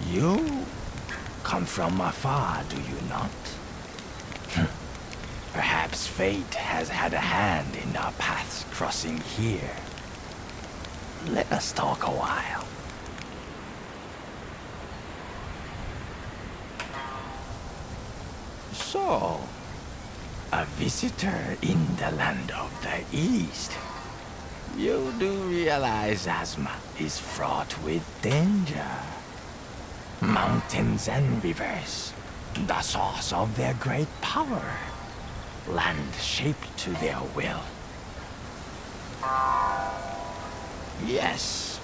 You come from afar, do you not? Perhaps fate has had a hand in our paths crossing here. Let us talk a while. So, a visitor in the land of the East. You do realize Asma is fraught with danger. Mountains and rivers, the source of their great power. Land shaped to their will. Yes,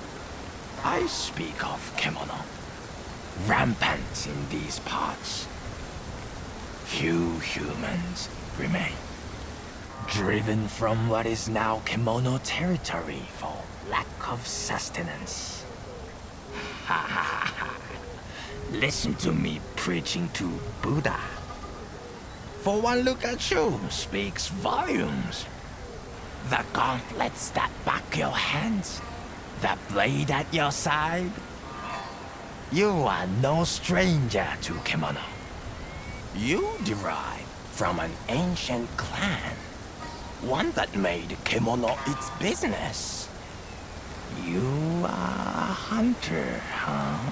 I speak of Kemono. Rampant in these parts. Few humans remain. Driven from what is now Kemono territory for lack of sustenance. Ha ha ha. Listen to me preaching to Buddha. For one look at you speaks volumes. The gauntlets that back your hands, the blade at your side. You are no stranger to Kemono. You derive from an ancient clan, one that made Kemono its business. You are a hunter, huh?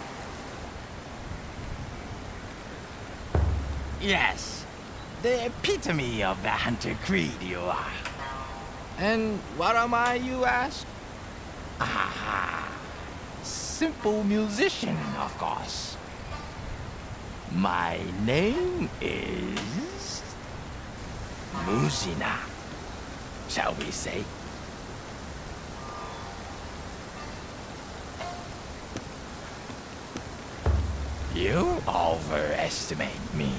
Yes, the epitome of the hunter creed you are. And what am I, you ask? Ah, simple musician, of course. My name is Muzina, shall we say? You overestimate me.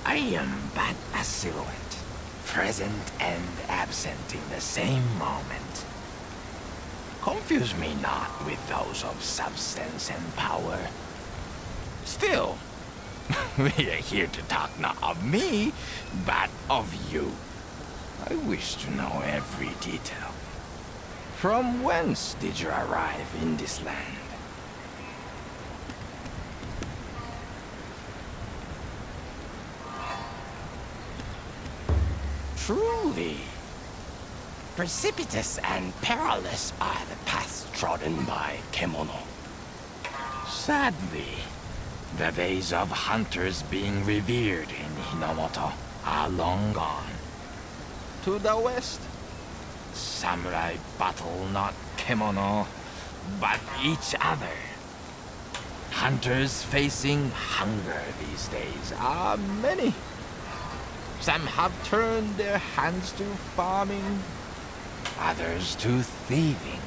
I am but a silhouette, present and absent in the same moment. Confuse me not with those of substance and power. Still, we are here to talk not of me, but of you. I wish to know every detail. From whence did you arrive in this land? Truly, precipitous and perilous are the paths trodden by Kemono. Sadly, the days of hunters being revered in Hinomoto are long gone. To the west, samurai battle not Kemono, but each other. Hunters facing hunger these days are many. Some have turned their hands to farming, others to thieving.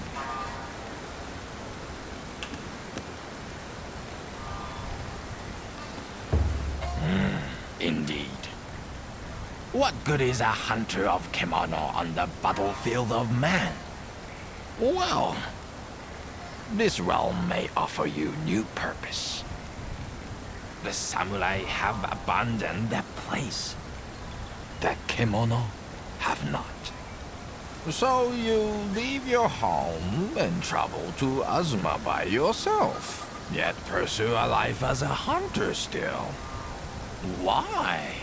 Indeed. What good is a hunter of Kemono on the battlefield of man? Well, this realm may offer you new purpose. The samurai have abandoned that place. The Kemono have not. So you leave your home and travel to Azuma by yourself, yet pursue a life as a hunter still. Why?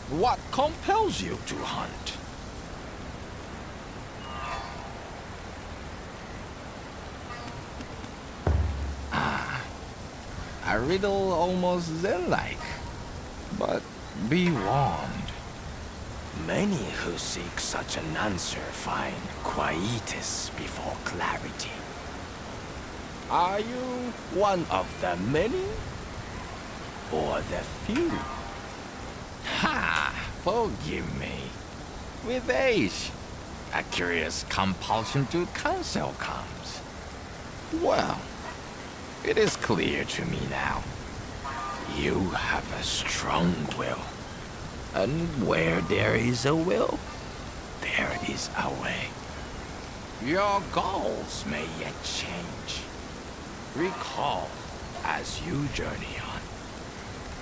What compels you to hunt? A riddle almost Zen-like, but be warned. Many who seek such an answer find quietus before clarity. Are you one of the many? Or the few? Ha! Forgive me. With age, a curious compulsion to counsel comes. Well, it is clear to me now. You have a strong will. And where there is a will, there is a way. Your goals may yet change. Recall as you journey on.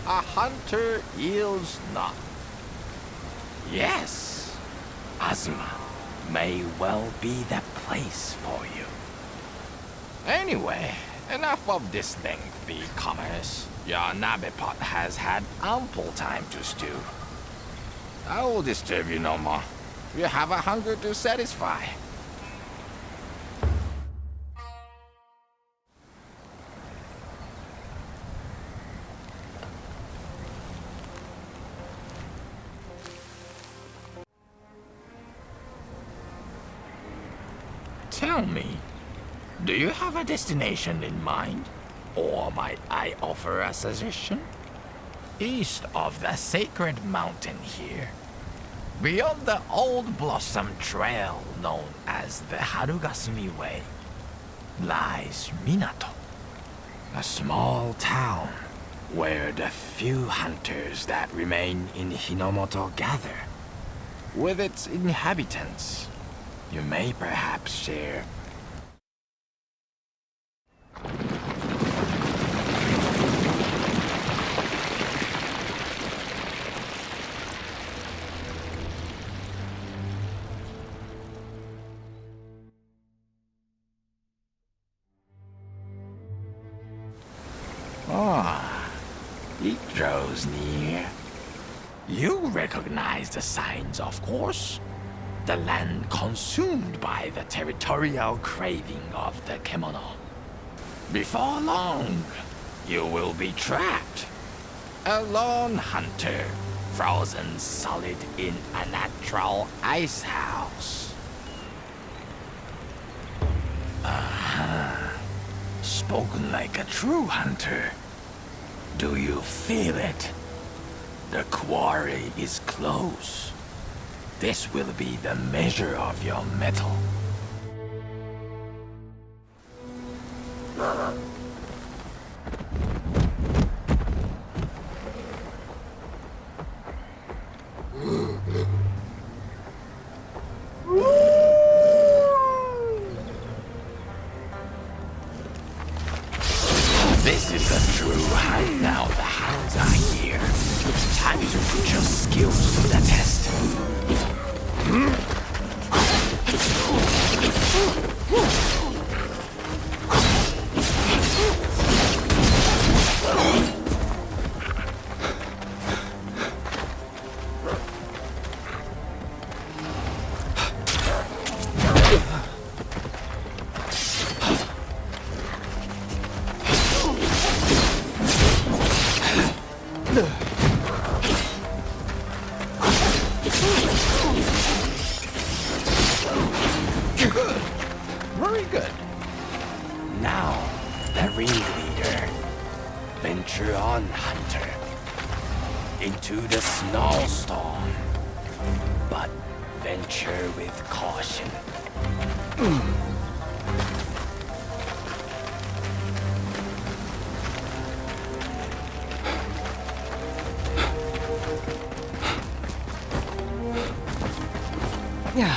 A hunter yields not. Yes, Azuma may well be the place for you. Anyway, Enough of this lengthy commerce. Your Nabipot has had ample time to stew. I will disturb you no more. You have a hunger to satisfy. Tell me, do you have a destination in mind? Or might I offer a suggestion? East of the sacred mountain here, beyond the old blossom trail known as the Harugasumi Way, lies Minato, a small town where the few hunters that remain in Hinomoto gather. With its inhabitants, you may perhaps share. Ah, it draws near. You recognize the signs, of course. The land consumed by the territorial craving of the Kemono. Before long, you will be trapped. A lone hunter, frozen solid in a natural ice house. Spoken like a true hunter. Do you feel it? The quarry is close. This will be the measure of your mettle. This is a true hunt now. The hounds are here. It's time to put your skills to the test. Good. Very good. Now, the ringleader. Venture on, hunter. Into the snowstorm. But venture with caution. Yeah.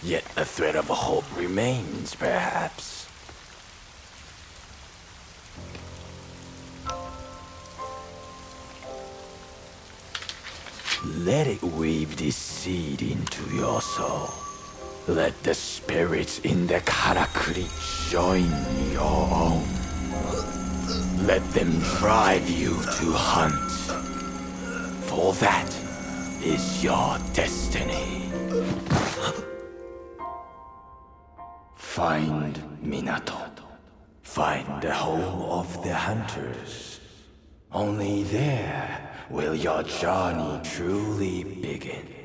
Yet a thread of hope remains, perhaps. Let it weave this seed into your soul. Let the spirits in the Karakuri join your own. Let them drive you to hunt. For that is your destiny. Find Minato. Find the home of the hunters. Only there will your journey truly begin.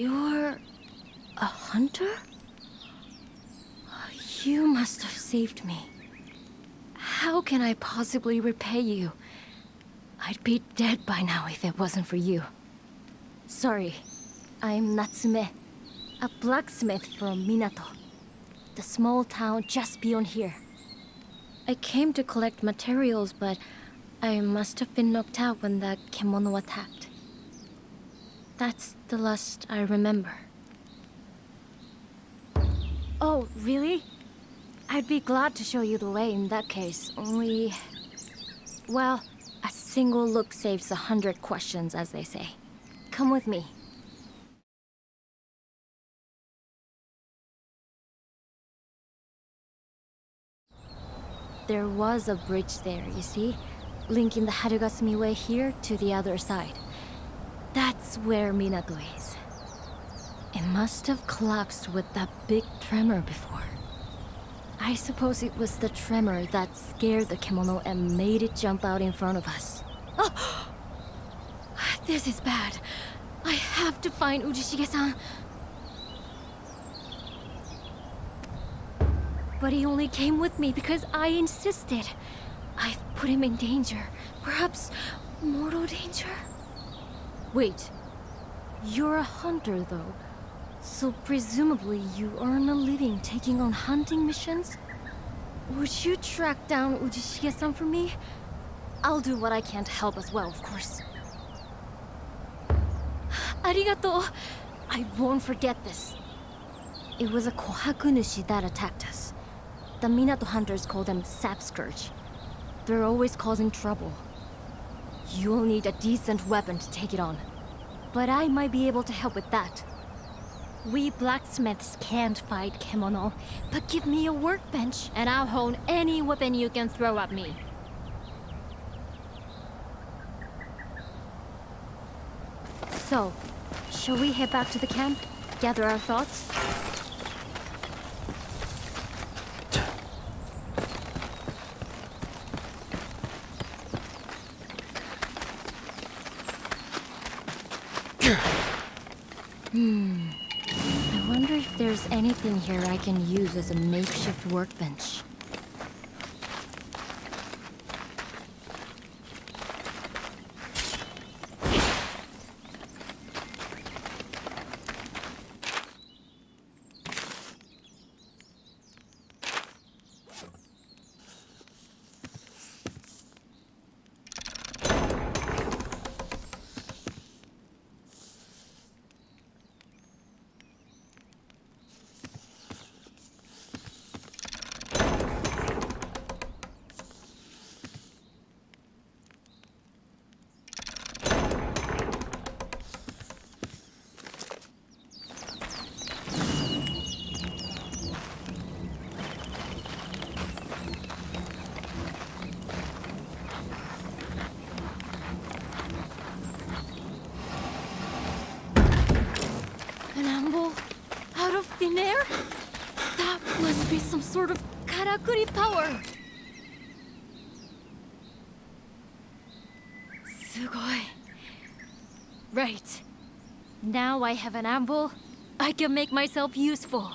You're a hunter? You must have saved me. How can I possibly repay you? I'd be dead by now if it wasn't for you. Sorry, I'm Natsume, a blacksmith from Minato, the small town just beyond here. I came to collect materials, but I must have been knocked out when that kemono attacked. That's the last I remember. Oh, really? I'd be glad to show you the way in that case, only... Well, a single look saves 100 questions, as they say. Come with me. There was a bridge there, you see? Linking the Harugasumi Way here to the other side. That's where Minato is. It must have collapsed with that big tremor before. I suppose it was the tremor that scared the kemono and made it jump out in front of us. Oh! This is bad. I have to find Ujishige-san. But he only came with me because I insisted. I've put him in danger. Perhaps mortal danger? Wait. You're a hunter, though. So presumably you earn a living taking on hunting missions? Would you track down Ujishige-san for me? I'll do what I can to help as well, of course. Arigato! I won't forget this. It was a Kohakunushi that attacked us. The Minato hunters call them Sap Scourge. They're always causing trouble. You'll need a decent weapon to take it on. But I might be able to help with that. We blacksmiths can't fight kemono, but give me a workbench and I'll hone any weapon you can throw at me. So, shall we head back to the camp? Gather our thoughts? I wonder if there's anything here I can use as a makeshift workbench. An anvil? Out of thin air? That must be some sort of karakuri power! Sugoi. Right. Now I have an anvil, I can make myself useful.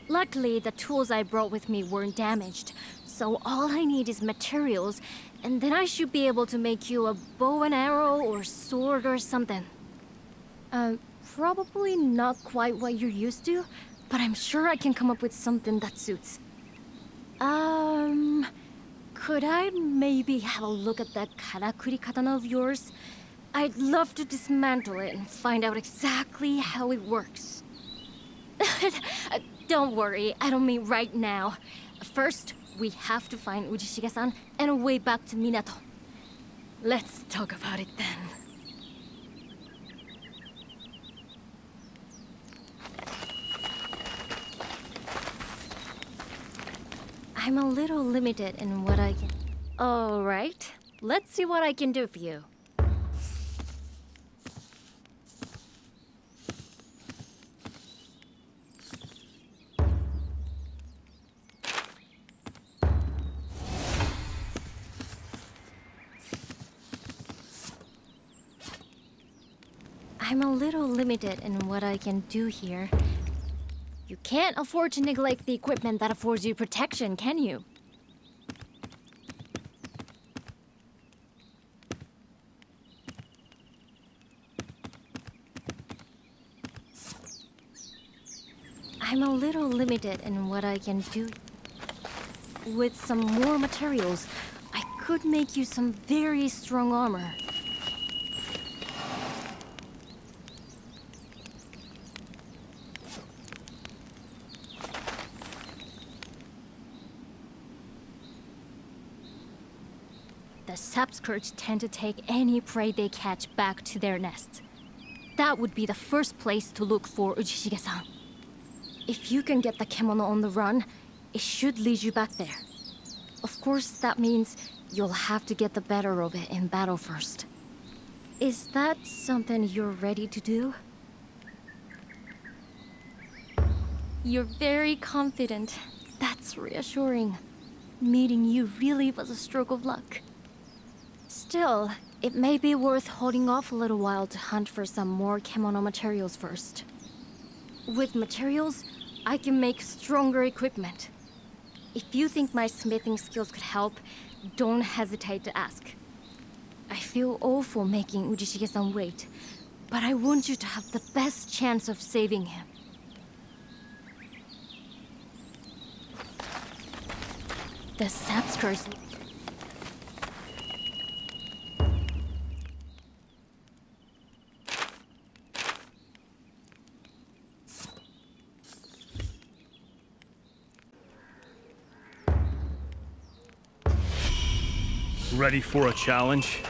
Luckily, the tools I brought with me weren't damaged, so all I need is materials, and then I should be able to make you a bow and arrow or sword or something. Probably not quite what you're used to, but I'm sure I can come up with something that suits. Could I maybe have a look at that karakuri katana of yours? I'd love to dismantle it and find out exactly how it works. Don't worry, I don't mean right now. First, we have to find Ujishige-san and a way back to Minato. Let's talk about it then. I'm a little limited in what I can... All right, let's see what I can do for you. I'm a little limited in what I can do here. You can't afford to neglect the equipment that affords you protection, can you? I'm a little limited in what I can do. With some more materials, I could make you some very strong armor. The sapskirts tend to take any prey they catch back to their nests. That would be the first place to look for Ujishige-san. If you can get the kemono on the run, it should lead you back there. Of course, that means you'll have to get the better of it in battle first. Is that something you're ready to do? You're very confident. That's reassuring. Meeting you really was a stroke of luck. Still, it may be worth holding off a little while to hunt for some more kemono materials first. With materials, I can make stronger equipment. If you think my smithing skills could help, don't hesitate to ask. I feel awful making Ujishige-san wait, but I want you to have the best chance of saving him. The sapskirts... Ready for a challenge?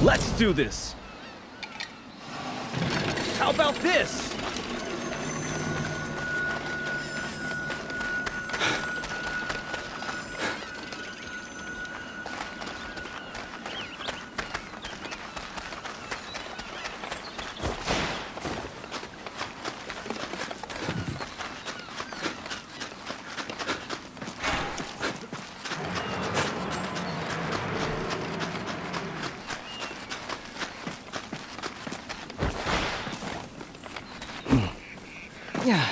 Let's do this! How about this? Yeah.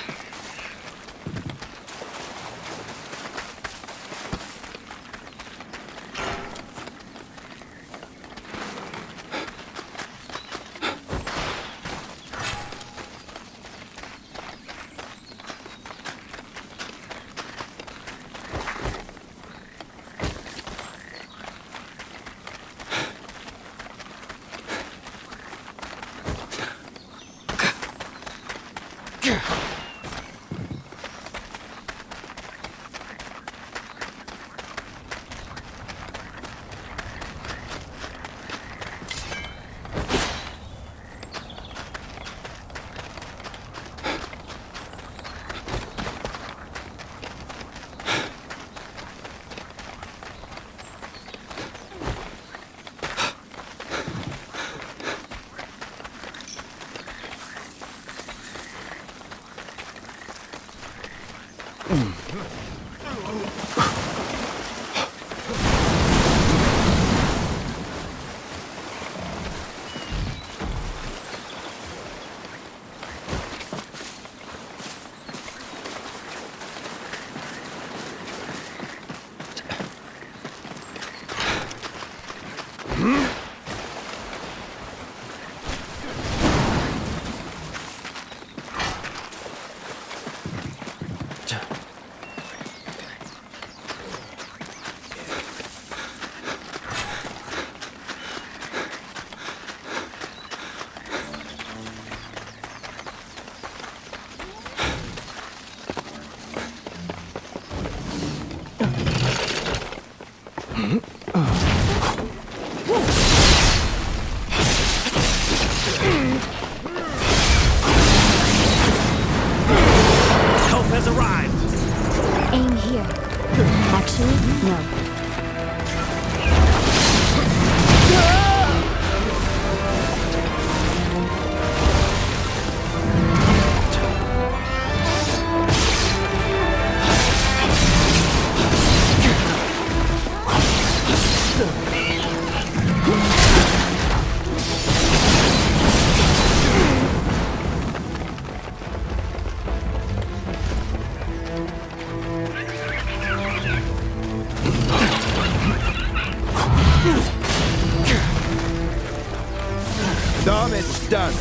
Help has arrived! Aim here. Actually, no. Damage done.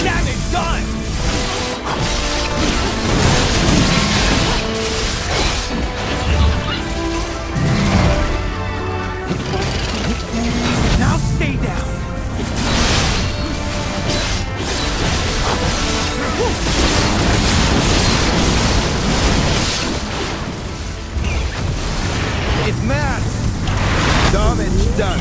Damage done! Now stay down! It's mad. Damage done.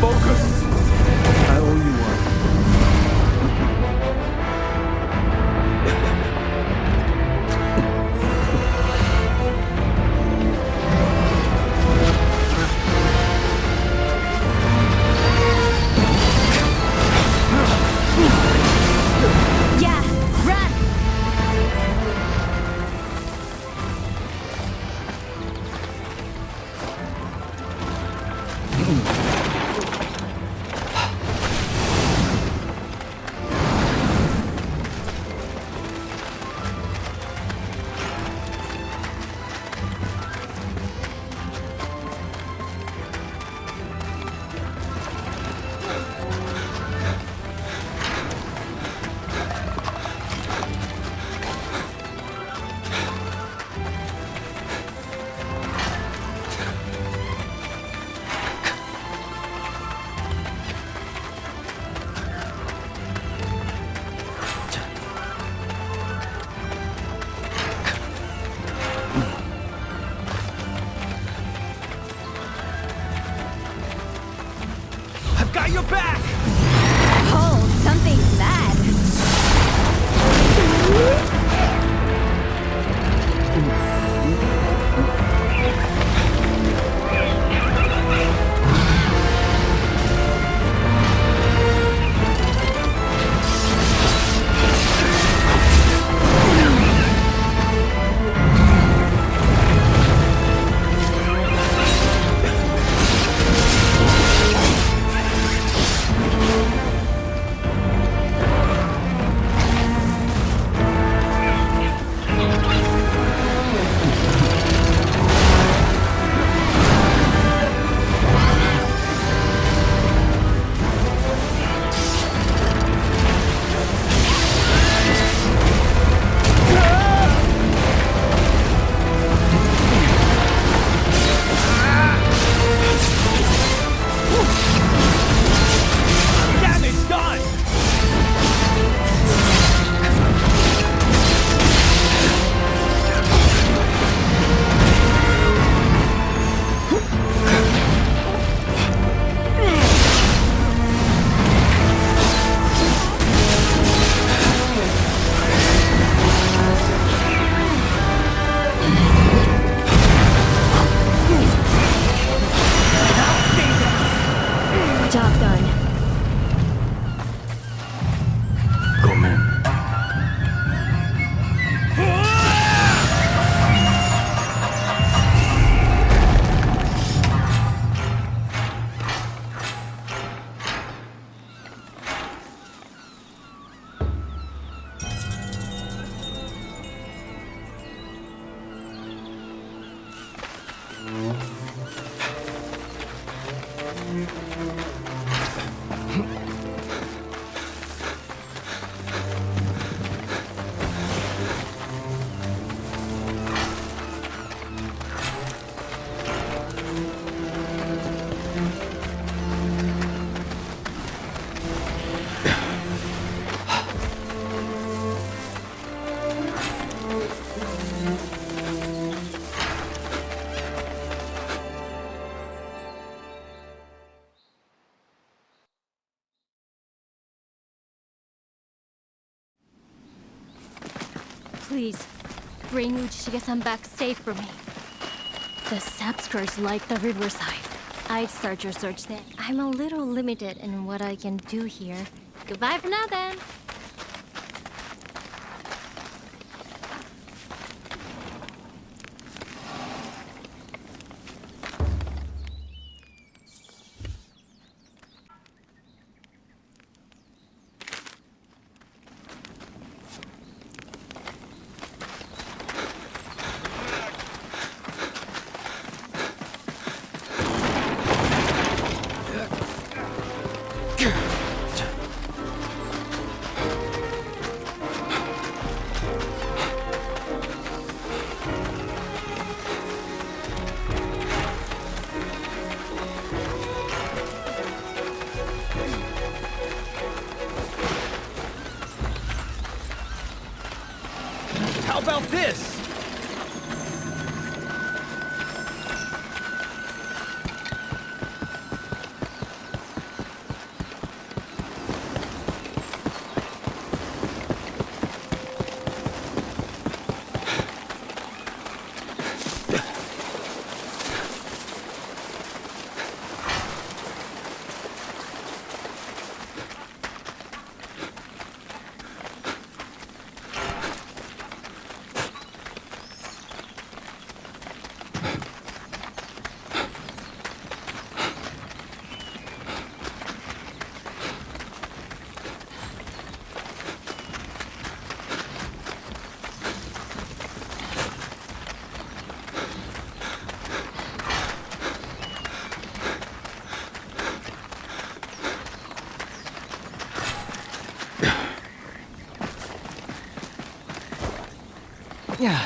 Focus! I owe you one. Yeah, run! I've got your back! Oh, something's mad. Please, bring Uchishige-san back safe for me. The Sapskars like the riverside. I'd start your search then. I'm a little limited in what I can do here. Goodbye for now then. How about this? Yeah.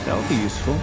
That'll be useful.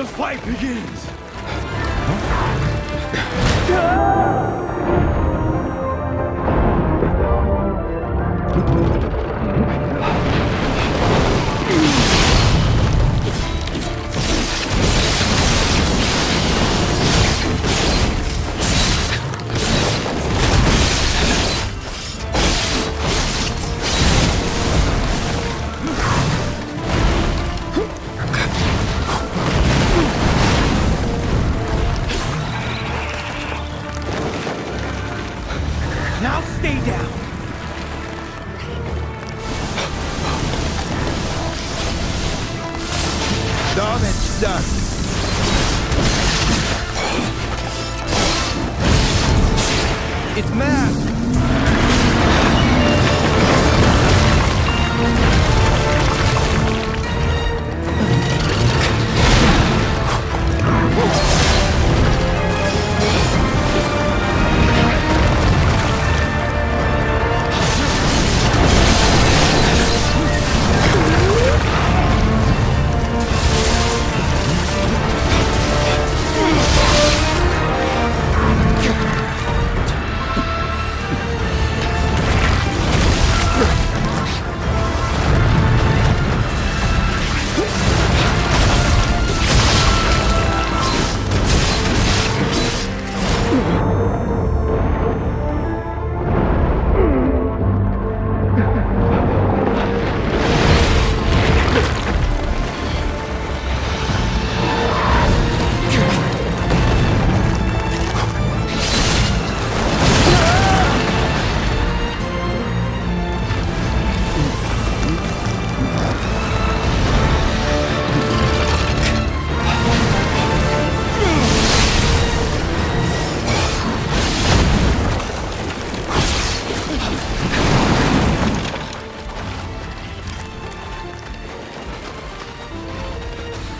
The fight begins! Now stay down! Damage done. It's mad!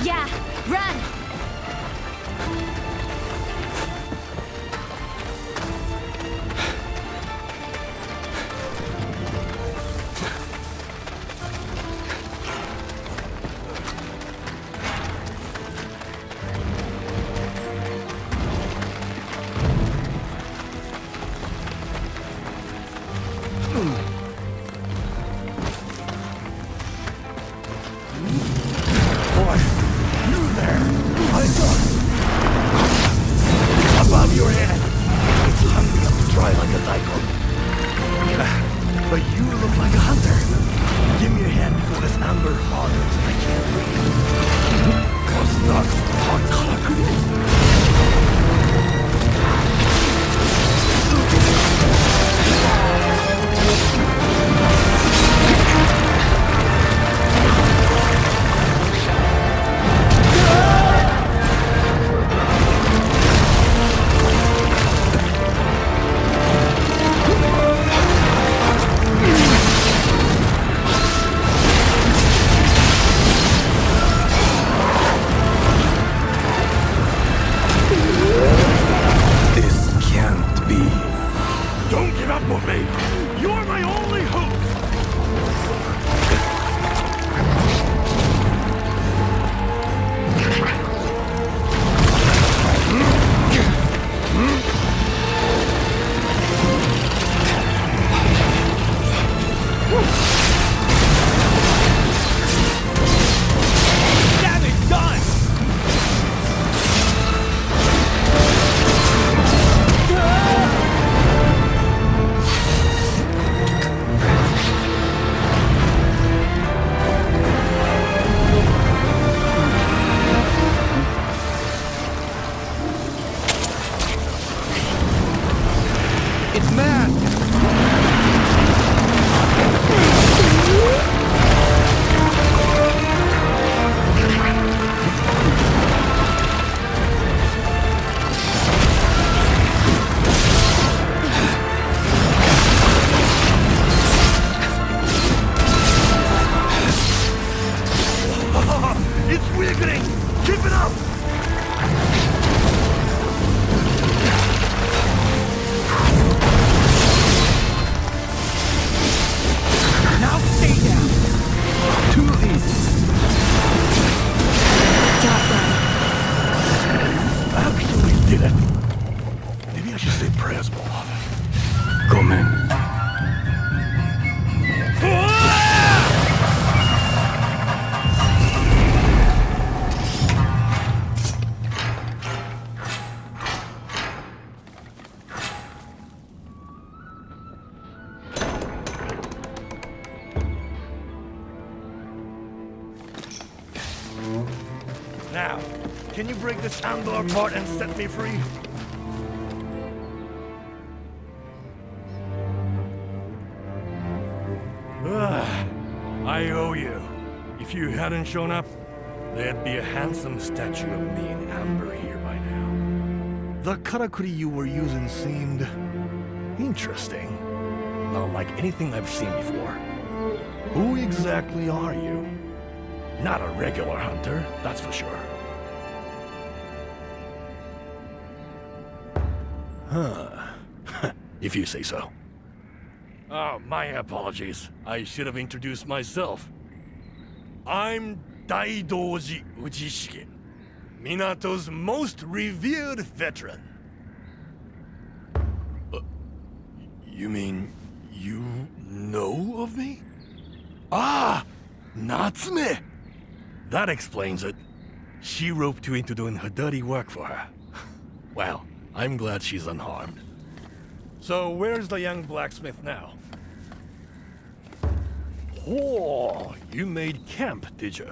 Yeah, run! Boy, you there! I saw above your head! It's hungry up to dry like a daikon. But you look like a hunter. Give me a hand before this amber hardens and I can't breathe. Cause not hot color. This can't be. Don't give up on me! You're my only hope! Damage done! It's mad! It's weakening! Keep it up! should say prayers more often. Gomen. Now, can you break this Andor apart and set me free? I owe you. If you hadn't shown up, there'd be a handsome statue of me in amber here by now. The karakuri you were using seemed interesting. Not like anything I've seen before. Who exactly are you? Not a regular hunter, that's for sure. Huh. If you say so. Oh, my apologies. I should have introduced myself. I'm Daidoji Ujishige, Minato's most revered veteran. You mean you know of me? Ah! Natsume! That explains it. She roped you into doing her dirty work for her. Well, I'm glad she's unharmed. So where's the young blacksmith now? Oh, you made camp, did you?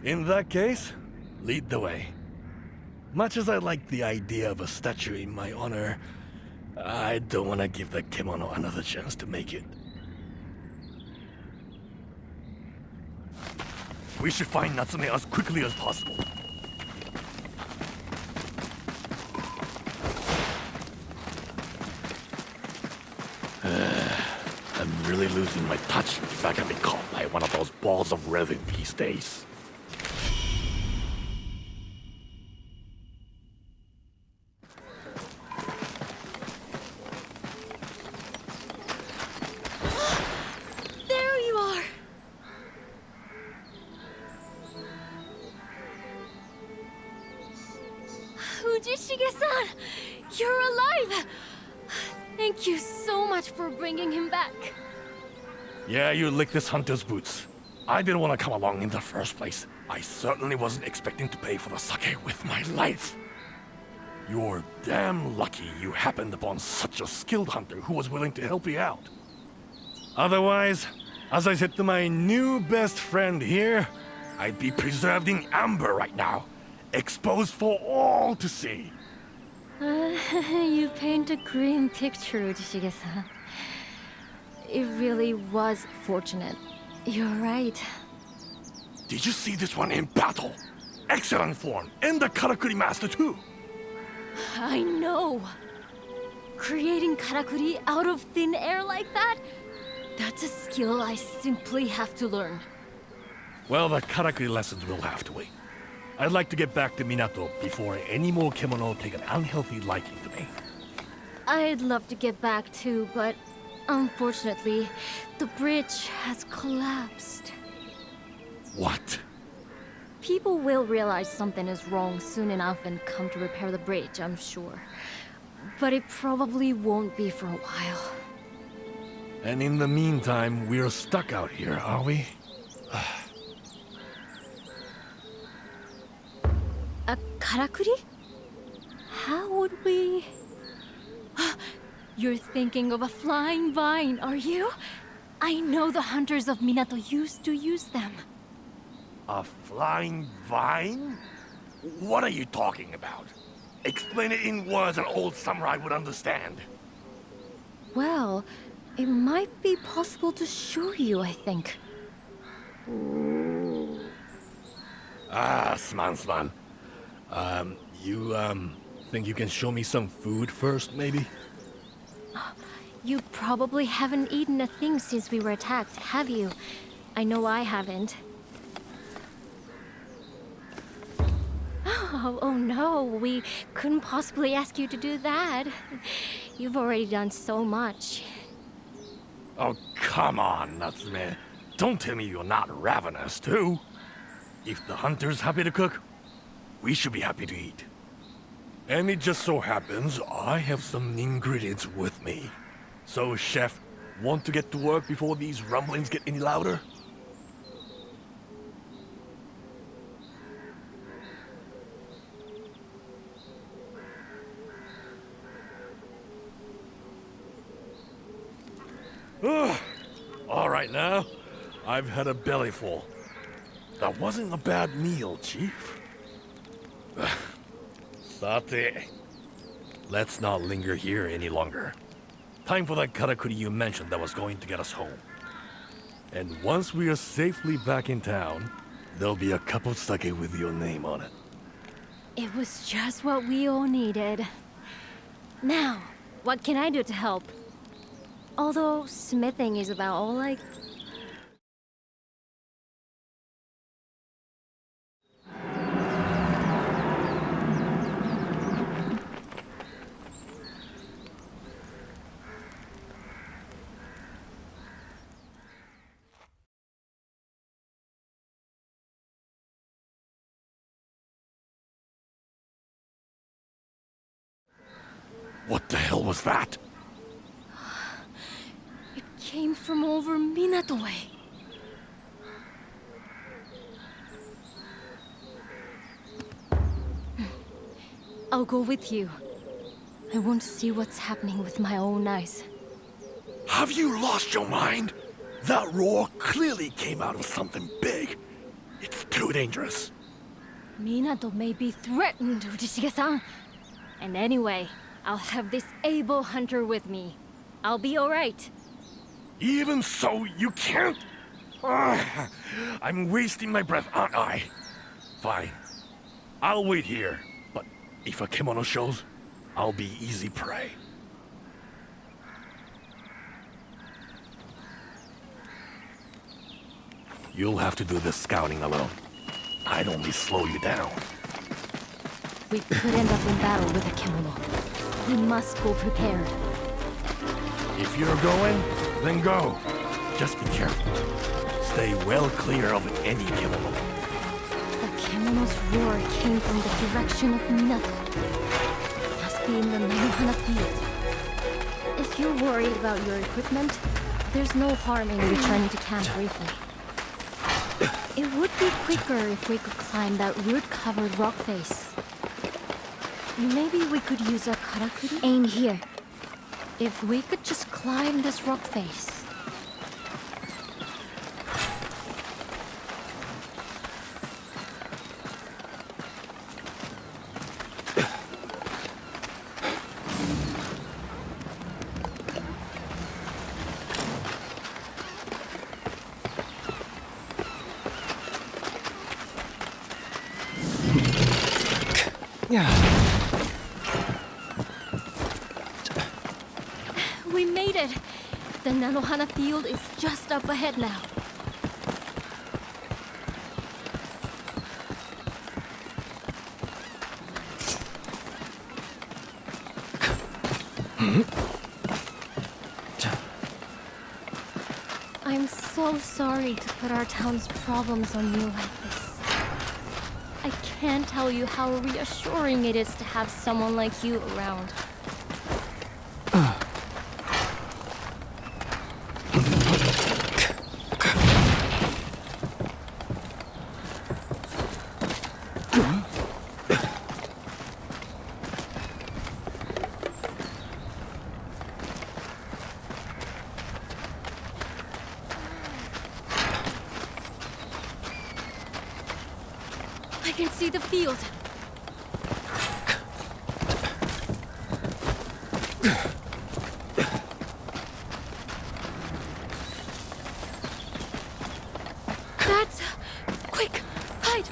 In that case, lead the way. Much as I like the idea of a statue in my honor, I don't want to give the kimono another chance to make it. We should find Natsume as quickly as possible. I'm really losing my touch if I can be caught by one of those balls of resin these days. There you are! Ujishige-san! You're alive! Thank you so much for bringing him back. Yeah, you licked this hunter's boots. I didn't want to come along in the first place. I certainly wasn't expecting to pay for the sake with my life. You're damn lucky you happened upon such a skilled hunter who was willing to help you out. Otherwise, as I said to my new best friend here, I'd be preserved in amber right now, exposed for all to see. You paint a grim picture, Ujishige-san. It really was fortunate. You're right. Did you see this one in battle? Excellent form, and the karakuri master too. I know. Creating karakuri out of thin air like that? That's a skill I simply have to learn. Well, the karakuri lessons will have to wait. I'd like to get back to Minato before any more kimono take an unhealthy liking to me. I'd love to get back too, but unfortunately, the bridge has collapsed. What? People will realize something is wrong soon enough and come to repair the bridge, I'm sure. But it probably won't be for a while. And in the meantime, we're stuck out here, are we? A karakuri? How would we... You're thinking of a flying vine, are you? I know the hunters of Minato used to use them. A flying vine? What are you talking about? Explain it in words an old samurai would understand. Well, it might be possible to show you, I think. Ah, sman. You think you can show me some food first, maybe? You probably haven't eaten a thing since we were attacked, have you? I know I haven't. Oh no, we couldn't possibly ask you to do that. You've already done so much. Oh, come on, Natsume. Don't tell me you're not ravenous, too. If the hunter's happy to cook, we should be happy to eat. And it just so happens I have some ingredients with me. So, chef, want to get to work before these rumblings get any louder? All right now, I've had a bellyful. That wasn't a bad meal, Chief. Sate. Let's not linger here any longer. Time for that karakuri you mentioned that was going to get us home. And once we are safely back in town, there'll be a cup of sake with your name on it. It was just what we all needed. Now, what can I do to help? Although smithing is about all I... What the hell was that? It came from over Minato way. I'll go with you. I want to see what's happening with my own eyes. Have you lost your mind? That roar clearly came out of something big. It's too dangerous. Minato may be threatened, Urishige-san. And anyway, I'll have this able hunter with me. I'll be alright. Even so, you can't... I'm wasting my breath, aren't I? Fine. I'll wait here. But if a kimono shows, I'll be easy prey. You'll have to do this scouting alone. I'd only slow you down. We could end up in battle with a kimono. We must go prepared. If you're going, then go. Just be careful. Stay well clear of any kimono. The kimono's roar came from the direction of Minato. Must be in the Nanohana field. If you're worried about your equipment, there's no harm in returning to camp briefly. It would be quicker if we could climb that root-covered rock face. Maybe we could use a karakuri? Aim here. If we could just climb this rock face. Yeah. We made it! The Nanohana field is just up ahead now. I'm so sorry to put our town's problems on you like this. I can't tell you how reassuring it is to have someone like you around. I can see the field. That's... Quick! Hide!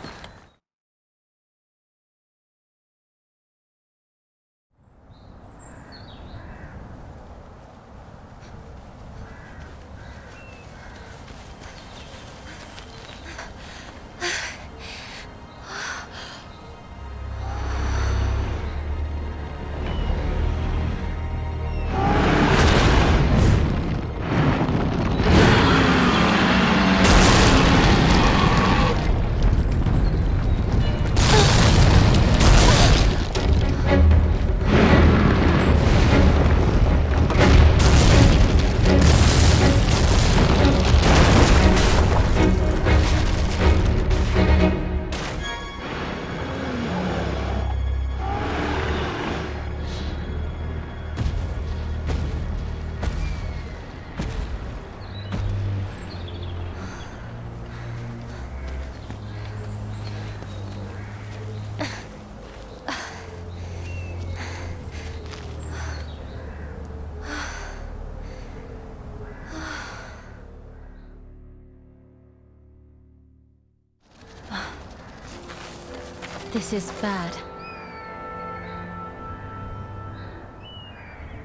This is bad.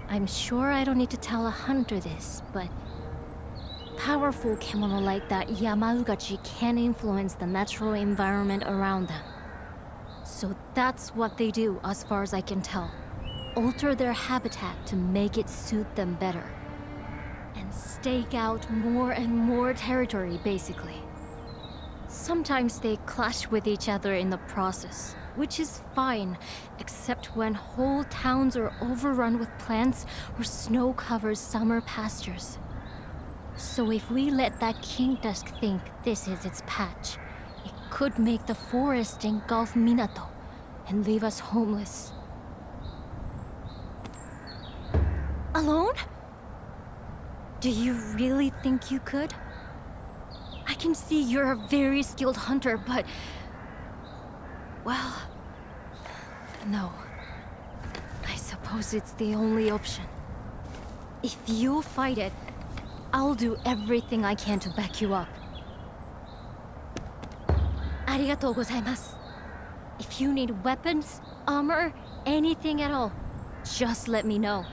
I'm sure I don't need to tell a hunter this, but powerful kemono like that Yamaugachi can influence the natural environment around them. So that's what they do, as far as I can tell. Alter their habitat to make it suit them better. And stake out more and more territory, basically. Sometimes they clash with each other in the process, which is fine, except when whole towns are overrun with plants or snow covers summer pastures. So if we let that king dusk think this is its patch, it could make the forest engulf Minato and leave us homeless. Alone? Do you really think you could? I can see you're a very skilled hunter, but... well... no. I suppose it's the only option. If you fight it, I'll do everything I can to back you up. Arigatou gozaimasu. If you need weapons, armor, anything at all, just let me know.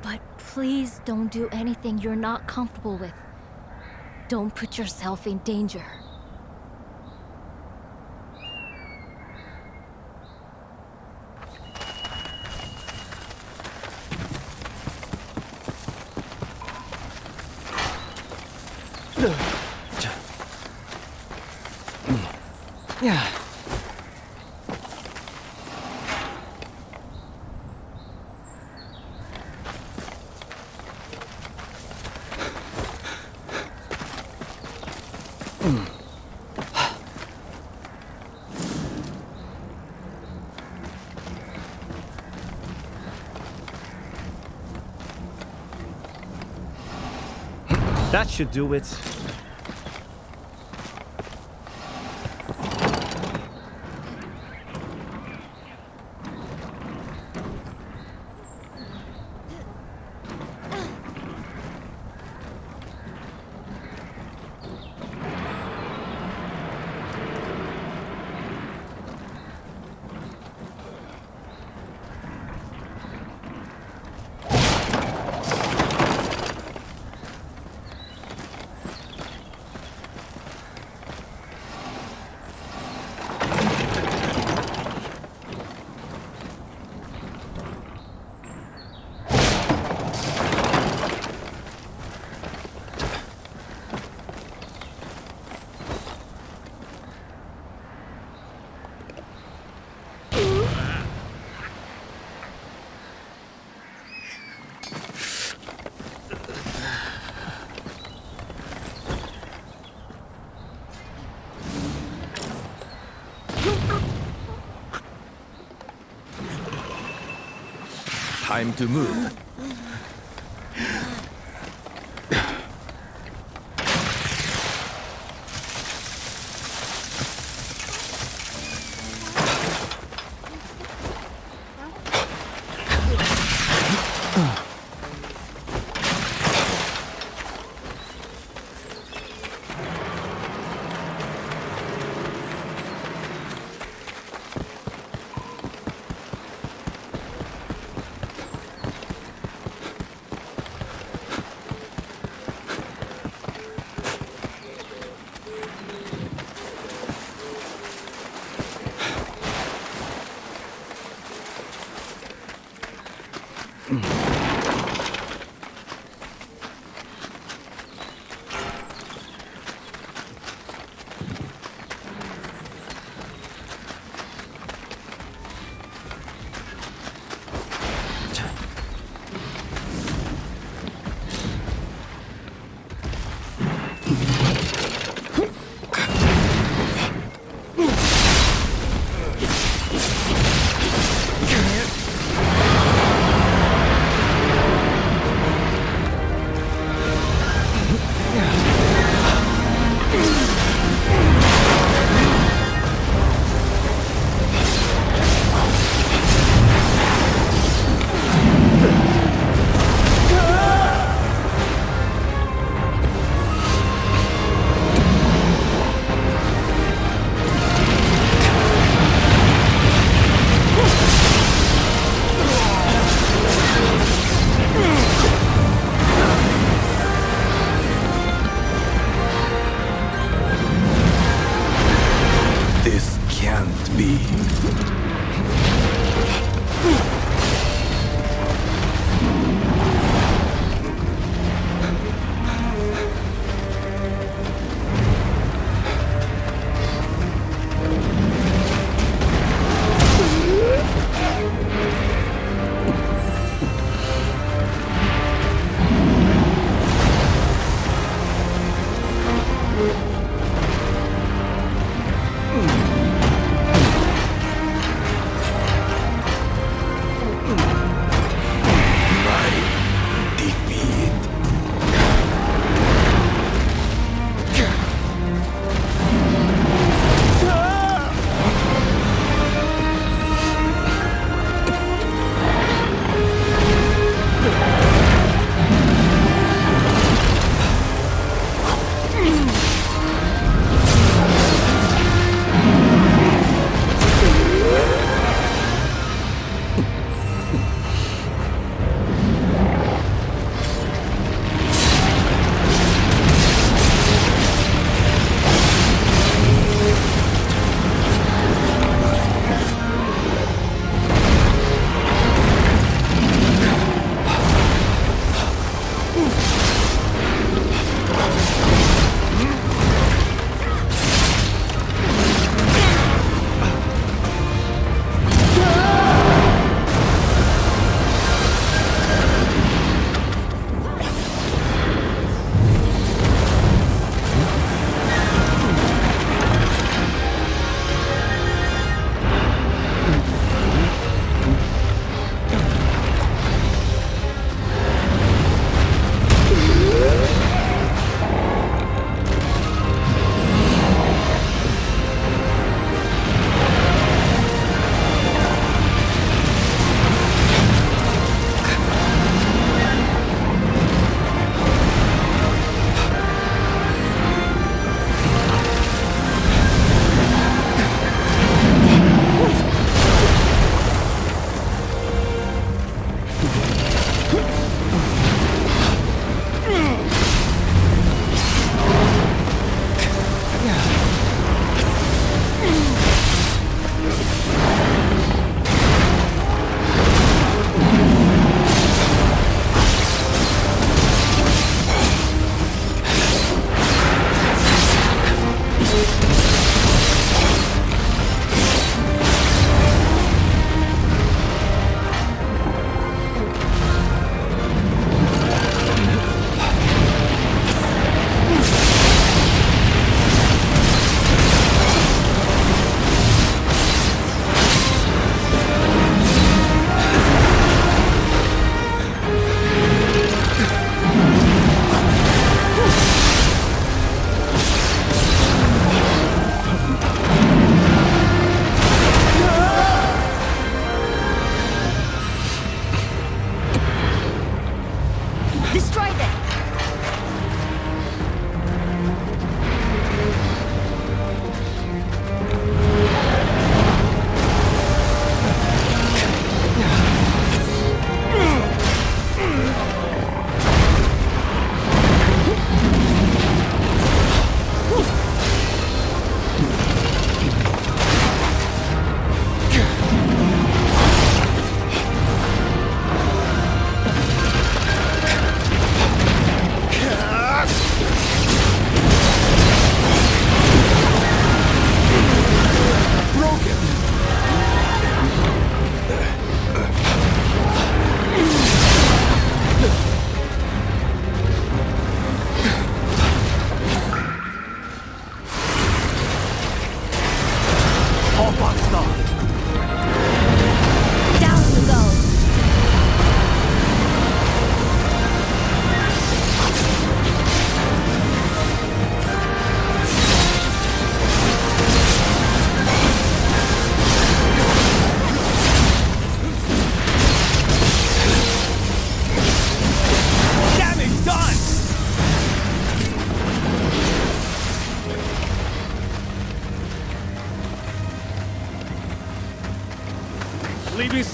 But please don't do anything you're not comfortable with. Don't put yourself in danger. Yeah. That should do it. Time to move.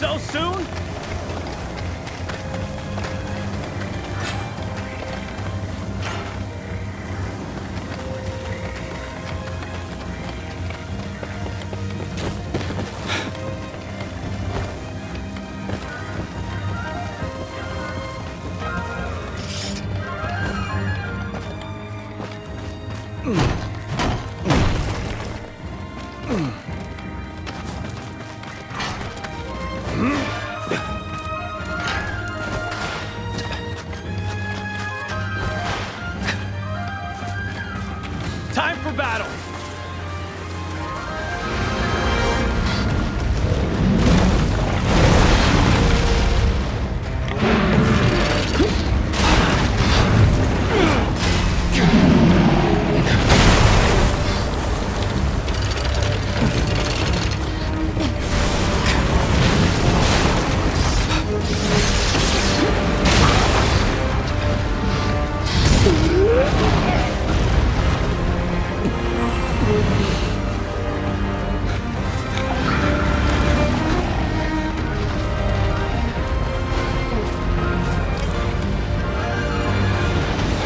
So soon? Time for battle!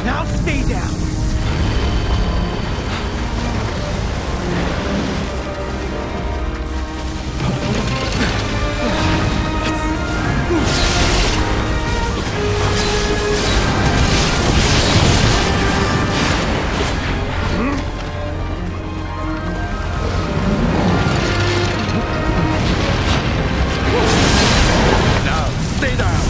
Now stay down. Now, stay down.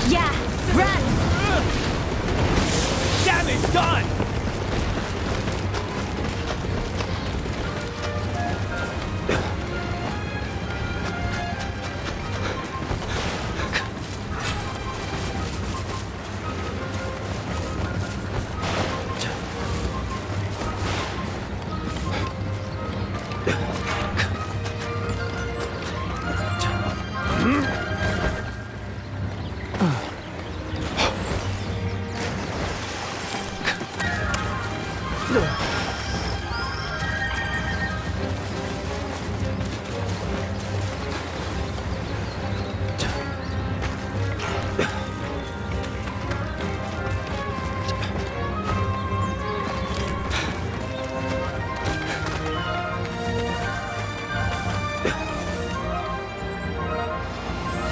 Yeah, run! Damage done!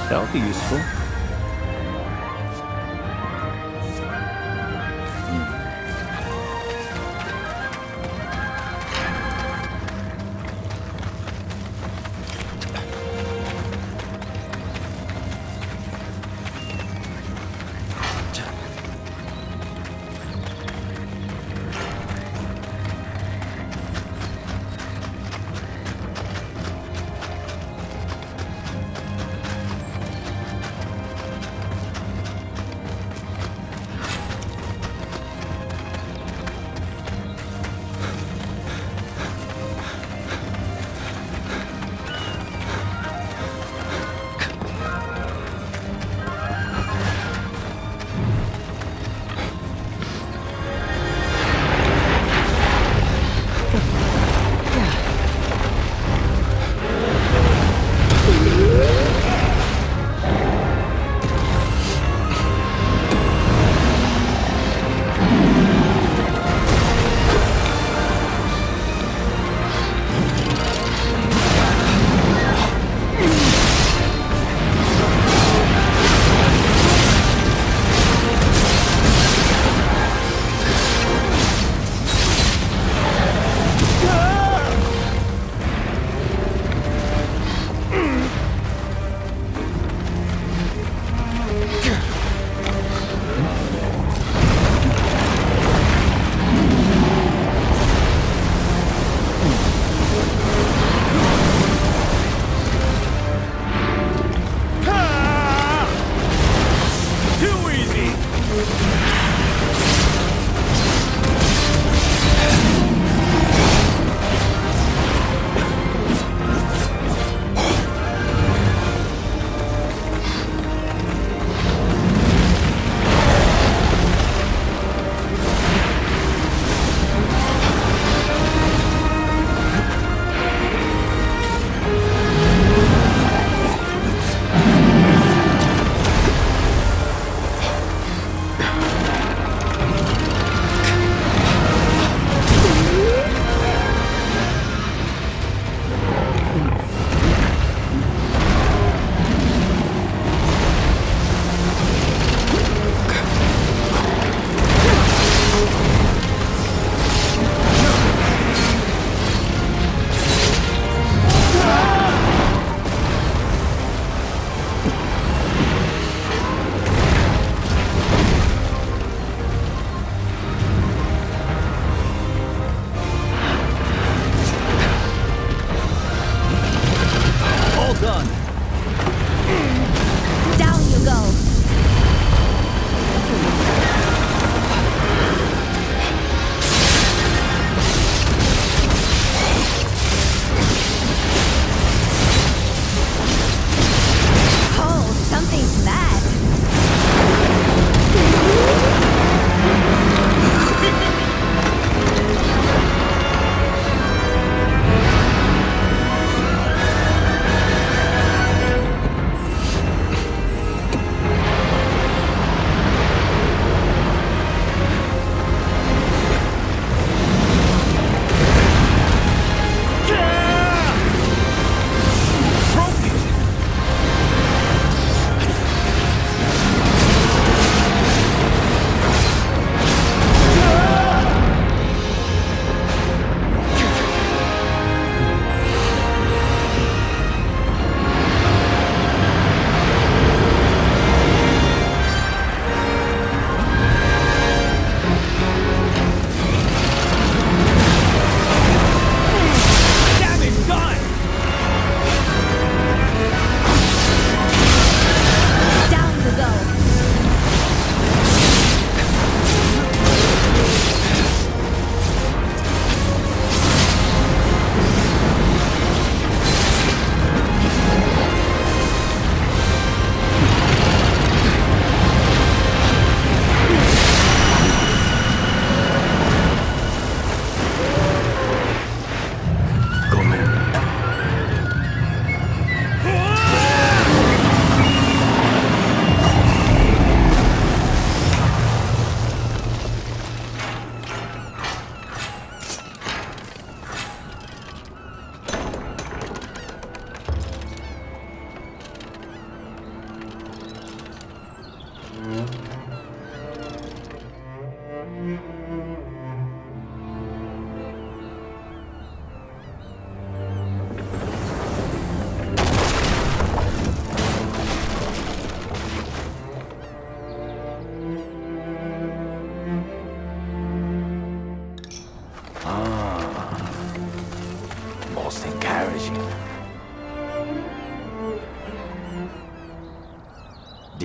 That'll be useful.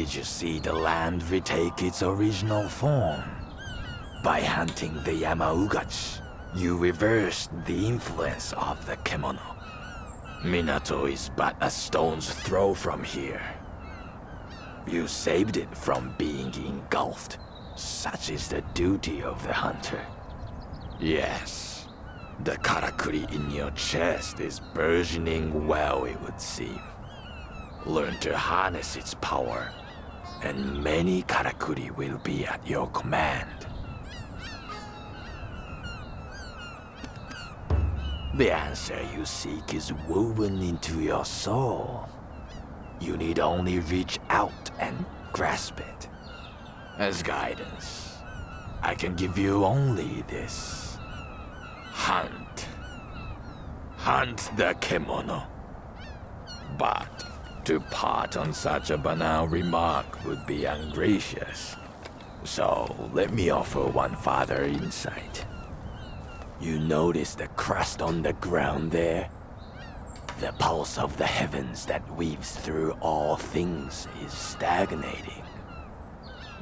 did you see the land retake its original form? By hunting the Yamaugachi, you reversed the influence of the Kemono. Minato is but a stone's throw from here. You saved it from being engulfed. Such is the duty of the hunter. Yes, the karakuri in your chest is burgeoning well, it would seem. Learn to harness its power, and many karakuri will be at your command. The answer you seek is woven into your soul. You need only reach out and grasp it. As guidance, I can give you only this. Hunt. Hunt the Kemono. But to part on such a banal remark would be ungracious. So let me offer one further insight. You notice the crust on the ground there? The pulse of the heavens that weaves through all things is stagnating.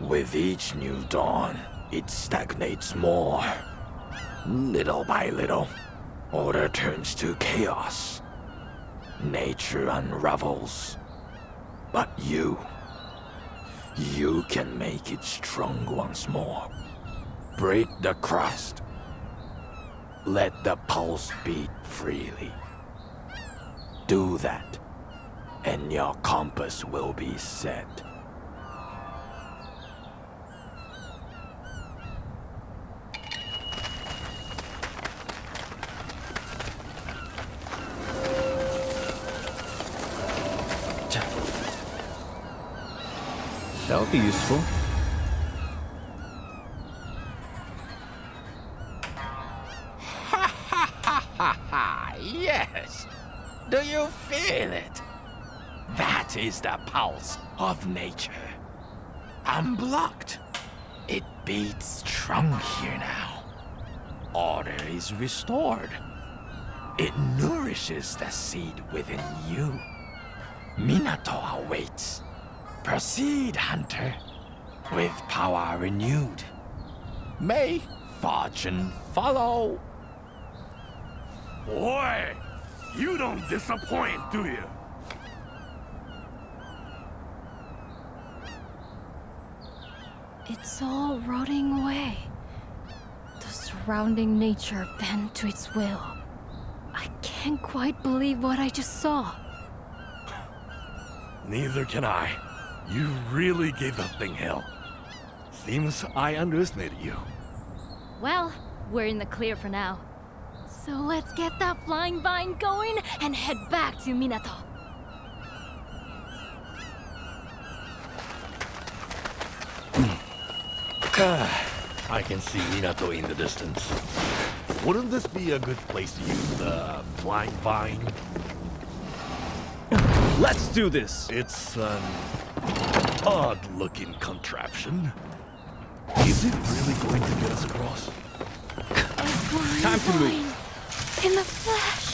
With each new dawn, it stagnates more. Little by little, order turns to chaos. Nature unravels. But you can make it strong once more. Break the crust. Let the pulse beat freely. Do that, and your compass will be set. That'll be useful. Yes! Do you feel it? That is the pulse of nature. Unblocked. It beats strong here now. Order is restored. It nourishes the seed within you. Minato awaits. Proceed, hunter, with power renewed. May fortune follow. Boy, you don't disappoint, do you? It's all rotting away. The surrounding nature bent to its will. I can't quite believe what I just saw. Neither can I. You really gave the thing hell. Seems I underestimated you. Well, we're in the clear for now. So let's get that flying vine going and head back to Minato. I can see Minato in the distance. Wouldn't this be a good place to use the flying vine? Let's do this! It's an odd-looking contraption. Is it really going to get us across? Time to move. In the flesh.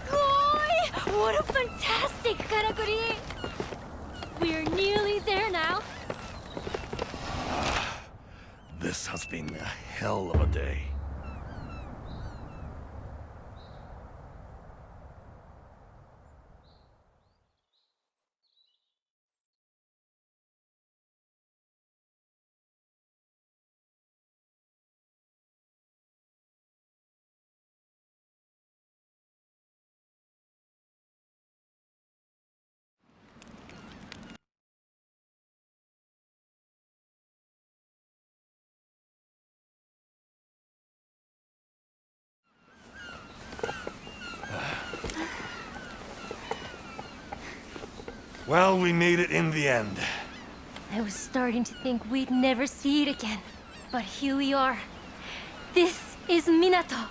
Boy, what a fantastic karakuri! We're nearly there now. This has been a hell of a day. Well, we made it in the end. I was starting to think we'd never see it again. But here we are. This is Minato.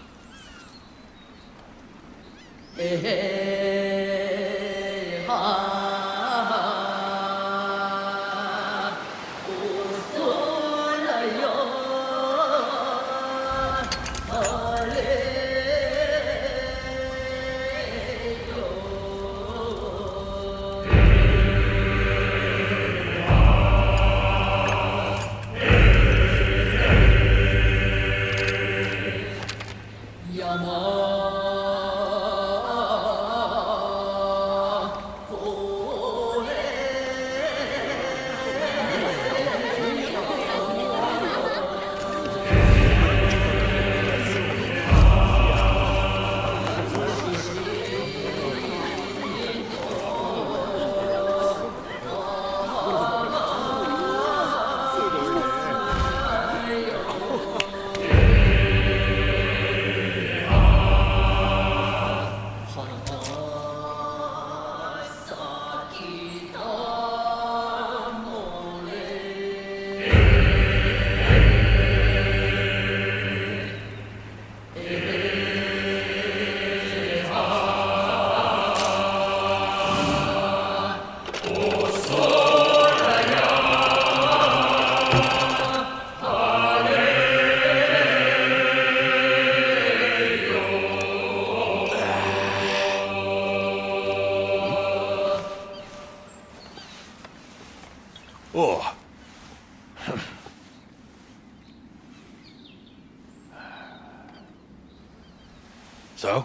So?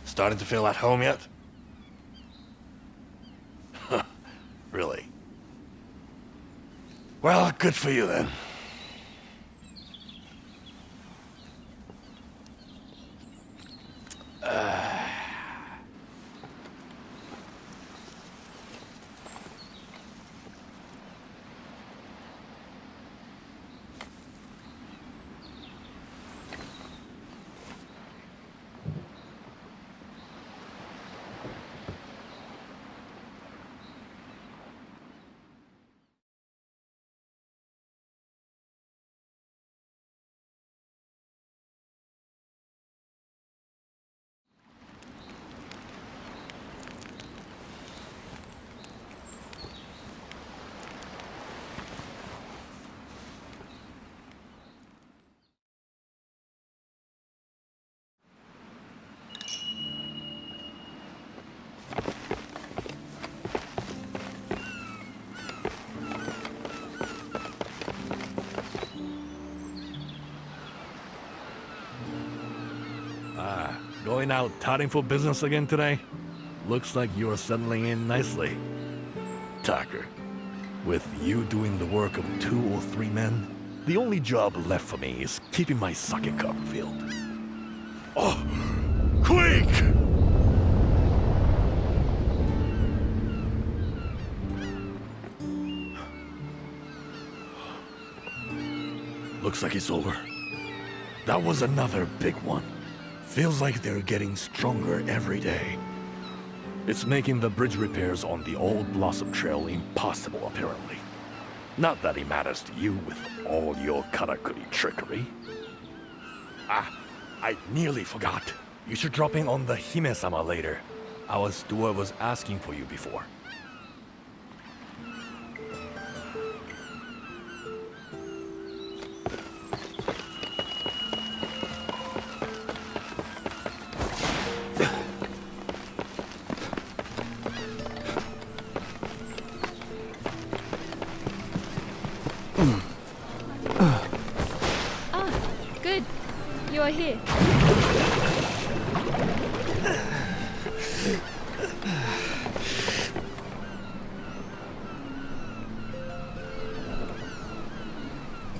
Starting to feel at home yet? Really? Well, good for you then. Going out touting for business again today? Looks like you're settling in nicely. Tucker, with you doing the work of 2 or 3 men, the only job left for me is keeping my sake cup filled. Oh, quick! Looks like it's over. That was another big one. Feels like they're getting stronger every day. It's making the bridge repairs on the old Blossom Trail impossible, apparently. Not that it matters to you with all your karakuri trickery. Ah, I nearly forgot. You should drop in on the Hime-sama later. Our steward was asking for you before. Good. You are here.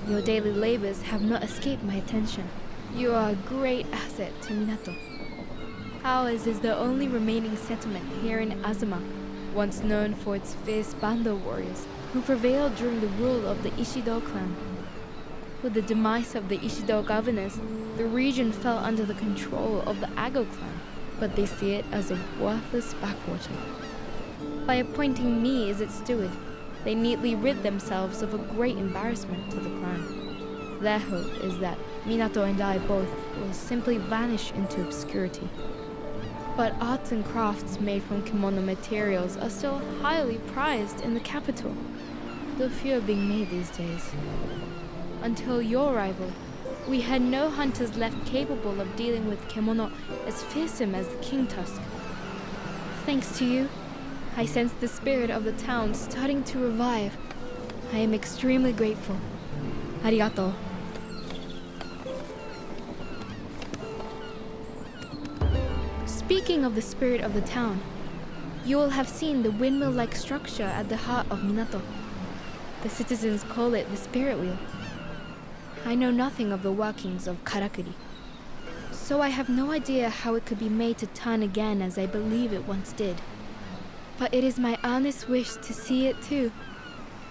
Your daily labors have not escaped my attention. You are a great asset to Minato. Ours is the only remaining settlement here in Azuma, once known for its fierce Bando warriors, who prevailed during the rule of the Ishido clan. With the demise of the Ishido governors, the region fell under the control of the Ago clan, but they see it as a worthless backwater. By appointing me as its steward, they neatly rid themselves of a great embarrassment to the clan. Their hope is that Minato and I both will simply vanish into obscurity. But arts and crafts made from kimono materials are still highly prized in the capital, though few are being made these days. Until your arrival, we had no hunters left capable of dealing with kimono as fearsome as the King Tusk. Thanks to you, I sense the spirit of the town starting to revive. I am extremely grateful. Arigato. Speaking of the spirit of the town, you will have seen the windmill-like structure at the heart of Minato. The citizens call it the Spirit Wheel. I know nothing of the workings of Karakuri, so I have no idea how it could be made to turn again as I believe it once did. But it is my earnest wish to see it too,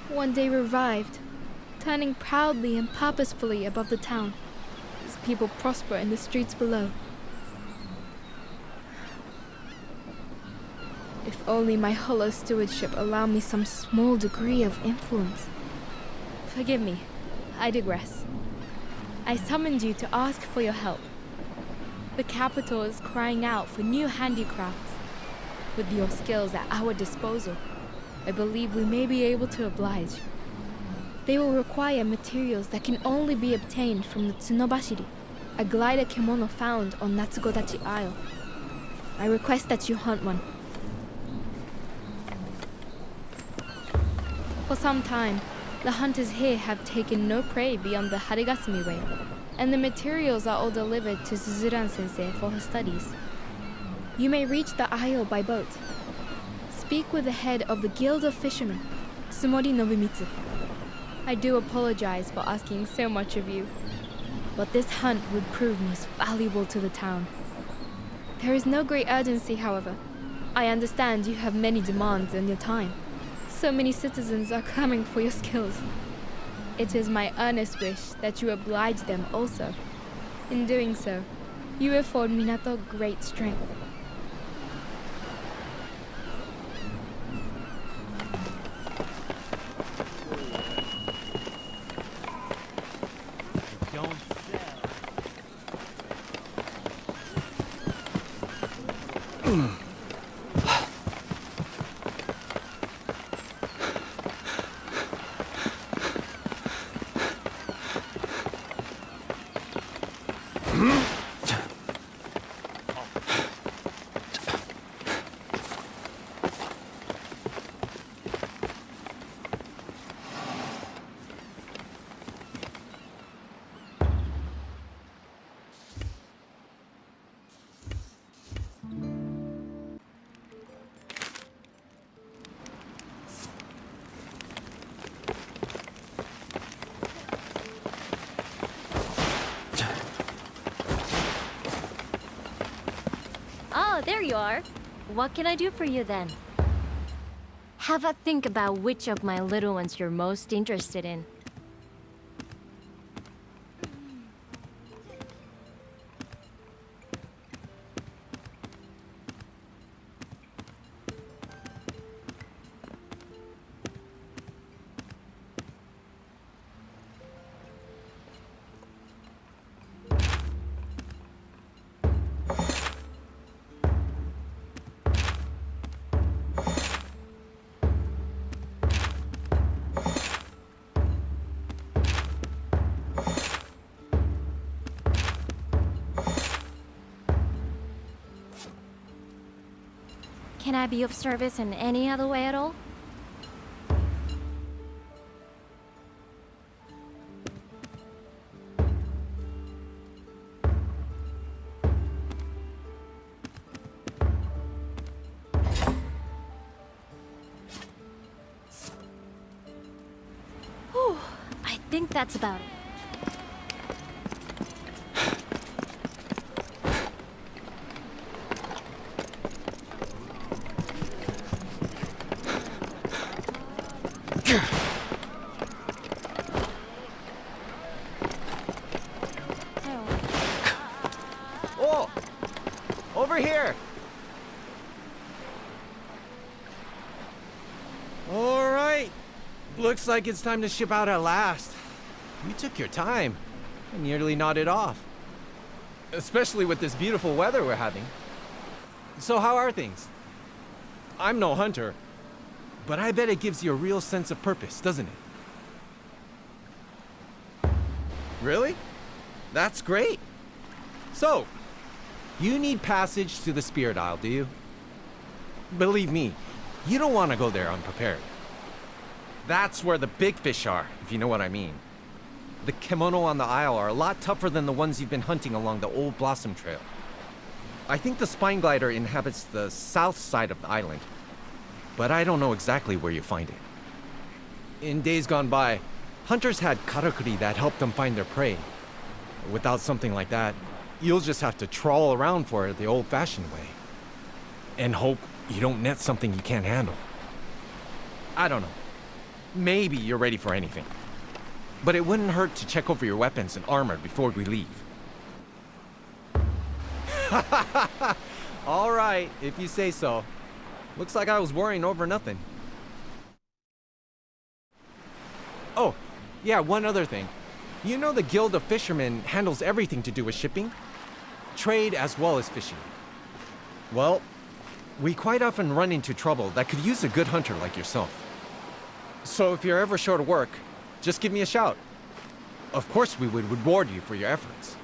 one day revived, turning proudly and purposefully above the town, as people prosper in the streets below. If only my hollow stewardship allowed me some small degree of influence. Forgive me, I digress. I summoned you to ask for your help. The capital is crying out for new handicrafts. With your skills at our disposal, I believe we may be able to oblige. They will require materials that can only be obtained from the Tsunobashiri, a glider kimono found on Natsugodachi Isle. I request that you hunt one. For some time, the hunters here have taken no prey beyond the Harigasumi Way. and the materials are all delivered to Suzuran-sensei for her studies. You may reach the isle by boat. Speak with the head of the Guild of Fishermen, Sumori Nobumitsu. I do apologize for asking so much of you, but this hunt would prove most valuable to the town. There is no great urgency, however. I understand you have many demands on your time. So many citizens are clamoring for your skills. It is my earnest wish that you oblige them also. In doing so, you afford Minato great strength. Oh, there you are. What can I do for you then? Have a think about which of my little ones you're most interested in. Can I be of service in any other way at all? Whew, I think that's about it. Oh! Over here! Alright. Looks like it's time to ship out at last. You took your time. I nearly nodded off. Especially with this beautiful weather we're having. So how are things? I'm no hunter, but I bet it gives you a real sense of purpose, doesn't it? Really? That's great. So, you need passage to the Spirit Isle, do you? Believe me, you don't want to go there unprepared. That's where the big fish are, if you know what I mean. The kemono on the isle are a lot tougher than the ones you've been hunting along the old Blossom Trail. I think the spine glider inhabits the south side of the island, but I don't know exactly where you find it. In days gone by, hunters had karakuri that helped them find their prey. Without something like that, you'll just have to trawl around for it the old-fashioned way. And hope you don't net something you can't handle. I don't know. Maybe you're ready for anything. But it wouldn't hurt to check over your weapons and armor before we leave. All right, if you say so. Looks like I was worrying over nothing. Oh, yeah, one other thing. You know the Guild of Fishermen handles everything to do with shipping? Trade as well as fishing. Well, we quite often run into trouble that could use a good hunter like yourself. So if you're ever short of work, just give me a shout. Of course we would reward you for your efforts.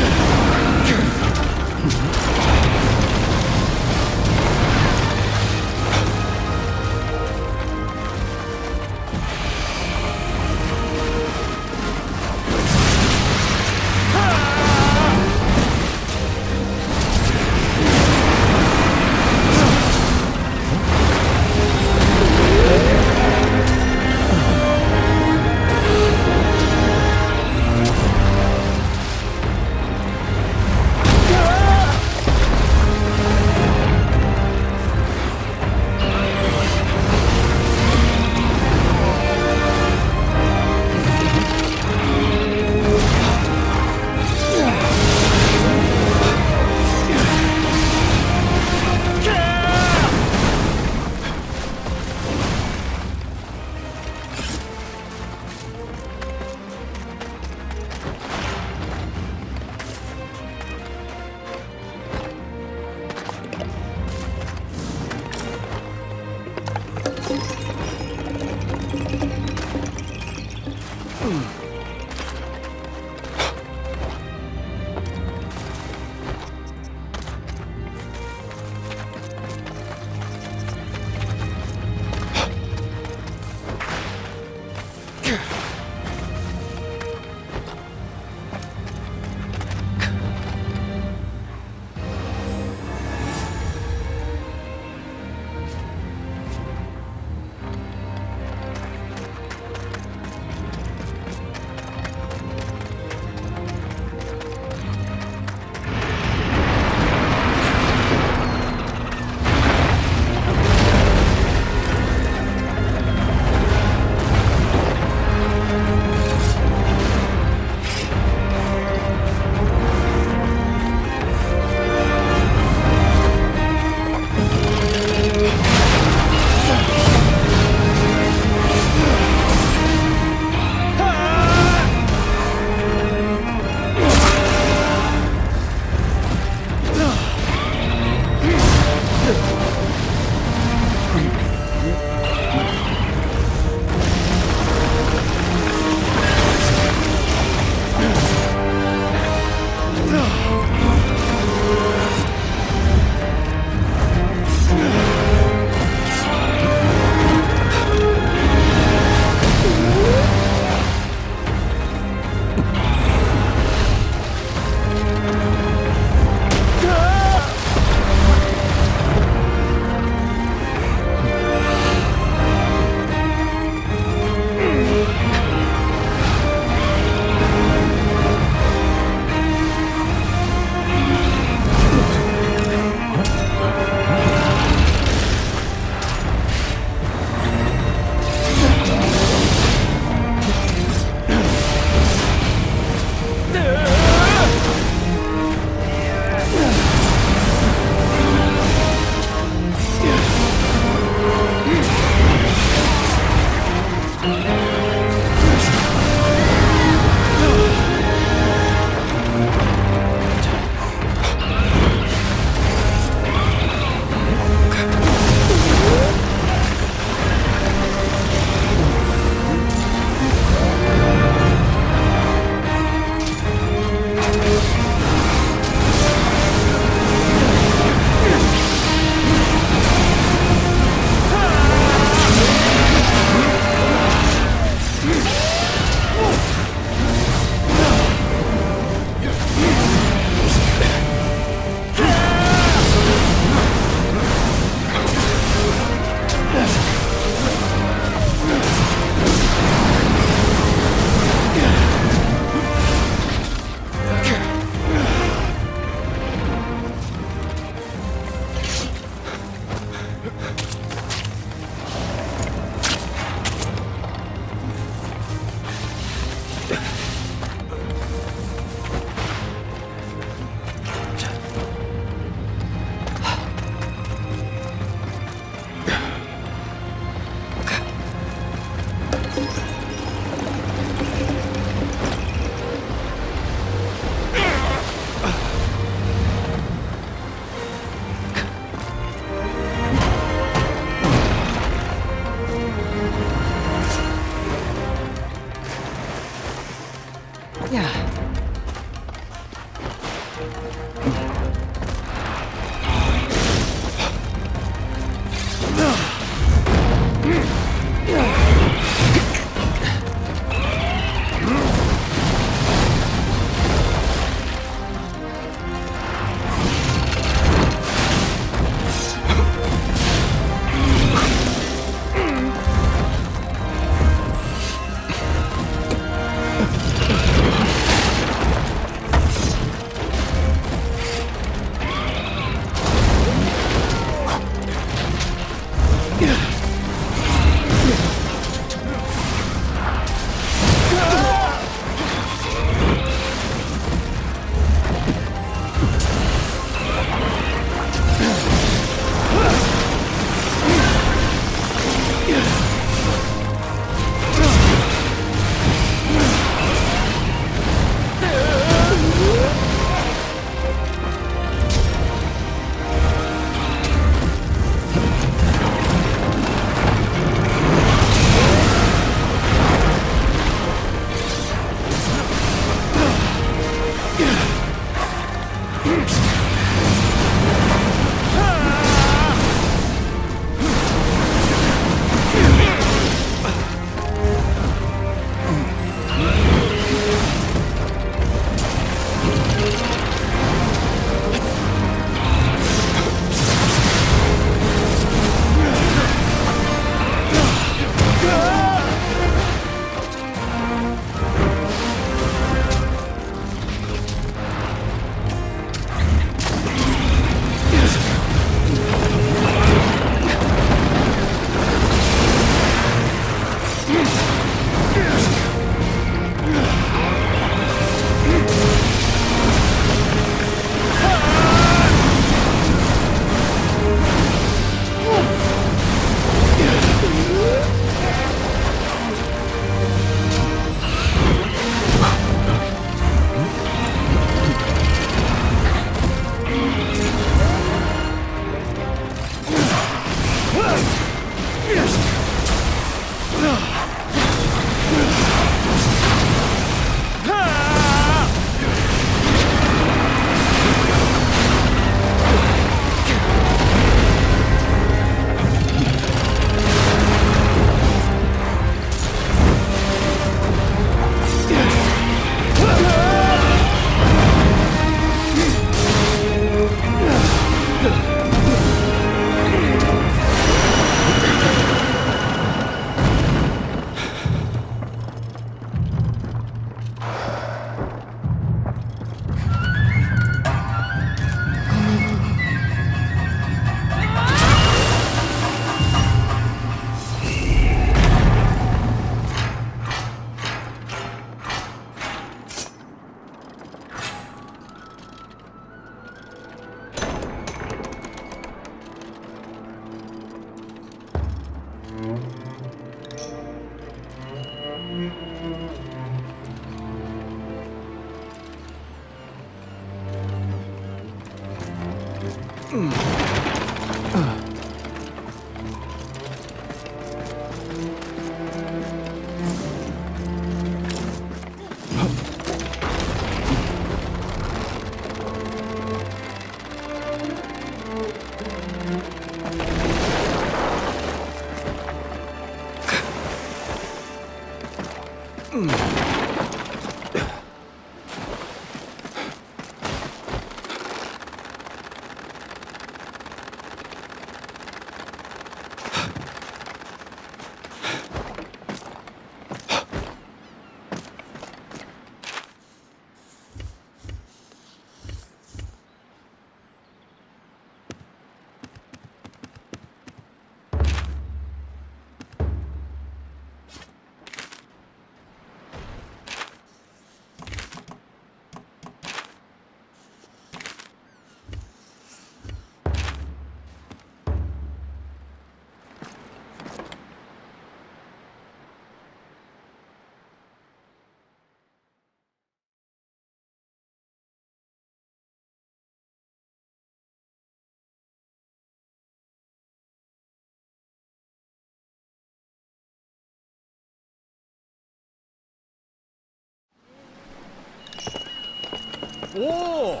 Whoa!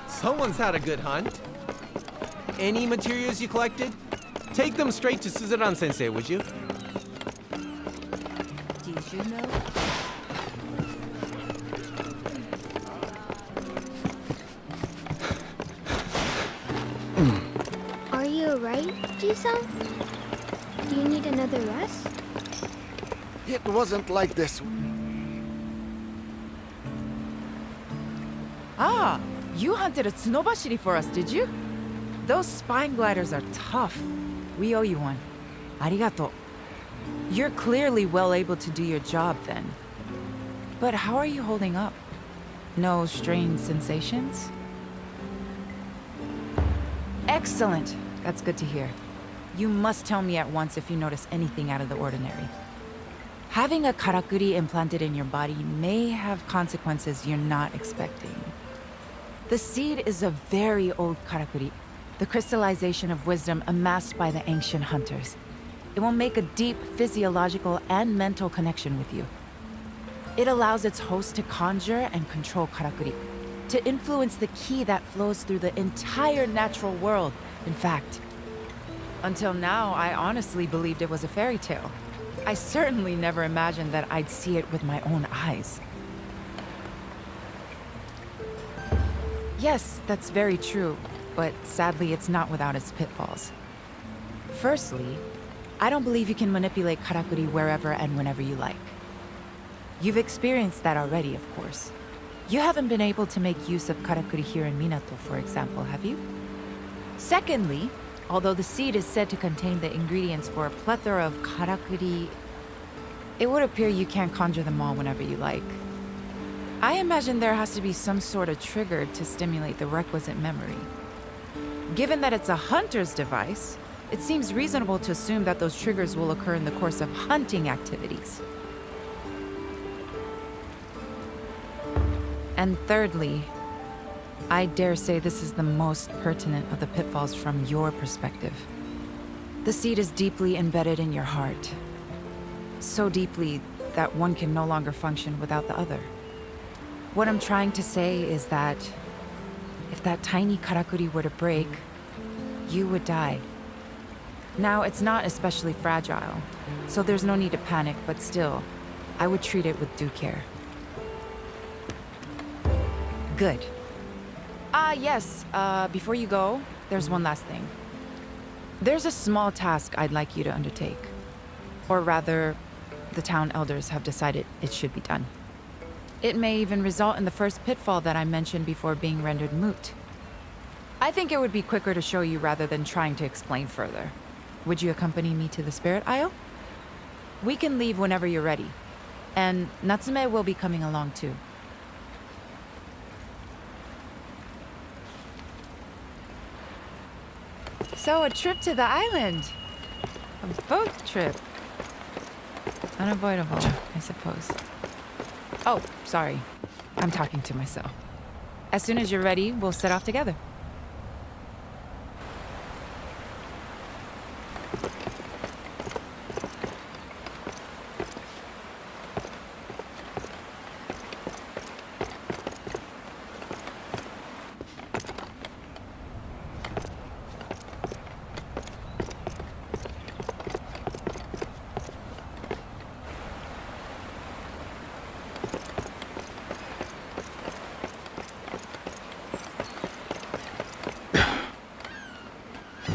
Someone's had a good hunt. Any materials you collected? Take them straight to Suzuran Sensei, would you? Did you know? Are you alright, Ji-san? Do you need another rest? It wasn't like this. Ah, you hunted a Tsunobashiri for us, did you? Those spine gliders are tough. We owe you one. Arigato. You're clearly well able to do your job then. But how are you holding up? No strange sensations? Excellent. That's good to hear. You must tell me at once if you notice anything out of the ordinary. Having a karakuri implanted in your body may have consequences you're not expecting. The seed is a very old karakuri, the crystallization of wisdom amassed by the ancient hunters. It will make a deep physiological and mental connection with you. It allows its host to conjure and control karakuri, to influence the ki that flows through the entire natural world, in fact. Until now, I honestly believed it was a fairy tale. I certainly never imagined that I'd see it with my own eyes. Yes, that's very true, but sadly it's not without its pitfalls. Firstly, I don't believe you can manipulate karakuri wherever and whenever you like. You've experienced that already, of course. You haven't been able to make use of karakuri here in Minato, for example, have you? Secondly, although the seed is said to contain the ingredients for a plethora of karakuri, it would appear you can't conjure them all whenever you like. I imagine there has to be some sort of trigger to stimulate the requisite memory. Given that it's a hunter's device, it seems reasonable to assume that those triggers will occur in the course of hunting activities. And thirdly, I dare say this is the most pertinent of the pitfalls from your perspective. The seed is deeply embedded in your heart. So deeply that one can no longer function without the other. What I'm trying to say is that if that tiny karakuri were to break, you would die. Now, it's not especially fragile, so there's no need to panic, but still, I would treat it with due care. Good. Yes, before you go, there's one last thing. There's a small task I'd like you to undertake. Or rather, the town elders have decided it should be done. It may even result in the first pitfall that I mentioned before being rendered moot. I think it would be quicker to show you rather than trying to explain further. Would you accompany me to the Spirit Isle? We can leave whenever you're ready. And Natsume will be coming along too. So, a trip to the island. A boat trip. Unavoidable, I suppose. Oh, sorry. I'm talking to myself. As soon as you're ready, we'll set off together.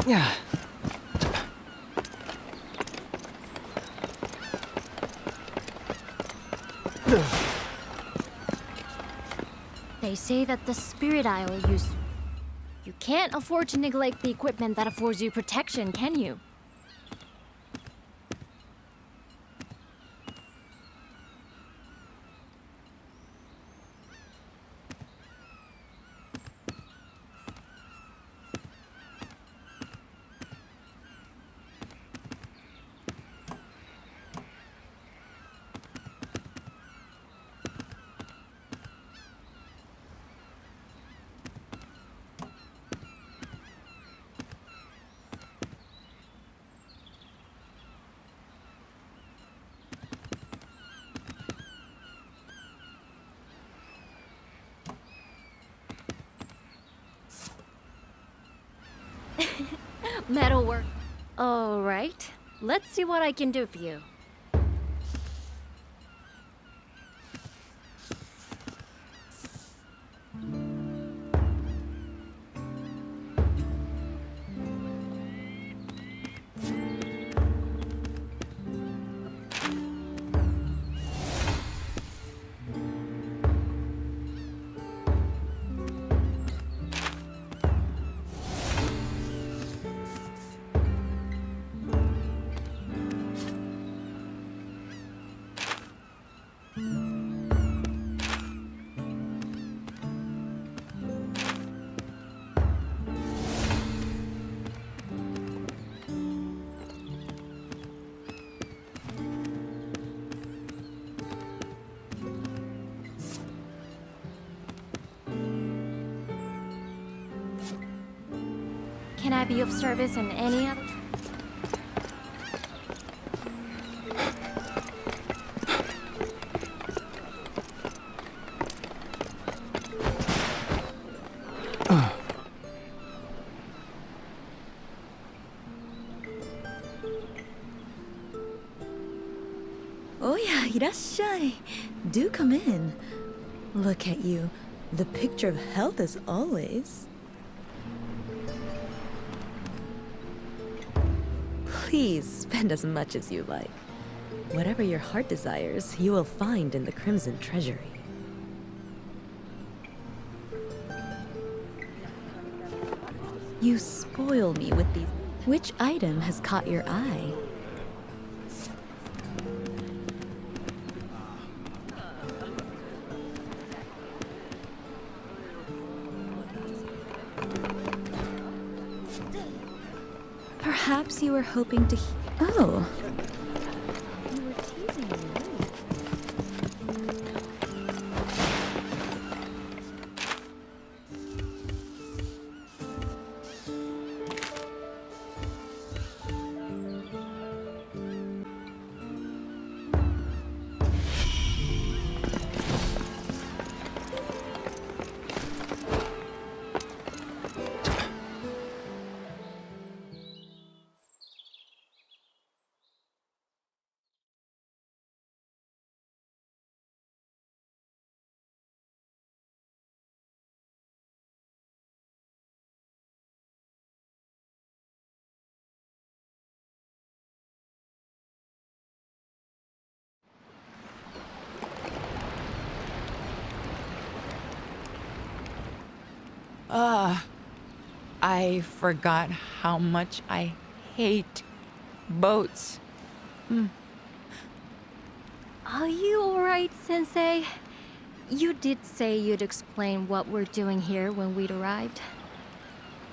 Yeah. They say that the Spirit Isle used... You can't afford to neglect the equipment that affords you protection, can you? Metalwork. All right. Let's see what I can do for you. Can I be of service in any other... Oh yeah, いらっしゃい. Do come in. Look at you. The picture of health as always. Please spend as much as you like. Whatever your heart desires, you will find in the Crimson Treasury. You spoil me with these. Which item has caught your eye? Perhaps you were hoping to. Oh. You were teasing me, right? I forgot how much I hate boats. Are you alright, Sensei? You did say you'd explain what we're doing here when we'd arrived.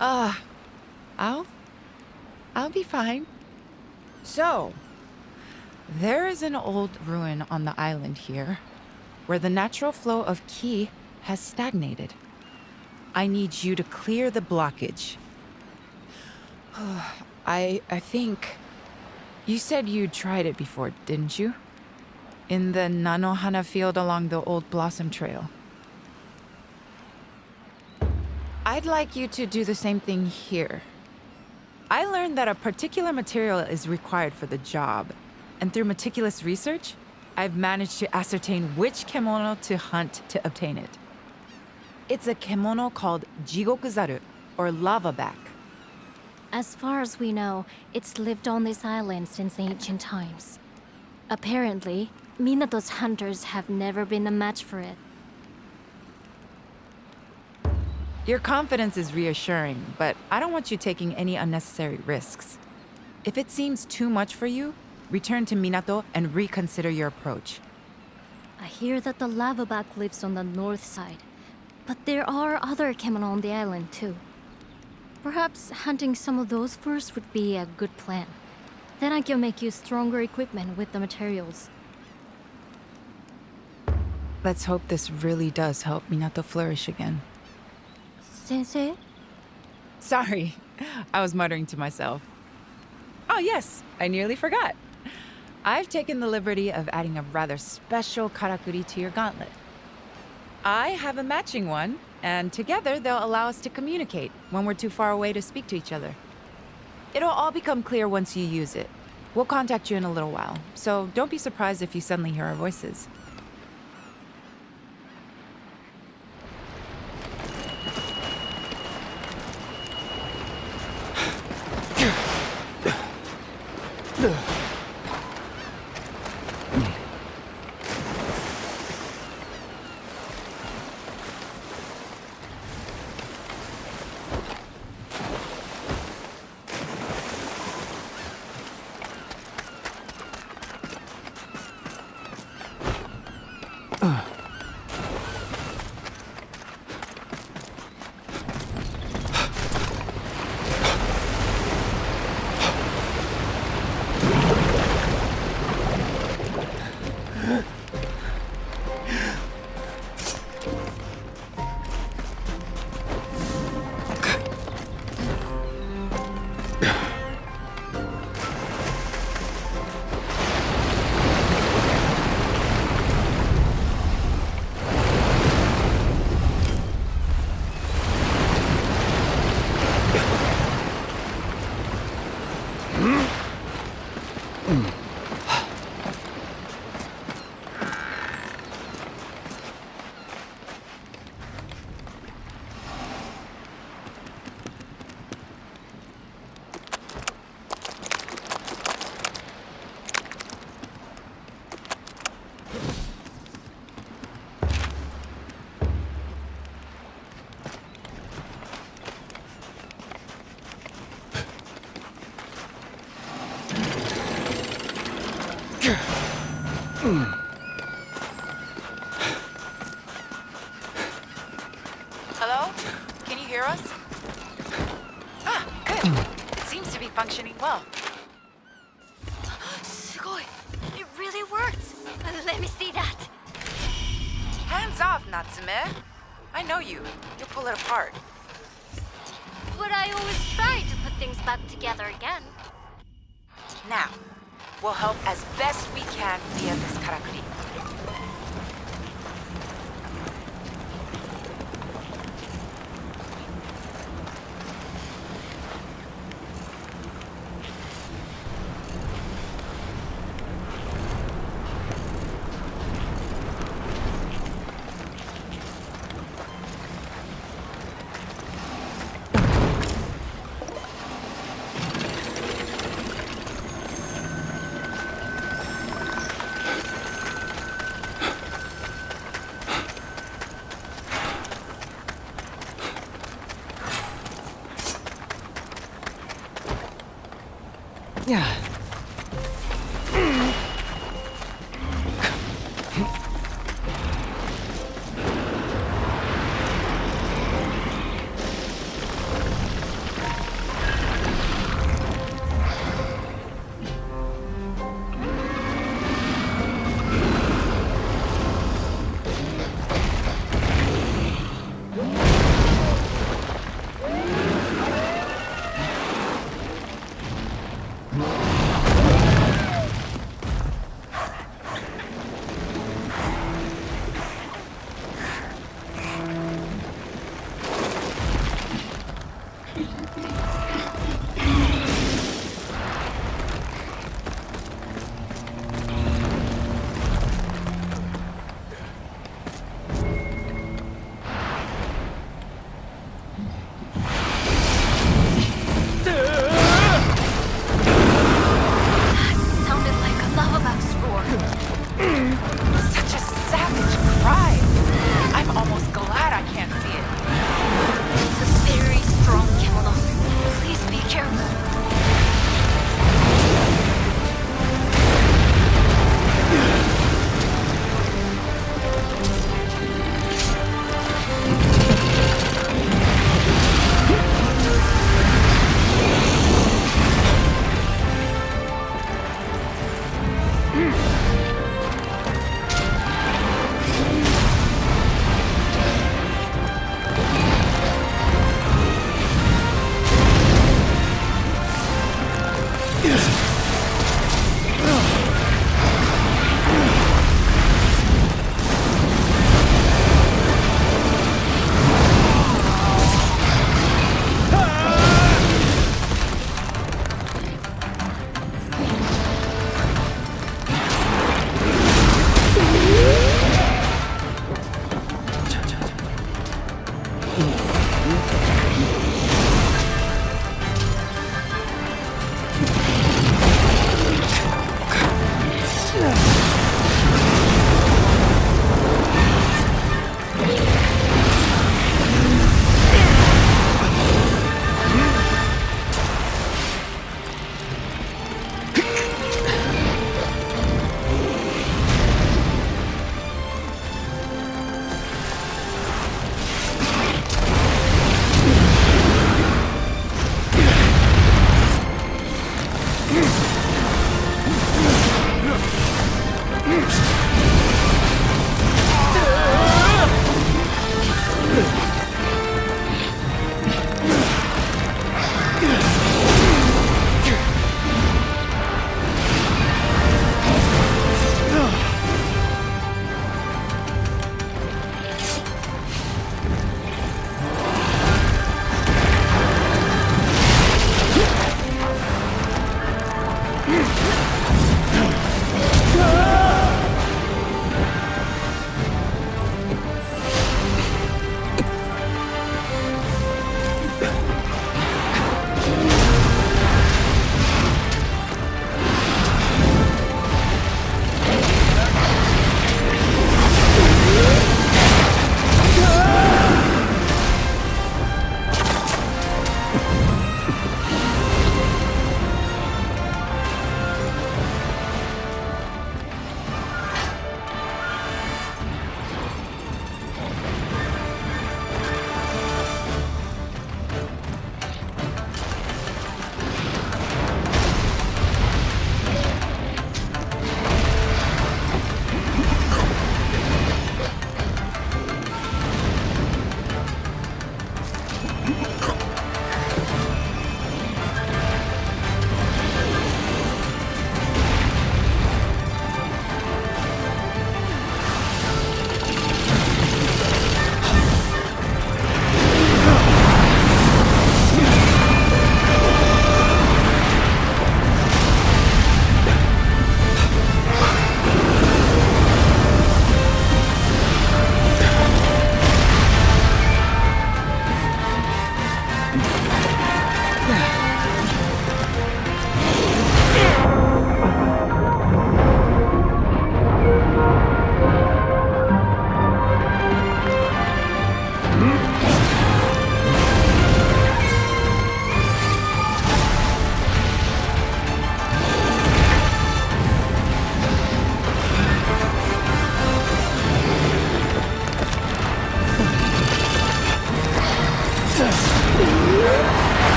I'll be fine. So, there is an old ruin on the island here, where the natural flow of ki has stagnated. I need you to clear the blockage. I think... You said you tried it before, didn't you? In the Nanohana field along the old Blossom Trail. I'd like you to do the same thing here. I learned that a particular material is required for the job, and through meticulous research, I've managed to ascertain which kemono to hunt to obtain it. It's a kemono called Jigokuzaru, or lava back. As far as we know, it's lived on this island since ancient times. Apparently, Minato's hunters have never been a match for it. Your confidence is reassuring, but I don't want you taking any unnecessary risks. If it seems too much for you, return to Minato and reconsider your approach. I hear that the lavaback lives on the north side, but there are other kemono on the island too. Perhaps hunting some of those first would be a good plan. Then I can make you stronger equipment with the materials. Let's hope this really does help Minato flourish again. Sensei? Sorry, I was muttering to myself. Oh yes, I nearly forgot. I've taken the liberty of adding a rather special karakuri to your gauntlet. I have a matching one, and together they'll allow us to communicate when we're too far away to speak to each other. It'll all become clear once you use it. We'll contact you in a little while, so don't be surprised if you suddenly hear our voices. Hello? Can you hear us? Ah, good. It seems to be functioning well. すごい! It really worked! Let me see that! Hands off, Natsume. I know you. You'll pull it apart. But I always try to put things back together again. Now, we'll help as best we can via this karakuri. Yeah. Such a savage cry. I'm almost glad I can't see it. It's a very strong kemono. Please be careful.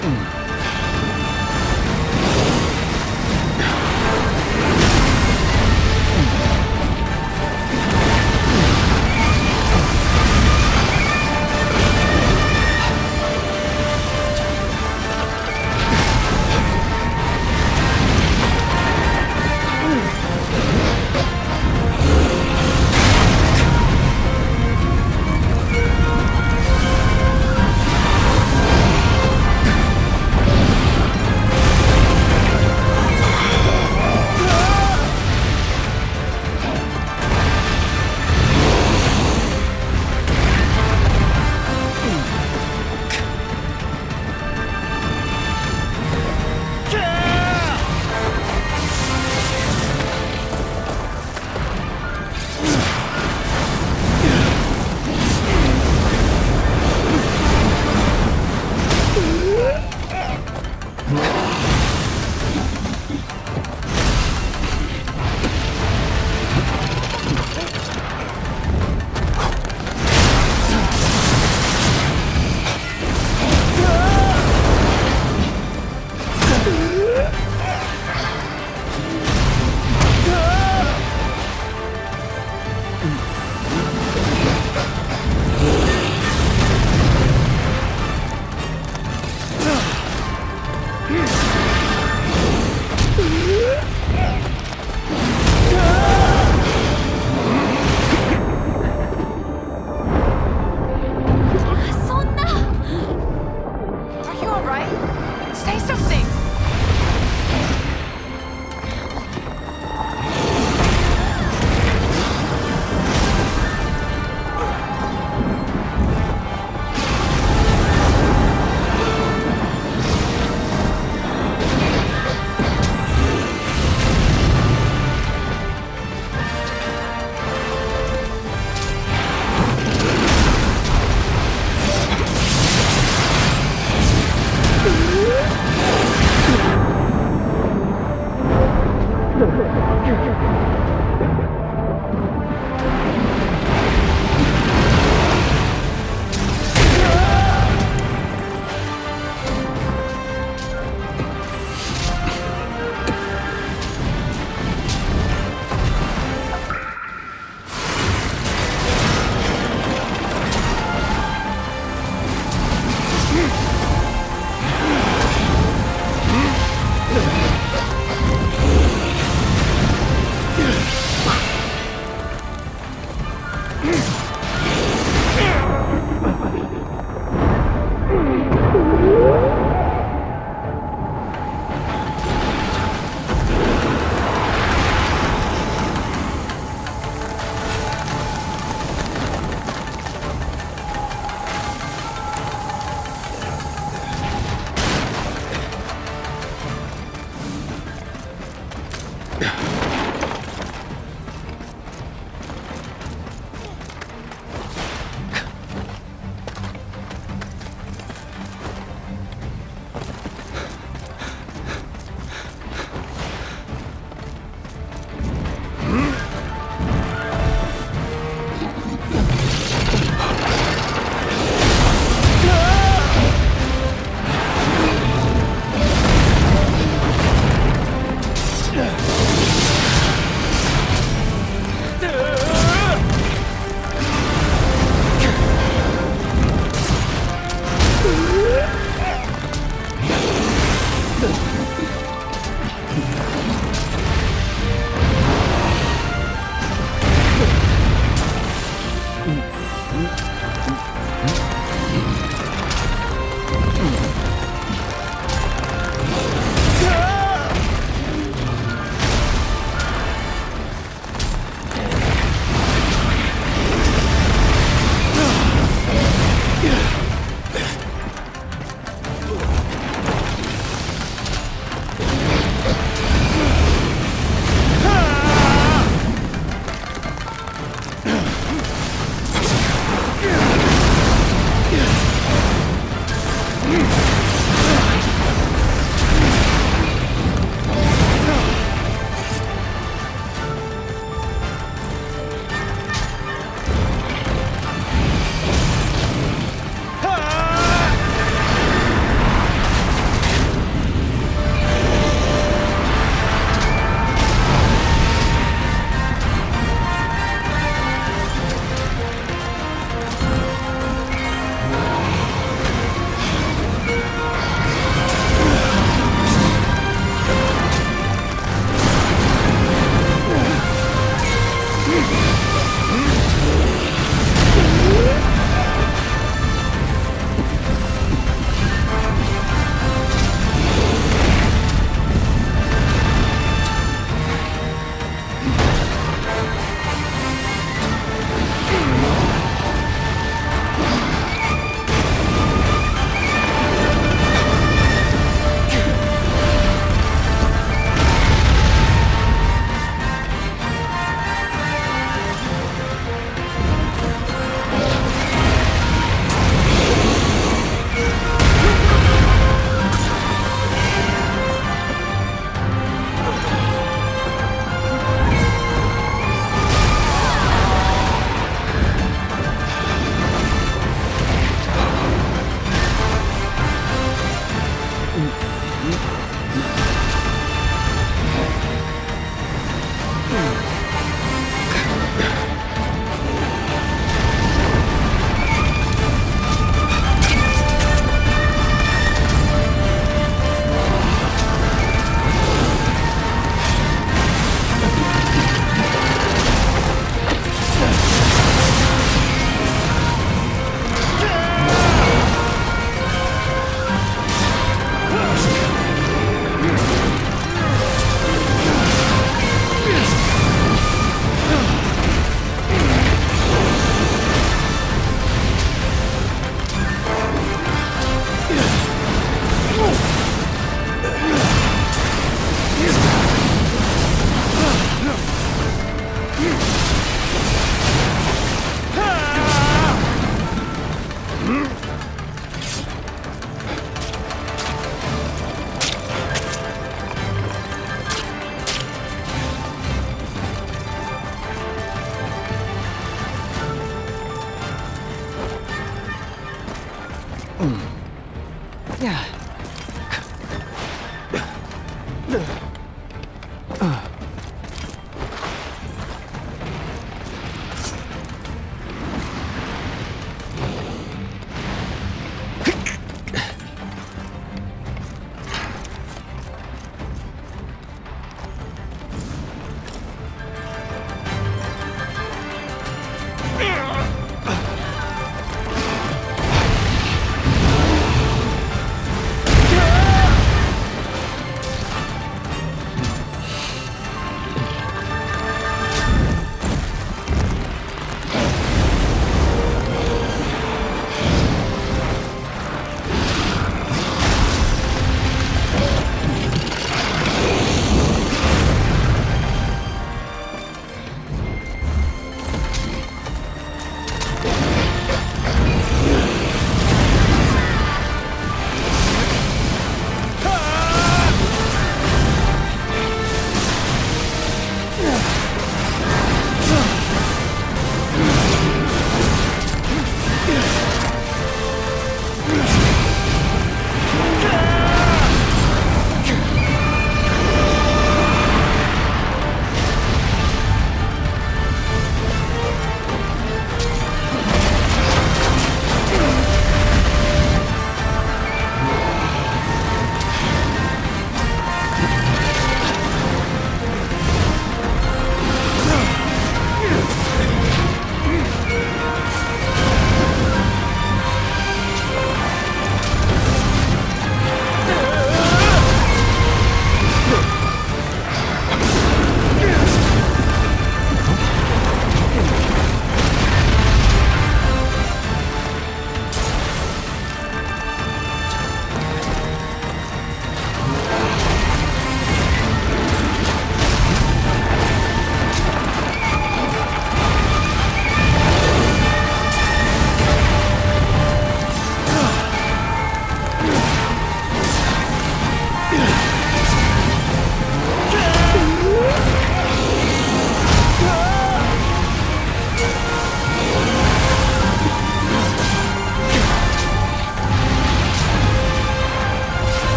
Are you alright? Say something!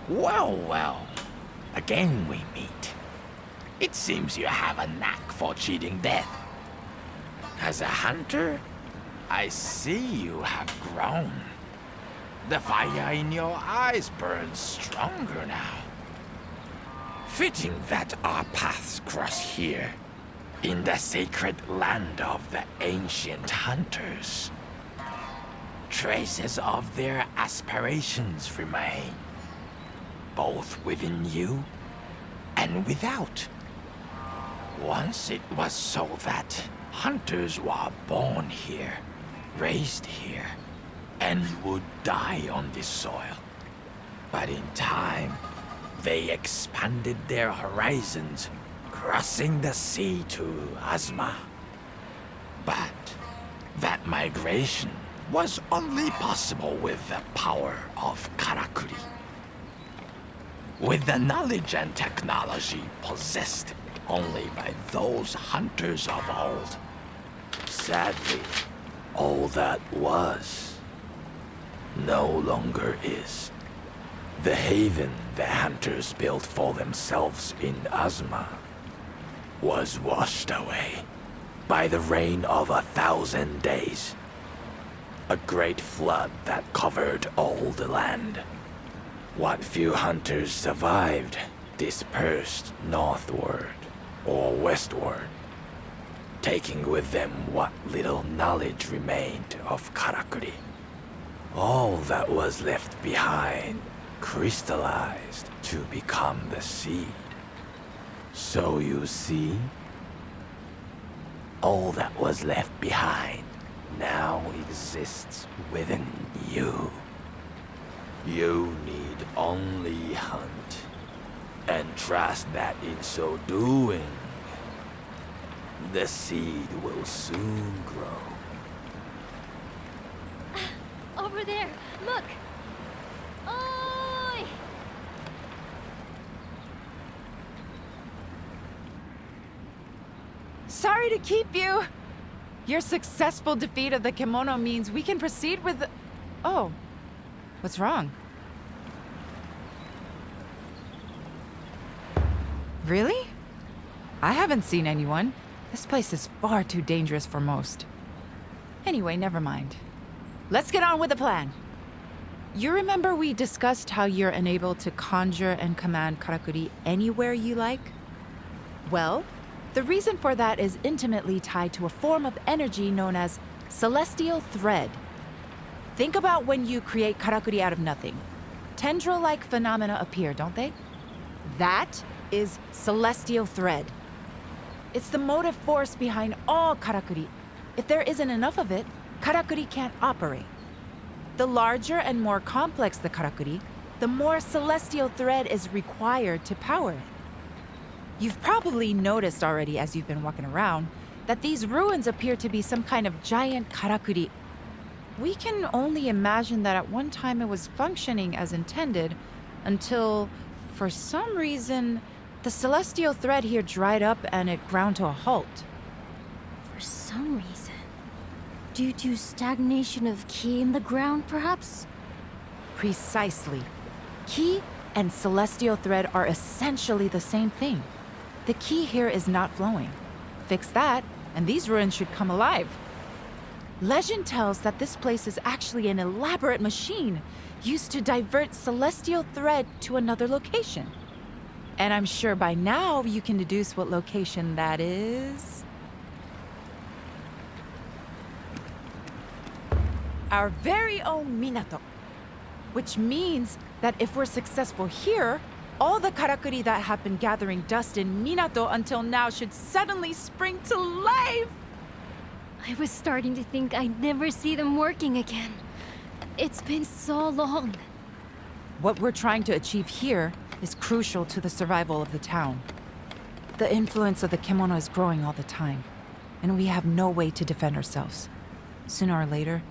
Well, well. Again we meet. It seems you have a knack for cheating death. As a hunter, I see you have grown. The fire in your eyes burns stronger now. Fitting that our paths cross here, in the sacred land of the ancient hunters. Traces of their aspirations remain, both within you and without. Once it was so that hunters were born here, raised here, and would die on this soil. But in time, they expanded their horizons, crossing the sea to Azuma. But that migration was only possible with the power of Karakuri. With the knowledge and technology possessed only by those hunters of old. Sadly, all that was no longer is. The haven the hunters built for themselves in Azuma was washed away by the rain of 1,000 days. A great flood that covered all the land. What few hunters survived dispersed northward or westward, taking with them what little knowledge remained of Karakuri. All that was left behind crystallized to become the seed. So you see, all that was left behind now exists within you. You need only hunt, and trust that in so doing, the seed will soon grow. Over there, look! Oi! Sorry to keep you. Your successful defeat of the kimono means we can proceed with the... Oh. What's wrong? Really? I haven't seen anyone. This place is far too dangerous for most. Anyway, never mind. Let's get on with the plan. You remember we discussed how you're enabled to conjure and command Karakuri anywhere you like? Well, the reason for that is intimately tied to a form of energy known as celestial thread. Think about when you create Karakuri out of nothing. Tendril-like phenomena appear, don't they? That is celestial thread. It's the motive force behind all Karakuri. If there isn't enough of it, Karakuri can't operate. The larger and more complex the Karakuri, the more celestial thread is required to power it. You've probably noticed already as you've been walking around that these ruins appear to be some kind of giant Karakuri. We can only imagine that at one time it was functioning as intended until, for some reason, the celestial thread here dried up and it ground to a halt. For some reason. Due to stagnation of ki in the ground, perhaps? Precisely. Ki and celestial thread are essentially the same thing. The ki here is not flowing. Fix that, and these ruins should come alive. Legend tells that this place is actually an elaborate machine used to divert celestial thread to another location. And I'm sure by now you can deduce what location that is. Our very own Minato. Which means that if we're successful here, all the Karakuri that have been gathering dust in Minato until now should suddenly spring to life! I was starting to think I'd never see them working again. It's been so long. What we're trying to achieve here is crucial to the survival of the town. The influence of the kimono is growing all the time. and we have no way to defend ourselves. Sooner or later,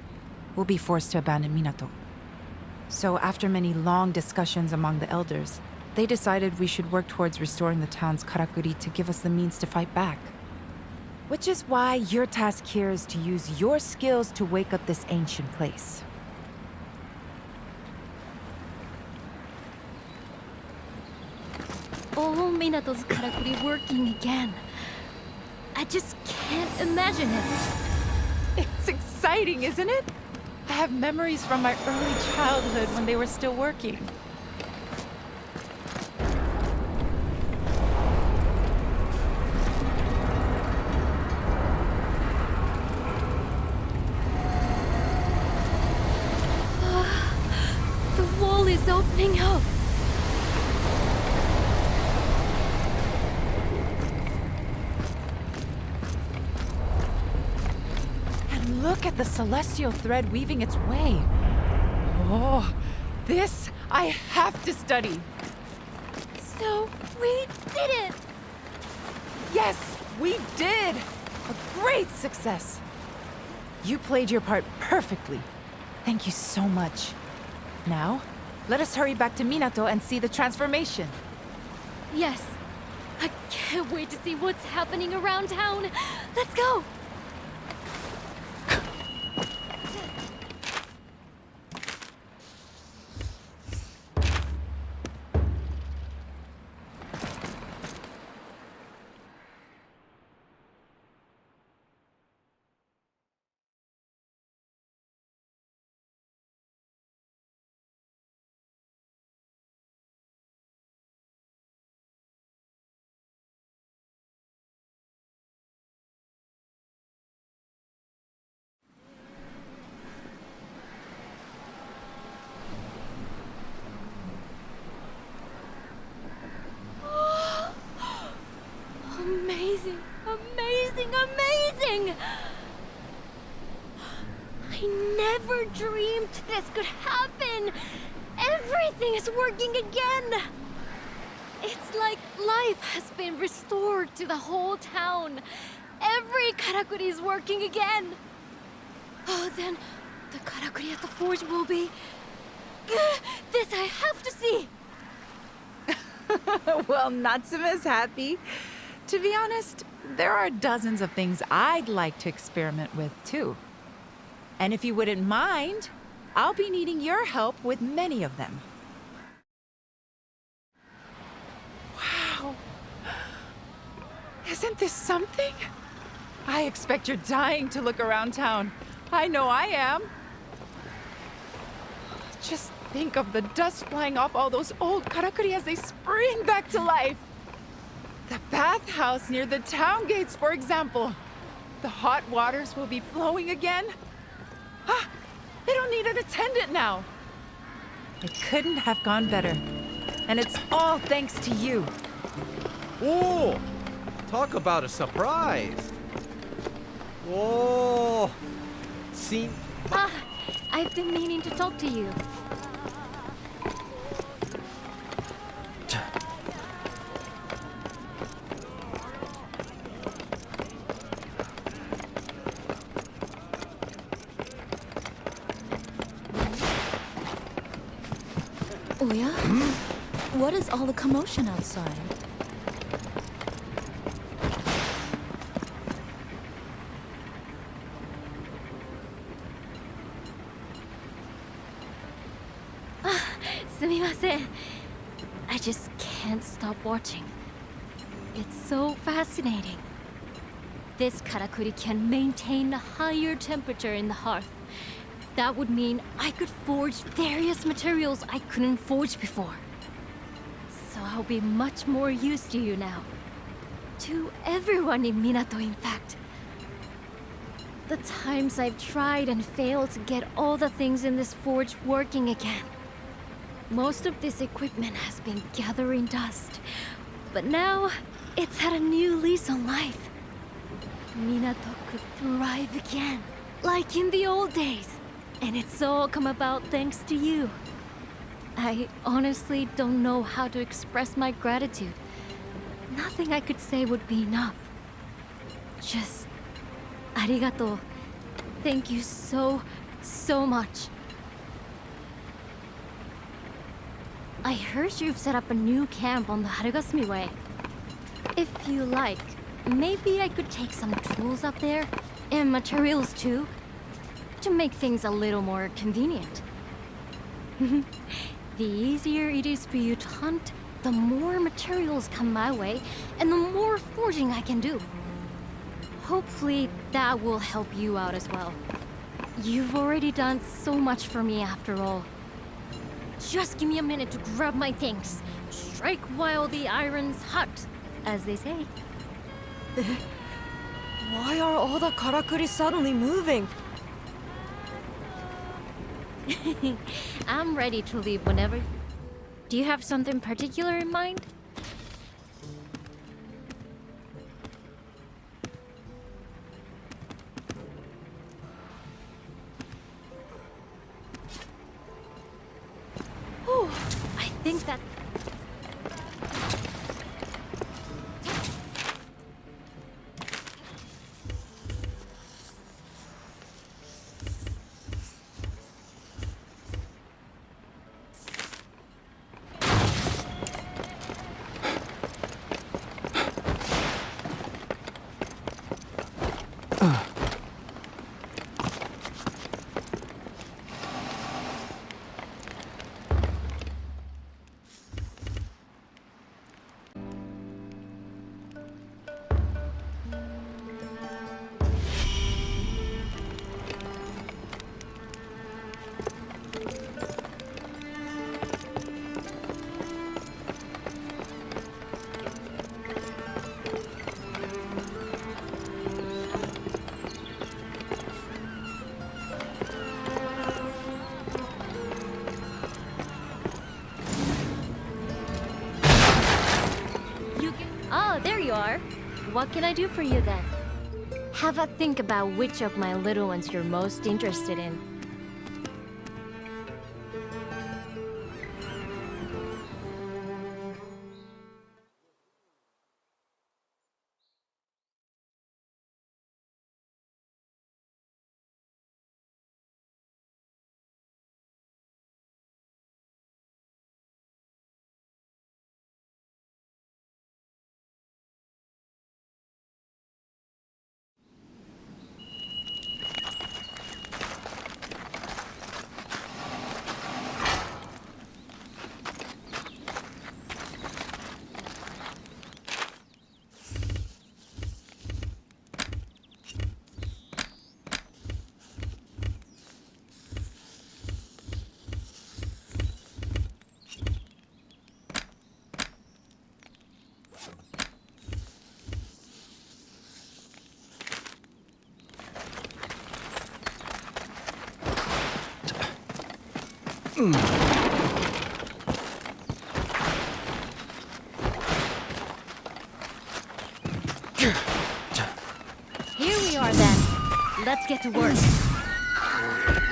we'll be forced to abandon Minato. So after many long discussions among the elders, they decided we should work towards restoring the town's karakuri to give us the means to fight back. Which is why your task here is to use your skills to wake up this ancient place. All Minato's karakuri working again. I just can't imagine it. It's exciting, isn't it? I have memories from my early childhood when they were still working. The wall is opening up. And look at the celestial thread weaving its way. Oh, this I have to study. So, we did it! Yes, we did! A great success! You played your part perfectly. Thank you so much. Now, let us hurry back to Minato and see the transformation. Yes. I can't wait to see what's happening around town. Let's go! Amazing, amazing, amazing! I never dreamed this could happen! Everything is working again! It's like life has been restored to the whole town. Every karakuri is working again. Oh, then the karakuri at the forge will be... This I have to see! Well, Natsume's happy. To be honest, there are dozens of things I'd like to experiment with, too. And if you wouldn't mind, I'll be needing your help with many of them. Wow. Isn't this something? I expect you're dying to look around town. I know I am. Just think of the dust flying off all those old karakuri as they spring back to life. The bathhouse near the town gates, for example. The hot waters will be flowing again. Ah, they don't need an attendant now. It couldn't have gone better. And it's all thanks to you. Oh, talk about a surprise. Whoa. See? Ah, I've been meaning to talk to you. Oh yeah? What is all the commotion outside? Sumimasen. I just can't stop watching. It's so fascinating. This karakuri can maintain a higher temperature in the hearth. That would mean I could forge various materials I couldn't forge before. So I'll be much more used to you now. To everyone in Minato, in fact. The times I've tried and failed to get all the things in this forge working again. Most of this equipment has been gathering dust, but now it's had a new lease on life. Minato could thrive again, like in the old days. And it's all come about thanks to you. I honestly don't know how to express my gratitude. Nothing I could say would be enough. Just Arigato. Thank you so much. I heard you've set up a new camp on the Harugasumi Way. If you like, maybe I could take some tools up there, and materials too, to make things a little more convenient. The easier it is for you to hunt, the more materials come my way, and the more forging I can do. Hopefully, that will help you out as well. You've already done so much for me after all. Just give me a minute to grab my things. Strike while the iron's hot, as they say. Why are all the karakuri suddenly moving? I'm ready to leave whenever. Do you have something particular in mind? Whew, I think that... Oh, there you are. What can I do for you then? Have a think about which of my little ones you're most interested in. Here we are then. Let's get to work.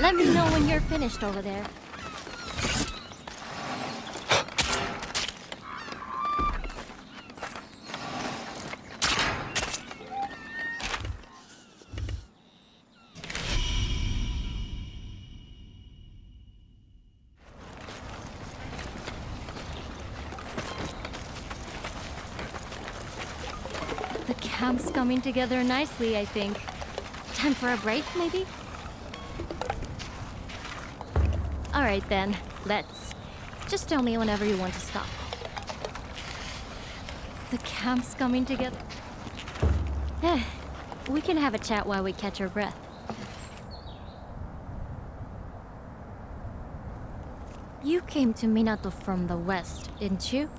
Let me know when you're finished over there. The camp's coming together nicely, I think. Time for a break, maybe? Alright then, let's. Just tell me whenever you want to stop. The camp's coming together. We can have a chat while we catch our breath. You came to Minato from the west, didn't you?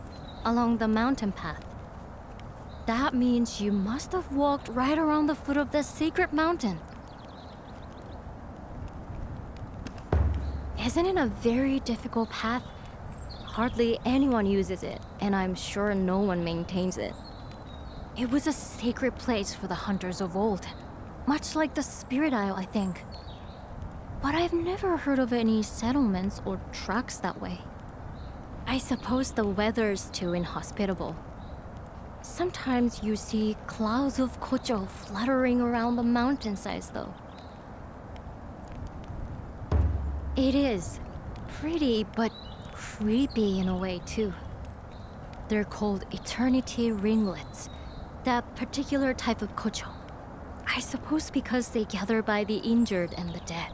Along the mountain path. That means you must have walked right around the foot of the secret mountain. Isn't it a very difficult path? Hardly anyone uses it, and I'm sure no one maintains it. It was a sacred place for the hunters of old, much like the Spirit Isle, I think. But I've never heard of any settlements or tracks that way. I suppose the weather's too inhospitable. Sometimes you see clouds of kocho fluttering around the mountainsides, though. It is pretty, but creepy in a way, too. They're called eternity ringlets, that particular type of kocho. I suppose because they gather by the injured and the dead.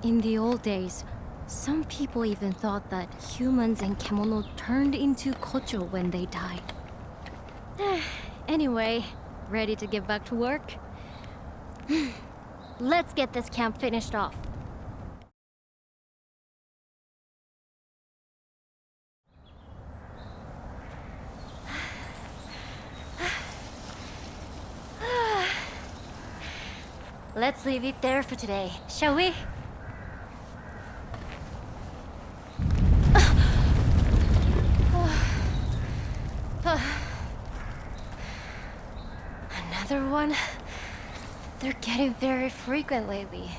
In the old days, some people even thought that humans and kemono turned into kocho when they died. Anyway, ready to get back to work? Let's get this camp finished off. Let's leave it there for today, shall we? Another one? They're getting very frequent lately.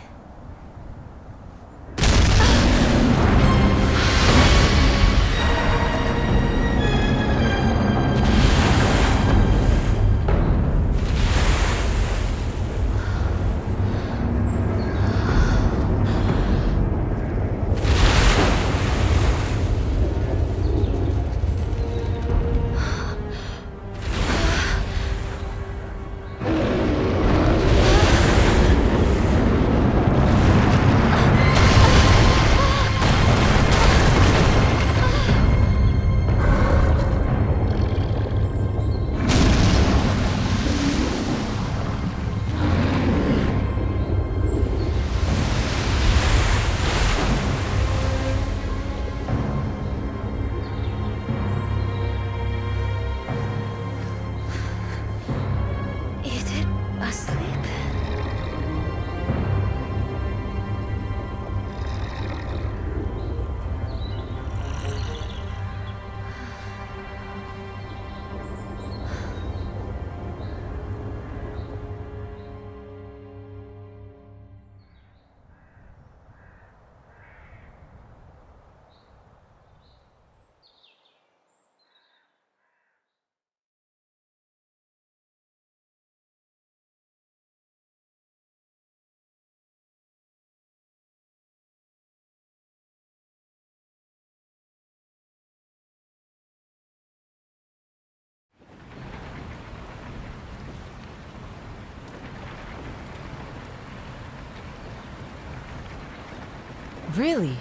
Really?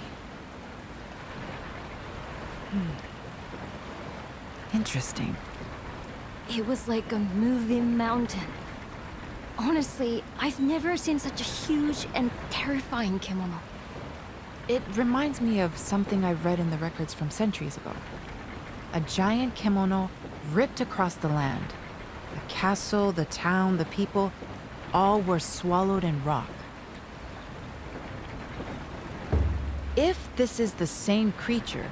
Interesting. It was like a moving mountain. Honestly, I've never seen such a huge and terrifying kemono. It reminds me of something I read in the records from centuries ago. A giant kemono ripped across the land. The castle, the town, the people, all were swallowed in rock. If this is the same creature,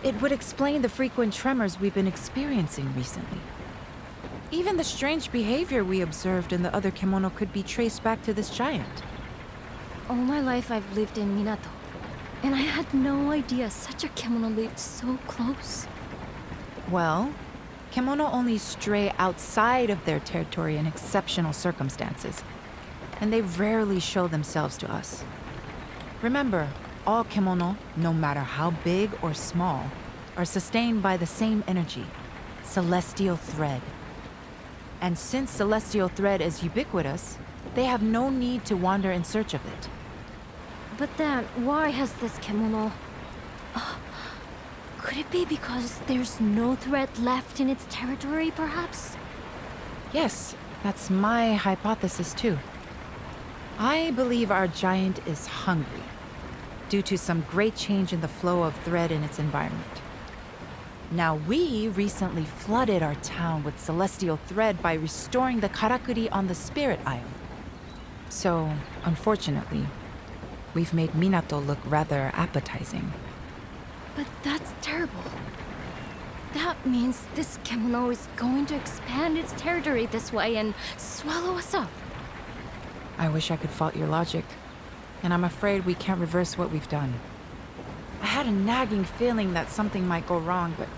it would explain the frequent tremors we've been experiencing recently. Even the strange behavior we observed in the other kemono could be traced back to this giant. All my life I've lived in Minato, and I had no idea such a kemono lived so close. Well, kemono only stray outside of their territory in exceptional circumstances, and they rarely show themselves to us. Remember, all kemono, no matter how big or small, are sustained by the same energy, celestial thread. And since celestial thread is ubiquitous, they have no need to wander in search of it. But then, why has this kemono... could it be because there's no thread left in its territory, perhaps? Yes, that's my hypothesis too. I believe our giant is hungry, due to some great change in the flow of thread in its environment. Now, we recently flooded our town with celestial thread by restoring the karakuri on the Spirit Isle. So, unfortunately, we've made Minato look rather appetizing. But that's terrible. That means this kemono is going to expand its territory this way and swallow us up. I wish I could fault your logic, and I'm afraid we can't reverse what we've done. I had a nagging feeling that something might go wrong, but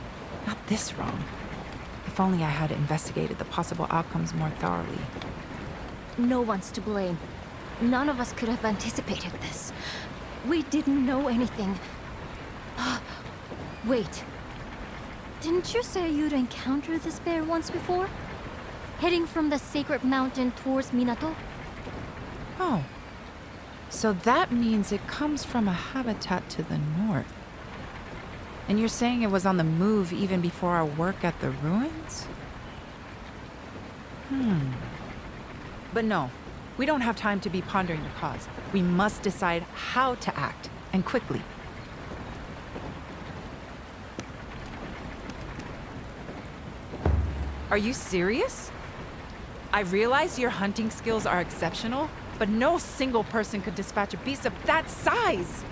not this wrong. If If only I had investigated the possible outcomes more thoroughly. No one's to blame. None of us could have anticipated this. We didn't know anything. Wait. Didn't you say you'd encountered this bear once before? Heading from the sacred mountain towards Minato? Oh. So that means it comes from a habitat to the north. And you're saying it was on the move even before our work at the ruins? But no, we don't have time to be pondering the cause. We must decide how to act, and quickly. Are you serious? I realize your hunting skills are exceptional, but no single person could dispatch a beast of that size!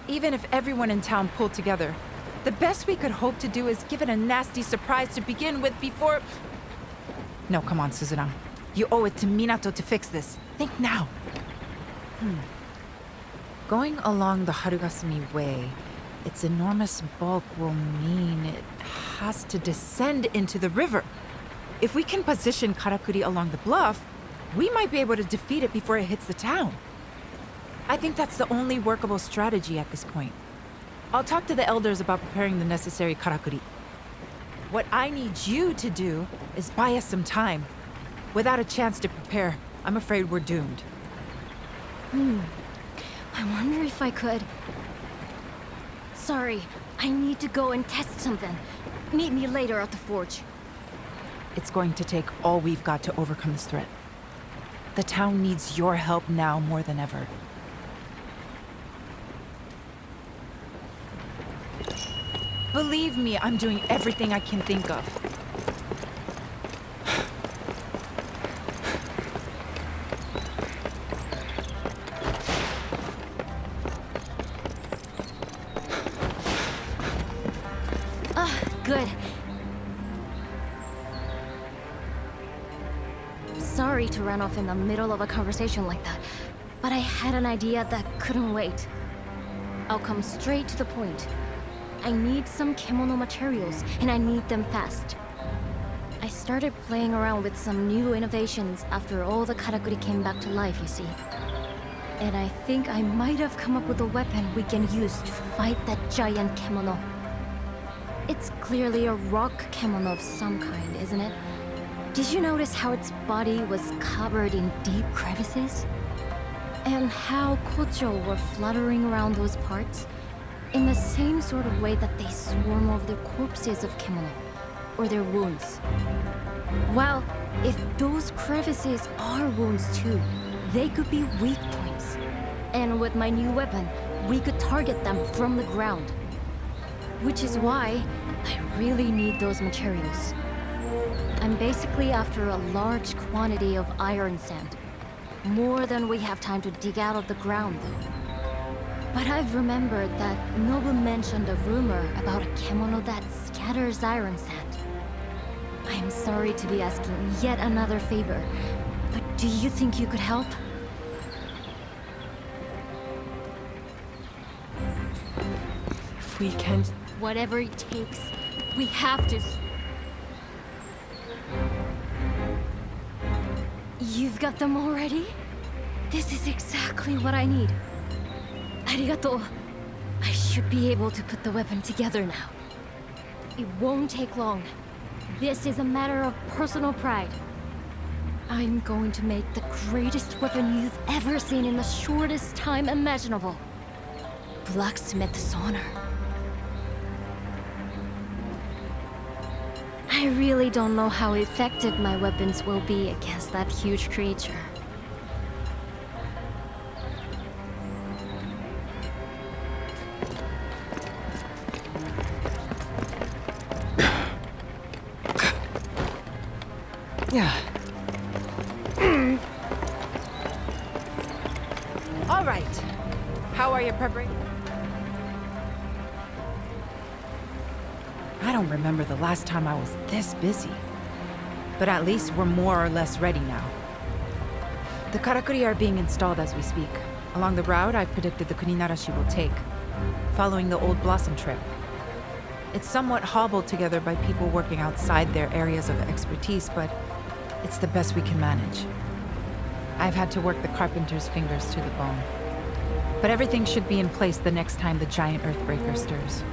Even if everyone in town pulled together, the best we could hope to do is give it a nasty surprise to begin with before... No, come on, Suzuna. You owe it to Minato to fix this. Think now. Going along the Harugasumi Way, its enormous bulk will mean it has to descend into the river. If we can position Karakuri along the bluff, we might be able to defeat it before it hits the town. I think that's the only workable strategy at this point. I'll talk to the elders about preparing the necessary Karakuri. What I need you to do is buy us some time. Without a chance to prepare, I'm afraid we're doomed. I wonder if I could... Sorry, I need to go and test something. Meet me later at the forge. It's going to take all we've got to overcome this threat. The town needs your help now more than ever. Believe me, I'm doing everything I can think of. Good. Sorry to run off in the middle of a conversation like that, but I had an idea that couldn't wait. I'll come straight to the point. I need some kimono materials, and I need them fast. I started playing around with some new innovations after all the karakuri came back to life, you see. And I think I might have come up with a weapon we can use to fight that giant kimono. It's clearly a rock kimono of some kind, isn't it? Did you notice how its body was covered in deep crevices? And how kocho were fluttering around those parts? In the same sort of way that they swarm over the corpses of kimono, or their wounds. Well, if those crevices are wounds too, they could be weak points. And with my new weapon, we could target them from the ground. Which is why I really need those materials. I'm basically after a large quantity of iron sand. More than we have time to dig out of the ground, though. But I've remembered that Nobu mentioned a rumor about a kimono that scatters iron sand. I'm sorry to be asking yet another favor, but do you think you could help? If we can't... Whatever it takes, we have to... You've got them already? This is exactly what I need. Arigato. I should be able to put the weapon together now. It won't take long. This is a matter of personal pride. I'm going to make the greatest weapon you've ever seen in the shortest time imaginable. Blacksmith's honor. I really don't know how effective my weapons will be against that huge creature. Yeah. All right. How are your preparations? I don't remember the last time I was this busy. But at least we're more or less ready now. The karakuri are being installed as we speak, along the route I predicted the Kuninarashi will take, following the Old Blossom Trail. It's somewhat hobbled together by people working outside their areas of expertise, but it's the best we can manage. I've had to work the carpenter's fingers to the bone. But everything should be in place the next time the giant Earthbreaker stirs.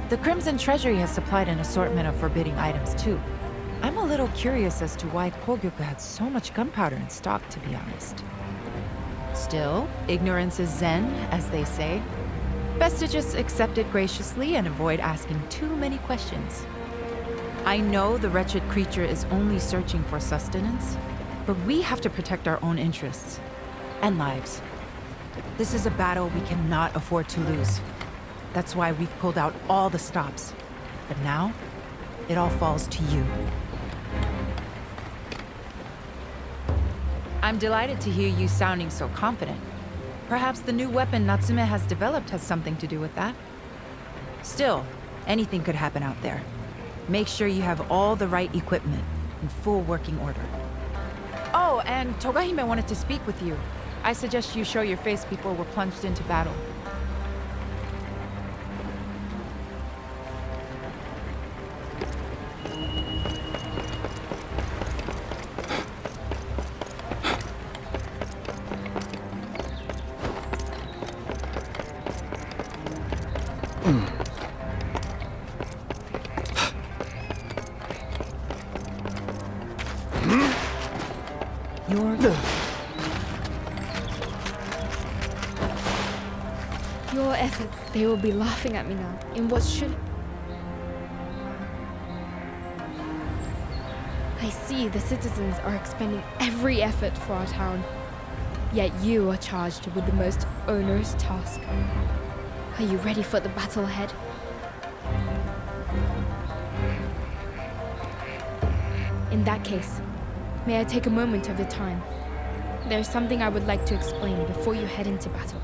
The Crimson Treasury has supplied an assortment of forbidding items too. I'm a little curious as to why Kogyoku had so much gunpowder in stock, to be honest. Still, ignorance is Zen, as they say. Best to just accept it graciously and avoid asking too many questions. I know the wretched creature is only searching for sustenance, but we have to protect our own interests and lives. This is a battle we cannot afford to lose. That's why we've pulled out all the stops. But now, it all falls to you. I'm delighted to hear you sounding so confident. Perhaps the new weapon Natsume has developed has something to do with that. Still, anything could happen out there. Make sure you have all the right equipment in full working order. Oh, and Togahime wanted to speak with you. I suggest you show your face before we're plunged into battle. Your effort, they will be laughing at me now. In what should... I see the citizens are expending every effort for our town. Yet you are charged with the most onerous task. Are you ready for the battle ahead? In that case, may I take a moment of your time? There's something I would like to explain before you head into battle.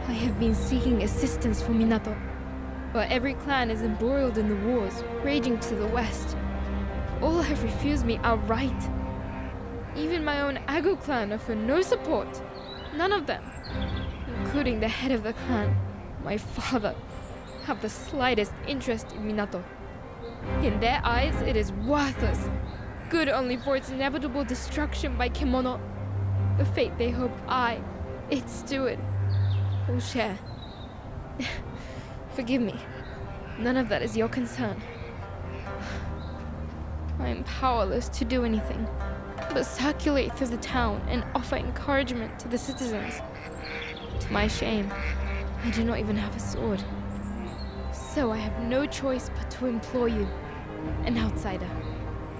I have been seeking assistance for Minato, but every clan is embroiled in the wars raging to the west. All have refused me outright. Even my own Ago clan offer no support. None of them, including the head of the clan, my father, have the slightest interest in Minato. In their eyes, it is worthless, good only for its inevitable destruction by Kemono, the fate they hope I, its steward, will share. Forgive me, none of that is your concern. I am powerless to do anything but circulate through the town and offer encouragement to the citizens. To my shame, I do not even have a sword. So I have no choice but to implore you, an outsider,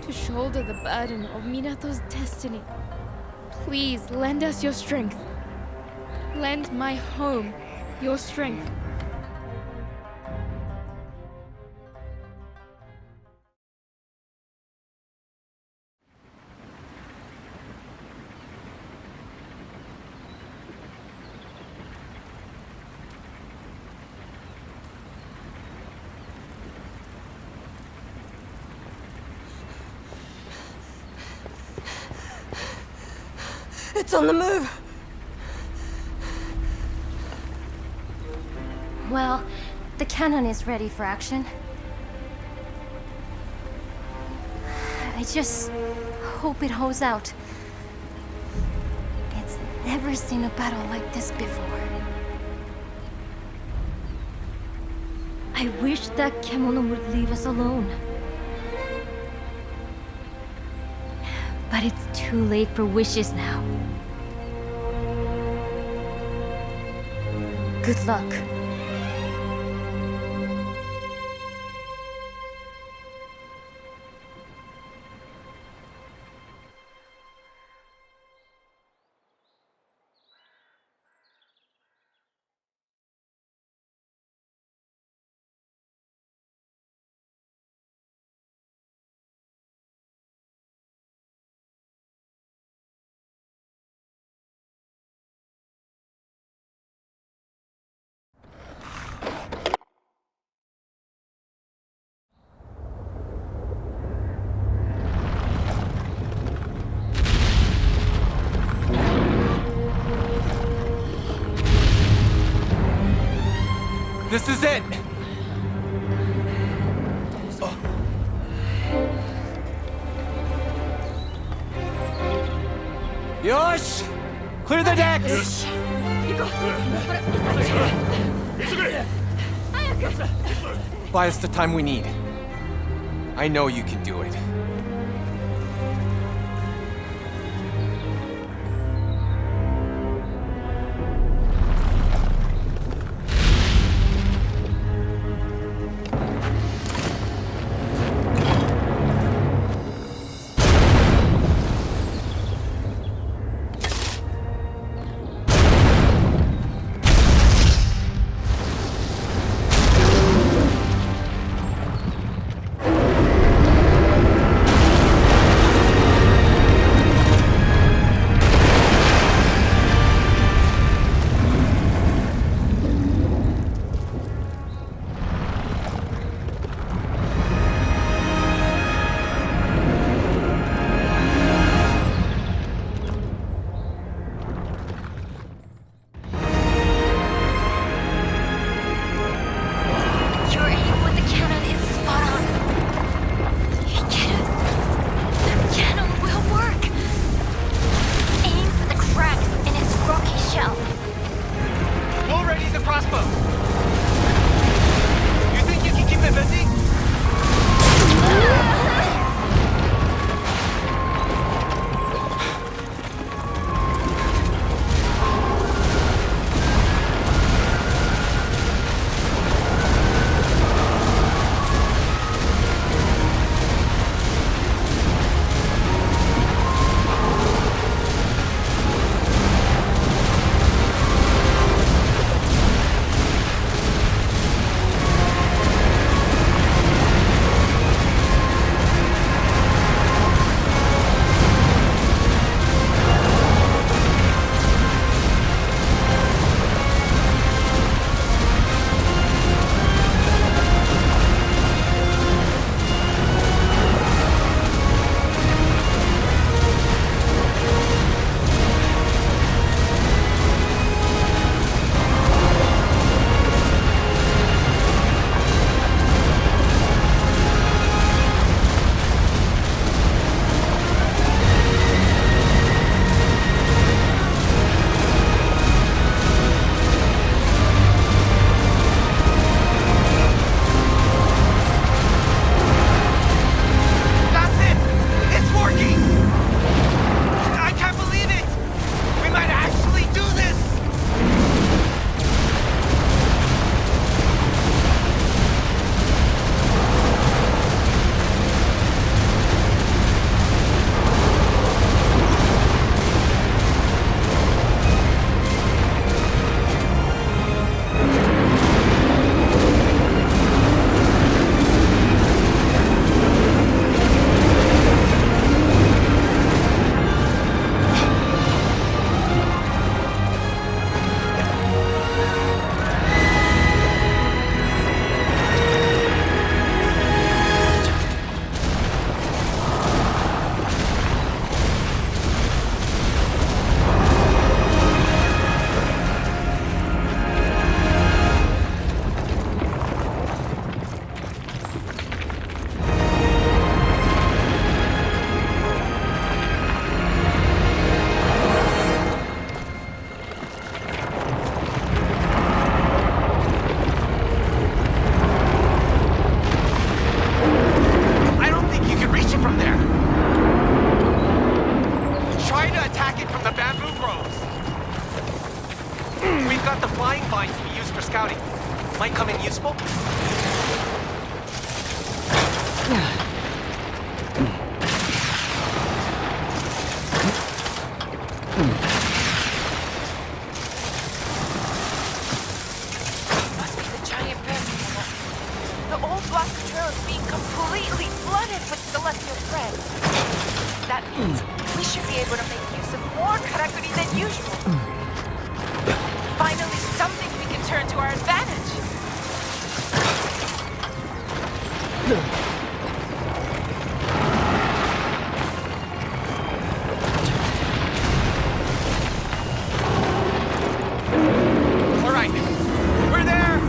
to shoulder the burden of Minato's destiny. Please lend us your strength. Lend my home your strength. It's on the move! Well, the cannon is ready for action. I just hope it holds out. It's never seen a battle like this before. I wish that Kemono would leave us alone. But it's too late for wishes now. Good luck. This is it! Yosh! Clear the decks! Buy us the time we need. I know you can do it. Your aim with the cannon is spot on. The cannon will work. Aim for the cracks in its rocky shell. We'll ready the crossbow. You think you can keep it busy? We've got the flying vines we use for scouting. Might come in useful. Must be the giant bear. The old Blaster Trail is being completely flooded with celestial thread. That means we should be able to make use of more karakuri than usual. Finally, something we can turn to our advantage. All right, we're there.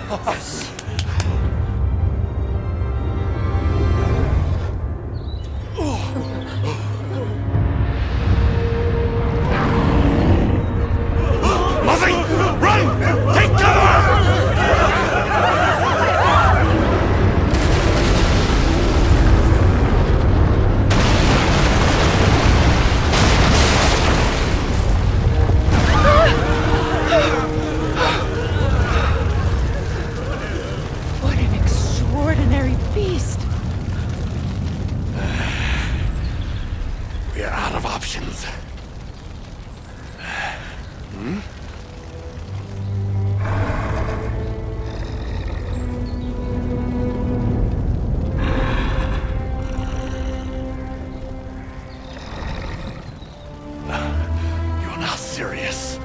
Muzzy! Run! Take cover! What an extraordinary beast! We're out of options. Hmm? You're not serious.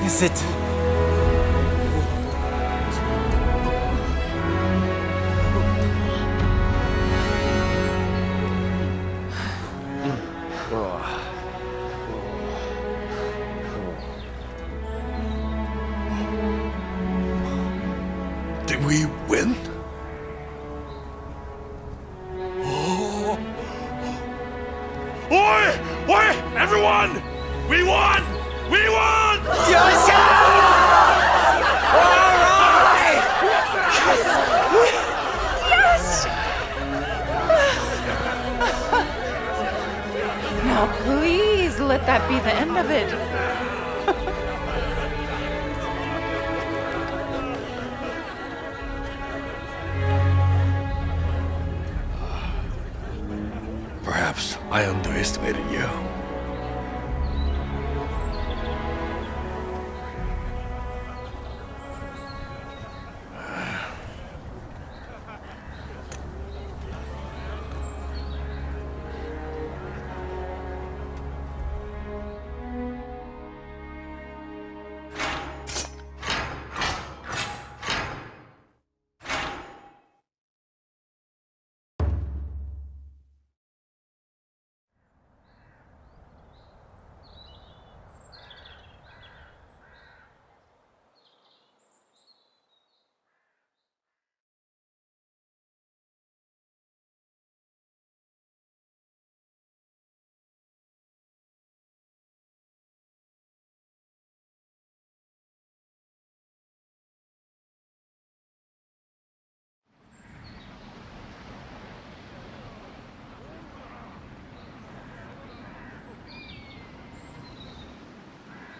Is it? Did we win? Oh. Oi! Oi! Everyone! We won! We won! Now, please let that be the end of it. Perhaps I underestimated you.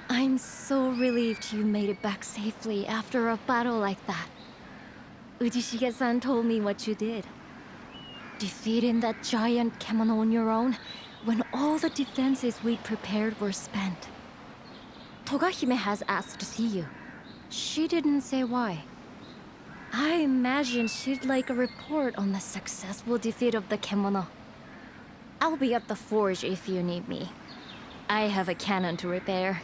I'm so relieved you made it back safely after a battle like that. Ujishige-san told me what you did. Defeating that giant kemono on your own when all the defenses we'd prepared were spent. Togahime has asked to see you. She didn't say why. I imagine she'd like a report on the successful defeat of the kemono. I'll be at the forge if you need me. I have a cannon to repair.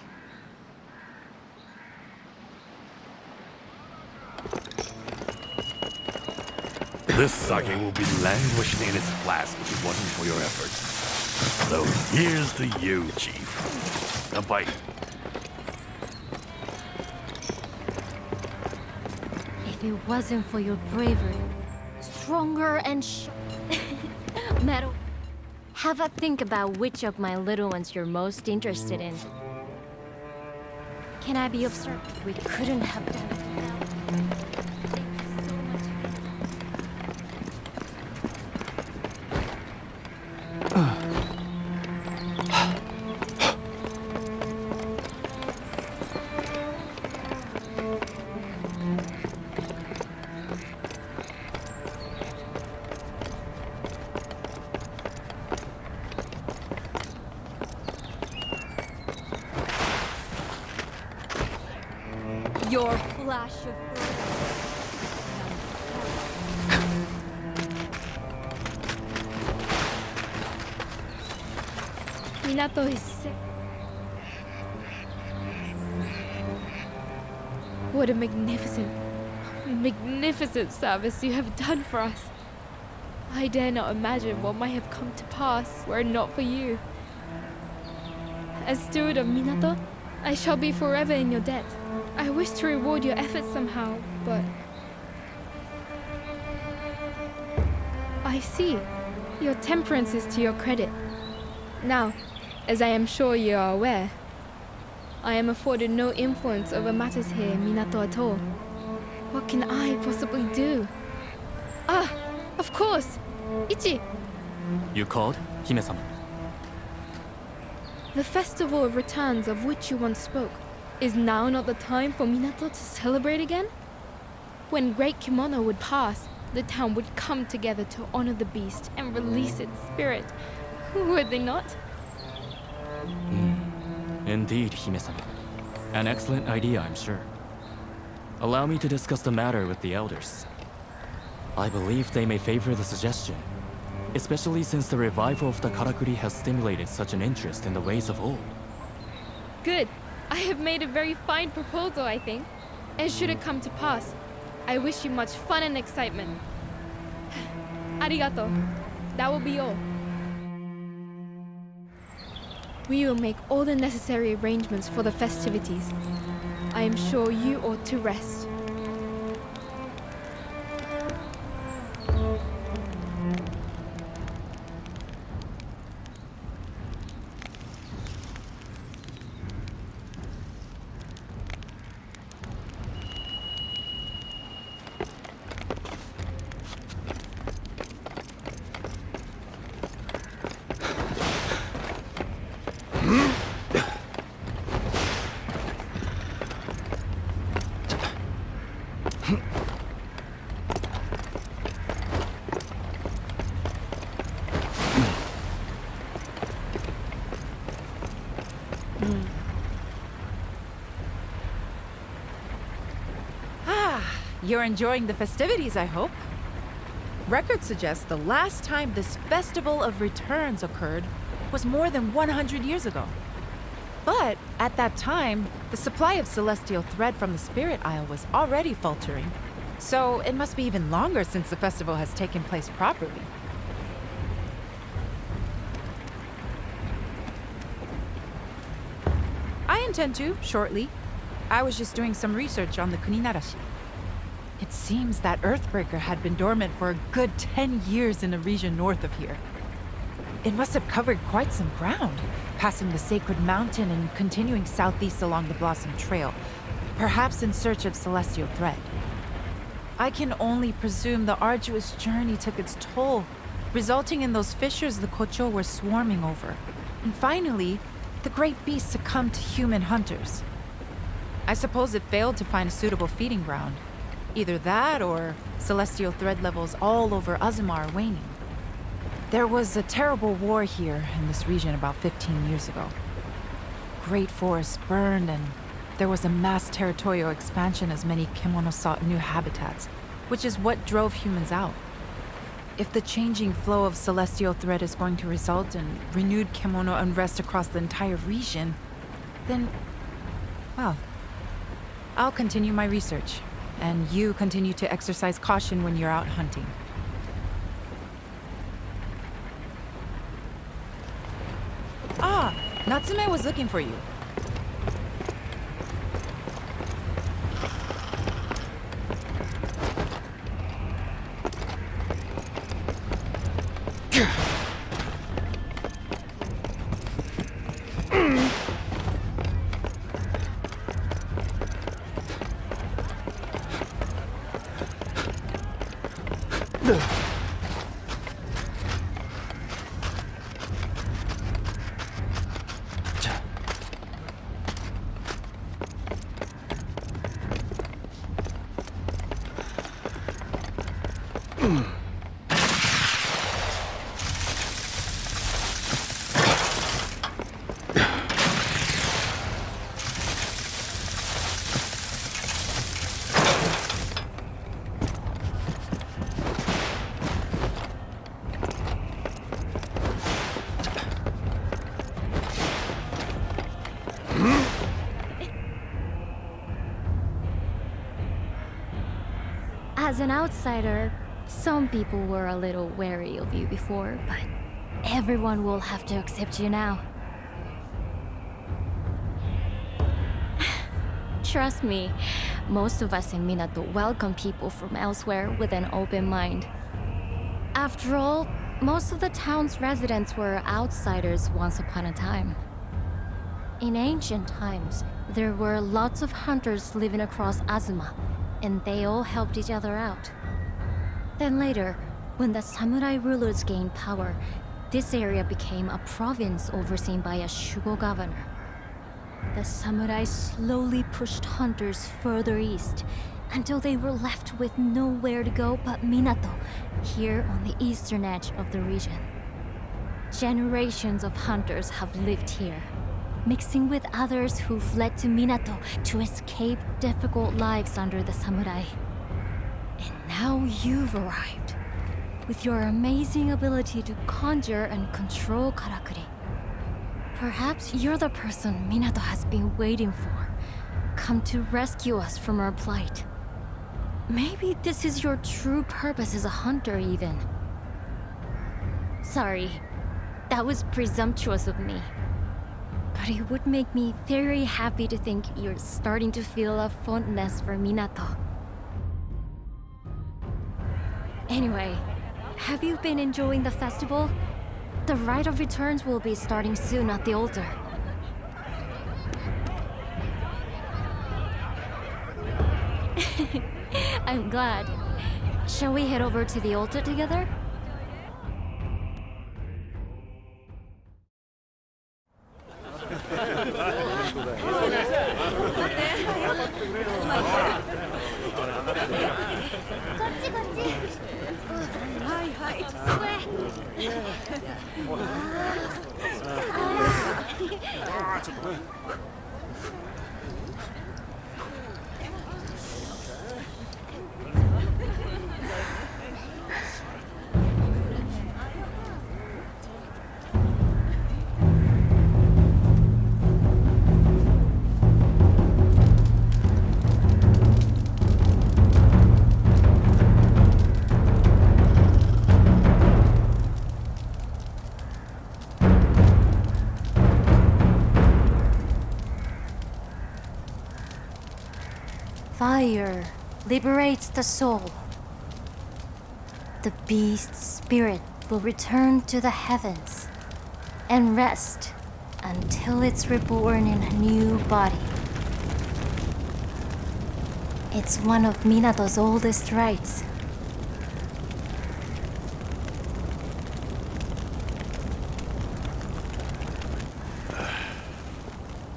This sake will be languishing in its flask if it wasn't for your efforts. So here's to you, Chief. A bite. If it wasn't for your bravery, stronger and metal. Have a think about which of my little ones you're most interested in. Can I be of service? We couldn't have done it without you. Your flash of Minato is sick. What a magnificent service you have done for us. I dare not imagine what might have come to pass were it not for you. As steward of Minato, I shall be forever in your debt. I wish to reward your efforts somehow, but... I see. Your temperance is to your credit. Now, as I am sure you are aware, I am afforded no influence over matters here in Minato at all. What can I possibly do? Ah, of course! Ichi! You called, Hime-sama? The Festival of Returns of which you once spoke. Is now not the time for Minato to celebrate again? When Great Kimono would pass, the town would come together to honor the beast and release its spirit. Would they not? Indeed, Hime-sama. An excellent idea, I'm sure. Allow me to discuss the matter with the elders. I believe they may favor the suggestion, especially since the revival of the karakuri has stimulated such an interest in the ways of old. Good. I have made a very fine proposal, I think. And should it come to pass, I wish you much fun and excitement. Arigato. That will be all. We will make all the necessary arrangements for the festivities. I am sure you ought to rest. You're enjoying the festivities, I hope. Records suggest the last time this Festival of Returns occurred was more than 100 years ago. But at that time, the supply of celestial thread from the Spirit Isle was already faltering. So it must be even longer since the festival has taken place properly. I intend to, shortly. I was just doing some research on the Kuninarashi. It seems that Earthbreaker had been dormant for a good 10 years in the region north of here. It must have covered quite some ground, passing the Sacred Mountain and continuing southeast along the Blossom Trail, perhaps in search of celestial thread. I can only presume the arduous journey took its toll, resulting in those fissures the Kocho were swarming over. And finally, the great beast succumbed to human hunters. I suppose it failed to find a suitable feeding ground. Either that or celestial thread levels all over Azuma are waning. There was a terrible war here in this region about 15 years ago. Great forests burned and there was a mass territorial expansion as many Kemono sought new habitats, which is what drove humans out. If the changing flow of celestial thread is going to result in renewed Kemono unrest across the entire region, then, well, I'll continue my research. And you continue to exercise caution when you're out hunting. Ah, Natsume was looking for you. As an outsider, some people were a little wary of you before, but everyone will have to accept you now. Trust me, most of us in Minato welcome people from elsewhere with an open mind. After all, most of the town's residents were outsiders once upon a time. In ancient times, there were lots of hunters living across Azuma, and they all helped each other out. Then later, when the samurai rulers gained power, this area became a province overseen by a Shugo governor. The samurai slowly pushed hunters further east until they were left with nowhere to go but Minato, here on the eastern edge of the region. Generations of hunters have lived here, mixing with others who fled to Minato to escape difficult lives under the samurai. And now you've arrived, with your amazing ability to conjure and control karakuri. Perhaps you're the person Minato has been waiting for. Come to rescue us from our plight. Maybe this is your true purpose as a hunter, even. Sorry, that was presumptuous of me. But it would make me very happy to think you're starting to feel a fondness for Minato. Anyway, have you been enjoying the festival? The Rite of Returns will be starting soon at the altar. I'm glad. Shall we head over to the altar together? Fire liberates the soul. The beast's spirit will return to the heavens and rest until it's reborn in a new body. It's one of Minato's oldest rites.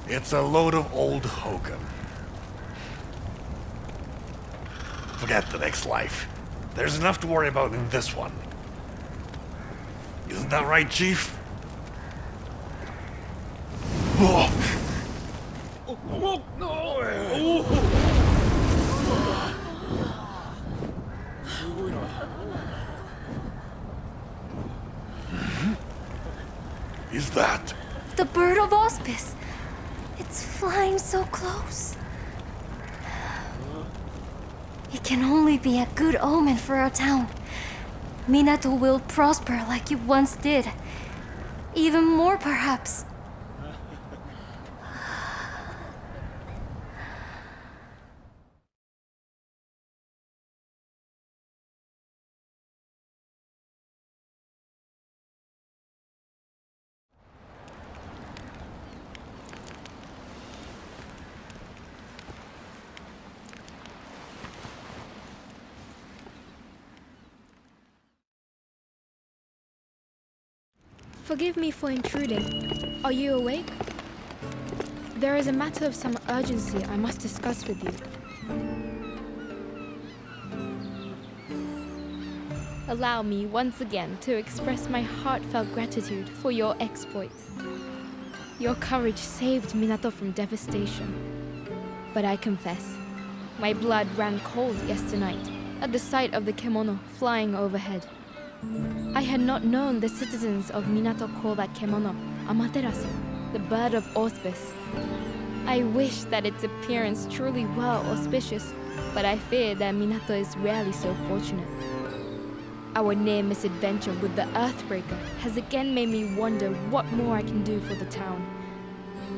It's a load of old hokum. Forget the next life. There's enough to worry about in this one. Isn't that right, Chief? Oh. Is that? The bird of auspice. It's flying so close. It can only be a good omen for our town. Minato will prosper like you once did. Even more, perhaps. Forgive me for intruding. Are you awake? There is a matter of some urgency I must discuss with you. Allow me once again to express my heartfelt gratitude for your exploits. Your courage saved Minato from devastation. But I confess, my blood ran cold yesternight at the sight of the kemono flying overhead. I had not known the citizens of Minato call that kemono Amaterasu, the bird of auspice. I wish that its appearance truly were auspicious, but I fear that Minato is rarely so fortunate. Our near misadventure with the Earthbreaker has again made me wonder what more I can do for the town.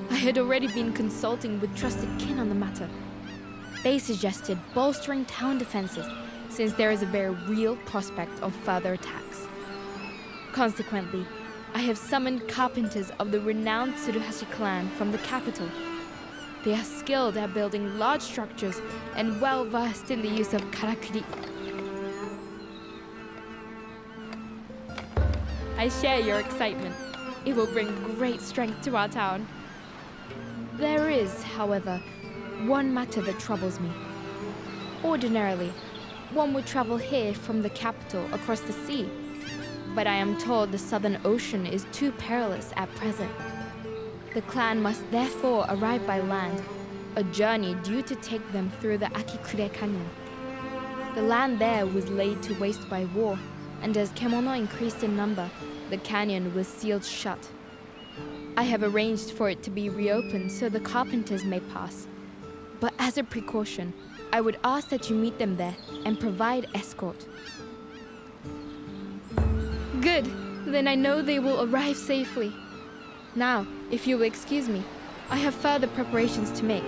I had already been consulting with trusted kin on the matter. They suggested bolstering town defenses, since there is a very real prospect of further attacks. Consequently, I have summoned carpenters of the renowned Tsuruhashi clan from the capital. They are skilled at building large structures and well versed in the use of karakuri. I share your excitement. It will bring great strength to our town. There is, however, one matter that troubles me. Ordinarily, one would travel here from the capital across the sea, but I am told the Southern Ocean is too perilous at present. The clan must therefore arrive by land, a journey due to take them through the Akikure Canyon. The land there was laid to waste by war, and as kemono increased in number, the canyon was sealed shut. I have arranged for it to be reopened so the carpenters may pass. But as a precaution, I would ask that you meet them there and provide escort. Good. Then I know they will arrive safely. Now, if you will excuse me, I have further preparations to make.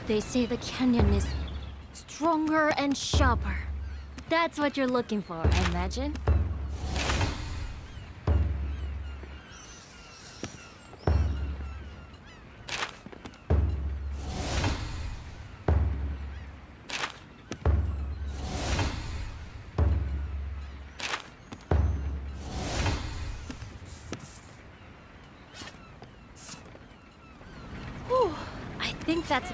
They say the canyon is stronger and sharper. That's what you're looking for, I imagine. Whew, I think that's...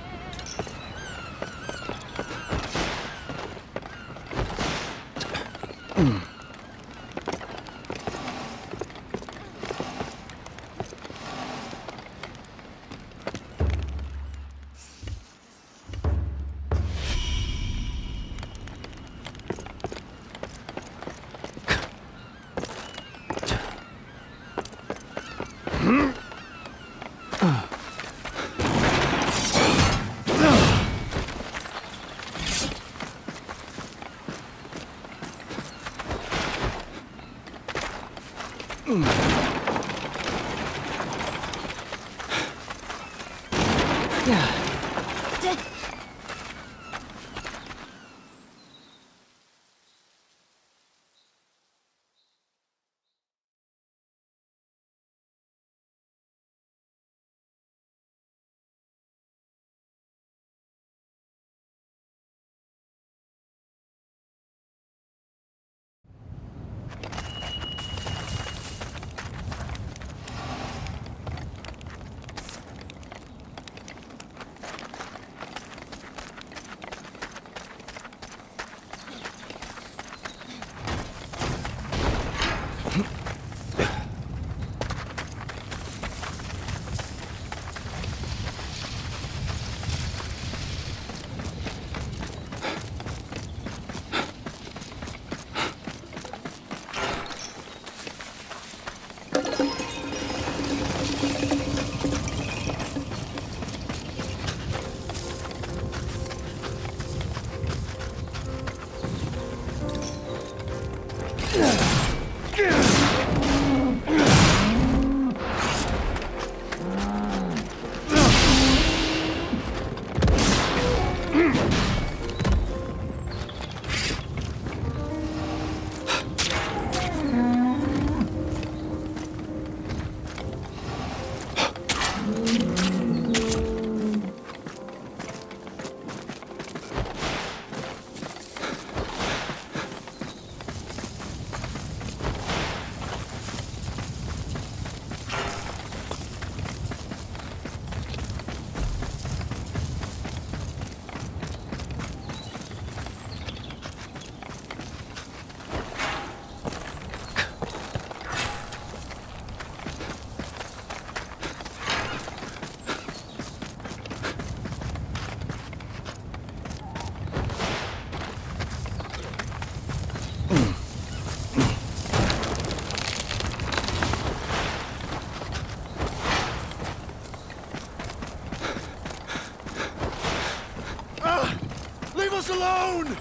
Alone!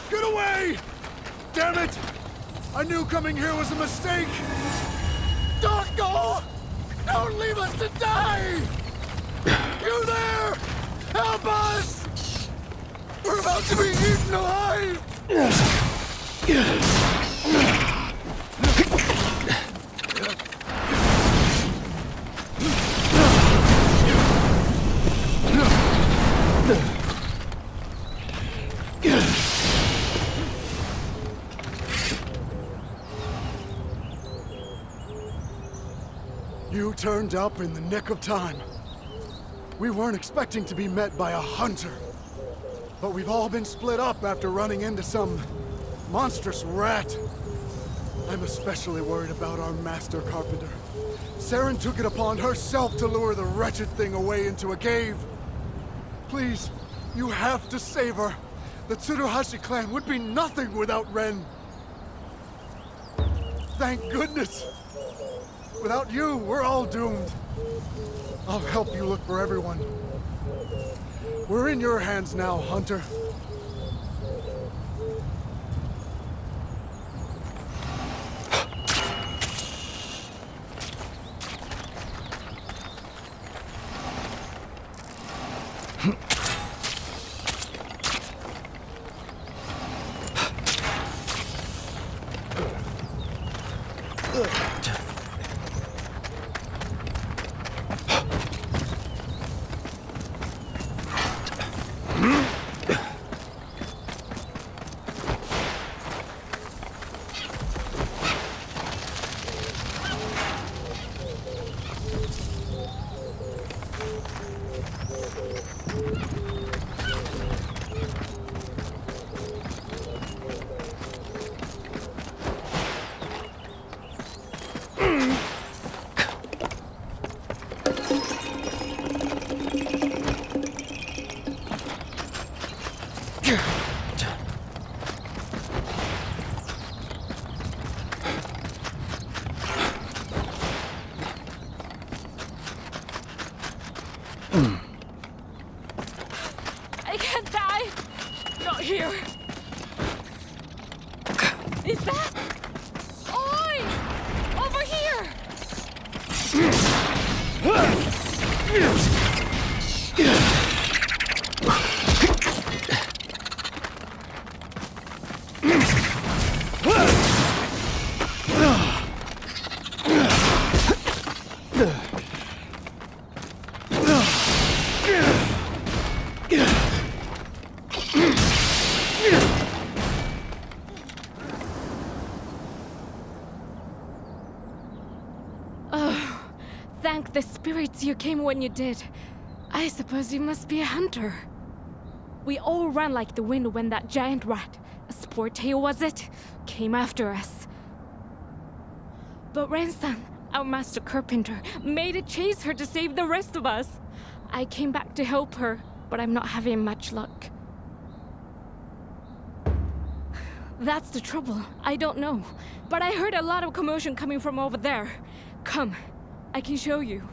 Get away! Damn it! I knew coming here was a mistake! Don't go! Don't leave us to die! You there! Help us! We're about to be eaten alive! You turned up in the nick of time. We weren't expecting to be met by a hunter. But we've all been split up after running into some monstrous rat. I'm especially worried about our master carpenter. Saren took it upon herself to lure the wretched thing away into a cave. Please, you have to save her. The Tsuruhashi clan would be nothing without Ren. Thank goodness. Without you, we're all doomed. I'll help you look for everyone. We're in your hands now, Hunter. I can't die! Not here! Is that? Oi! Over here! Thank the spirits you came when you did. I suppose you must be a hunter. We all ran like the wind when that giant rat, a Sportail was it, came after us. But Ren-san, our master carpenter, made it chase her to save the rest of us. I came back to help her, but I'm not having much luck. That's the trouble. I don't know. But I heard a lot of commotion coming from over there. Come. I can show you.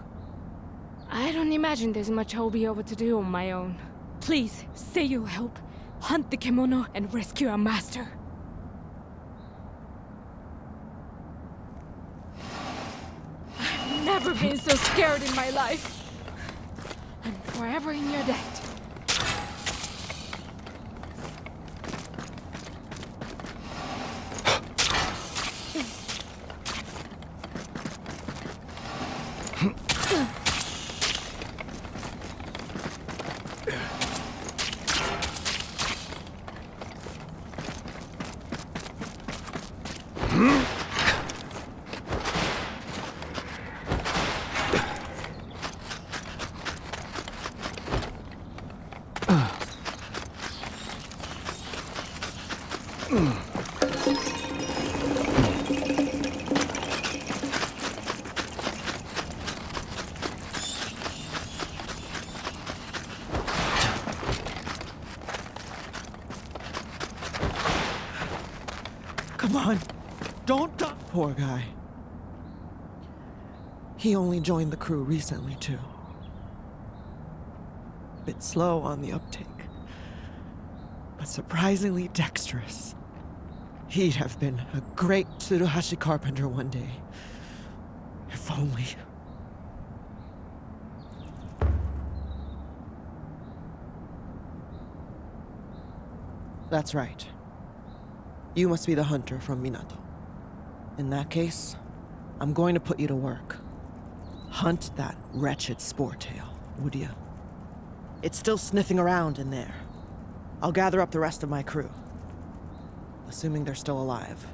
I don't imagine there's much I'll be able to do on my own. Please, say you'll help. Hunt the Kemono and rescue our master. I've never been so scared in my life. I'm forever in your debt. Come on, don't die. Poor guy. He only joined the crew recently, too. Bit slow on the uptake, but surprisingly dexterous. He'd have been a great Tsuruhashi carpenter one day. If only. That's right. You must be the hunter from Minato. In that case, I'm going to put you to work. Hunt that wretched Sportail, would you? It's still sniffing around in there. I'll gather up the rest of my crew. Assuming they're still alive.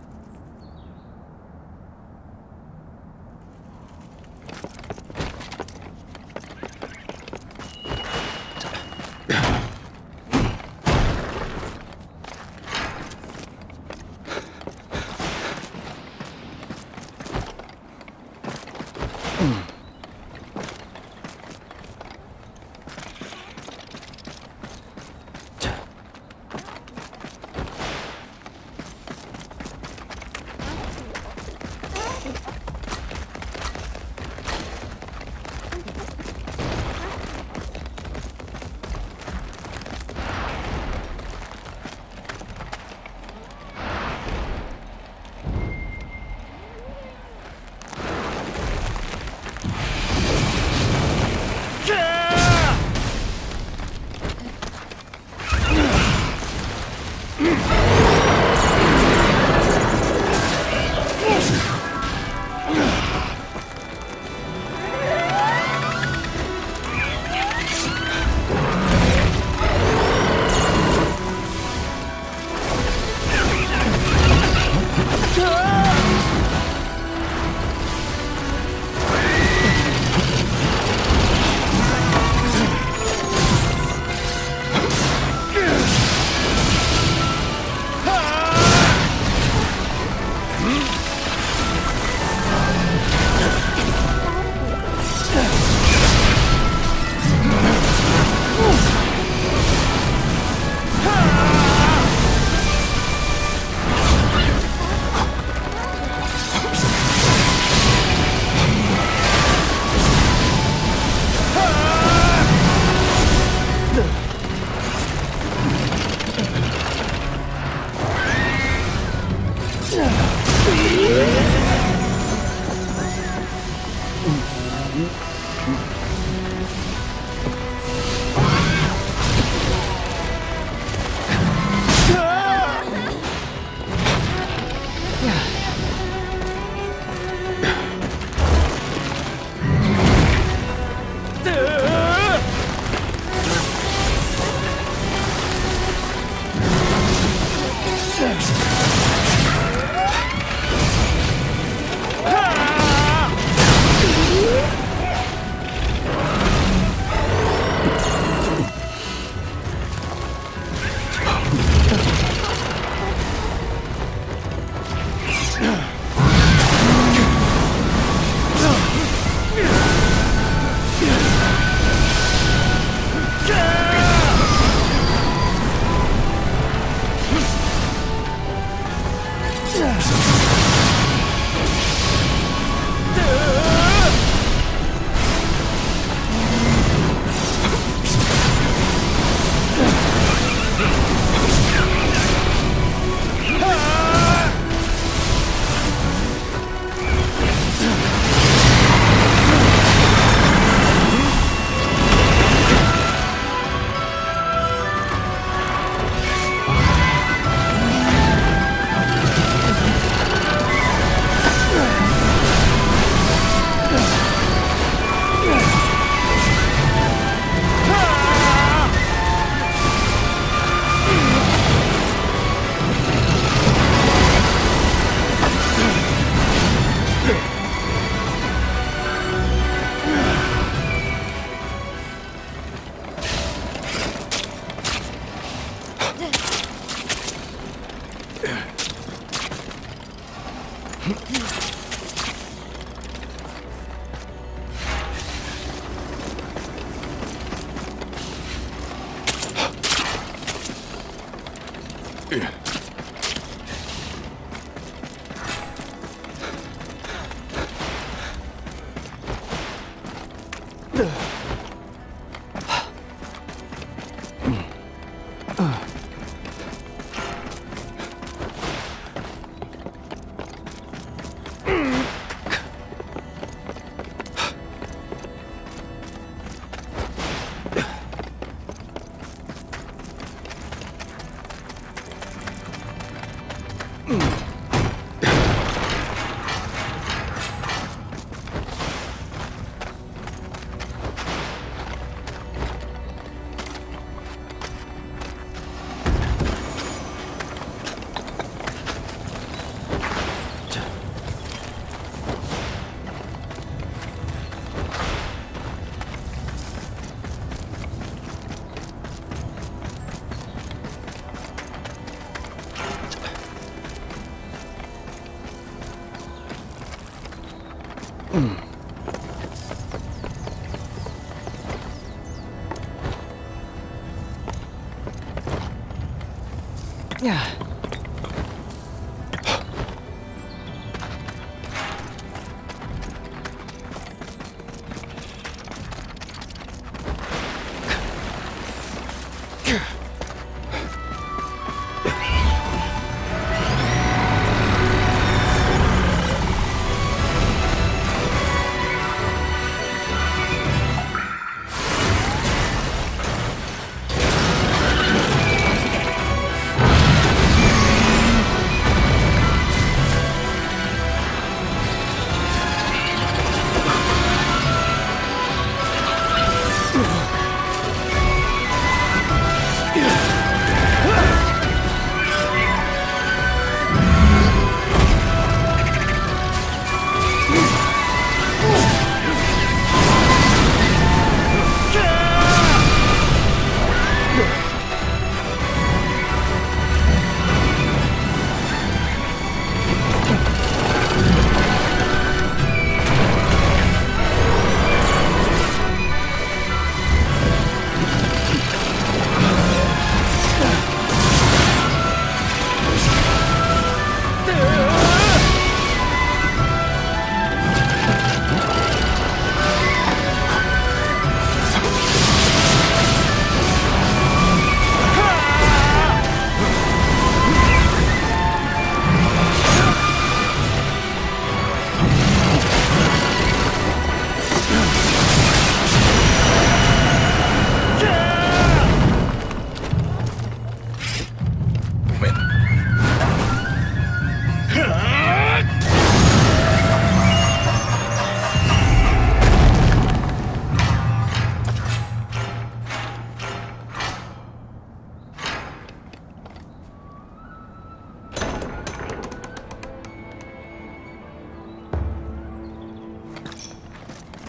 Yeah.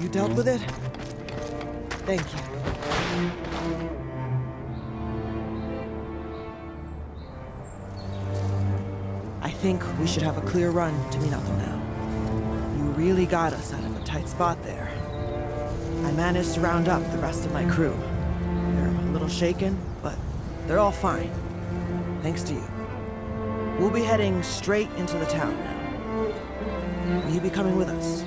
You dealt with it? Thank you. I think we should have a clear run to Minato now. You really got us out of a tight spot there. I managed to round up the rest of my crew. They're a little shaken, but they're all fine. Thanks to you. We'll be heading straight into the town now. Will you be coming with us?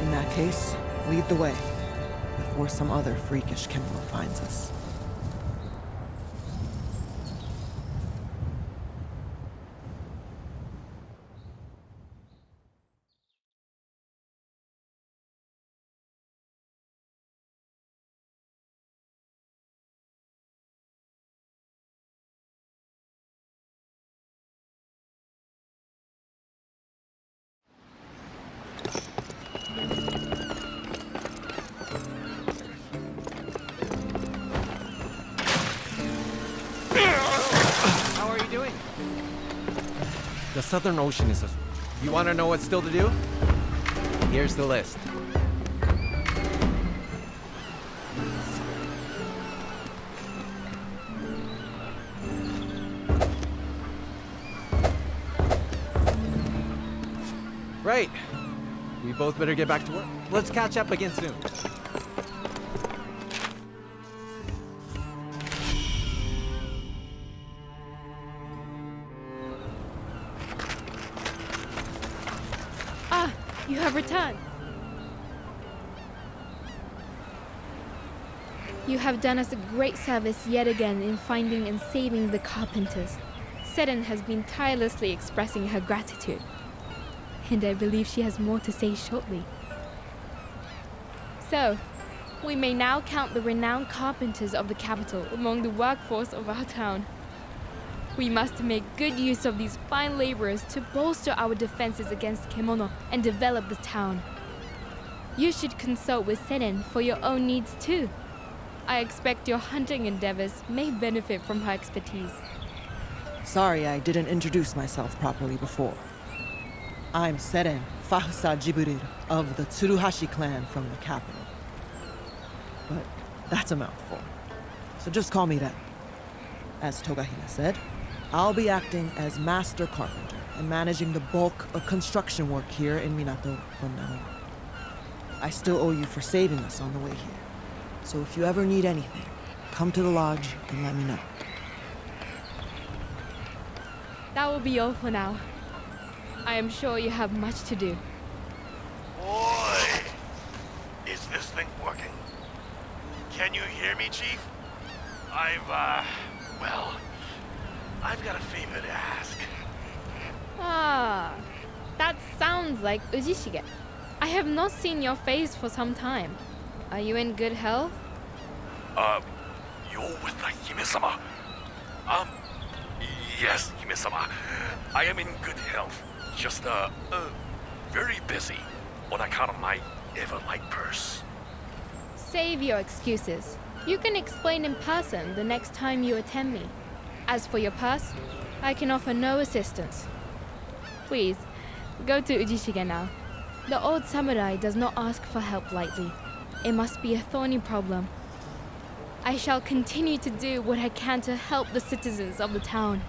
In that case, lead the way, before some other freakish Kemono finds us. The Southern Ocean is a... You want to know what's still to do? Here's the list. Right. We both better get back to work. Let's catch up again soon. You have returned. You have done us a great service yet again in finding and saving the carpenters. Seren has been tirelessly expressing her gratitude, and I believe she has more to say shortly. So, we may now count the renowned carpenters of the capital among the workforce of our town. We must make good use of these fine laborers to bolster our defenses against Kemono and develop the town. You should consult with Seren for your own needs too. I expect your hunting endeavors may benefit from her expertise. Sorry I didn't introduce myself properly before. I'm Seren Fahusa Jibril of the Tsuruhashi clan from the capital. But that's a mouthful, so just call me that. As Togahime said, I'll be acting as master carpenter and managing the bulk of construction work here in Minato from now on. I still owe you for saving us on the way here. So if you ever need anything, come to the lodge and let me know. That will be all for now. I am sure you have much to do. Boy! Is this thing working? Can you hear me, Chief? I've got a favor to ask. Ah, that sounds like Ujishige. I have not seen your face for some time. Are you in good health? You're with the Hime-sama. Yes, Hime-sama. I am in good health. Just, very busy on account of my ever-light purse. Save your excuses. You can explain in person the next time you attend me. As for your purse, I can offer no assistance. Please, go to Ujishige now. The old samurai does not ask for help lightly. It must be a thorny problem. I shall continue to do what I can to help the citizens of the town.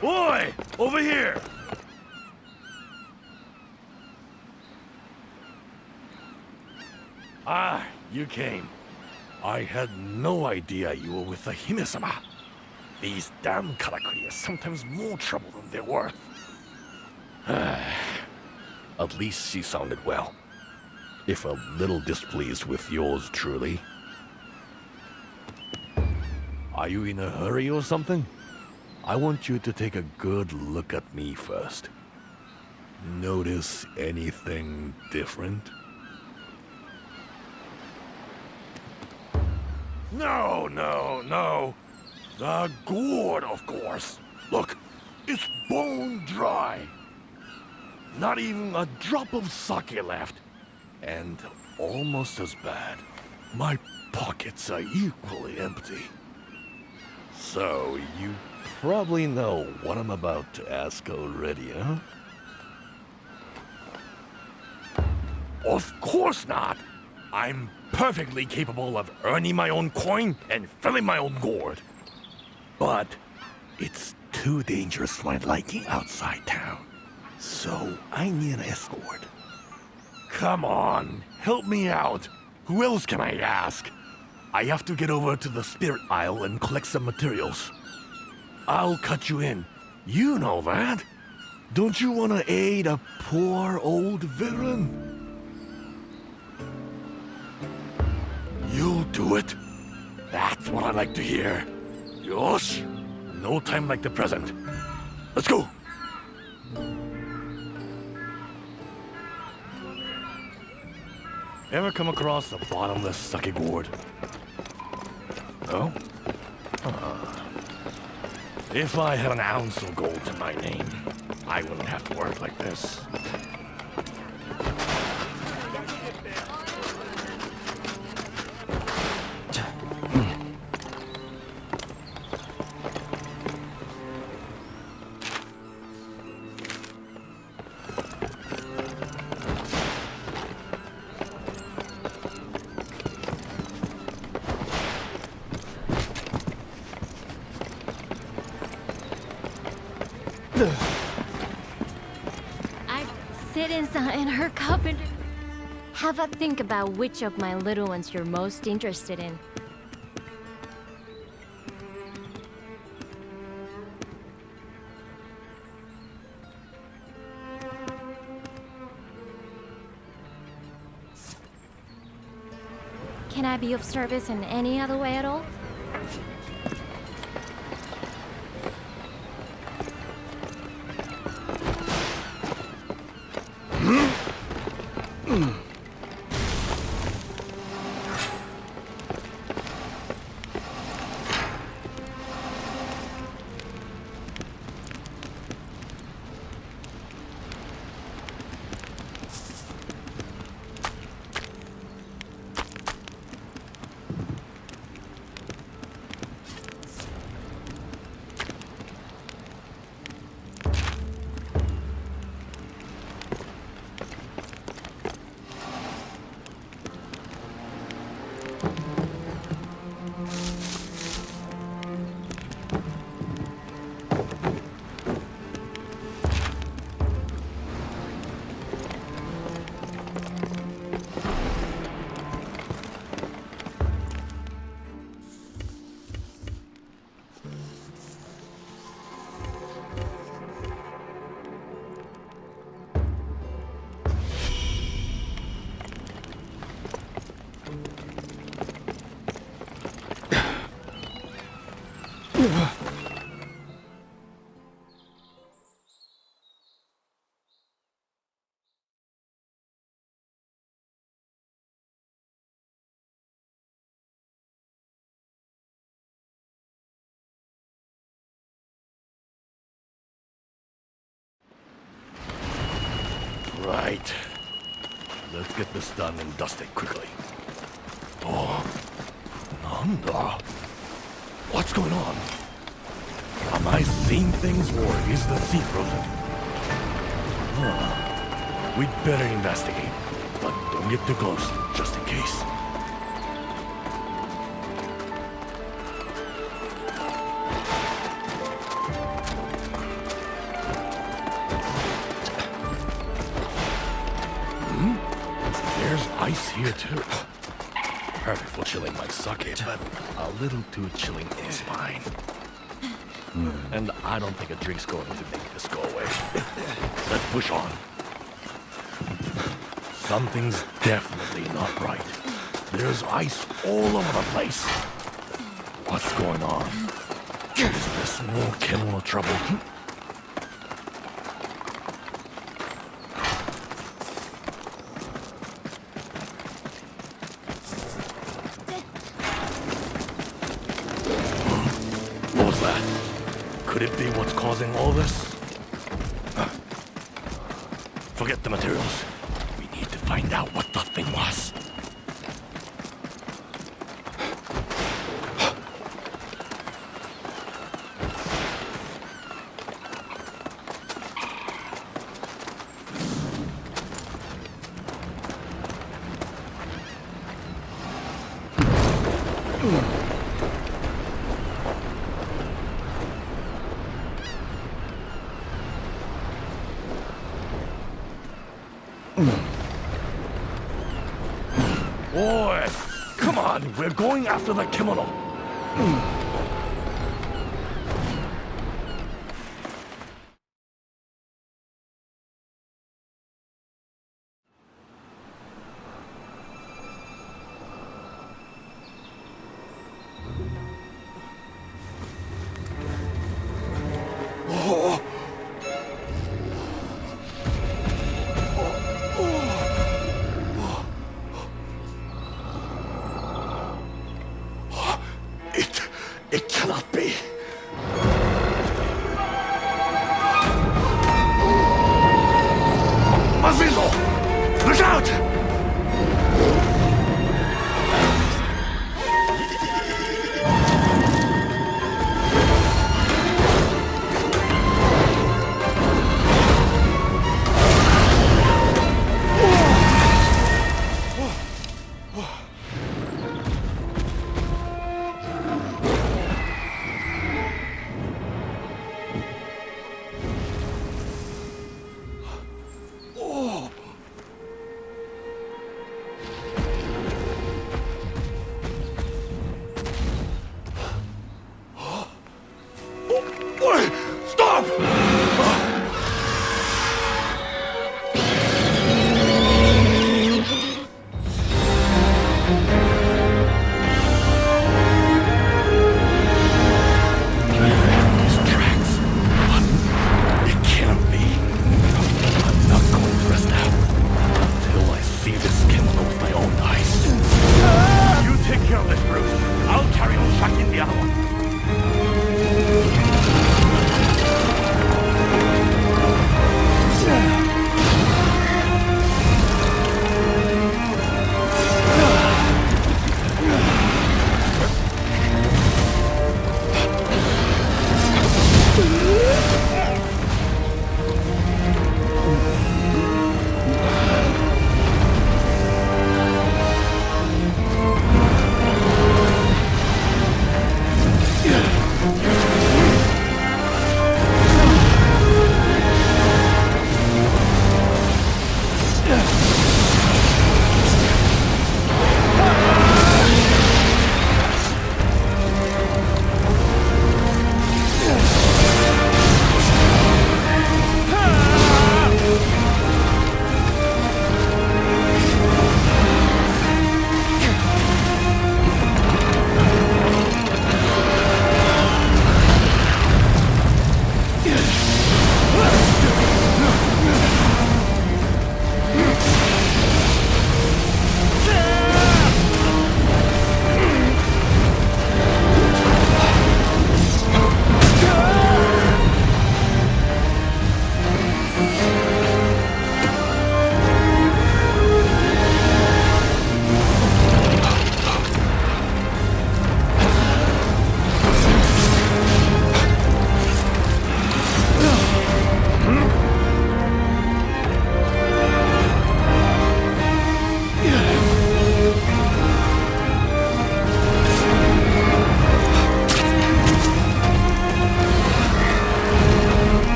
Boy, over here! Ah, you came. I had no idea you were with the Hime-sama. These damn karakuri are sometimes more trouble than they're worth. At least she sounded well. If a little displeased with yours truly. Are you in a hurry or something? I want you to take a good look at me first. Notice anything different? No. The gourd, of course. Look, it's bone dry. Not even a drop of sake left. And almost as bad, my pockets are equally empty. So, you probably know what I'm about to ask already, huh? Of course not! I'm perfectly capable of earning my own coin and filling my own gourd. But it's too dangerous for my liking outside town. So I need an escort. Come on, help me out. Who else can I ask? I have to get over to the Spirit Isle and collect some materials. I'll cut you in. You know that. Don't you want to aid a poor old villain? You'll do it. That's what I like to hear. Yosh, no time like the present. Let's go. Ever come across a bottomless sake gourd? No? If I had an ounce of gold to my name, I wouldn't have to work like this. I sit in her carpenter. Have a think about which of my little ones you're most interested in. Can I be of service in any other way at all? Right. Let's get this done and dusted quickly. Oh, Nanda. What's going on? Am I seeing things or is the sea frozen? We'd better investigate, but don't get too close, just in case. Ice here too. Perfect for chilling my sake, but a little too chilling for the spine. And I don't think a drink's going to make this go away. Let's push on. Something's definitely not right. There's ice all over the place. What's going on? Is this more Kemono trouble? Could it be what's causing all this? Forget the materials. We need to find out what that thing was. Boy, come on, we're going after the kimono. It cannot be. Azizo! Look out!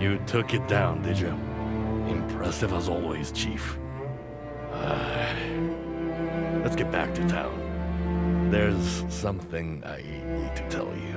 You took it down, did you? Impressive as always, Chief. Let's get back to town. There's something I need to tell you.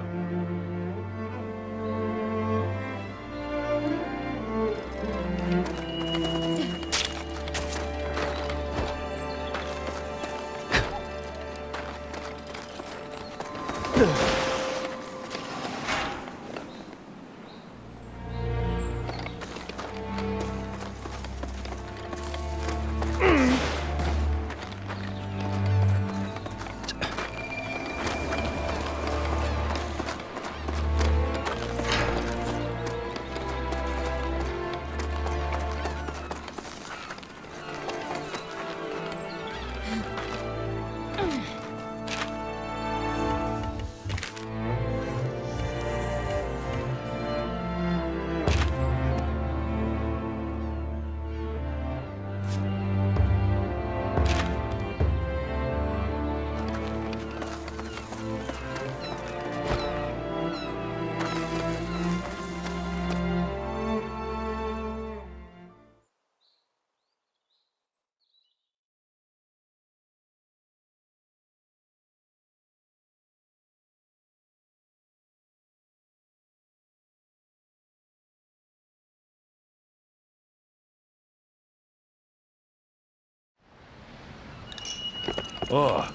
Oh,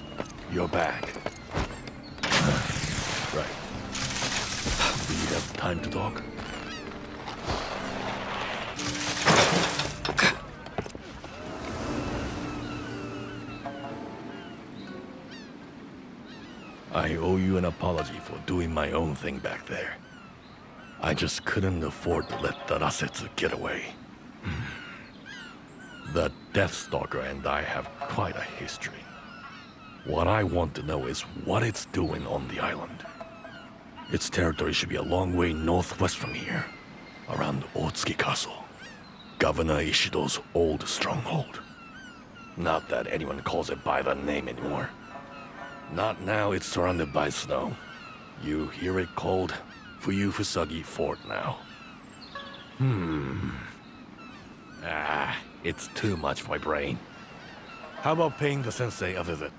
you're back. Right. Do you have time to talk? I owe you an apology for doing my own thing back there. I just couldn't afford to let Tarasetsu get away. The Deathstalker and I have quite a history. What I want to know is what it's doing on the island. Its territory should be a long way northwest from here, around Otsuki Castle, Governor Ishido's old stronghold. Not that anyone calls it by that name anymore. Not now it's surrounded by snow. You hear it called Fuyufusagi Fort now. It's too much for my brain. How about paying the sensei a visit?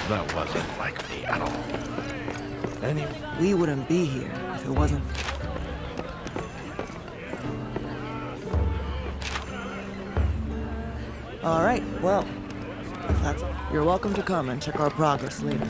That wasn't like me at all. Anyway. We wouldn't be here if it wasn't. All right, well, if that's all, you're welcome to come and check our progress later.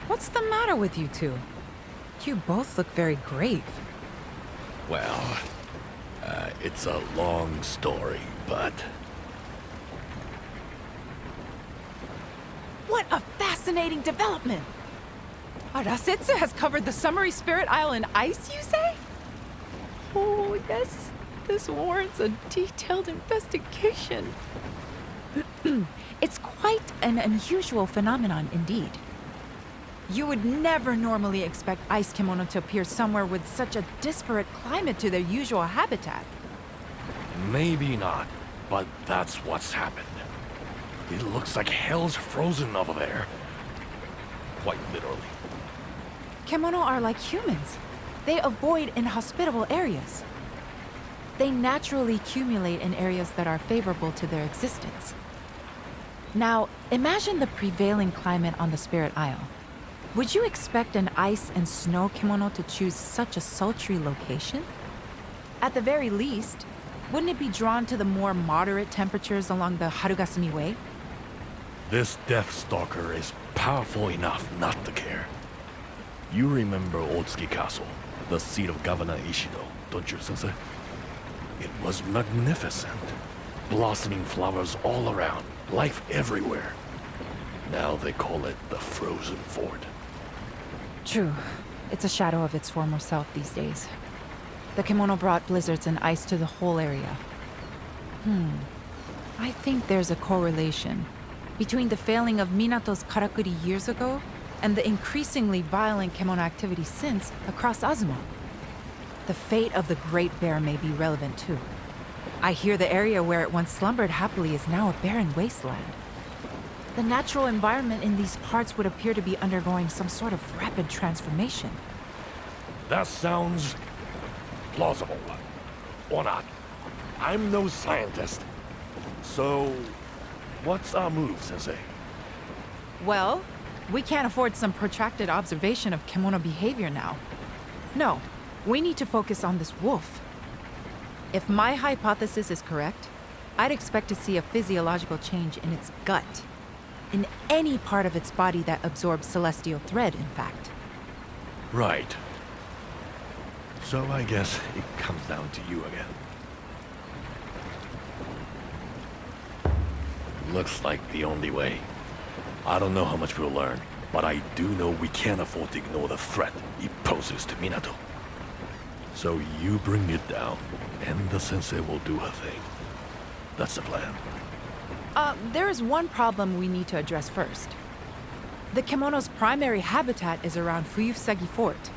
What's the matter with you two? You both look very grave. Well, it's a long story, but... What a fascinating development! Tarasetsu has covered the Summery Spirit Isle in ice, you say? Oh, yes. This warrants a detailed investigation. It's quite an unusual phenomenon indeed. You would never normally expect ice kimono to appear somewhere with such a disparate climate to their usual habitat. Maybe not, but that's what's happened. It looks like hell's frozen over there. Quite literally. Kimono are like humans. They avoid inhospitable areas. They naturally accumulate in areas that are favorable to their existence. Now, imagine the prevailing climate on the Spirit Isle. Would you expect an ice and snow kimono to choose such a sultry location? At the very least, wouldn't it be drawn to the more moderate temperatures along the Harugasumi Way? This Deathstalker is powerful enough not to care. You remember Otsuki Castle, the seat of Governor Ishido, don't you, Sensei? It was magnificent. Blossoming flowers all around, life everywhere. Now they call it the Frozen Fort. True. It's a shadow of its former self these days. The kimono brought blizzards and ice to the whole area. I think there's a correlation between the failing of Minato's karakuri years ago and the increasingly violent kimono activity since across Azuma. The fate of the Great Bear may be relevant too. I hear the area where it once slumbered happily is now a barren wasteland. The natural environment in these parts would appear to be undergoing some sort of rapid transformation. That sounds plausible. Or not. I'm no scientist. So, what's our move, Sensei? Well, we can't afford some protracted observation of kimono behavior now. No, we need to focus on this wolf. If my hypothesis is correct, I'd expect to see a physiological change in its gut. In any part of its body that absorbs celestial thread, in fact. Right. So I guess it comes down to you again. Looks like the only way. I don't know how much we'll learn, but I do know we can't afford to ignore the threat it poses to Minato. So you bring it down, and the sensei will do her thing. That's the plan. There is one problem we need to address first. The kimono's primary habitat is around Fuyusagi Fort,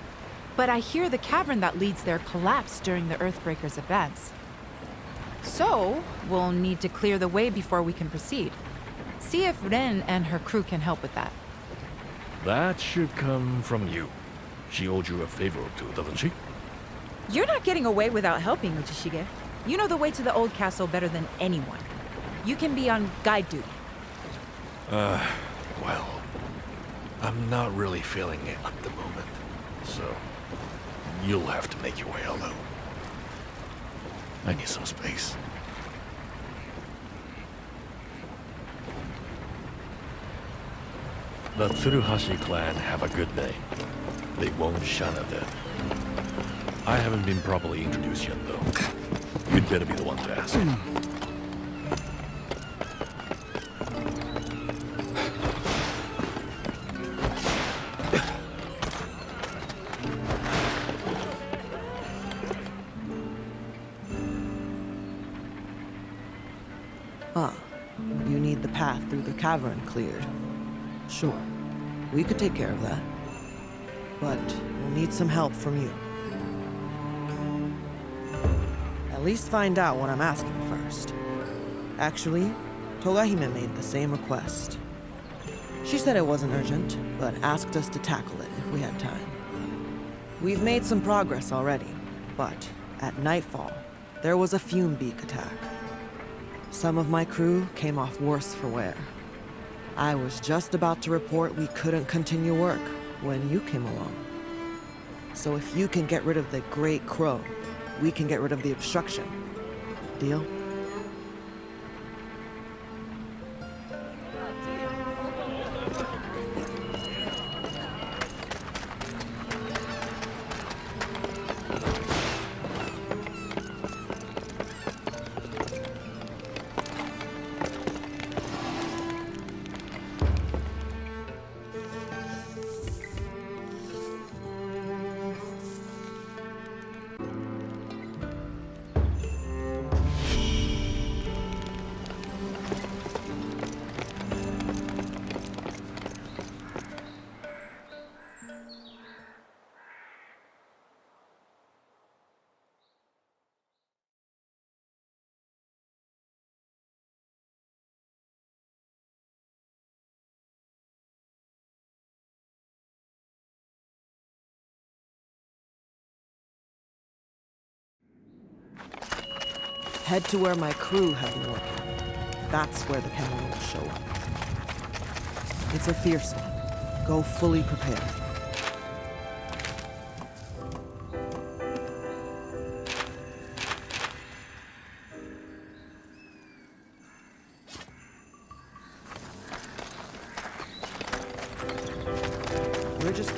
but I hear the cavern that leads there collapsed during the Earthbreaker's advance. So, we'll need to clear the way before we can proceed. See if Ren and her crew can help with that. That should come from you. She owed you a favor or two, doesn't she? You're not getting away without helping, Uchishige. You know the way to the old castle better than anyone. You can be on guide duty. Well, I'm not really feeling it at the moment, so you'll have to make your way alone. I need some space. The Tsuruhashi clan have a good name. They won't shun at it. I haven't been properly introduced yet, though. You'd better be the one to ask. You need the path through the cavern cleared. Sure, we could take care of that. But we'll need some help from you. At least find out what I'm asking first. Actually, Togahime made the same request. She said it wasn't urgent, but asked us to tackle it if we had time. We've made some progress already, but at nightfall, there was a fume beak attack. Some of my crew came off worse for wear. I was just about to report we couldn't continue work when you came along. So if you can get rid of the Great Crow, we can get rid of the obstruction. Deal? Head to where my crew have been working. That's where the Kemono will show up. It's a fierce one. Go fully prepared. We're just...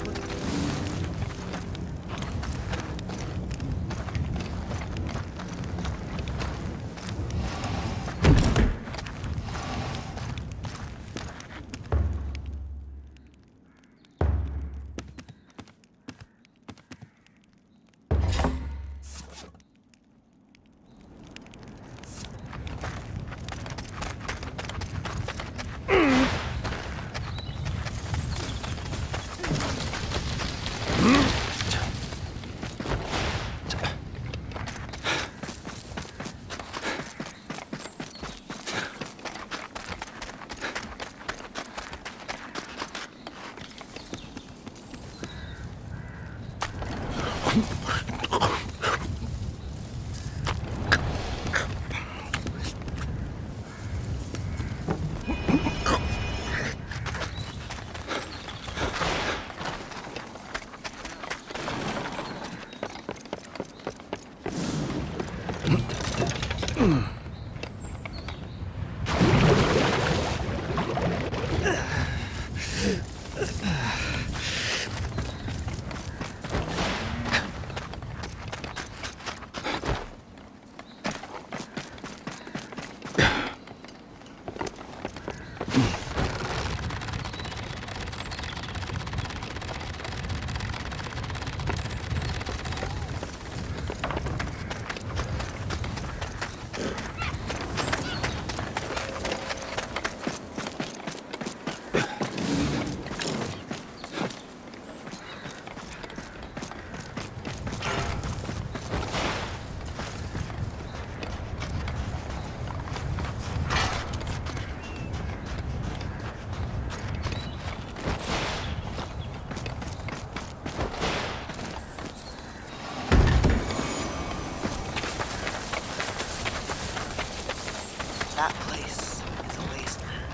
That place is a wasteland.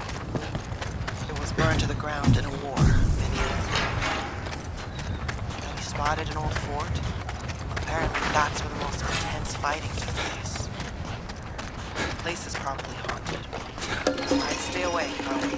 It was burned to the ground in a war many years ago. And we spotted an old fort. Apparently that's where the most intense fighting took place. The place is probably haunted. I'd stay away if I were you.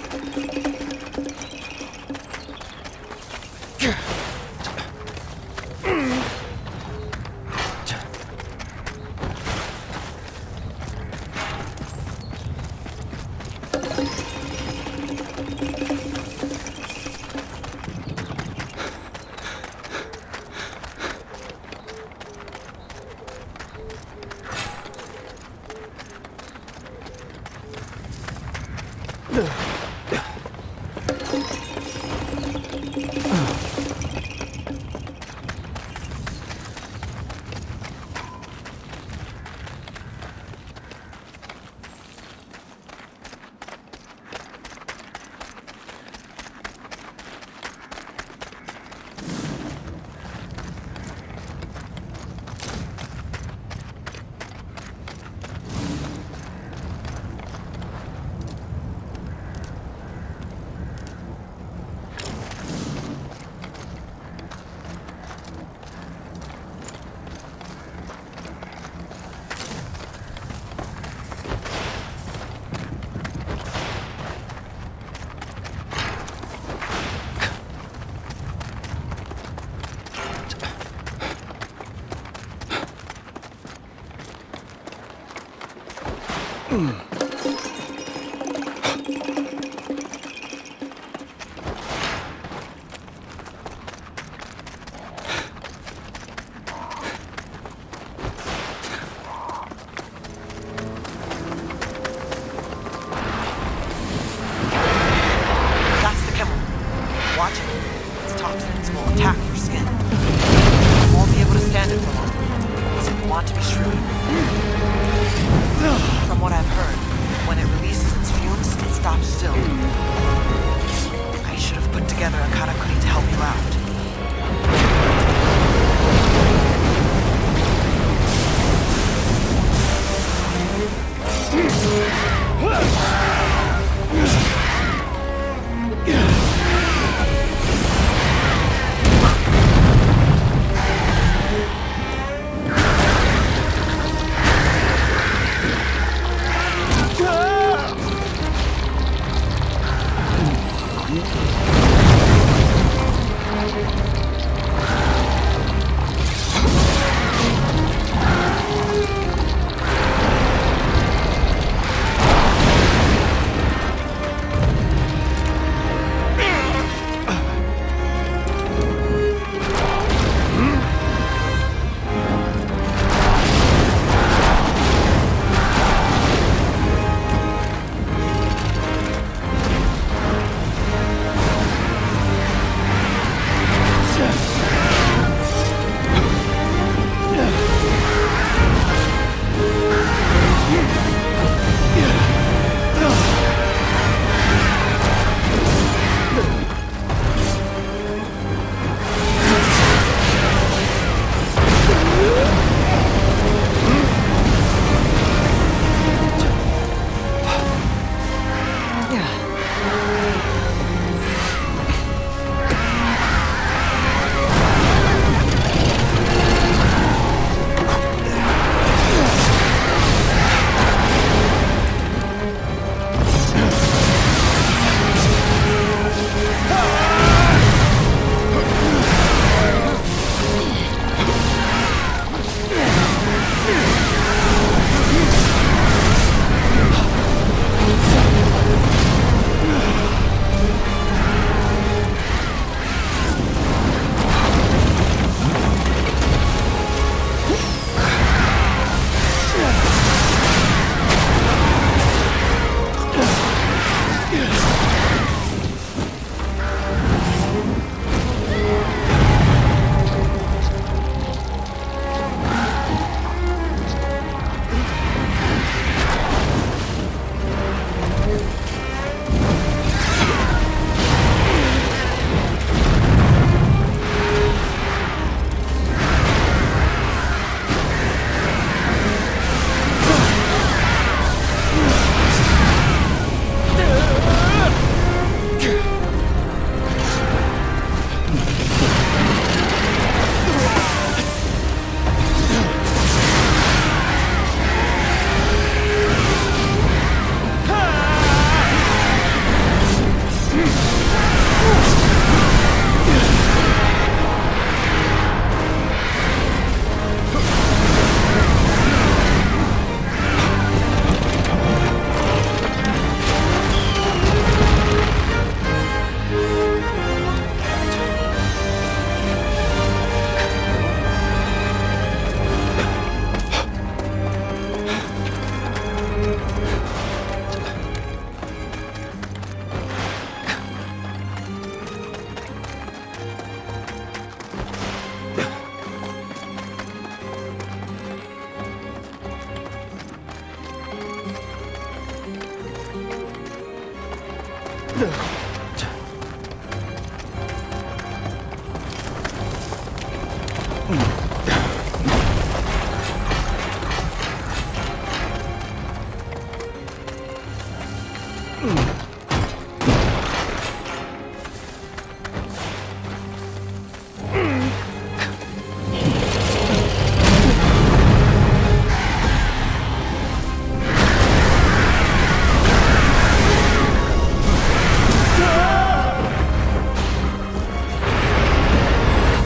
It's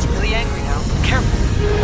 really angry now. Careful.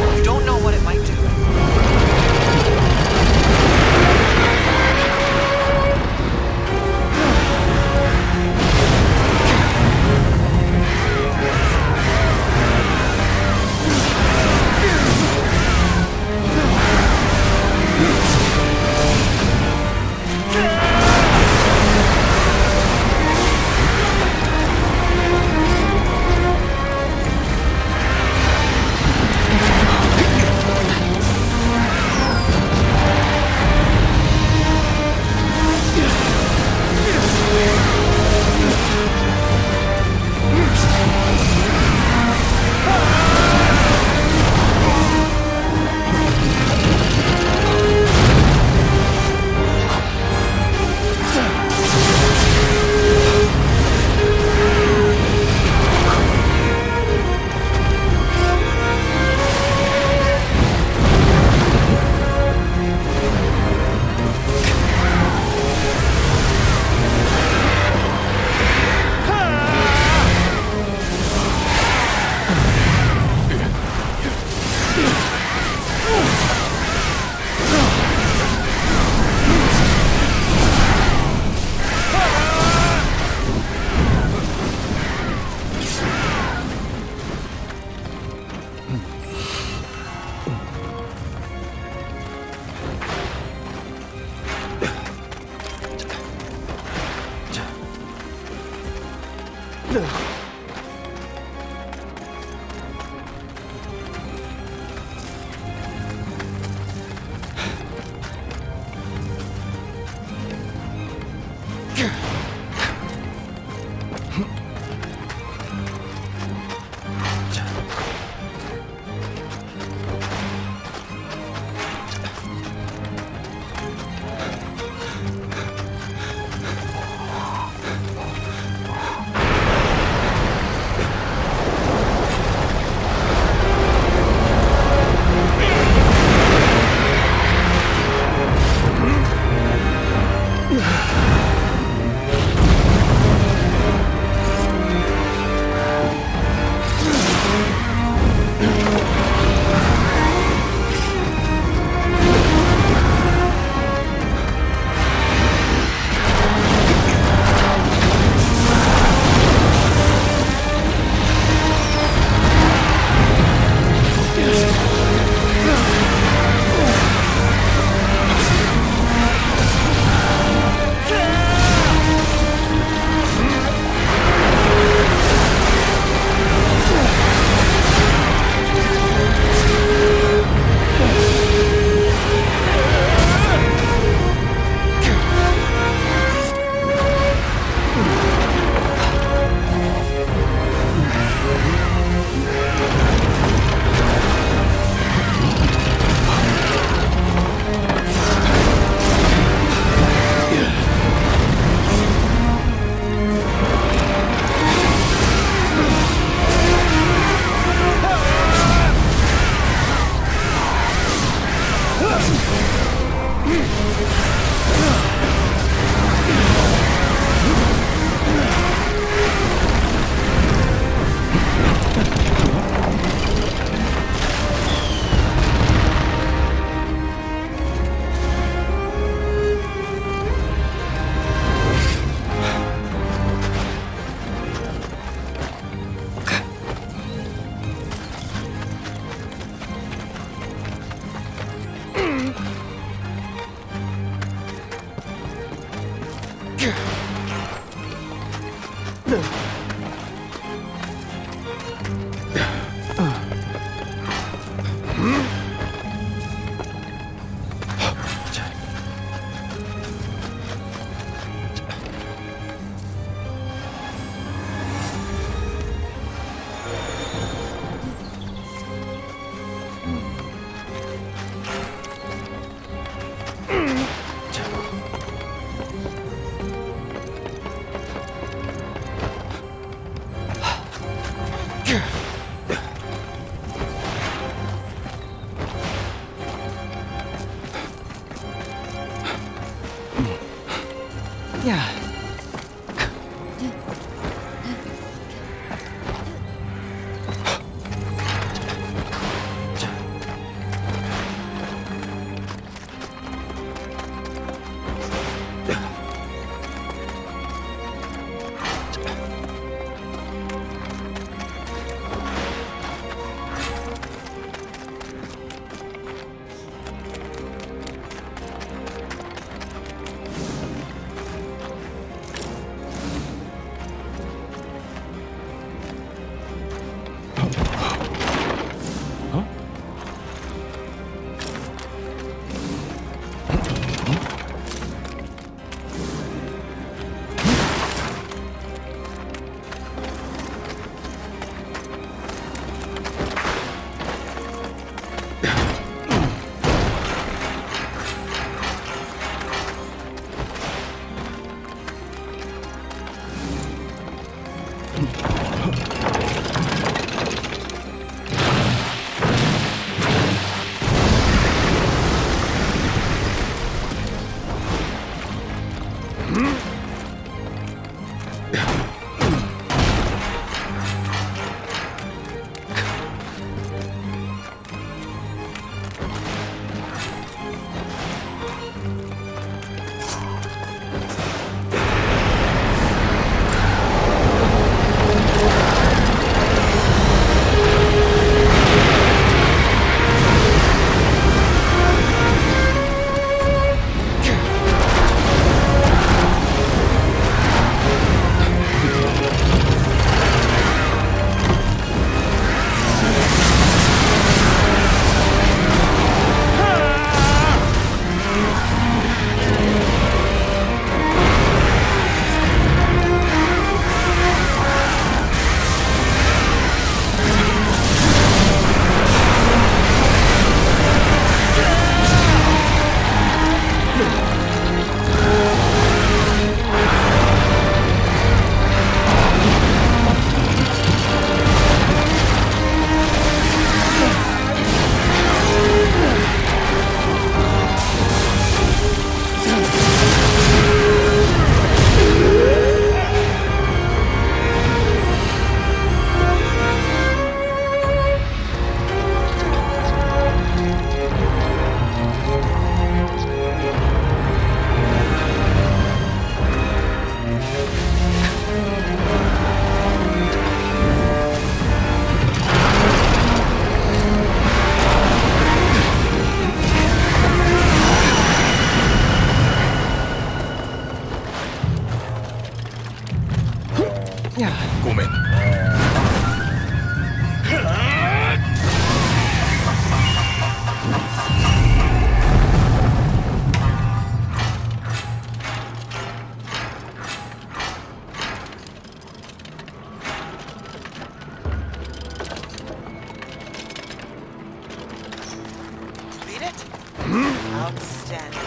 Outstanding.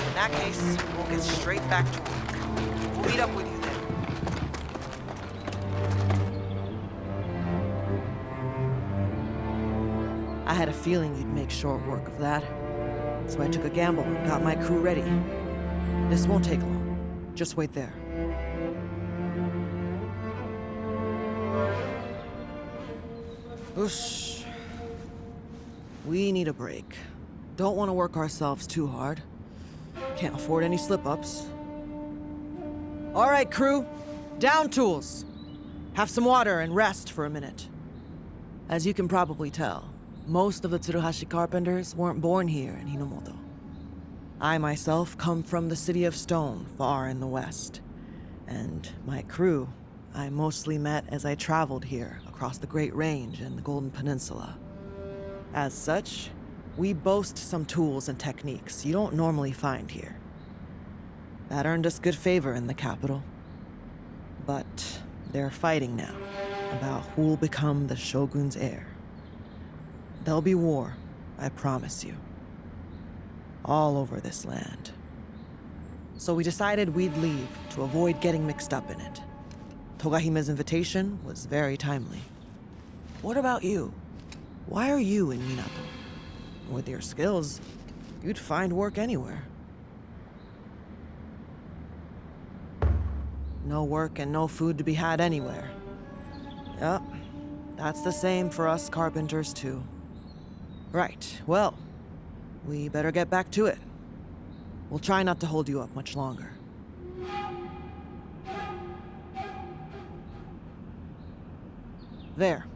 In that case, we'll get straight back to work. We'll meet up with you then. I had a feeling you'd make short work of that. So I took a gamble and got my crew ready. This won't take long. Just wait there. Whoosh. We need a break. Don't want to work ourselves too hard. Can't afford any slip-ups. All right, crew. Down tools. Have some water and rest for a minute. As you can probably tell, most of the Tsuruhashi carpenters weren't born here in Hinomoto. I myself come from the City of Stone, far in the west. And my crew, I mostly met as I traveled here across the Great Range and the Golden Peninsula. As such, we boast some tools and techniques you don't normally find here. That earned us good favor in the capital. But they're fighting now about who'll become the Shogun's heir. There'll be war, I promise you. All over this land. So we decided we'd leave to avoid getting mixed up in it. Togahime's invitation was very timely. What about you? Why are you in Minato? With your skills, you'd find work anywhere. No work and no food to be had anywhere. Yup, that's the same for us carpenters too. Right, well, we better get back to it. We'll try not to hold you up much longer. There,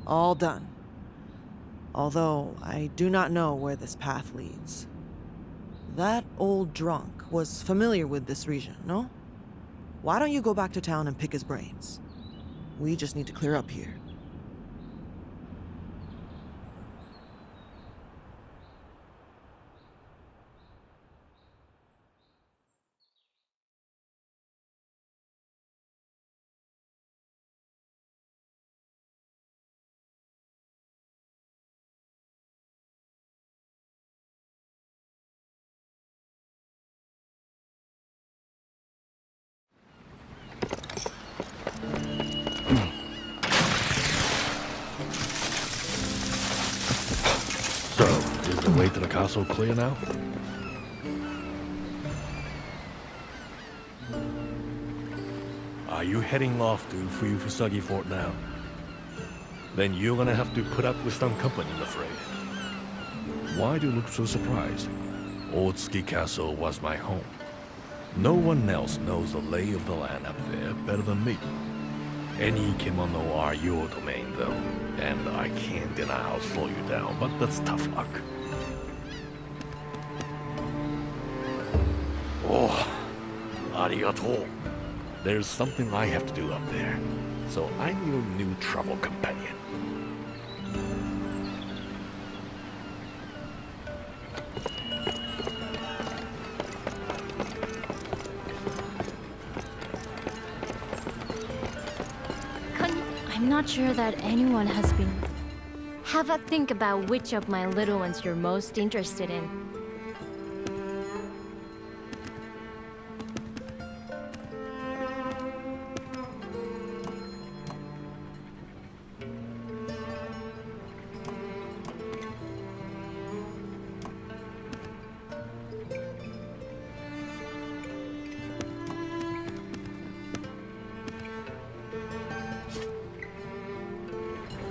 all done. Although, I do not know where this path leads. That old drunk was familiar with this region, no? Why don't you go back to town and pick his brains? We just need to clear up here. So, is the way to the castle clear now? Are you heading off to Fuyufusagi Fort now? Then you're gonna have to put up with some company, I'm afraid. Why do you look so surprised? Otsuki Castle was my home. No one else knows the lay of the land up there better than me. Any kimono are your domain, though, and I can't deny I'll slow you down, but that's tough luck. Oh, arigato. There's something I have to do up there, so I'm your new travel companion. I'm not sure that anyone has been. Have a think about which of my little ones you're most interested in.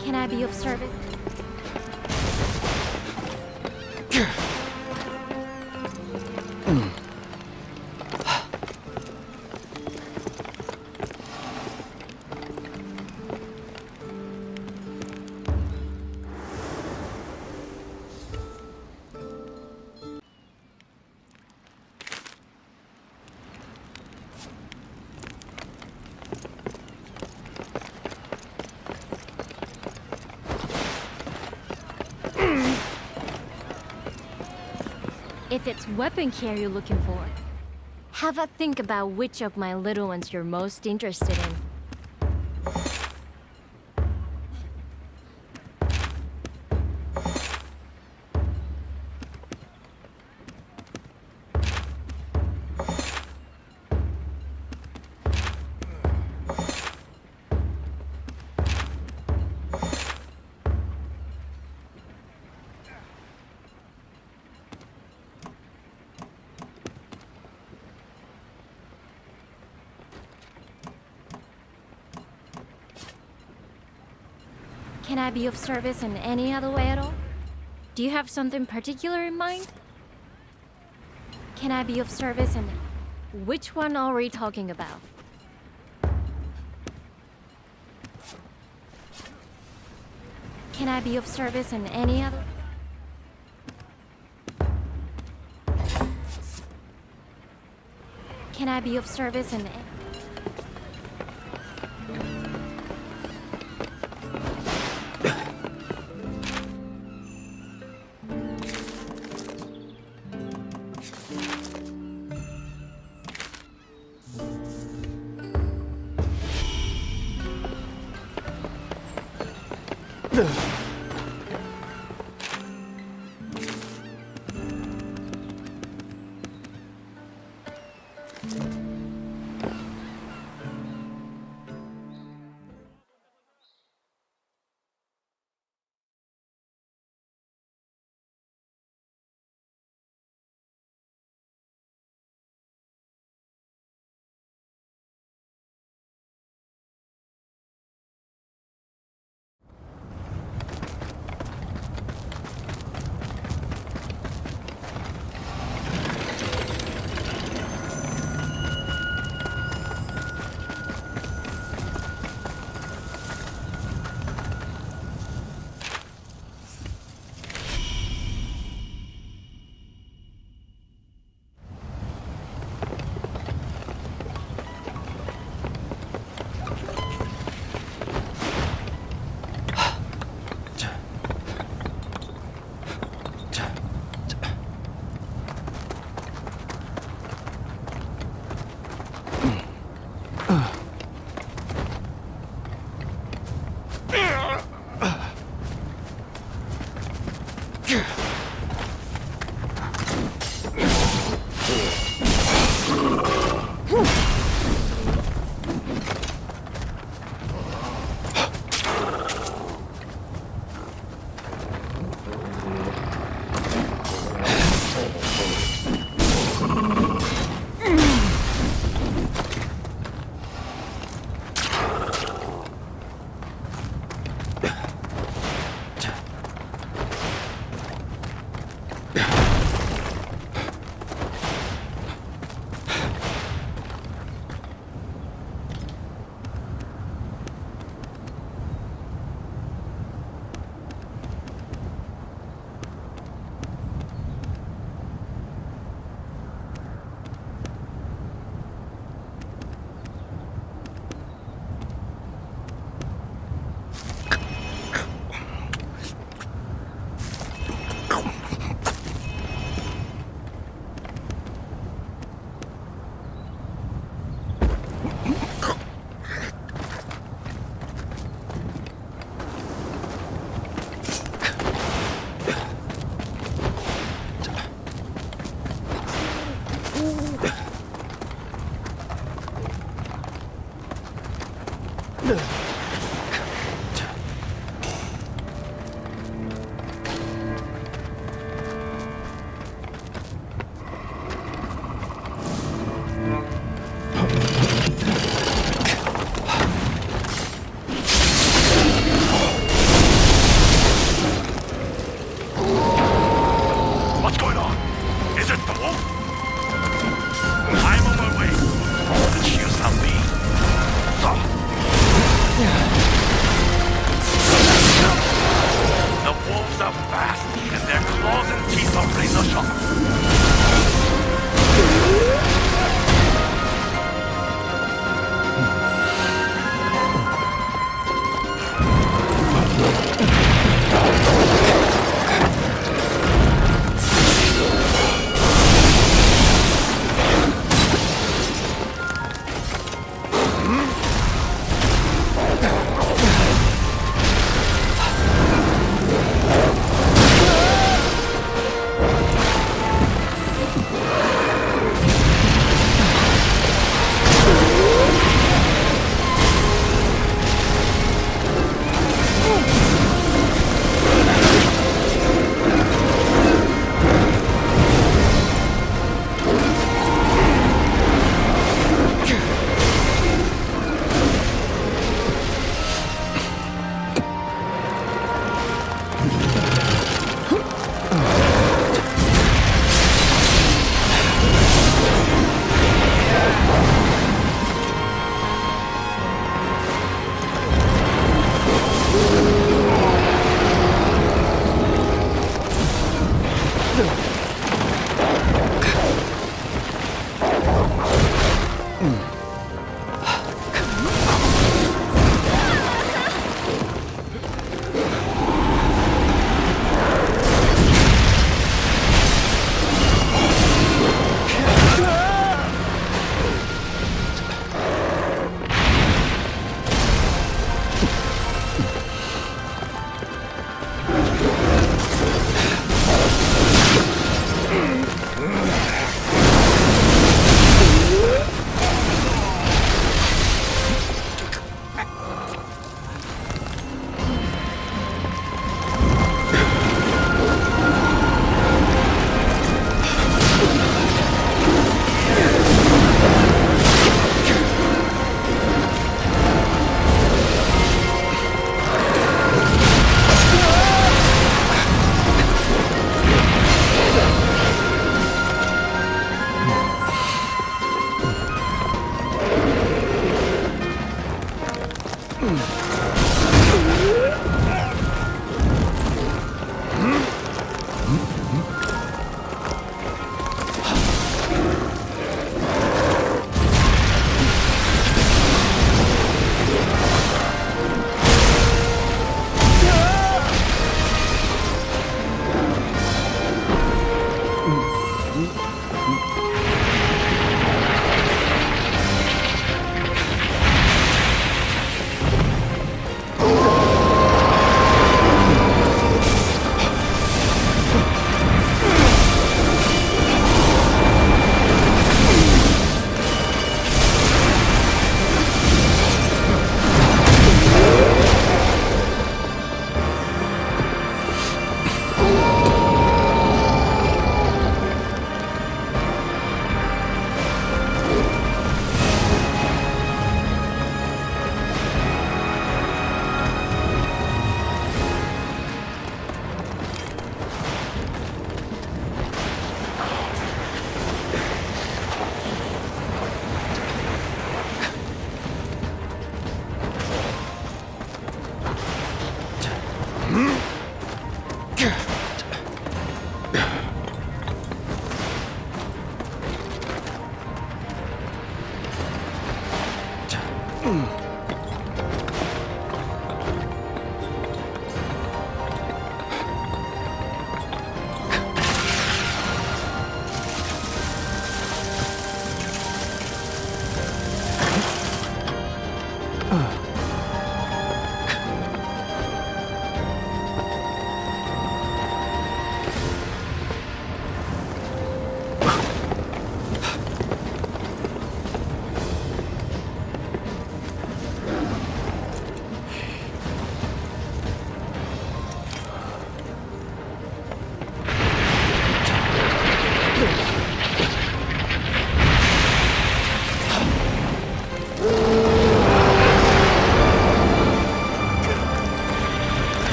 Can I be of service? If it's weapon care you're looking for, have a think about which of my little ones you're most interested in. Can I be of service in any other way at all? Do you have something particular in mind? Can I be of service in... Which one are we talking about? Can I be of service in any other... Can I be of service in...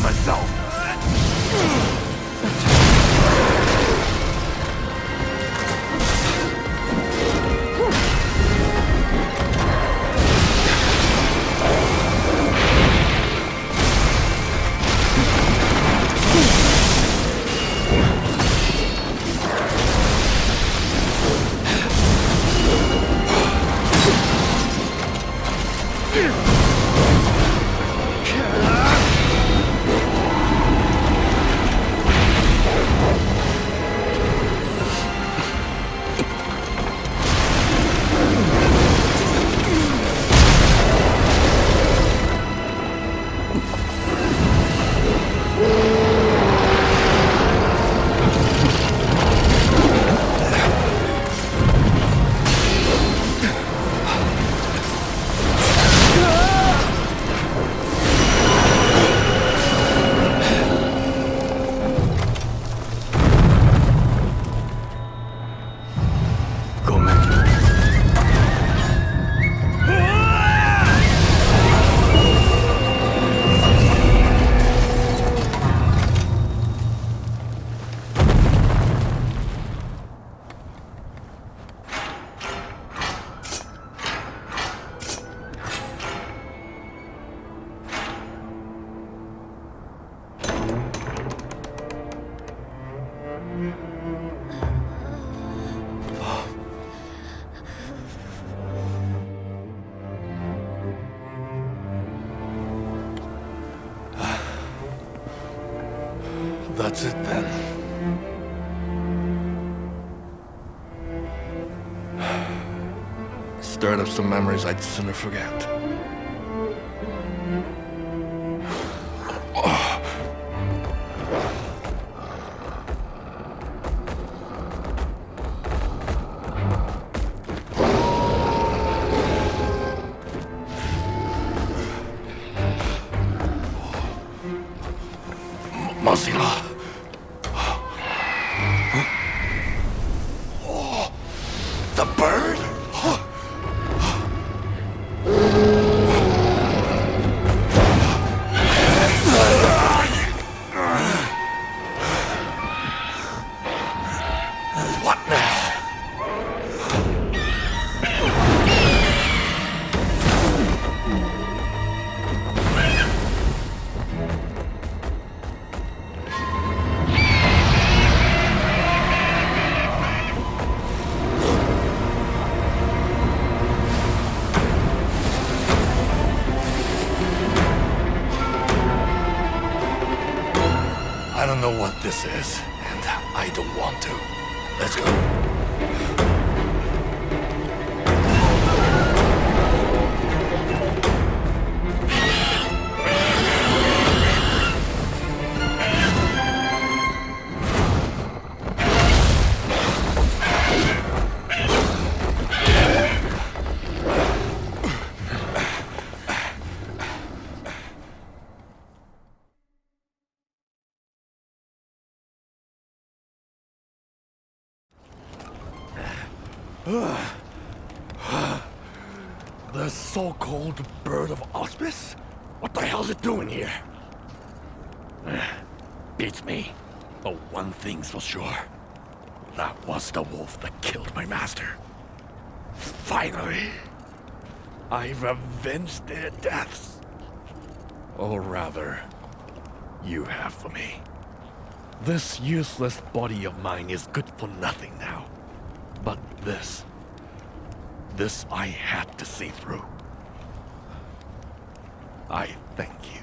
myself. That's it then. Stirred up some memories I'd sooner forget. Masina! Oh, the bird? What now? I don't know what this is, and I don't want to. Let's go. The so-called Bird of Auspice? What the hell's it doing here? Beats me. But one thing's for sure. That was the wolf that killed my master. Finally! I've avenged their deaths. Or rather, you have for me. This useless body of mine is good for nothing now. But this I had to see through. I thank you.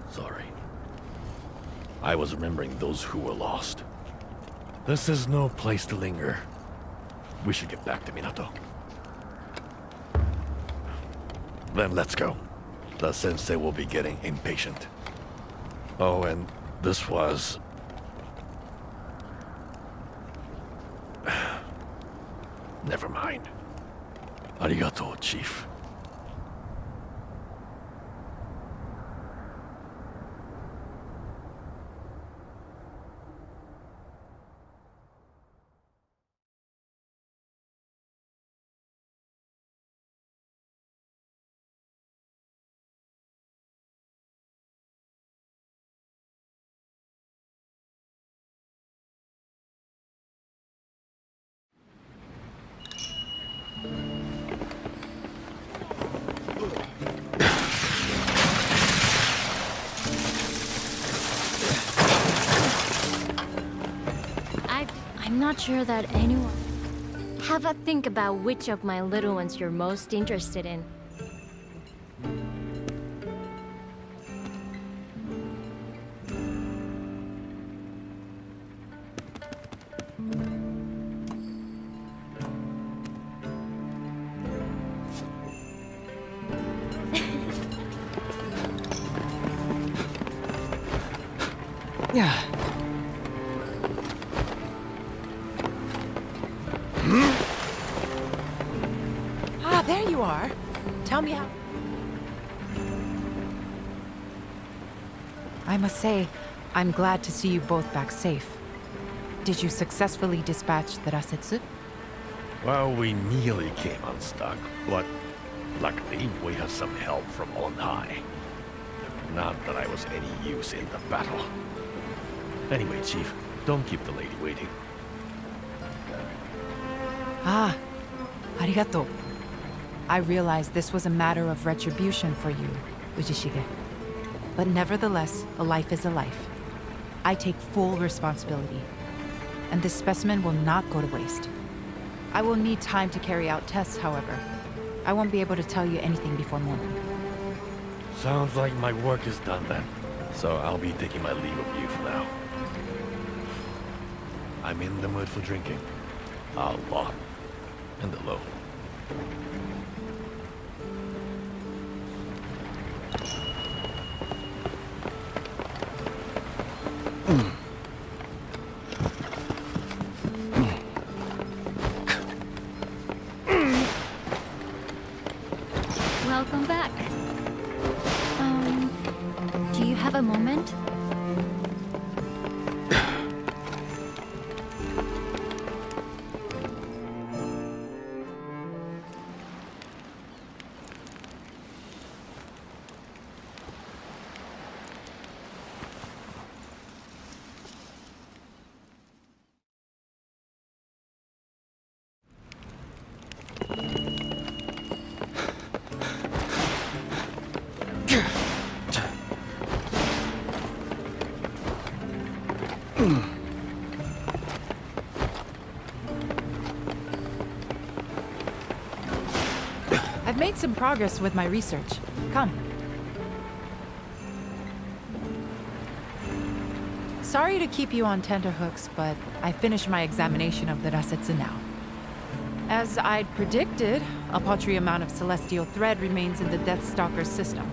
Sorry. I was remembering those who were lost. This is no place to linger. We should get back to Minato. Then let's go. The sensei will be getting impatient. Oh, and this was... Never mind. Arigato, Chief. I'm not sure that anyone... Have a think about which of my little ones you're most interested in. Yeah. Ah, there you are. Tell me how... I must say, I'm glad to see you both back safe. Did you successfully dispatch the Rasetsu? Well, we nearly came unstuck, but luckily we had some help from on high. Not that I was any use in the battle. Anyway, Chief, don't keep the lady waiting. Ah, arigato. I realize this was a matter of retribution for you, Ujishige. But nevertheless, a life is a life. I take full responsibility. And this specimen will not go to waste. I will need time to carry out tests, however. I won't be able to tell you anything before morning. Sounds like my work is done then. So I'll be taking my leave of you for now. I'm in the mood for drinking. A lot. And alone. Welcome back. Do you have a moment? I've made some progress with my research. Come. Sorry to keep you on tenterhooks, but I finished my examination of the Rasetsu now. As I'd predicted, a paltry amount of celestial thread remains in the Deathstalker's system.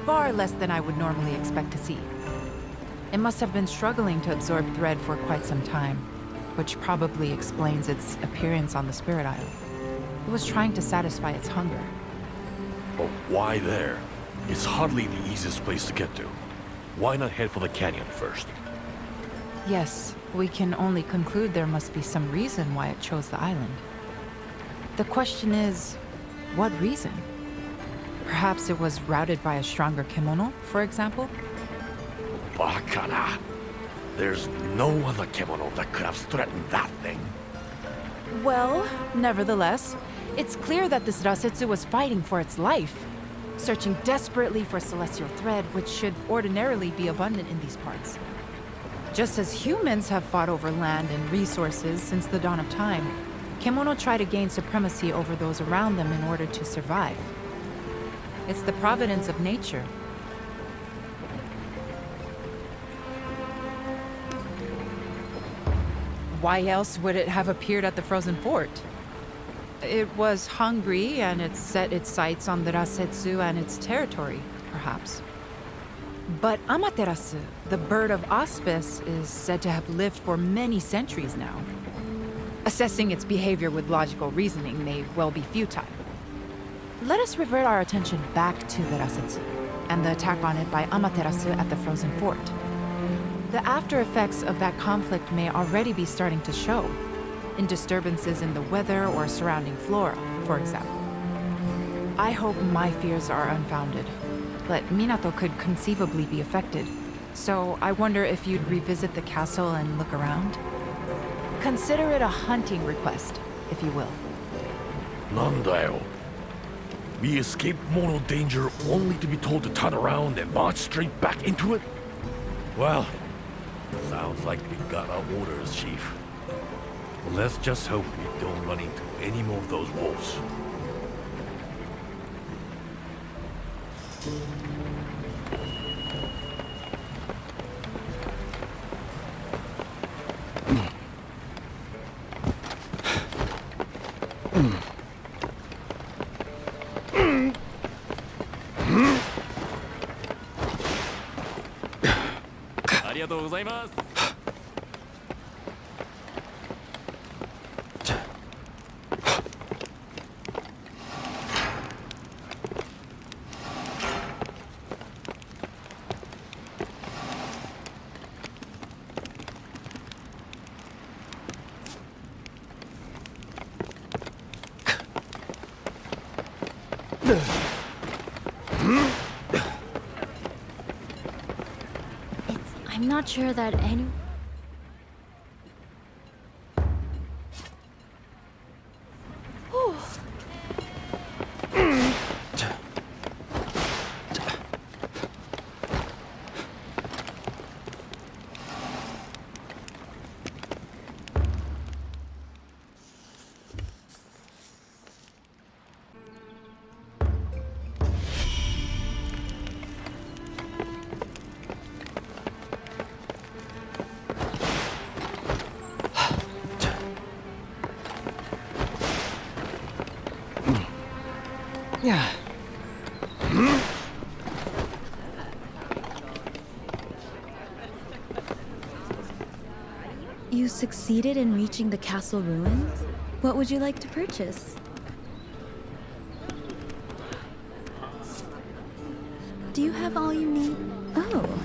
Far less than I would normally expect to see. It must have been struggling to absorb thread for quite some time, which probably explains its appearance on the Spirit Isle. It was trying to satisfy its hunger. But why there? It's hardly the easiest place to get to. Why not head for the canyon first? Yes, we can only conclude there must be some reason why it chose the island. The question is, what reason? Perhaps it was routed by a stronger kimono, for example? Bakara! There's no other kimono that could have threatened that thing. Well, nevertheless, it's clear that this Rasetsu was fighting for its life, searching desperately for celestial thread, which should ordinarily be abundant in these parts. Just as humans have fought over land and resources since the dawn of time, kimono try to gain supremacy over those around them in order to survive. It's the providence of nature. Why else would it have appeared at the frozen fort? It was hungry, and it set its sights on the Rasetsu and its territory, perhaps. But Amaterasu, the bird of auspice, is said to have lived for many centuries now. Assessing its behavior with logical reasoning may well be futile. Let us revert our attention back to the Rasetsu, and the attack on it by Amaterasu at the frozen fort. The after effects of that conflict may already be starting to show, in disturbances in the weather or surrounding flora, for example. I hope my fears are unfounded, but Minato could conceivably be affected, so I wonder if you'd revisit the castle and look around? Consider it a hunting request, if you will. Nandayo. We escaped mortal danger only to be told to turn around and march straight back into it? Well, sounds like we got our orders, Chief. Let's just hope we don't run into any more of those wolves. I'm not sure that any... Yeah. You succeeded in reaching the castle ruins? What would you like to purchase? Do you have all you need? Oh.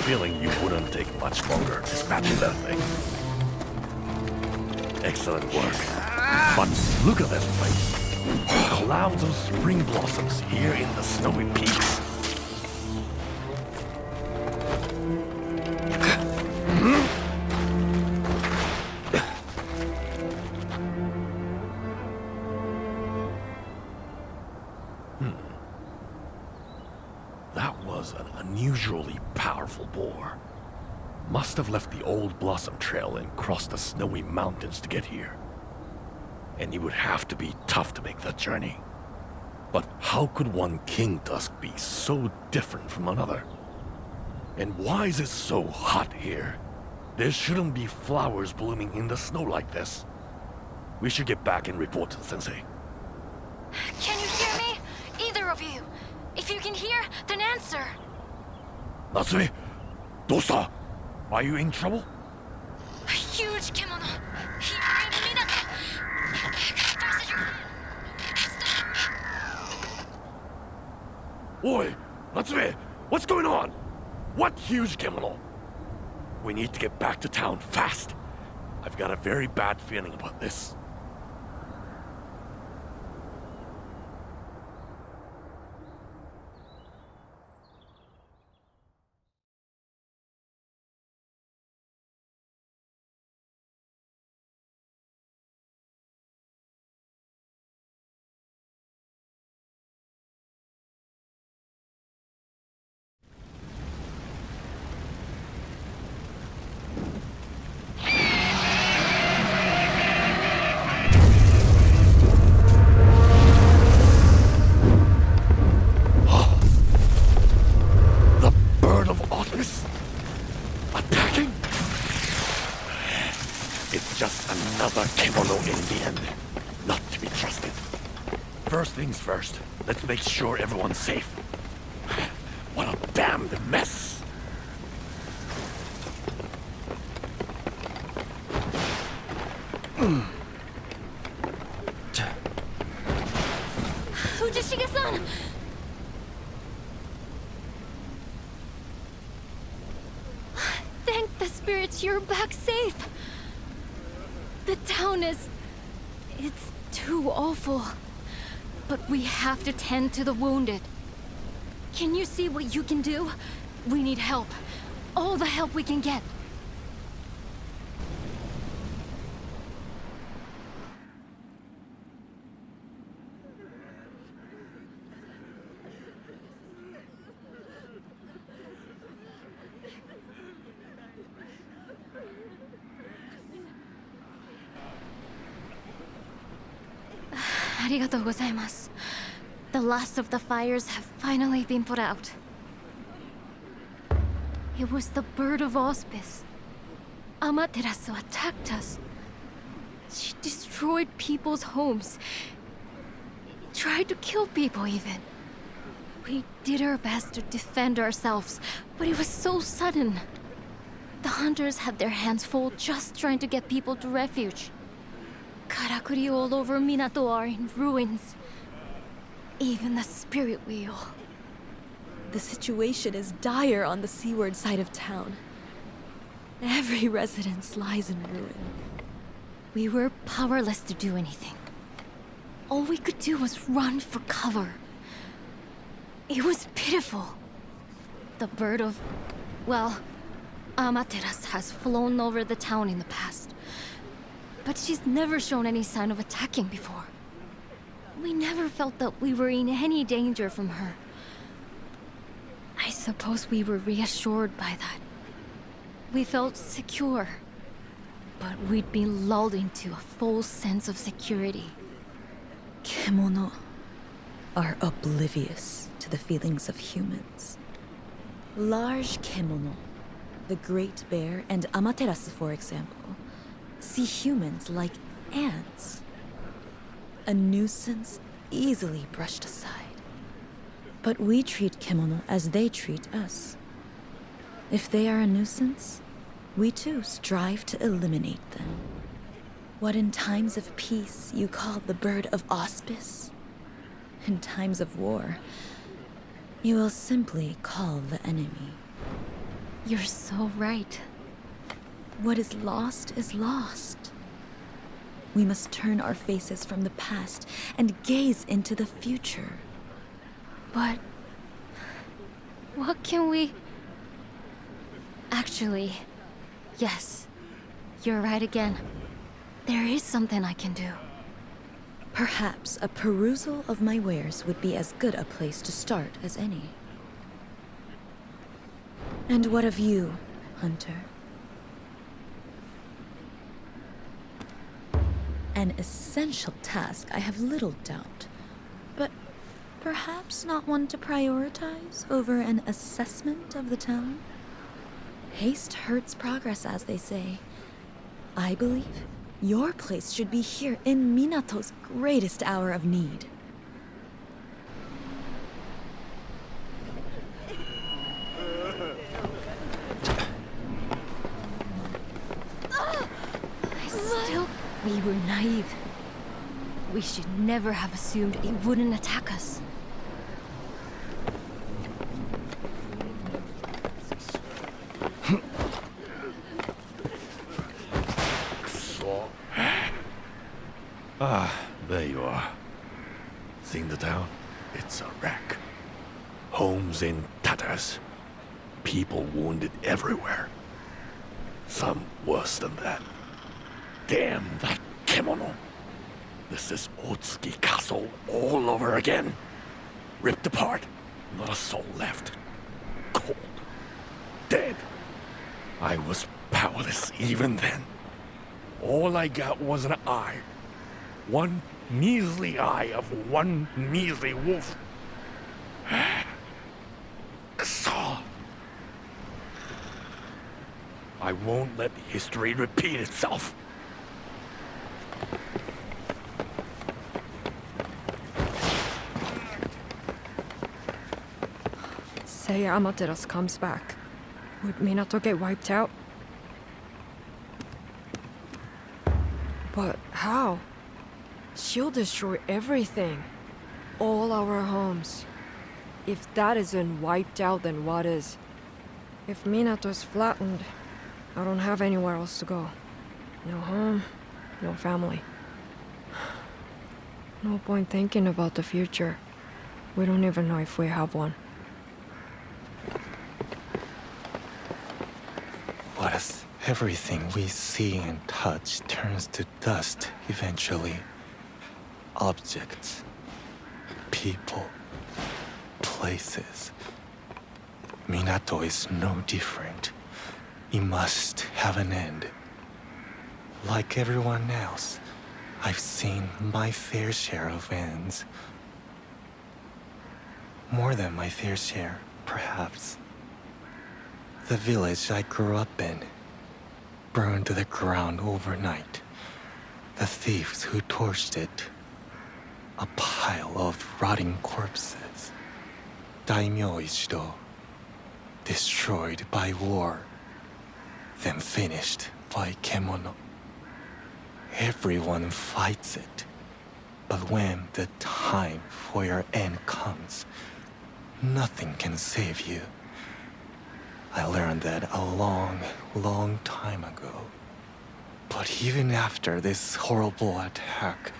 feeling you wouldn't take much longer dispatching that thing. Excellent work. But look at this place. Clouds of spring blossoms here in the snowy peaks. That was an unusually powerful boar. Must have left the old Blossom Trail and crossed the snowy mountains to get here. And it would have to be tough to make that journey. But how could one king tusk be so different from another? And why is it so hot here? There shouldn't be flowers blooming in the snow like this. We should get back and report to the sensei. Can you hear me? Either of you. If you can hear, then answer. Natsume, dosta? Are you in trouble? A huge kimono. Here in Minato. Oi, Natsume, what's going on? What huge kimono? We need to get back to town fast. I've got a very bad feeling about this. Attacking? It's just another kimono in the end. Not to be trusted. First things first, let's make sure everyone's safe. What a damned mess! Fujishige-san! Thank the spirits you're back safe. The town is... it's too awful. But we have to tend to the wounded. Can you see what you can do? We need help. All the help we can get. Arigatou gozaimasu. The last of the fires have finally been put out. It was the Bird of Auspice. Amaterasu attacked us. She destroyed people's homes. Tried to kill people even. We did our best to defend ourselves, but it was so sudden. The hunters had their hands full just trying to get people to refuge. Karakuri all over Minato are in ruins. Even the spirit wheel. The situation is dire on the seaward side of town. Every residence lies in ruin. We were powerless to do anything. All we could do was run for cover. It was pitiful. The bird of... well, Amaterasu has flown over the town in the past. But she's never shown any sign of attacking before. We never felt that we were in any danger from her. I suppose we were reassured by that. We felt secure. But we'd been lulled into a false sense of security. Kemono are oblivious to the feelings of humans. Large kemono, the Great Bear and Amaterasu, for example, see humans like ants. A nuisance easily brushed aside. But we treat kemono as they treat us. If they are a nuisance, we too strive to eliminate them. What in times of peace you call the Bird of Auspice, in times of war, you will simply call the enemy. You're so right. What is lost. We must turn our faces from the past and gaze into the future. But... what can we... Actually, yes. You're right again. There is something I can do. Perhaps a perusal of my wares would be as good a place to start as any. And what of you, Hunter? An essential task, I have little doubt. But perhaps not one to prioritize over an assessment of the town? Haste hurts progress, as they say. I believe your place should be here in Minato's greatest hour of need. We were naive. We should never have assumed it wouldn't attack us. There you are. Seen the town? It's a wreck. Homes in tatters. People wounded everywhere. Some worse than that. Damn that kimono. This is Otsuki Castle all over again. Ripped apart. Not a soul left. Cold. Dead. I was powerless even then. All I got was an eye. One measly eye of one measly wolf. Saw. I won't let history repeat itself. Say Amaterasu comes back. Would Minato get wiped out? But how? She'll destroy everything. All our homes. If that isn't wiped out, then what is? If Minato's flattened, I don't have anywhere else to go. No home, no family. No point thinking about the future. We don't even know if we have one. What if everything we see and touch turns to dust eventually? Objects, people, places. Minato is no different. It must have an end. Like everyone else, I've seen my fair share of ends. More than my fair share, perhaps. The village I grew up in, burned to the ground overnight. The thieves who torched it, a pile of rotting corpses. Daimyo Ichido, destroyed by war, then finished by Kemono. Everyone fights it, but when the time for your end comes, nothing can save you. I learned that a long, long time ago. But even after this horrible attack,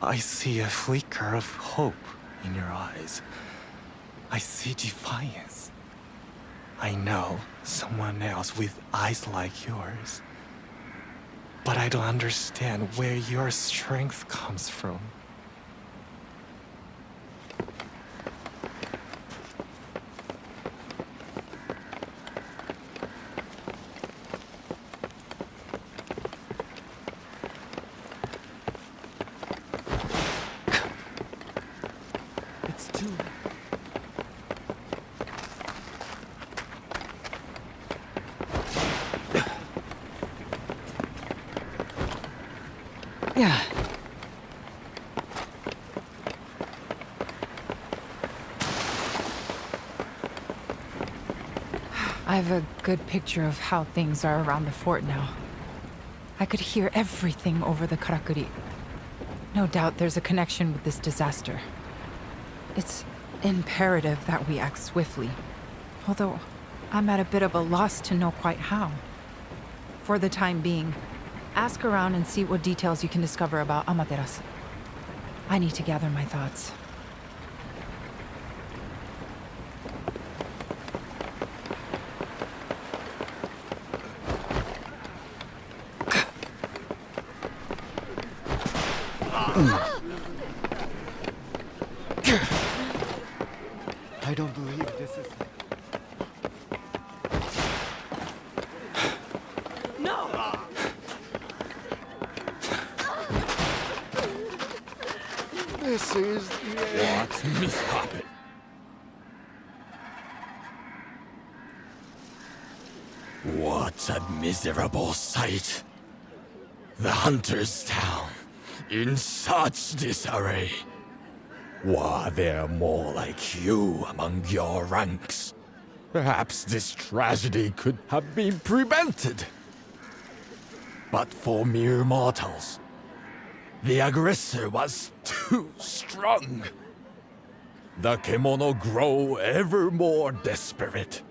I see a flicker of hope in your eyes. I see defiance. I know someone else with eyes like yours. But I don't understand where your strength comes from. Yeah. I have a good picture of how things are around the fort now. I could hear everything over the Karakuri. No doubt there's a connection with this disaster. It's imperative that we act swiftly. Although, I'm at a bit of a loss to know quite how. For the time being, ask around and see what details you can discover about Amaterasu. I need to gather my thoughts. I don't believe this is... No! This is the end. What mishap? What a miserable sight. The hunter's town in such disarray. Were there more like you among your ranks, perhaps this tragedy could have been prevented. But for mere mortals, the aggressor was too strong. The Kemono grow ever more desperate.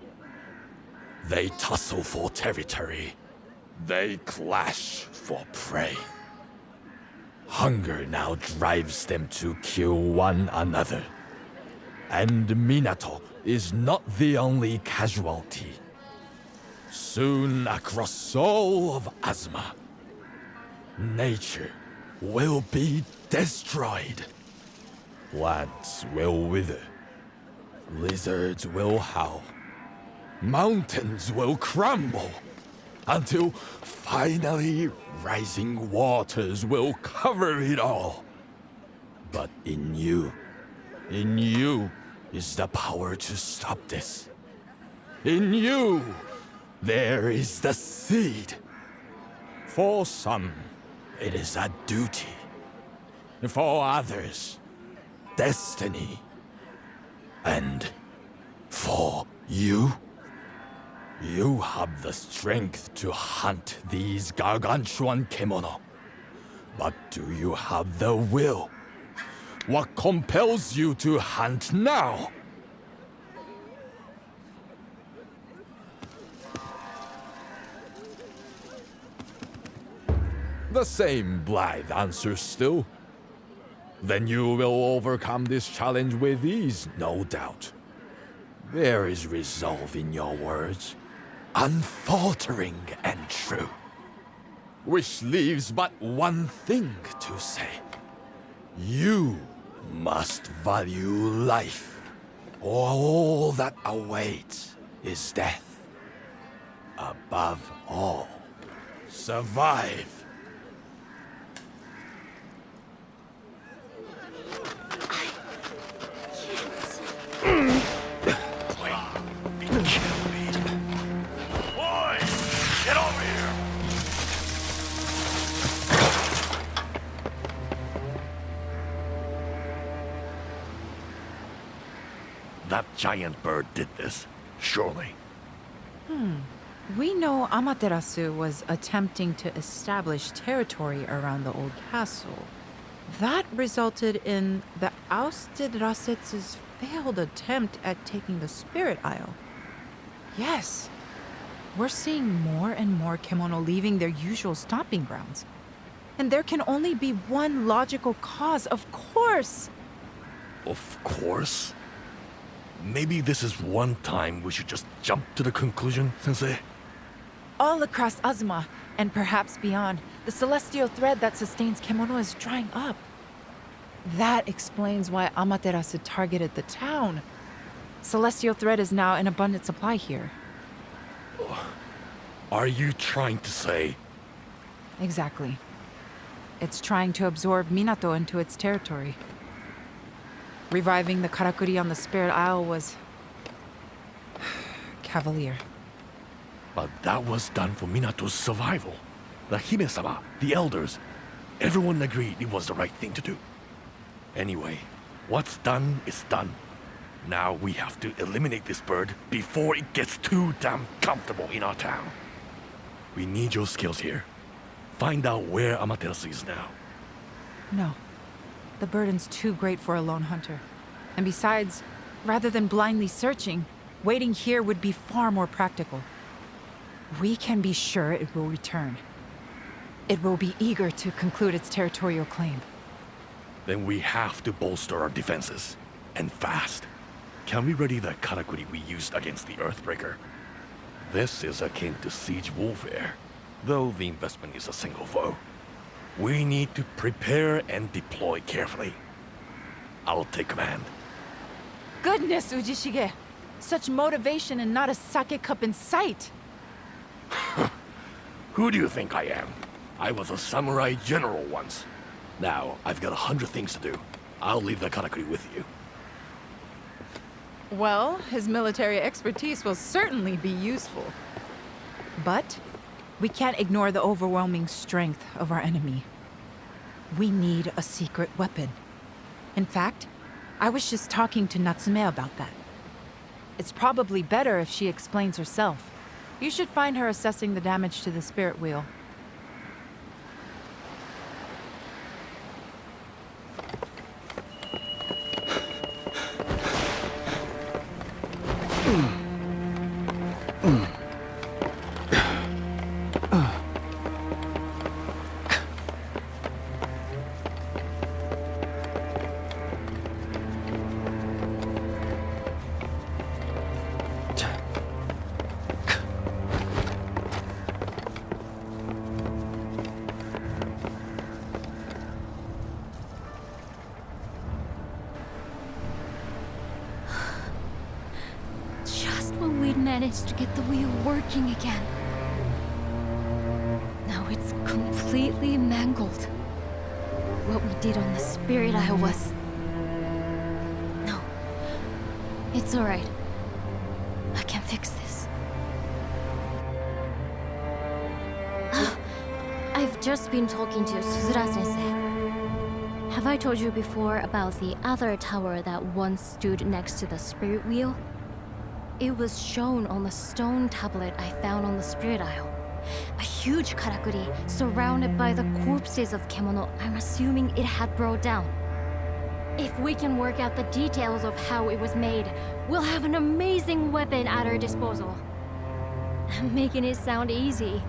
They tussle for territory. They clash for prey. Hunger now drives them to kill one another. And Minato is not the only casualty. Soon across all of Azuma, nature will be destroyed. Plants will wither. Lizards will howl. Mountains will crumble. Until finally rising waters will cover it all. But in you is the power to stop this. In you, there is the seed. For some, it is a duty. For others, destiny. And for you, you have the strength to hunt these gargantuan kemono. But do you have the will? What compels you to hunt now? The same blithe answer still. Then you will overcome this challenge with ease, no doubt. There is resolve in your words, unfaltering and true. Which leaves but one thing to say. You must value life, or all that awaits is death. Above all, survive. That giant bird did this, surely. We know Amaterasu was attempting to establish territory around the old castle. That resulted in the ousted Rasetsu's failed attempt at taking the Spirit Isle. Yes, we're seeing more and more kemono leaving their usual stomping grounds. And there can only be one logical cause, of course! Of course? Maybe this is one time we should just jump to the conclusion, Sensei? All across Azuma, and perhaps beyond, the celestial thread that sustains kemono is drying up. That explains why Amaterasu targeted the town. Celestial thread is now in abundant supply here. Are you trying to say... Exactly. It's trying to absorb Minato into its territory. Reviving the Karakuri on the Spirit Isle was... cavalier. But that was done for Minato's survival. The Hime-sama, the elders, everyone agreed it was the right thing to do. Anyway, what's done is done. Now we have to eliminate this bird before it gets too damn comfortable in our town. We need your skills here. Find out where Amaterasu is now. No. The burden's too great for a lone hunter. And besides, rather than blindly searching, Waiting here would be far more practical. We can be sure it will return. It will be eager to conclude its territorial claim. Then we have to bolster our defenses. And fast. Can we ready the karakuri we used against the Earthbreaker? This is akin to siege warfare, though the investment is a single foe. We need to prepare and deploy carefully. I'll take command. Goodness, Ujishige! Such motivation and not a sake cup in sight! Who do you think I am? I was a samurai general once. Now, I've got 100 things to do. I'll leave the karakuri with you. Well, his military expertise will certainly be useful. But we can't ignore the overwhelming strength of our enemy. We need a secret weapon. In fact, I was just talking to Natsume about that. It's probably better if she explains herself. You should find her assessing the damage to the spirit wheel. Managed to get the wheel working again. Now it's completely mangled. What we did on the Spirit Isle was... No. It's alright. I can fix this. I've just been talking to Suzura-sensei. Have I told you before about the other tower that once stood next to the Spirit Wheel? It was shown on the stone tablet I found on the Spirit Isle. A huge karakuri surrounded by the corpses of Kemono I'm assuming it had brought down. If we can work out the details of how it was made, we'll have an amazing weapon at our disposal. I'm making it sound easy.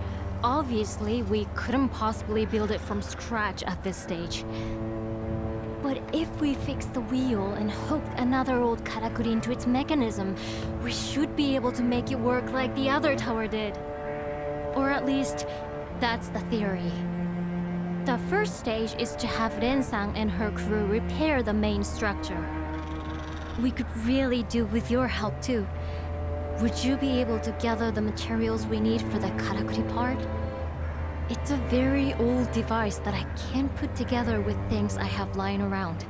Obviously, we couldn't possibly build it from scratch at this stage. But if we fix the wheel and hooked another old karakuri into its mechanism, we should be able to make it work like the other tower did. Or at least, that's the theory. The first stage is to have Ren-san and her crew repair the main structure. We could really do with your help too. Would you be able to gather the materials we need for the karakuri part? It's a very old device that I can't put together with things I have lying around.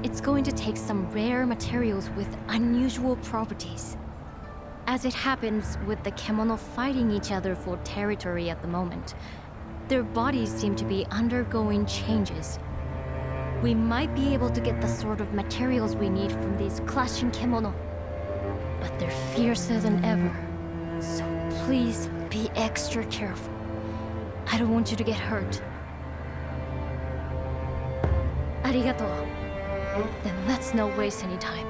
It's going to take some rare materials with unusual properties. As it happens with the Kemono fighting each other for territory at the moment, their bodies seem to be undergoing changes. We might be able to get the sort of materials we need from these clashing Kemono. But they're fiercer than ever, so please be extra careful. I don't want you to get hurt. Arigato. Then let's not waste any time.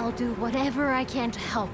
I'll do whatever I can to help.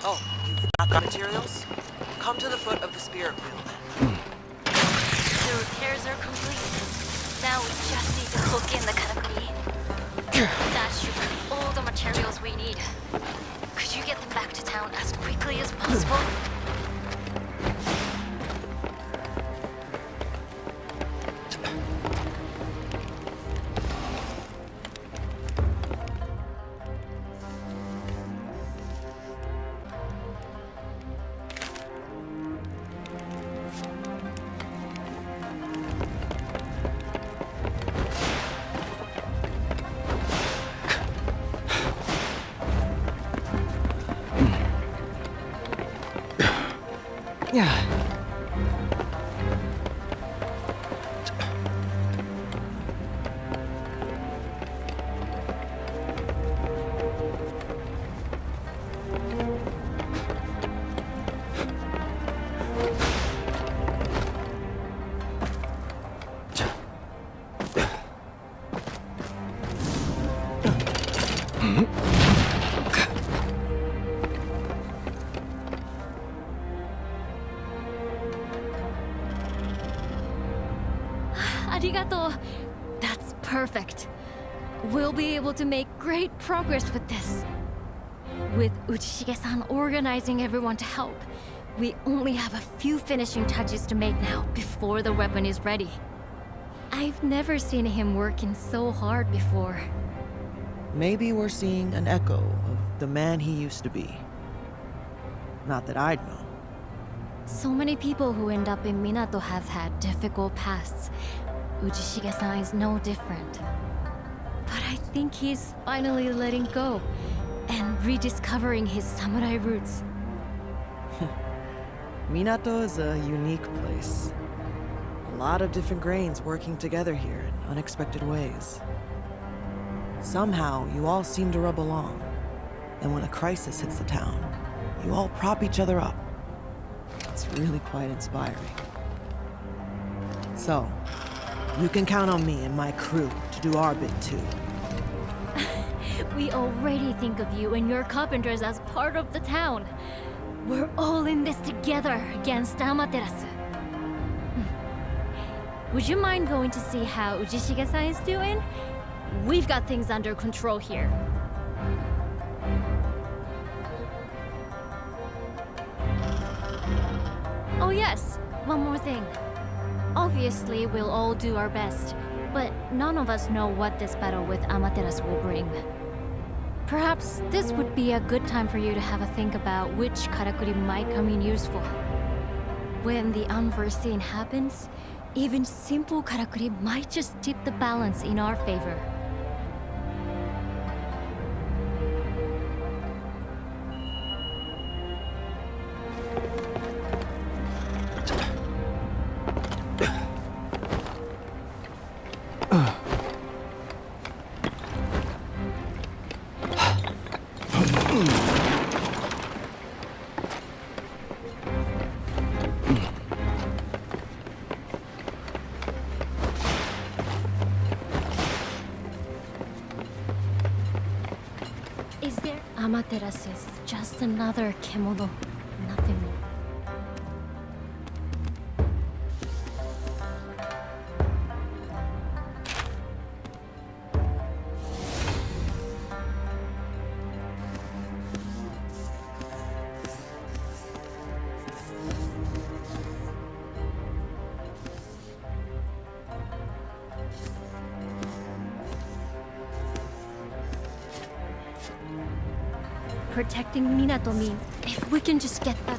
Oh, you've not got materials? Come to the foot of the spirit wheel then. The repairs are complete. Now we just need to hook in the karakuri. That should be all the materials we need. Could you get them back to town as quickly as possible? Yeah. Arigato. That's perfect. We'll be able to make great progress with this. With Uchishige-san organizing everyone to help, we only have a few finishing touches to make now before the weapon is ready. I've never seen him working so hard before. Maybe we're seeing an echo of the man he used to be. Not that I'd know. So many people who end up in Minato have had difficult pasts. Uchishige-san is no different. But I think he's finally letting go and rediscovering his samurai roots. Minato is a unique place. A lot of different grains working together here in unexpected ways. Somehow, you all seem to rub along. And when a crisis hits the town, you all prop each other up. It's really quite inspiring. So, you can count on me and my crew to do our bit too. We already think of you and your carpenters as part of the town. We're all in this together against Amaterasu. Would you mind going to see how Uchishige-san is doing? We've got things under control here. Oh yes, one more thing. Obviously, we'll all do our best, but none of us know what this battle with Amaterasu will bring. Perhaps this would be a good time for you to have a think about which karakuri might come in useful. When the unforeseen happens, even simple karakuri might just tip the balance in our favor. Is there Amaterasu is just another kemono, nothing more. Protecting Minato means if we can just get that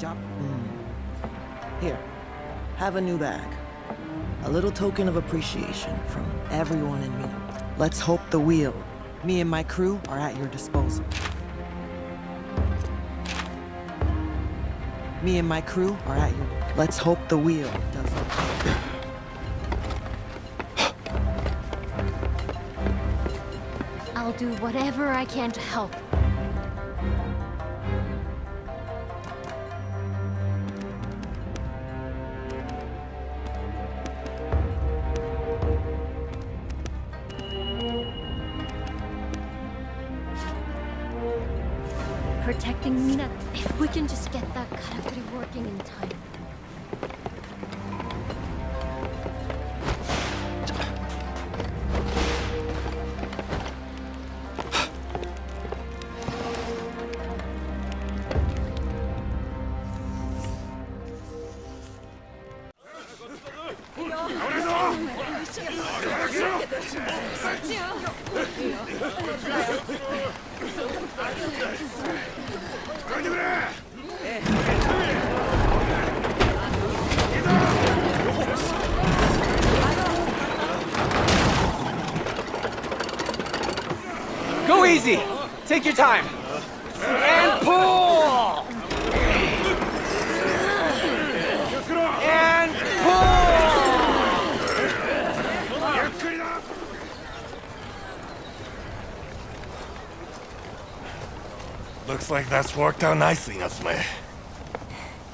job. Here, have a new bag. A little token of appreciation from everyone in Minato. Let's hope the wheel, me and my crew, are at your disposal. Me and my crew are at your... Let's hope the wheel does the... I'll do whatever I can to help. Protecting Minato. If we can just get that karakuri working in time. Go easy! Take your time! And pull! And pull! Looks like that's worked out nicely, Natsume.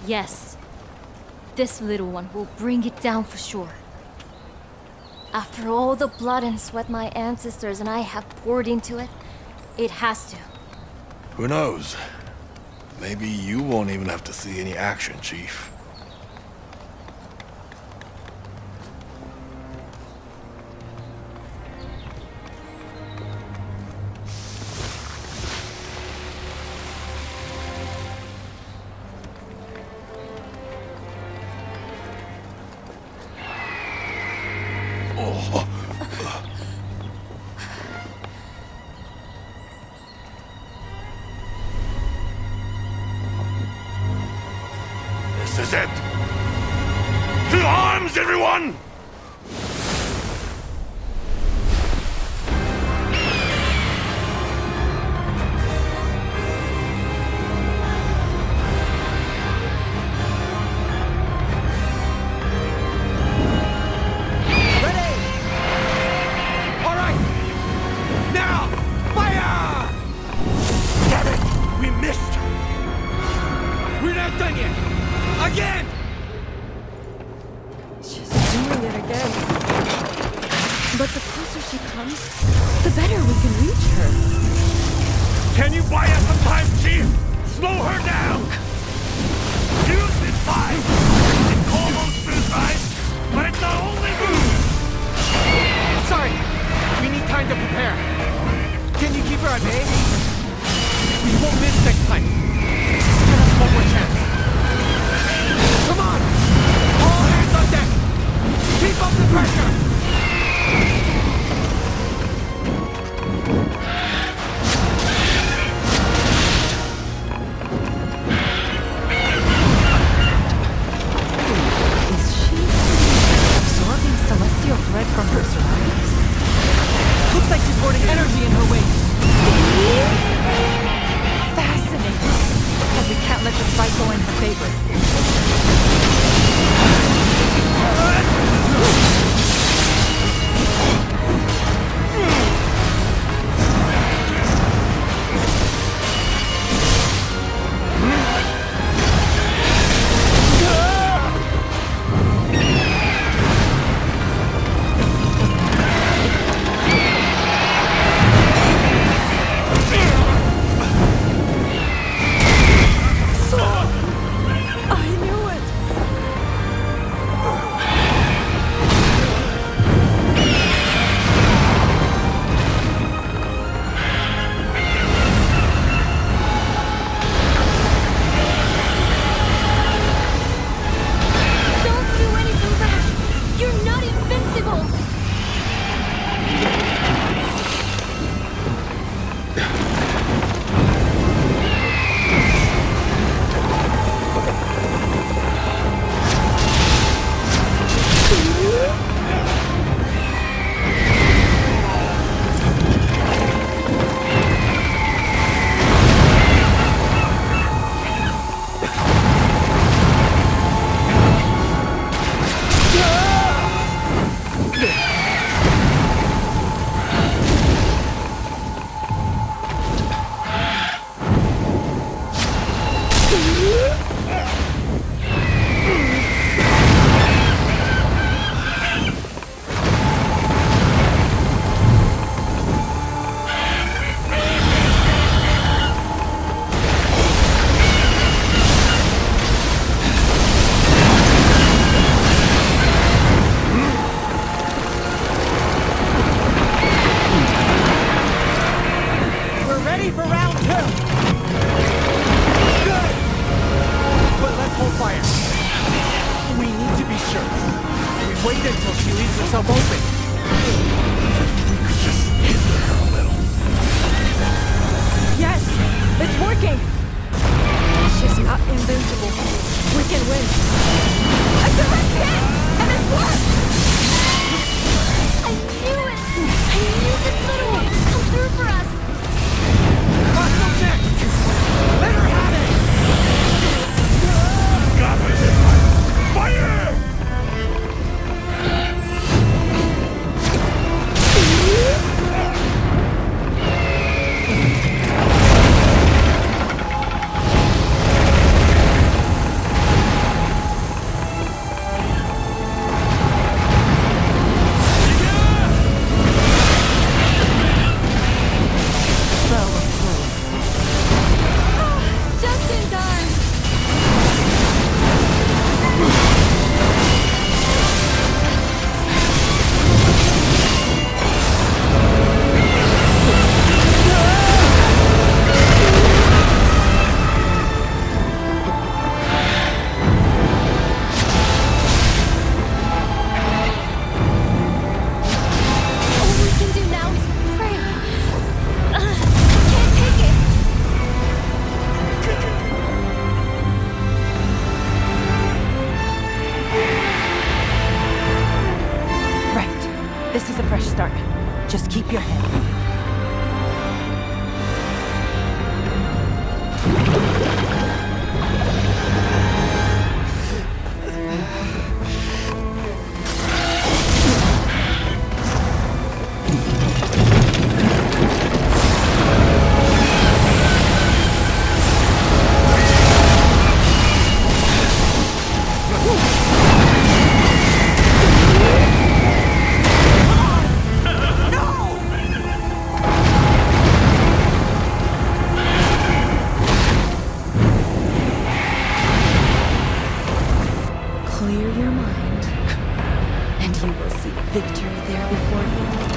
Yes. This little one will bring it down for sure. After all the blood and sweat my ancestors and I have poured into it, it has to. Who knows? Maybe you won't even have to see any action, Chief. This is it! To arms, everyone! Again! She's doing it again. But the closer she comes, the better we can reach her. Can you buy us some time, Chief? Slow her down! Use this fight! It's almost suicide, but it's not only move! Sorry, we need time to prepare. Can you keep her at bay? We won't miss next time. Just give us one more chance. Come on! All hands on deck! Keep up the pressure! Is she absorbing celestial thread from her surroundings? Looks like she's hoarding energy in her wings. Fascinating. This is a fresh start. Just keep your head. Clear your mind, and you will see victory there before you.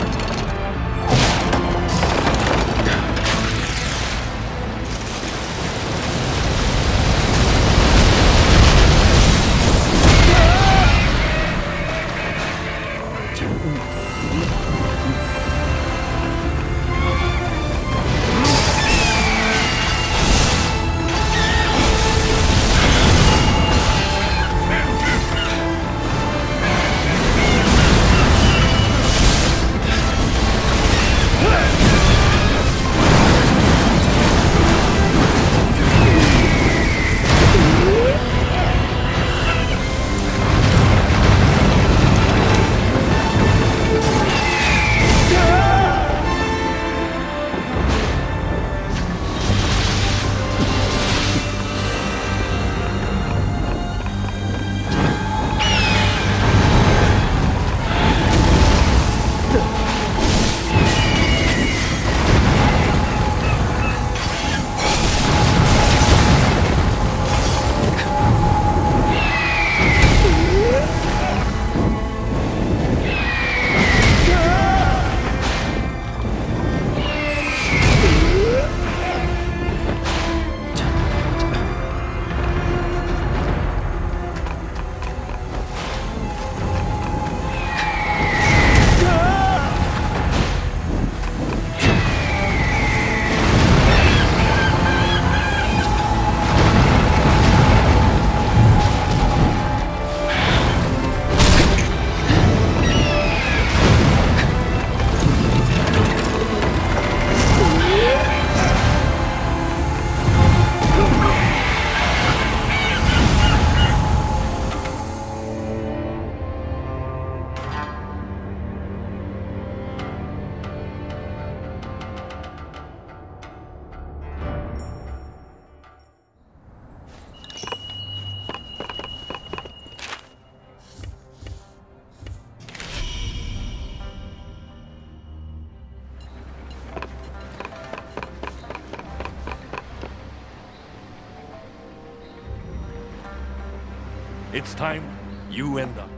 It's time you end up.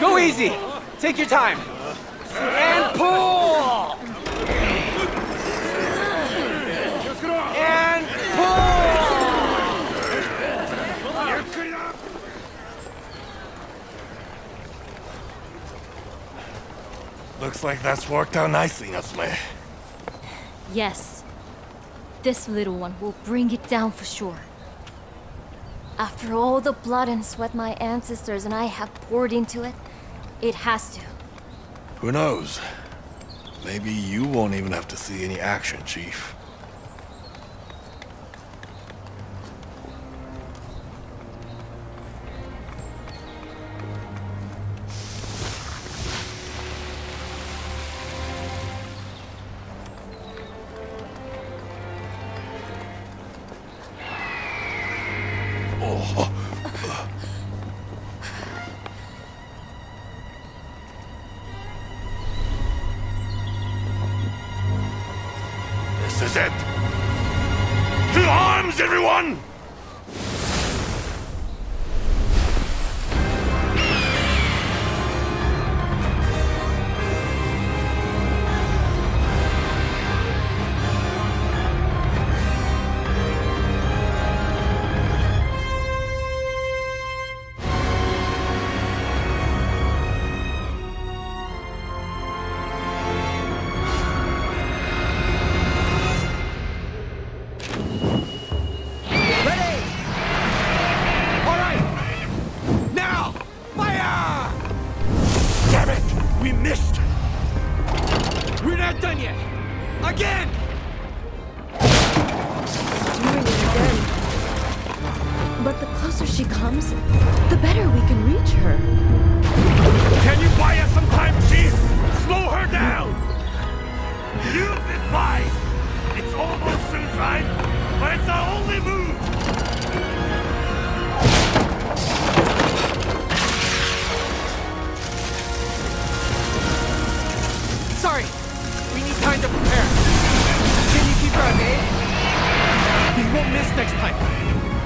Go easy! Take your time! And pull! And pull! Looks like that's worked out nicely, Natsume. Yes. This little one will bring it down for sure. After all the blood and sweat my ancestors and I have poured into it, it has to. Who knows? Maybe you won't even have to see any action, Chief. This is it! To arms, everyone! Again! Doing it again. But the closer she comes, the better we can reach her. Can you buy us some time, Chief? Slow her down! Use this mine! It's almost suicide, but it's our only move! Sorry! We need time to prepare. Can you keep her at bay? We won't miss next time.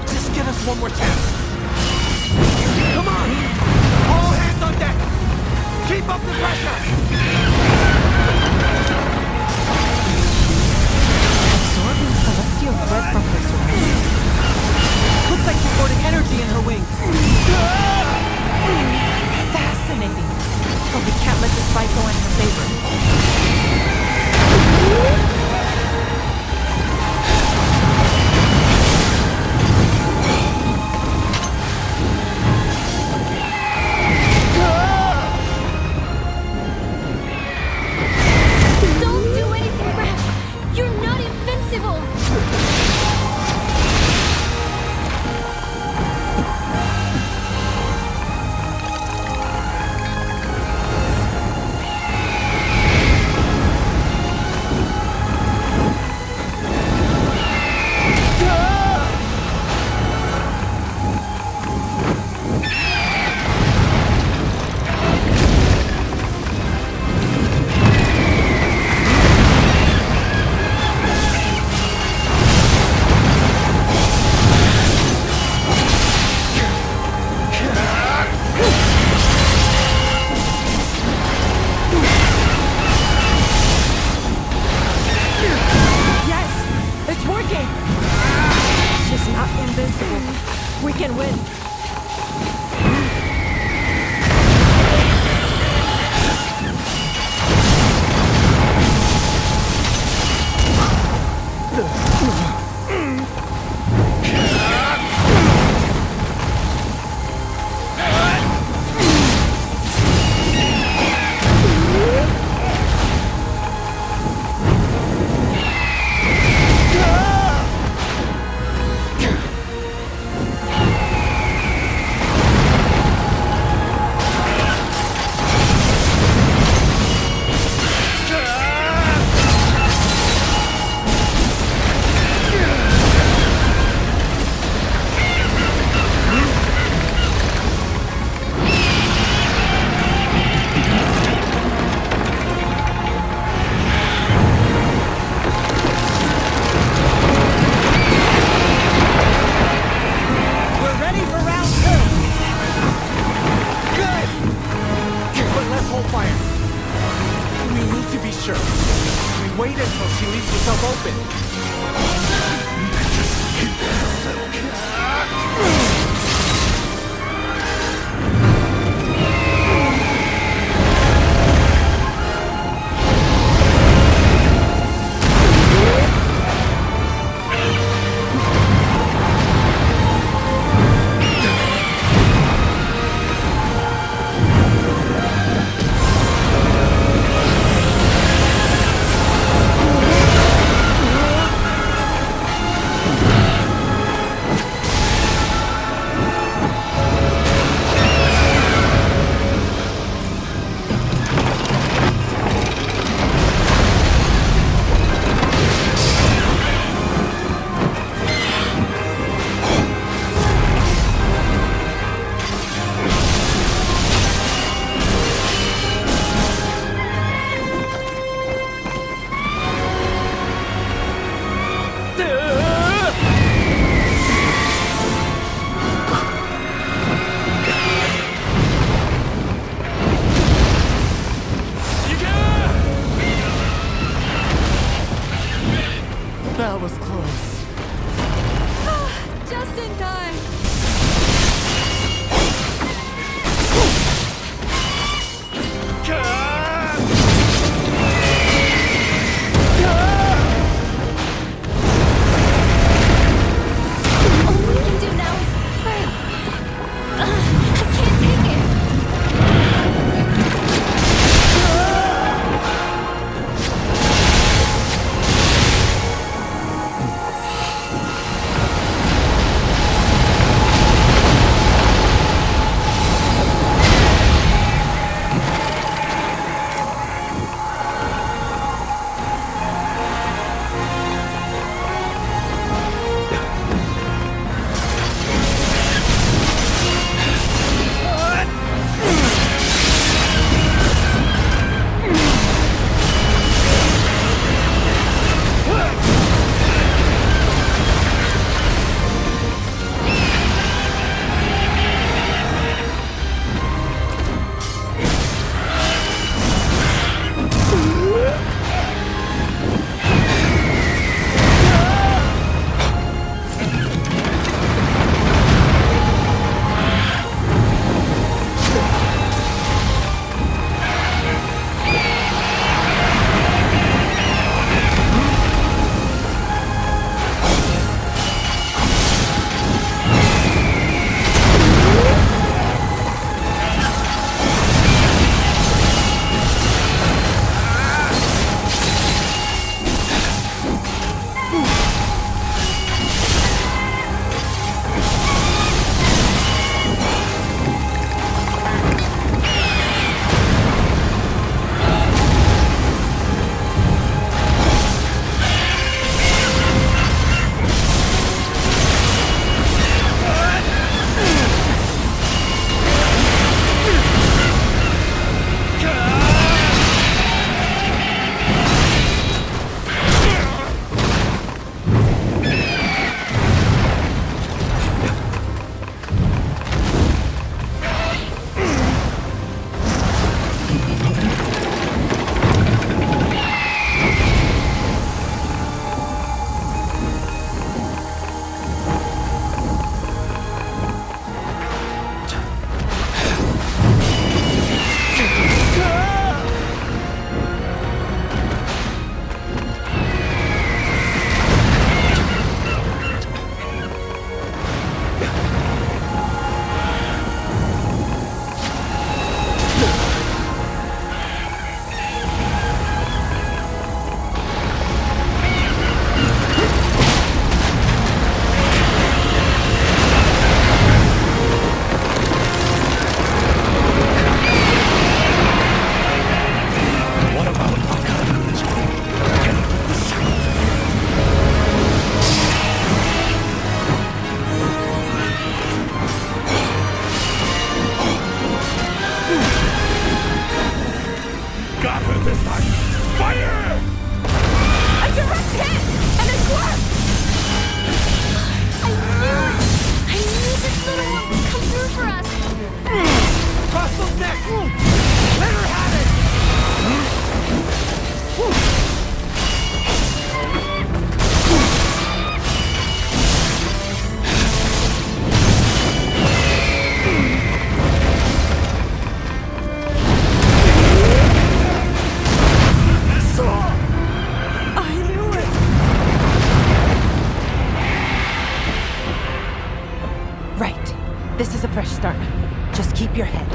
Just give us one more chance. Come on! All hands on deck! Keep up the pressure! Absorbing celestial thread from her surface. Looks like she's hoarding energy in her wings. Fascinating. But we can't let this fight go in her favor. Don't do anything rash! You're not invincible! Yes! It's working! She's not invincible. We can win. We're ready for round 2! Good! But let's hold fire. We need to be sure. We wait until she leaves herself open. That was close. Just in time. All we can do now is pray. I can't take it. This is a fresh start. Just keep your head.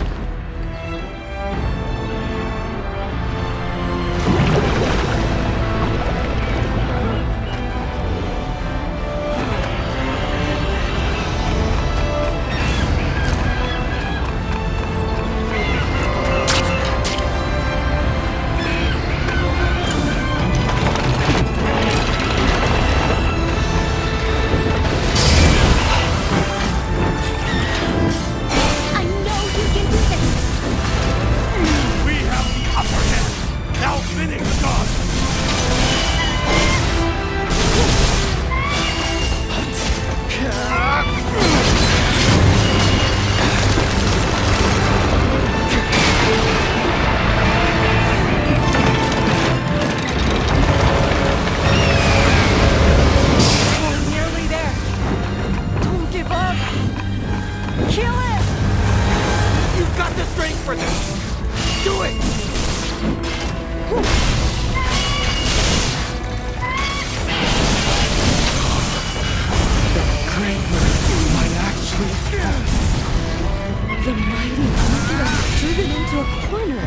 The mighty Amaterasu driven into a corner.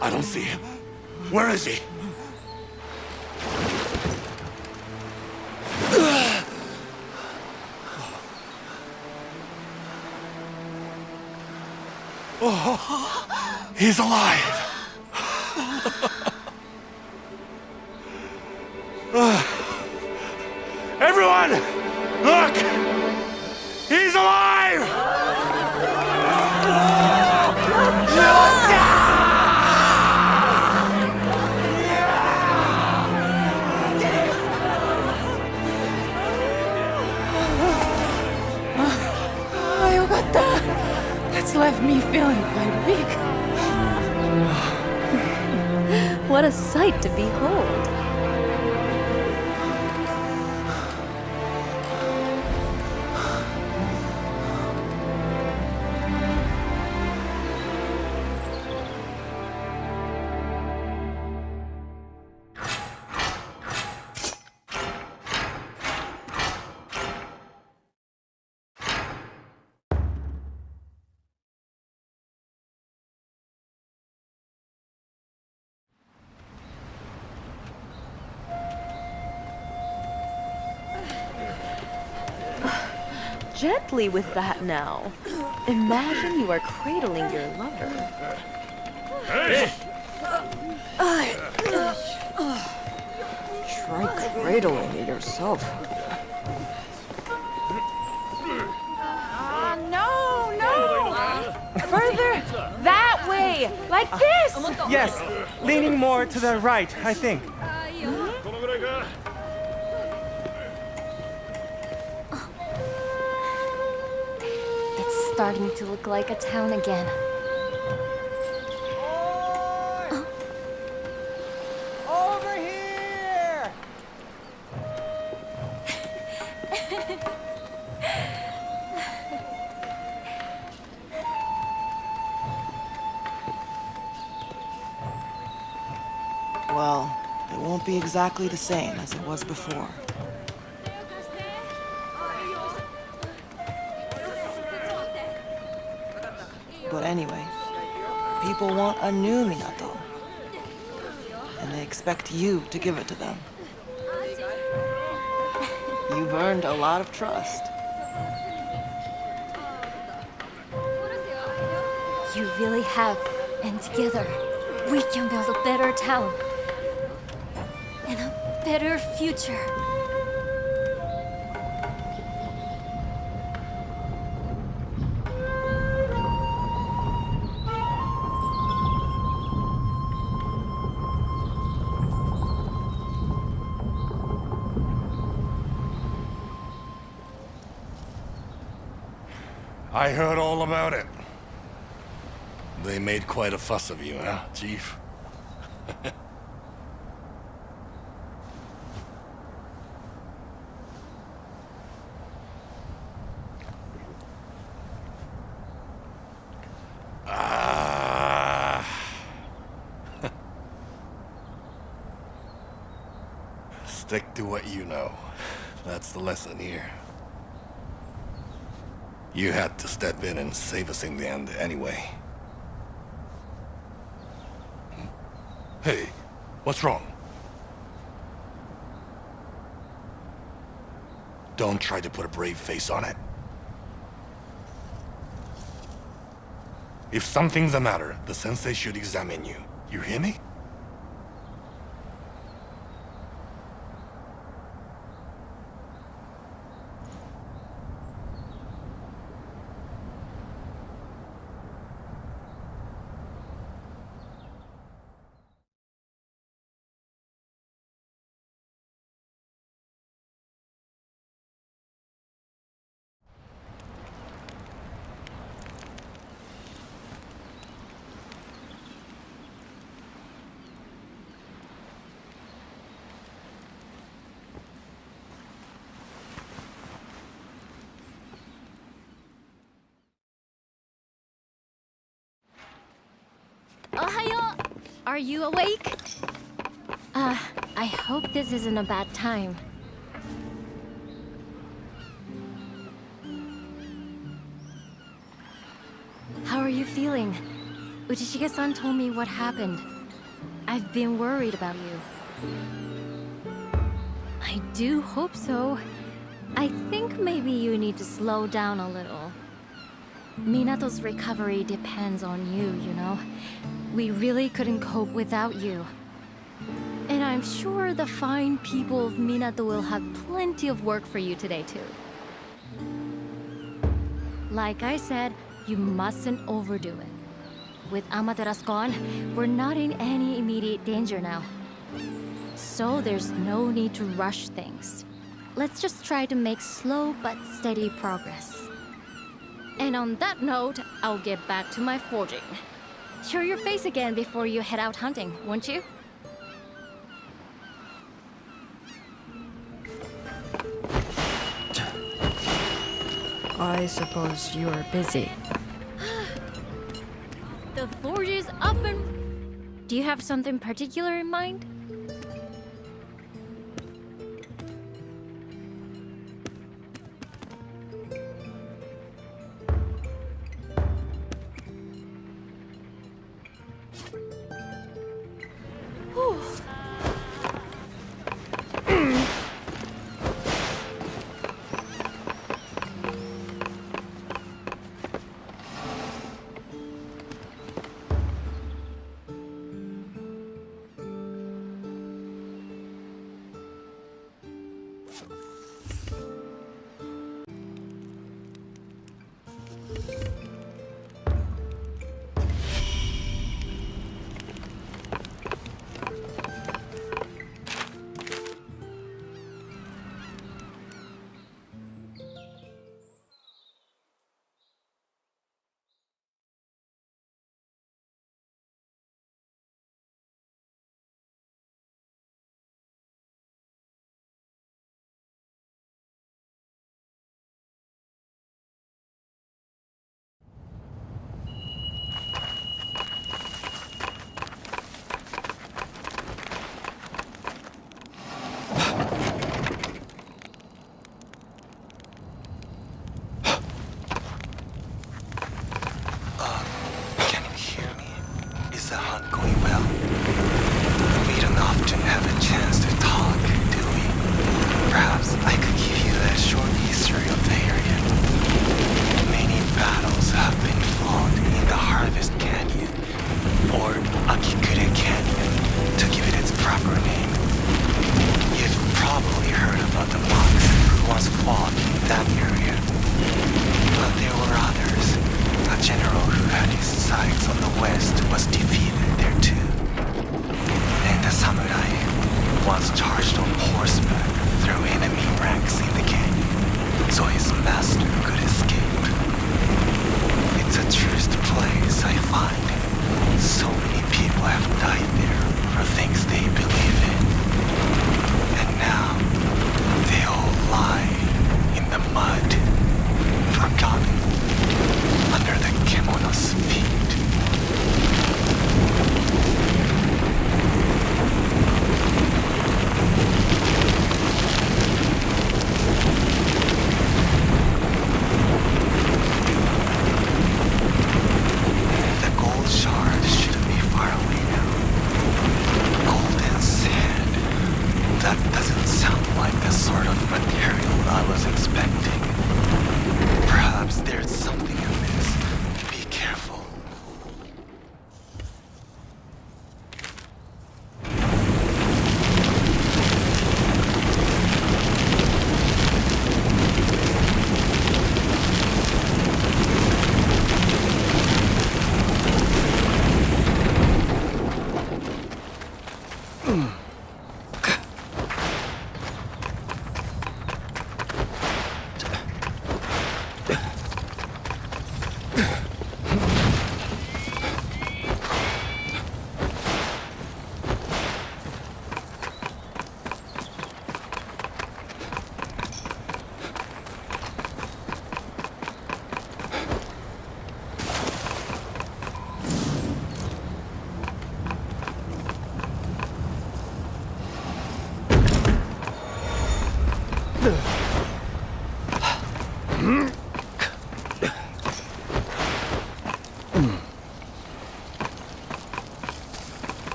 I don't see him. Where is he? Oh, he's alive. Everyone, look! He's alive! That's left me feeling quite weak. What a sight to behold. Gently with that now. Imagine you are cradling your lover. Hey! Try cradling it yourself. No! Further that way! Like this! Yes, leaning more to the right, I think. It's starting to look like a town again. Over here! won't be exactly the same as it was before. But anyway, people want a new Minato. And they expect you to give it to them. You've earned a lot of trust. You really have. And together, we can build a better town. And a better future. I heard all about it. They made quite a fuss of you, huh, Chief? Stick to what you know. That's the lesson here. You had to step in and save us in the end anyway. Hey, what's wrong? Don't try to put a brave face on it. If something's the matter, the sensei should examine you. You hear me? Ohayo! Are you awake? I hope this isn't a bad time. How are you feeling? Uchishige-san told me what happened. I've been worried about you. I do hope so. I think maybe you need to slow down a little. Minato's recovery depends on you, you know? We really couldn't cope without you. And I'm sure the fine people of Minato will have plenty of work for you today, too. Like I said, you mustn't overdo it. With Amaterasu gone, we're not in any immediate danger now. So there's no need to rush things. Let's just try to make slow but steady progress. And on that note, I'll get back to my forging. Show your face again before you head out hunting, won't you? I suppose you are busy. The forge is up and... Do you have something particular in mind?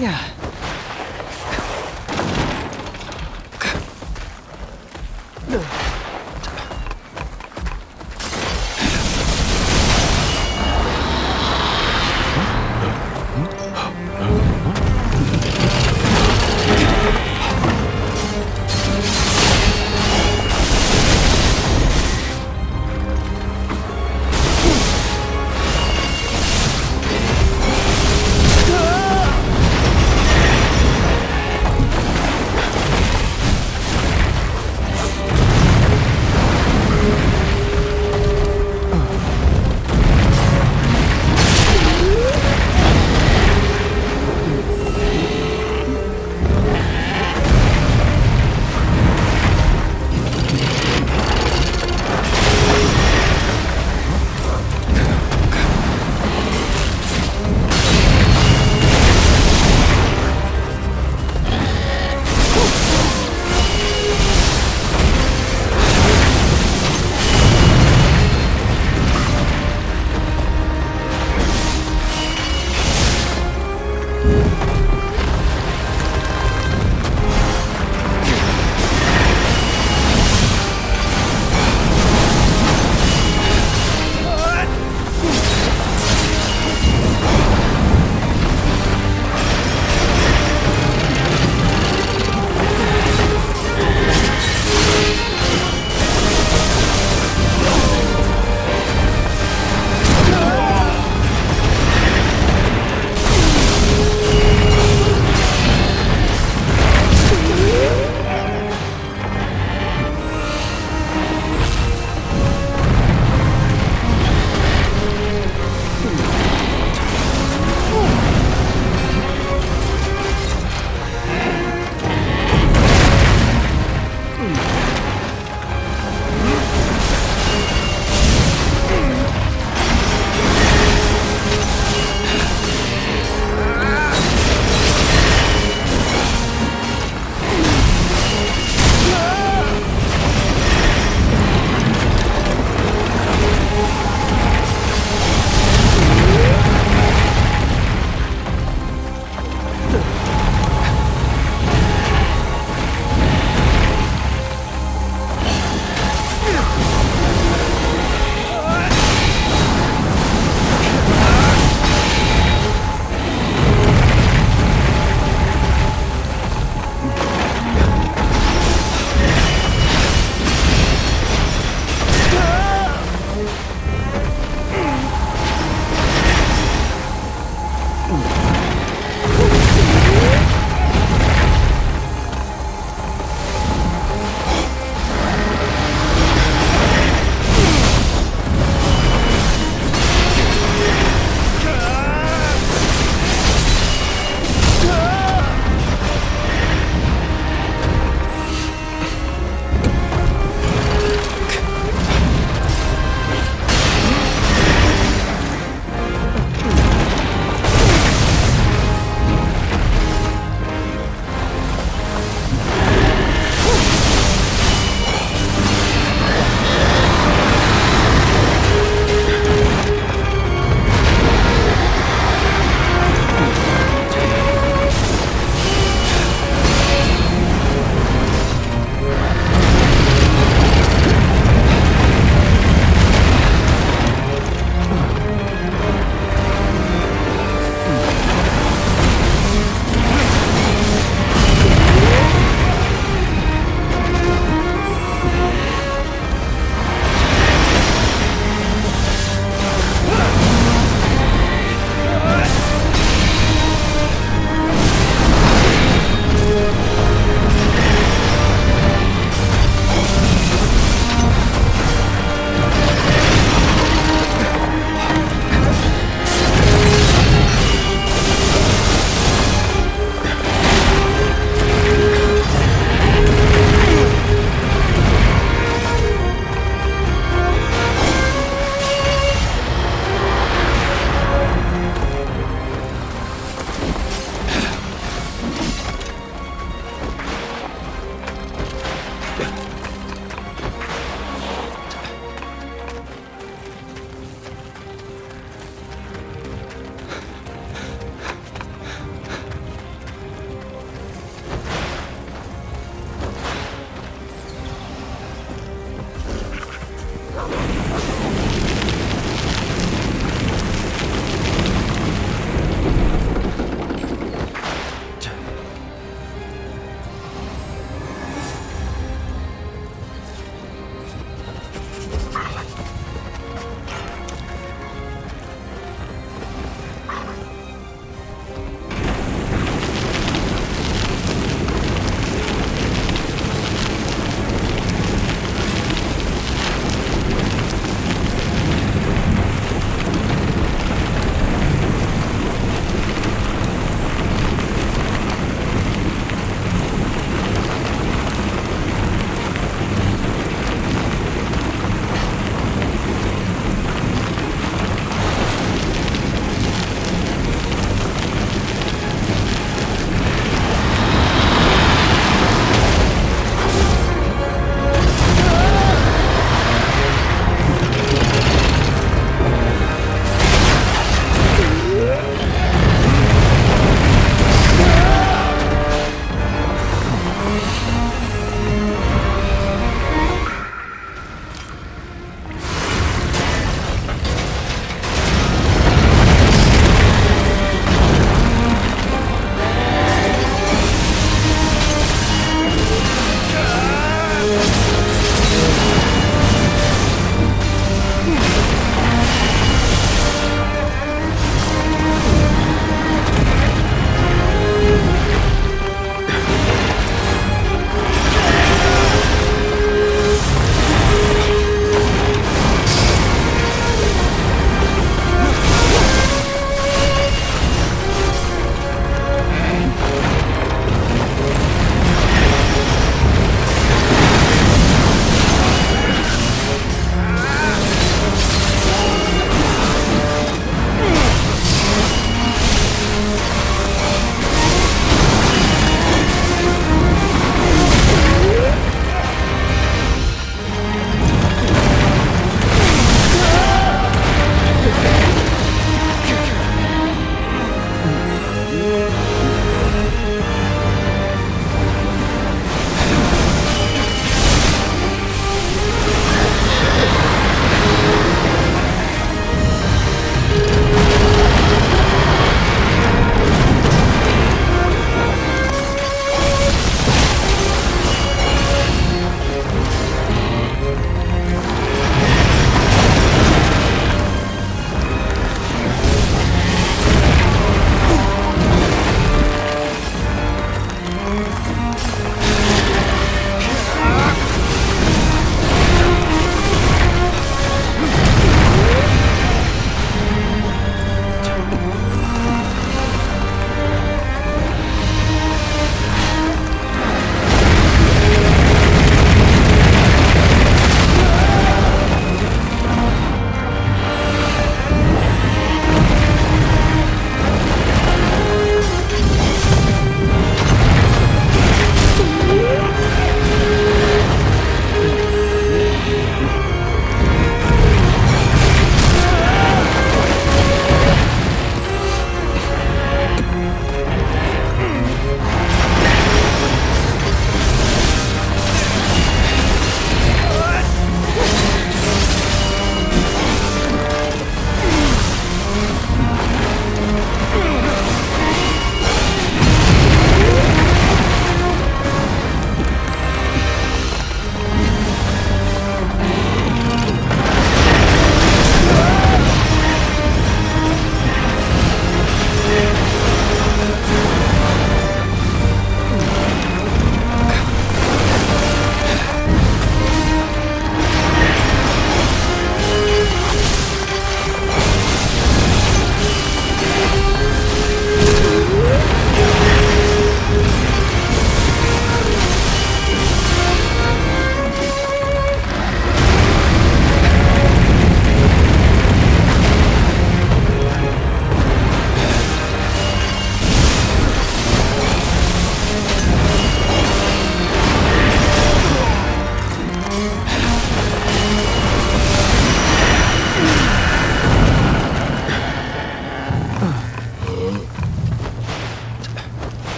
Yeah.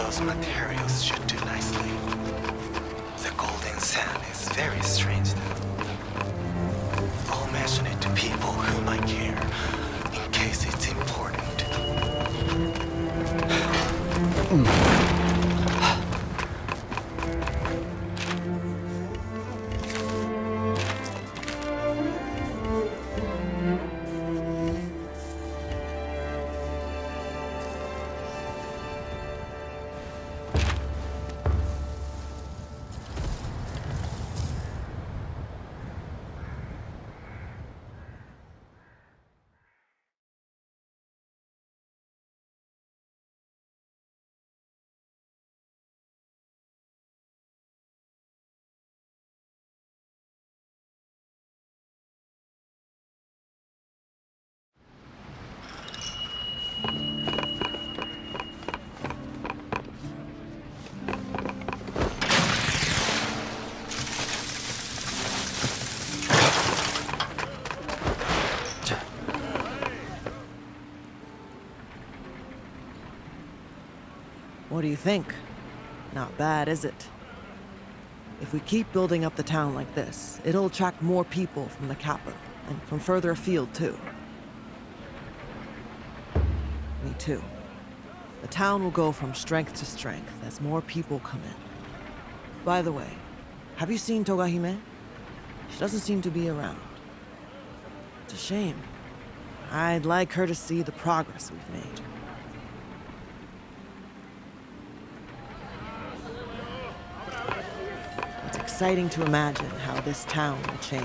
those materials should do nicely. The golden sand is very strange though. I'll mention it to people who might care, in case it's important. What do you think? Not bad, is it? If we keep building up the town like this, it'll attract more people from the capital, and from further afield, too. Me too. The town will go from strength to strength as more people come in. By the way, have you seen Togahime? She doesn't seem to be around. It's a shame. I'd like her to see the progress we've made. It's exciting to imagine how this town will change.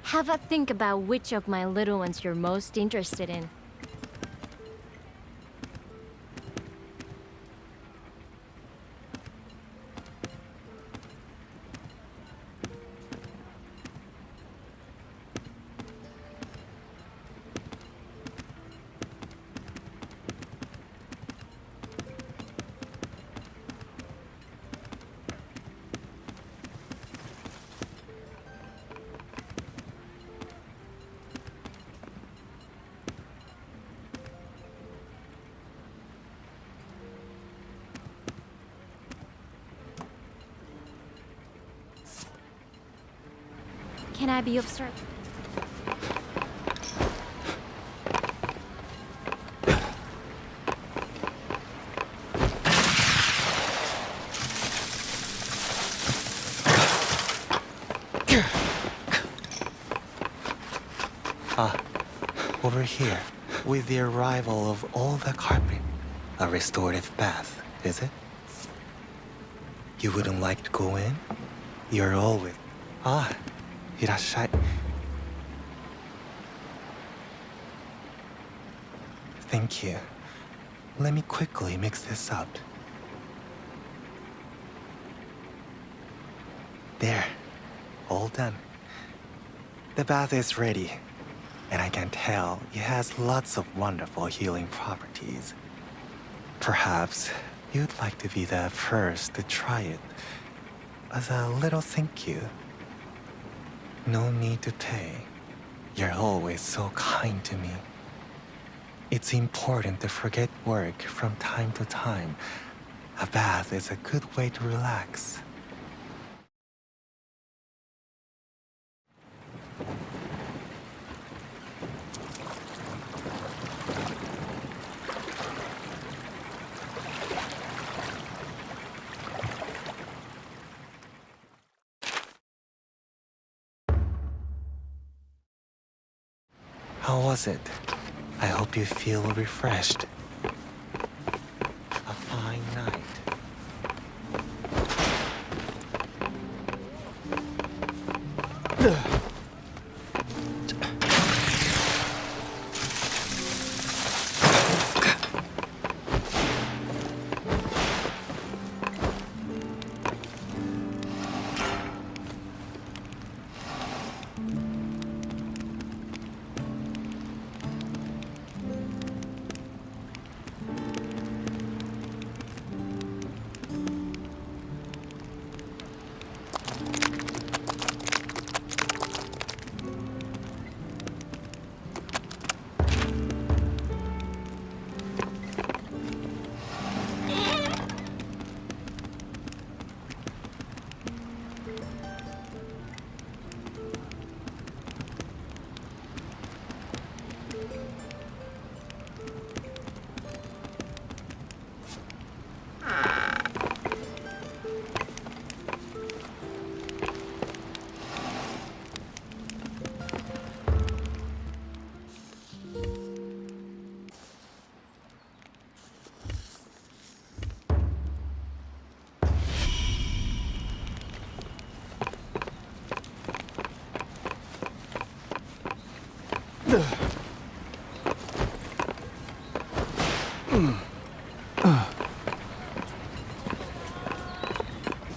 Have a think about which of my little ones you're most interested in. Can I be of service? Over here, with the arrival of all the carpet, a restorative bath, is it? You wouldn't like to go in? You're always... Hirashai. Thank you. Let me quickly mix this up. There. All done. The bath is ready. And I can tell it has lots of wonderful healing properties. Perhaps you'd like to be the first to try it. As a little thank you. No need to pay. You're always so kind to me. It's important to forget work from time to time. A bath is a good way to relax. How was it? I hope you feel refreshed. A fine night.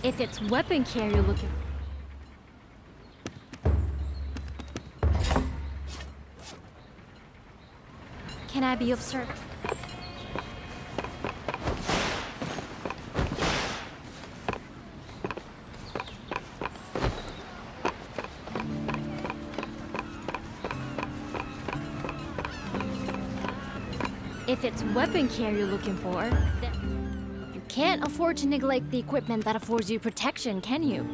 If it's weapon care you're looking. Can I be of service? If it's weapon care you're looking for, then you can't afford to neglect the equipment that affords you protection, can you?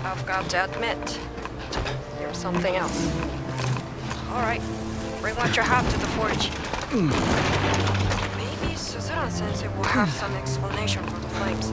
I've got to admit, you're something else. All right, bring what you have to the forge. Maybe Suzuran-sensei will have some explanation for the flames.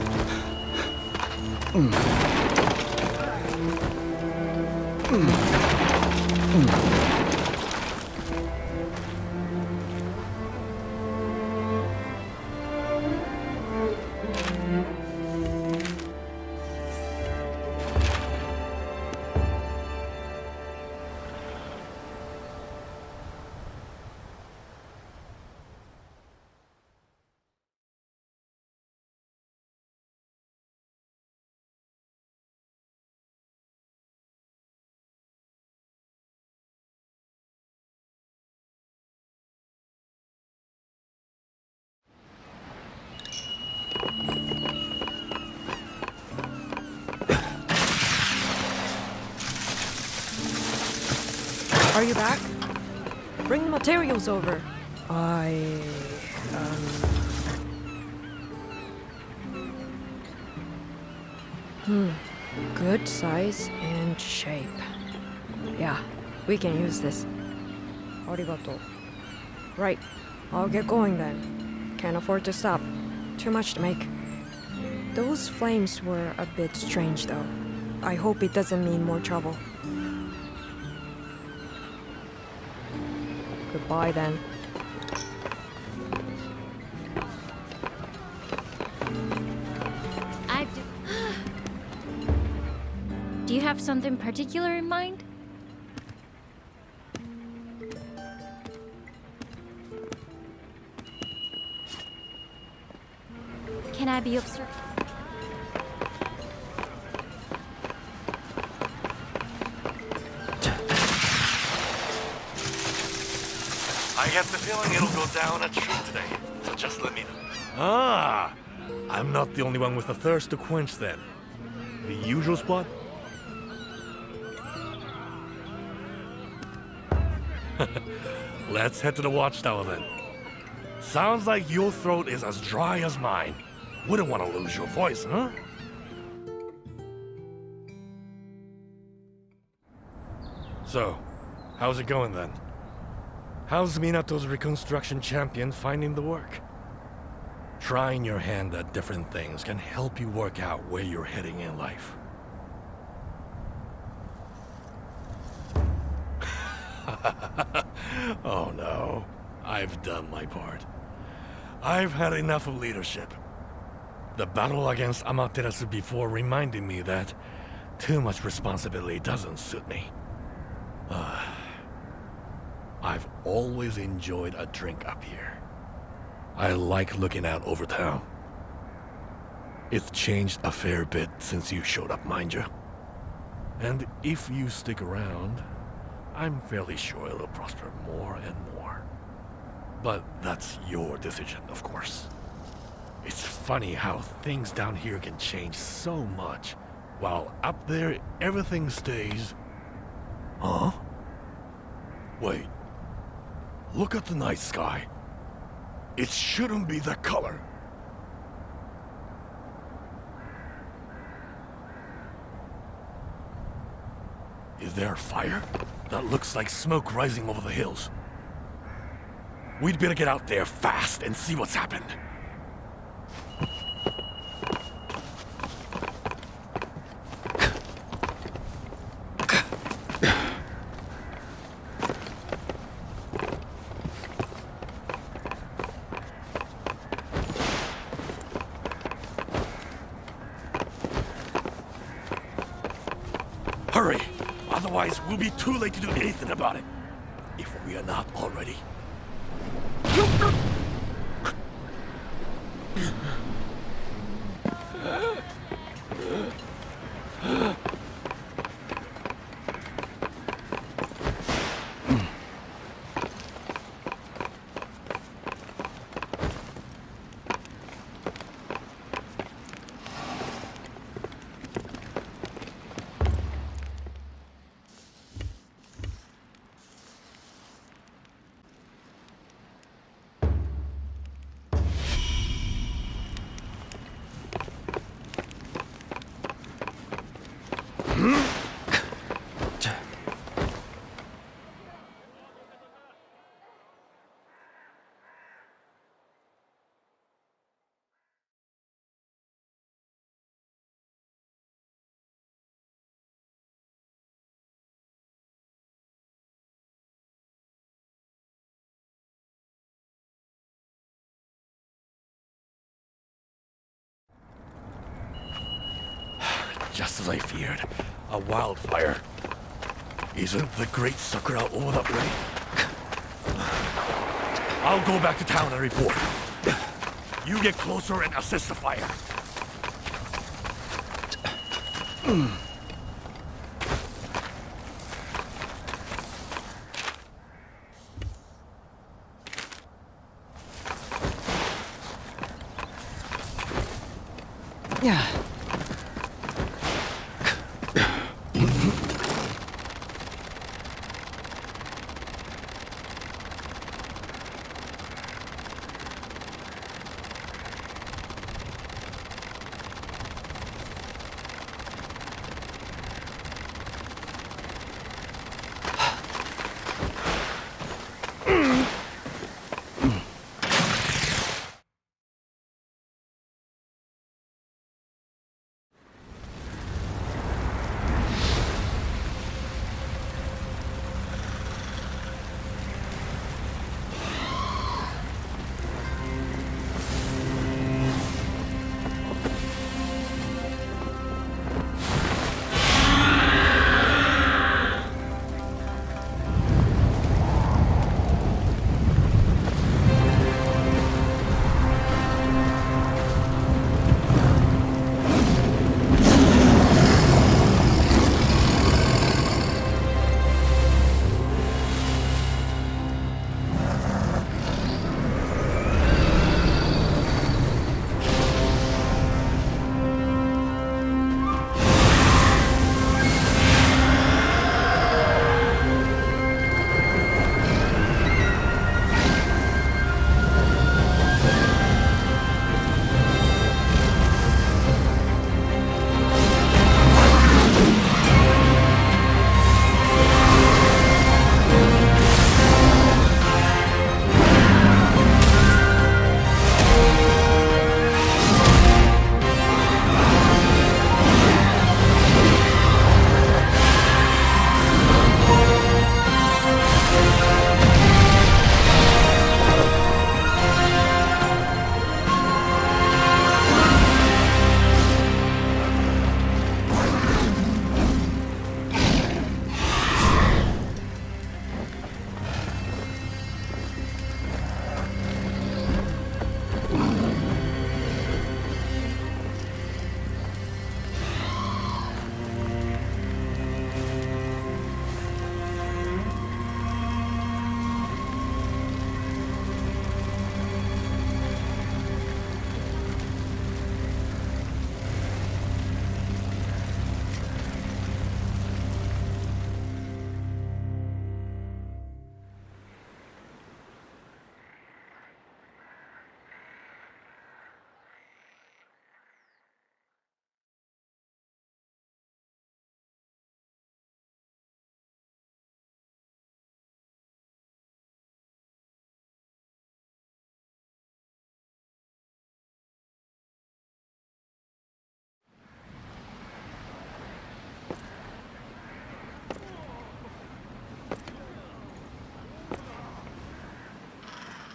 Are you back? Bring the materials over. Good size and shape. Yeah, we can use this. Arigato. Right, I'll get going then. Can't afford to stop. Too much to make. Those flames were a bit strange though. I hope it doesn't mean more trouble. Goodbye then. Do you have something particular in mind? Can I be of service? I get the feeling it'll go down a treat today, so just let me know. Ah, I'm not the only one with a thirst to quench then. The usual spot? Let's head to the watchtower then. Sounds like your throat is as dry as mine. Wouldn't want to lose your voice, huh? So, how's it going then? How's Minato's reconstruction champion finding the work? Trying your hand at different things can help you work out where you're heading in life. Oh no, I've done my part. I've had enough of leadership. The battle against Amaterasu before reminded me that too much responsibility doesn't suit me. I've always enjoyed a drink up here. I like looking out over town. It's changed a fair bit since you showed up, mind you. And if you stick around, I'm fairly sure it'll prosper more and more. But that's your decision, of course. It's funny how things down here can change so much, while up there everything stays... Huh? Wait. Look at the night sky. It shouldn't be that color. Is there a fire? That looks like smoke rising over the hills. We'd better get out there fast and see what's happened. Hurry! Otherwise, we'll be too late to do anything about it. If we are not already. Just as I feared, a wildfire. Isn't the great Sakura over that way? I'll go back to town and report. You get closer and assist the fire. Yeah.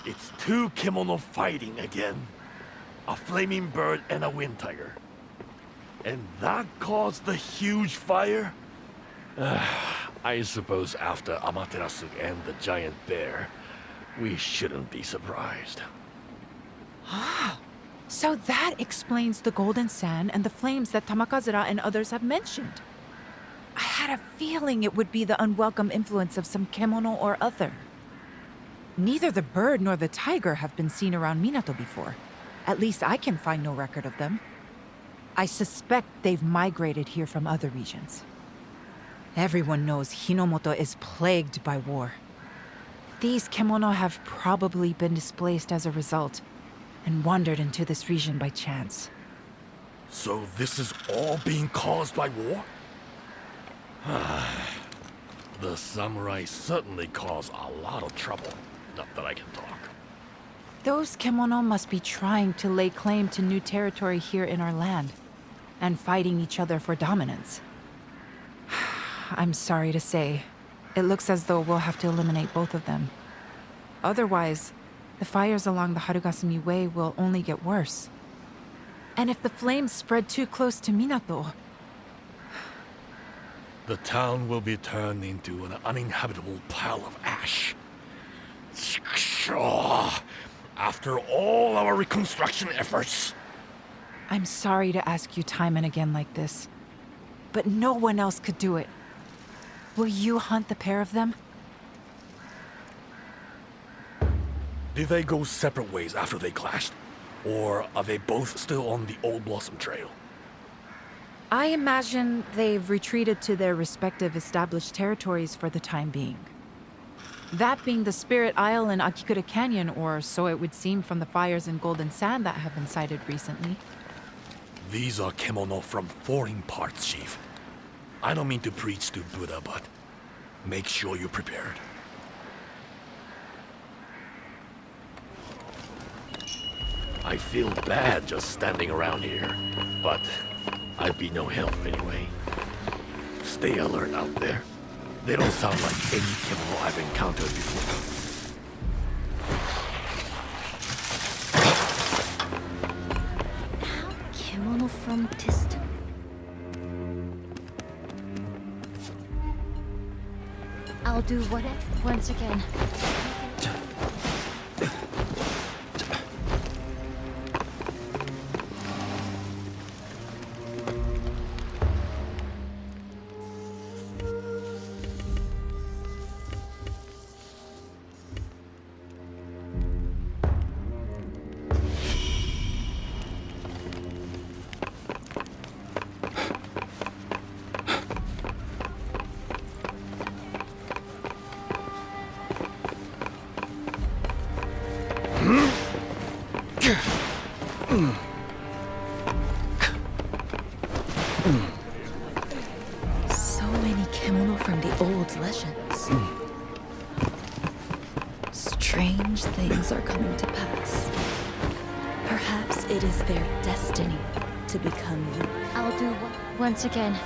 It's two kimono fighting again. A flaming bird and a wind tiger. And that caused the huge fire? I suppose after Amaterasu and the giant bear, we shouldn't be surprised. Ah, so that explains the golden sand and the flames that Tamakazura and others have mentioned. I had a feeling it would be the unwelcome influence of some kemono or other. Neither the bird nor the tiger have been seen around Minato before. At least I can find no record of them. I suspect they've migrated here from other regions. Everyone knows Hinomoto is plagued by war. These kemono have probably been displaced as a result and wandered into this region by chance. So this is all being caused by war? The samurai certainly cause a lot of trouble. Not that I can talk. Those kemono must be trying to lay claim to new territory here in our land, and fighting each other for dominance. I'm sorry to say, it looks as though we'll have to eliminate both of them. Otherwise, the fires along the Harugasumi Way will only get worse. And if the flames spread too close to Minato... The town will be turned into an uninhabitable pile of ash. After all our reconstruction efforts. I'm sorry to ask you time and again like this, but no one else could do it. Will you hunt the pair of them? Did they go separate ways after they clashed? Or are they both still on the Old Blossom Trail? I imagine they've retreated to their respective established territories for the time being. That being the Spirit Isle and Akikura Canyon, or so it would seem from the fires in Golden Sand that have been cited recently. These are kemono from foreign parts, Chief. I don't mean to preach to Buddha, but make sure you're prepared. I feel bad just standing around here, but I'd be no help anyway. Stay alert out there. They don't sound like any kemono I've encountered before. Kemono from distant. I'll do whatever once again. So many kemono from the old legends. Strange things are coming to pass. Perhaps it is their destiny to become you. I'll do once again.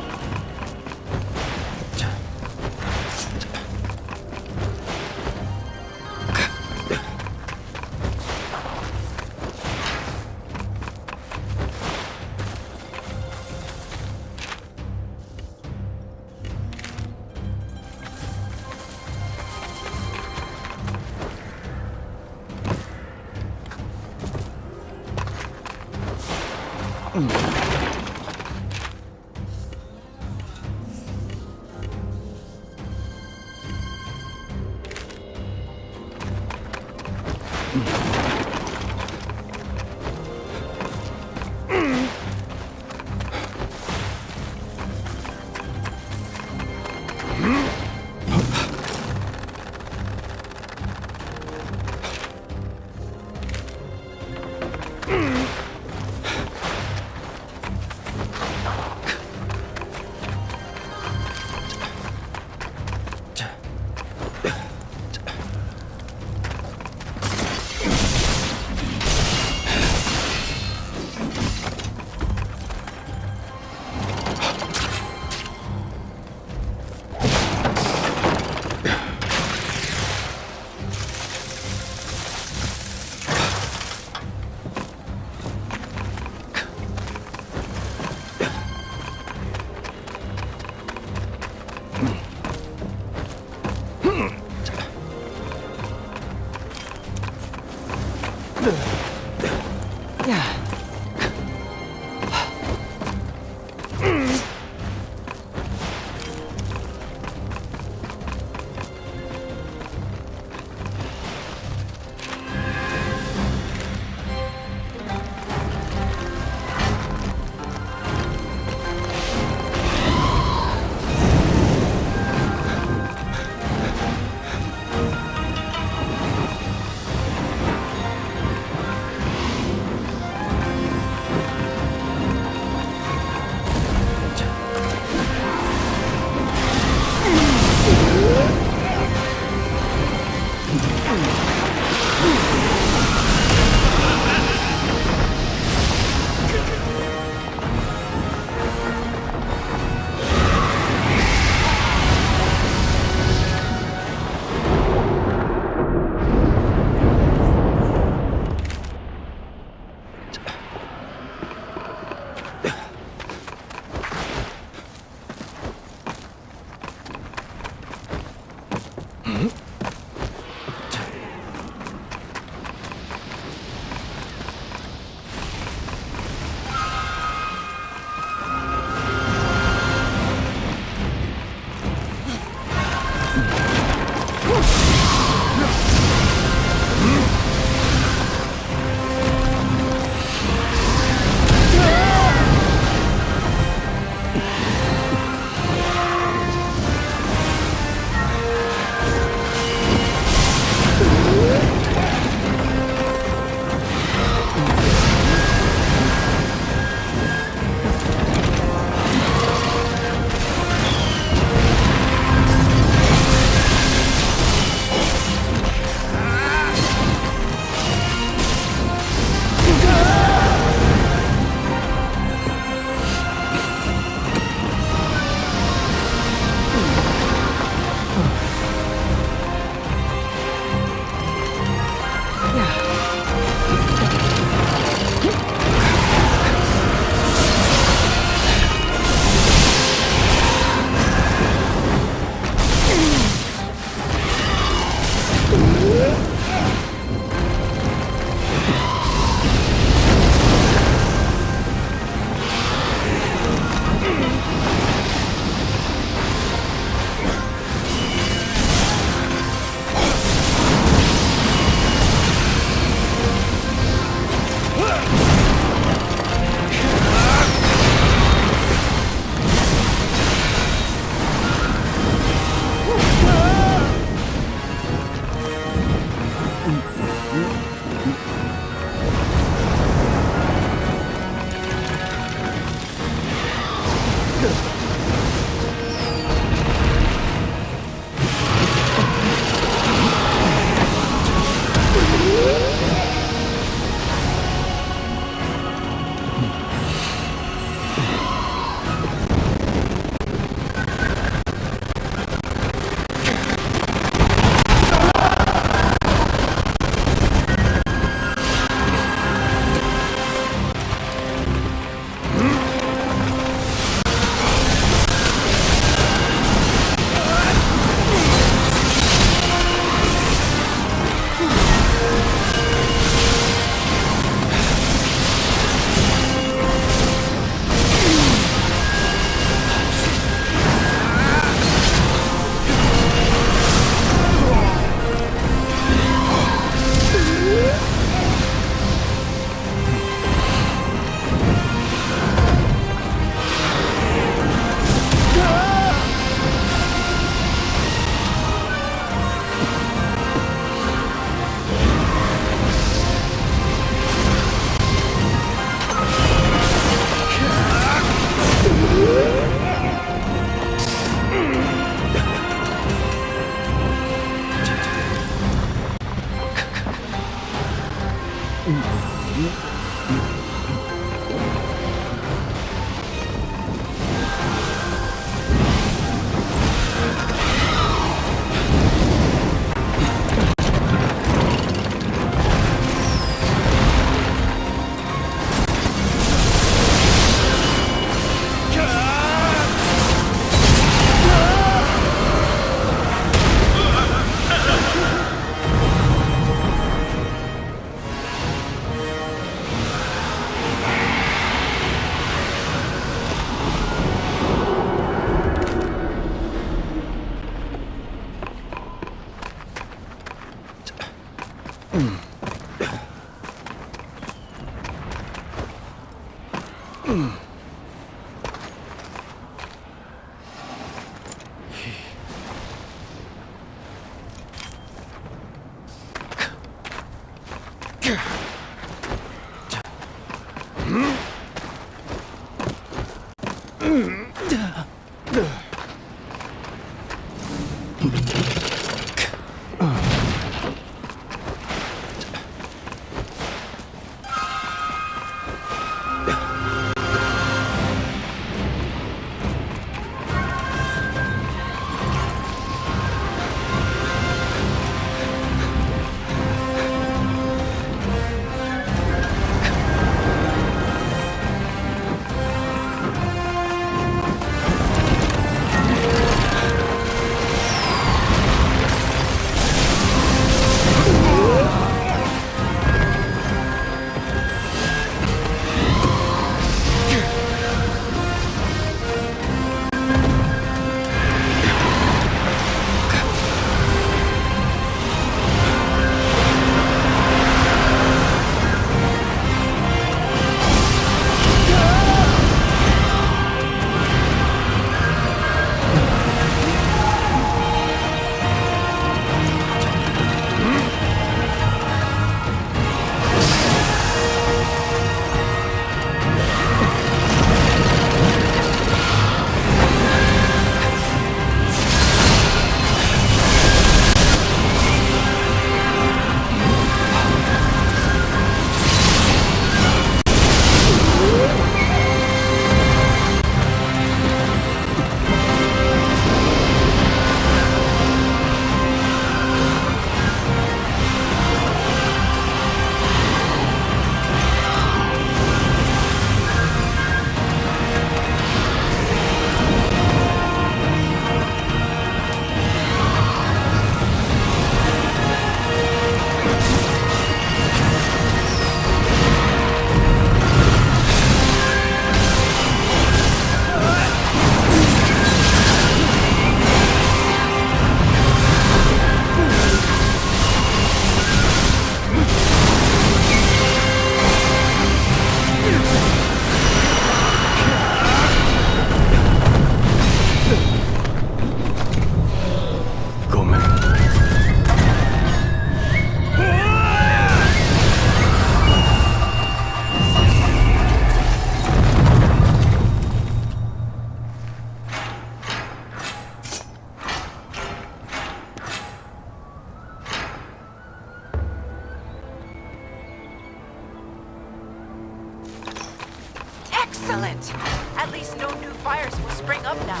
Excellent! At least no new fires will spring up now.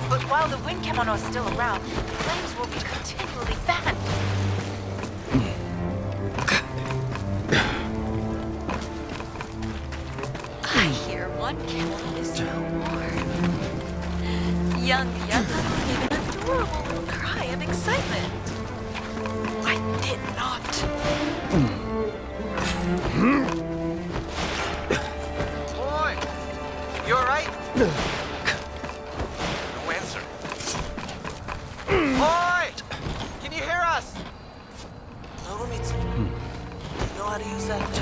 But while the wind kimono is still around, flames will be continually fanned. I hear one kimono is no more. Young Yataro gave an adorable little cry of excitement. I did not. Boy! You alright? No answer. Boy! Can you hear us? Nobumitsu, you know how to use that?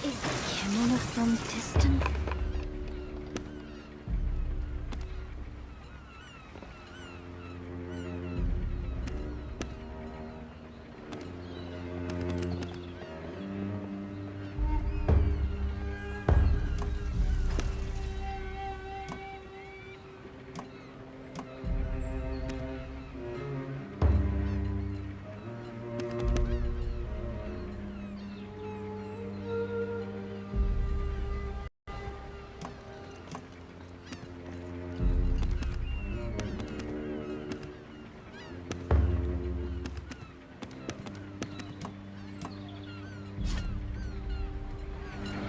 Is the kimono from Tiston?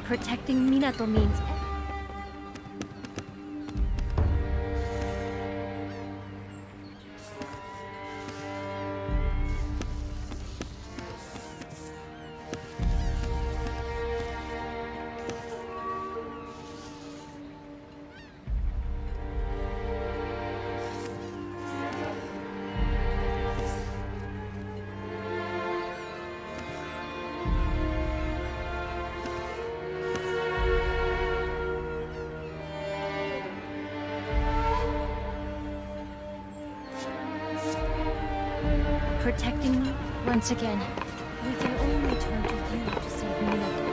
Protecting Minato means... protecting me once again. We can only turn to you to save Minato.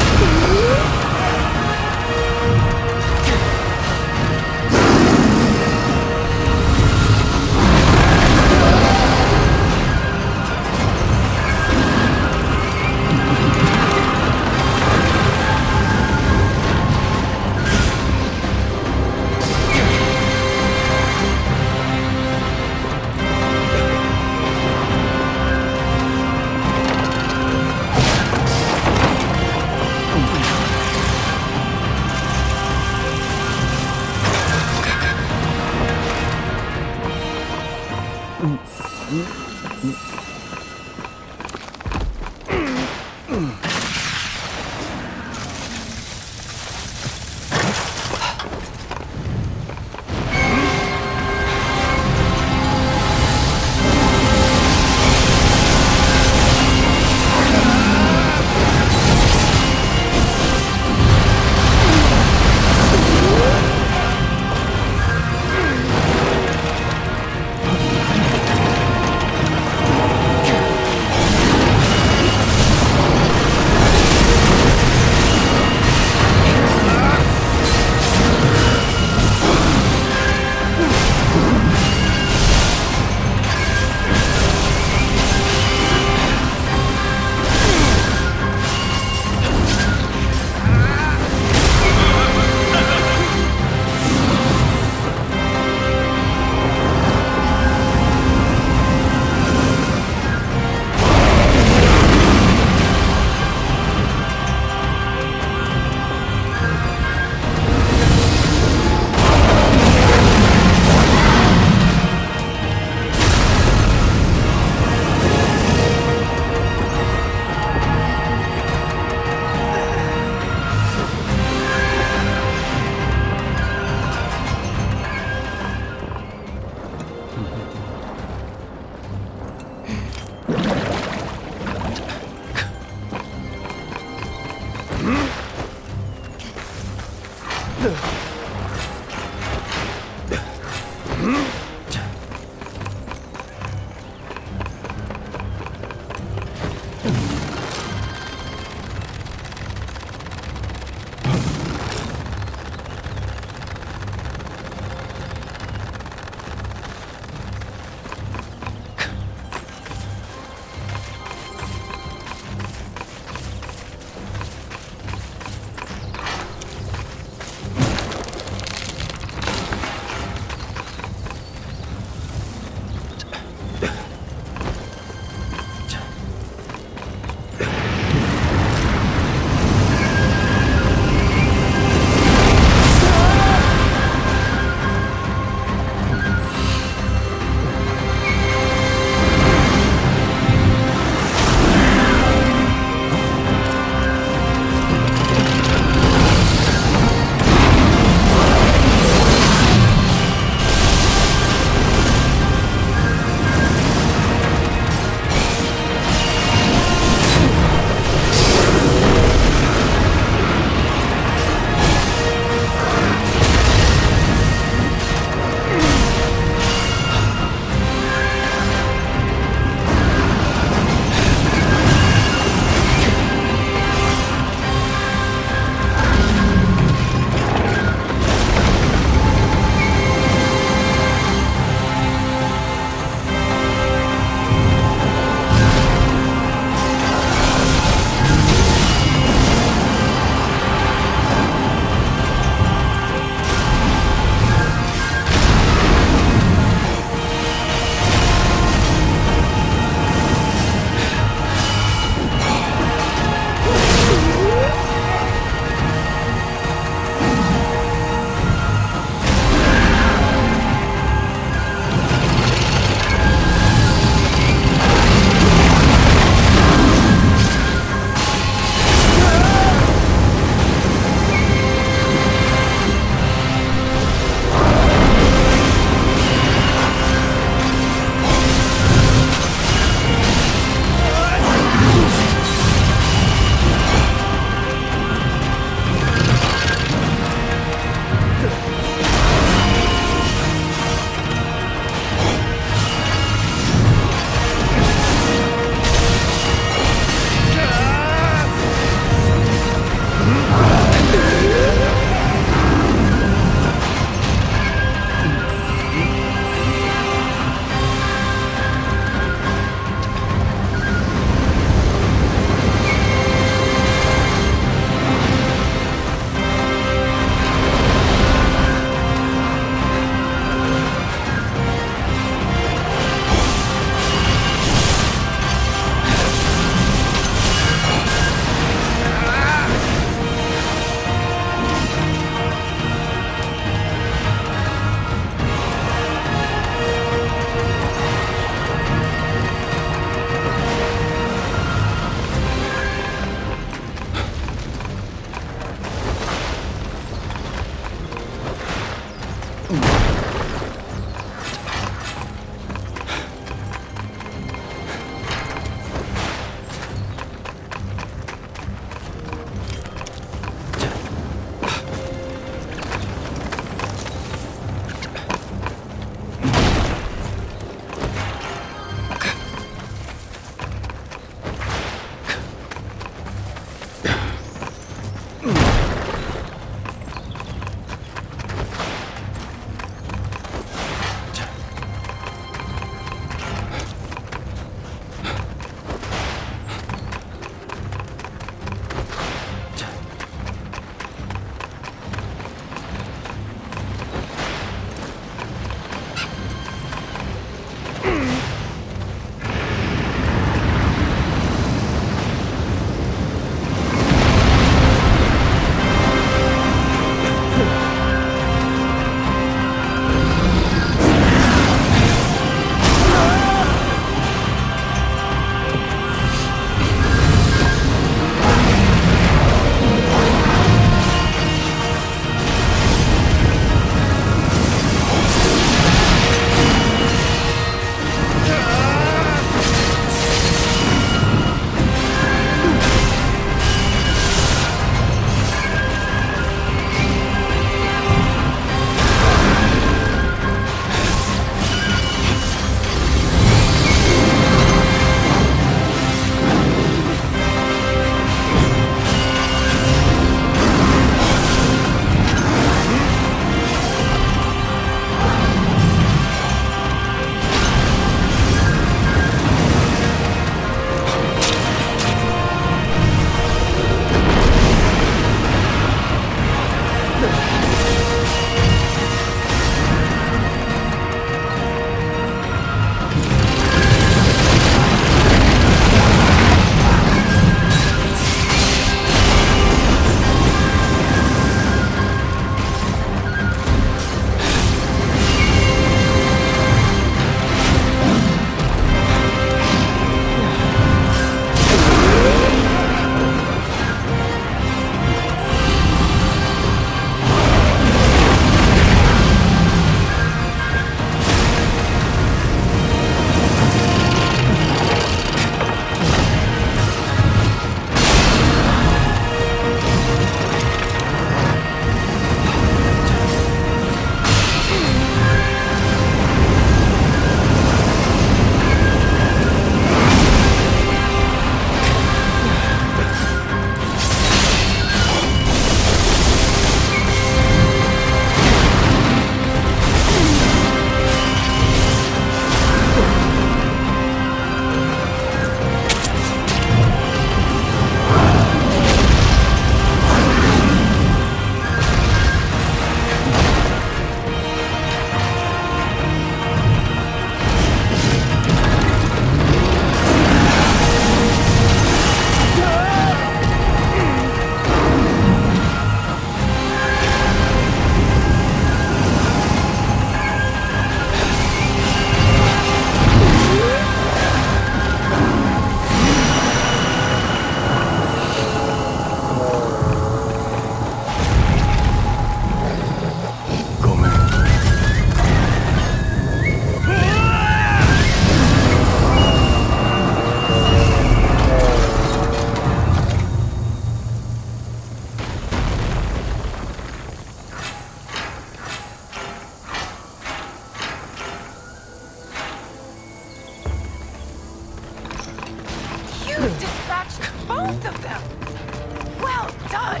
done!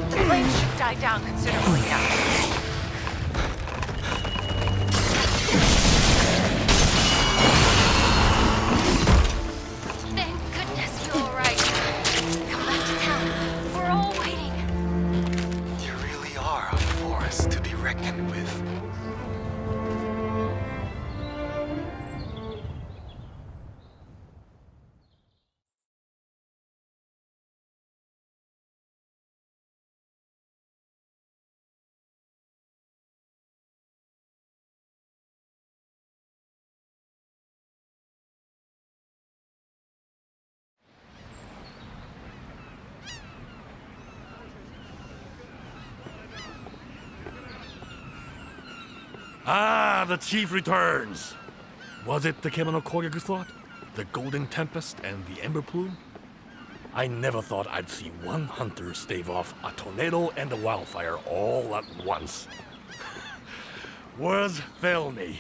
The flames should die down considerably now. Thank goodness you're all right. Come back to town. We're all waiting. You really are a force to be reckoned with. Ah, the chief returns. Was it the Kemono Koryaku thought? The Golden Tempest and the Ember Plume? I never thought I'd see one hunter stave off a tornado and a wildfire all at once. Words fail me.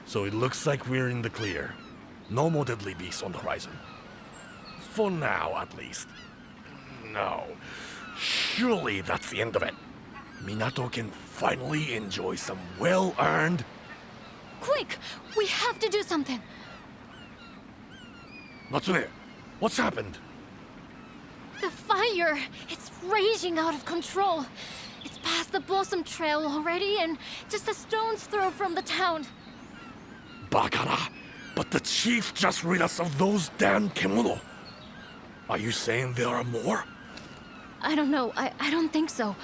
So it looks like we're in the clear. No more deadly beasts on the horizon. For now, at least. No. Surely that's the end of it. Minato can finally enjoy some well-earned... Quick! We have to do something! Natsune, what's happened? The fire! It's raging out of control! It's past the Blossom Trail already and just a stone's throw from the town. Bakara! But the chief just rid us of those damn kemono! Are you saying there are more? I don't know. I don't think so.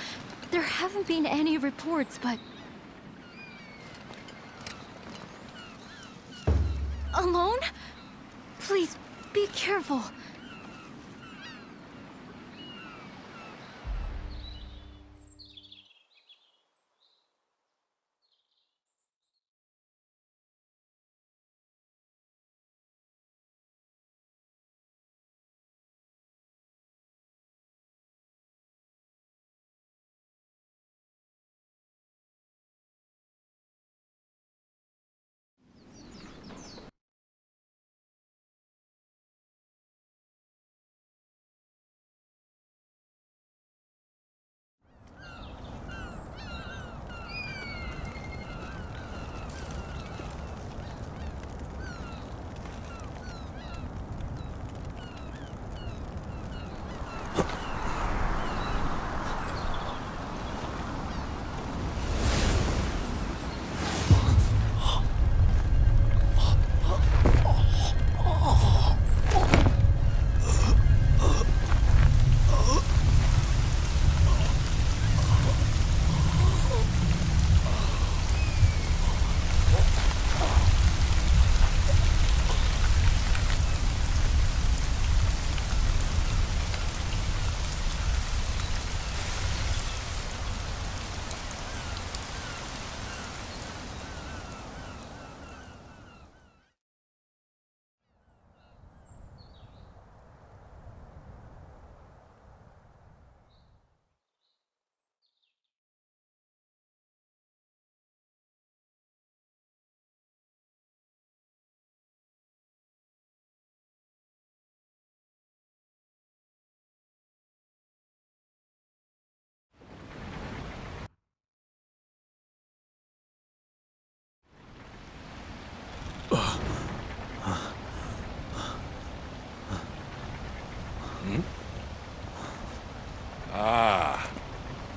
There haven't been any reports, but... Alone? Please, be careful.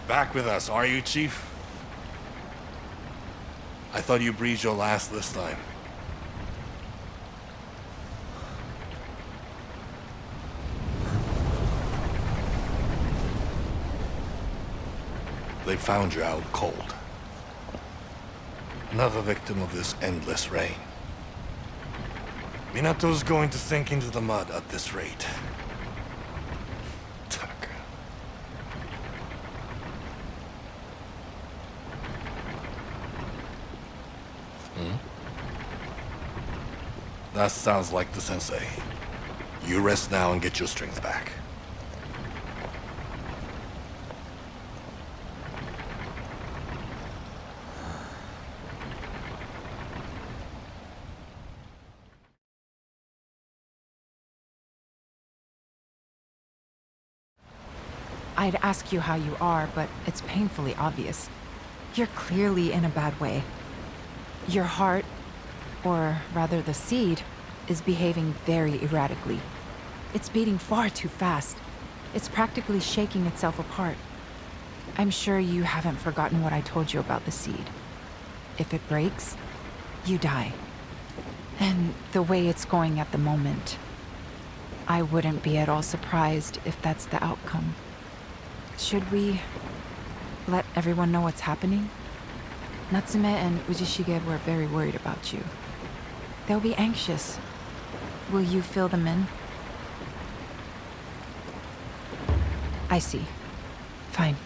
Back with us, are you, Chief? I thought you breathed your last this time. They found you out cold. Another victim of this endless rain. Minato's going to sink into the mud at this rate. That sounds like the sensei. You rest now and get your strength back. I'd ask you how you are, but it's painfully obvious. You're clearly in a bad way. Your heart, or rather the seed, is behaving very erratically. It's beating far too fast. It's practically shaking itself apart. I'm sure you haven't forgotten what I told you about the seed. If it breaks, you die. And the way it's going at the moment, I wouldn't be at all surprised if that's the outcome. Should we let everyone know what's happening? Natsume and Ujishige were very worried about you. They'll be anxious. Will you fill them in? I see. Fine.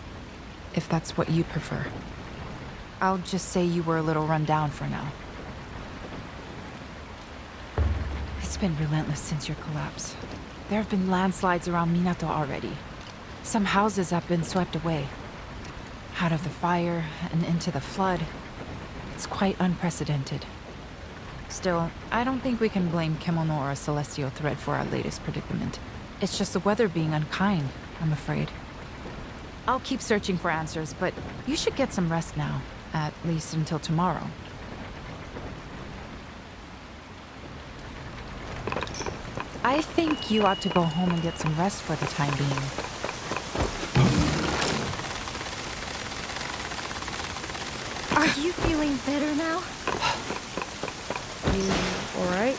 If that's what you prefer. I'll just say you were a little run down for now. It's been relentless since your collapse. There have been landslides around Minato already. Some houses have been swept away. Out of the fire and into the flood. It's quite unprecedented. Still, I don't think we can blame Kemono or a celestial thread for our latest predicament. It's just the weather being unkind, I'm afraid. I'll keep searching for answers, but you should get some rest now. At least until tomorrow. I think you ought to go home and get some rest for the time being. Are you feeling better now? You alright?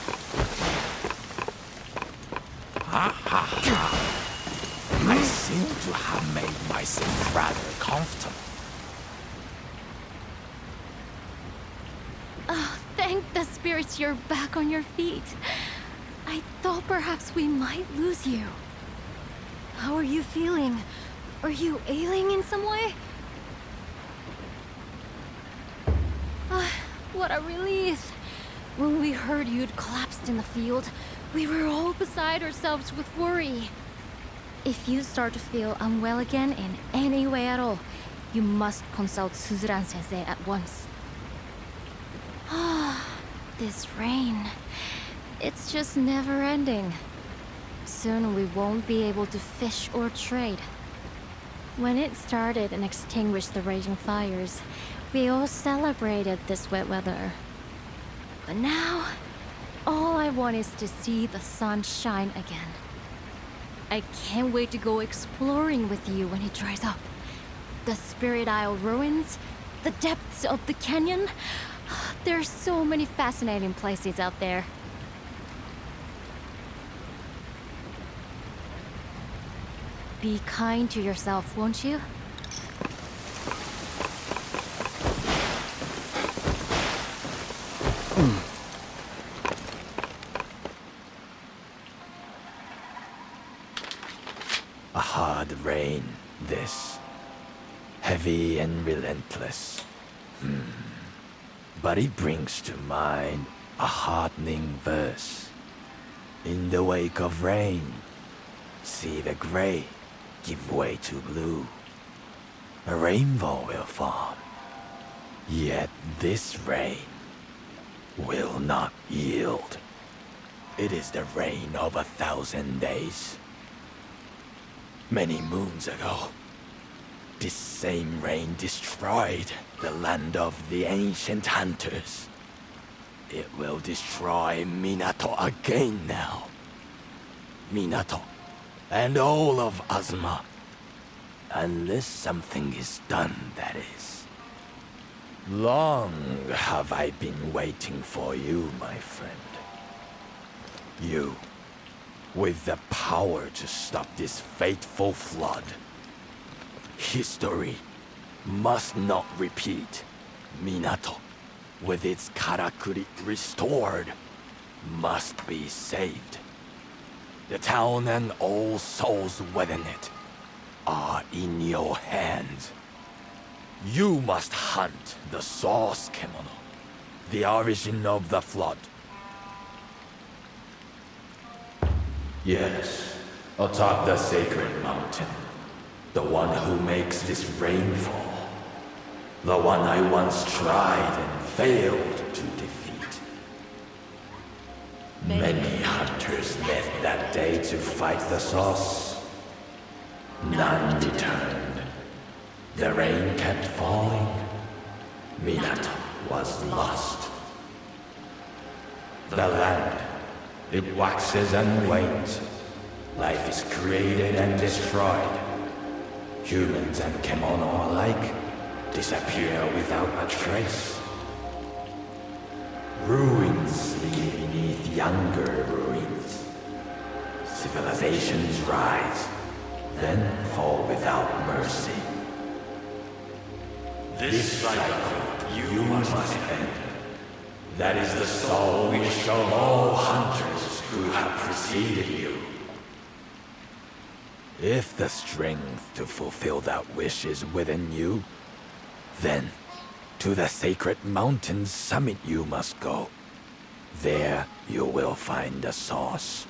Ha ha ha. I seem to have made myself rather comfortable. Oh, thank the spirits you're back on your feet. I thought perhaps we might lose you. How are you feeling? Are you ailing in some way? What a relief. When we heard you'd collapsed in the field, we were all beside ourselves with worry. If you start to feel unwell again in any way at all, you must consult Suzuran-sensei at once. This rain. It's just never ending. Soon we won't be able to fish or trade. When it started and extinguished the raging fires, we all celebrated this wet weather. But now, all I want is to see the sun shine again. I can't wait to go exploring with you when it dries up. The Spirit Isle ruins, the depths of the canyon. There's so many fascinating places out there. Be kind to yourself, won't you? A hard rain, this. Heavy and relentless. But it brings to mind a heartening verse. In the wake of rain, see the gray give way to blue. A rainbow will form. Yet this rain will not yield. It is the rain of 1,000 days. Many moons ago, this same rain destroyed the land of the ancient hunters. It will destroy Minato again now. Minato and all of Azuma. Unless something is done, that is. Long have I been waiting for you, my friend. You, with the power to stop this fateful flood. History must not repeat. Minato, with its karakuri restored, must be saved. The town and all souls within it are in your hands. You must hunt the source Kemono, the origin of the flood. Yes, atop the sacred mountain. The one who makes this rain fall. The one I once tried and failed to defeat. Many hunters left that day to fight the source. None returned. The rain kept falling. Minato was lost. The land, it waxes and wanes. Life is created and destroyed. Humans and Kemono alike disappear without a trace. Ruins sleep beneath younger ruins. Civilizations rise, then fall without mercy. This cycle you must end. That is the sole wish of all hunters who have preceded you. If the strength to fulfill that wish is within you, then to the sacred mountain's summit you must go. There you will find the source.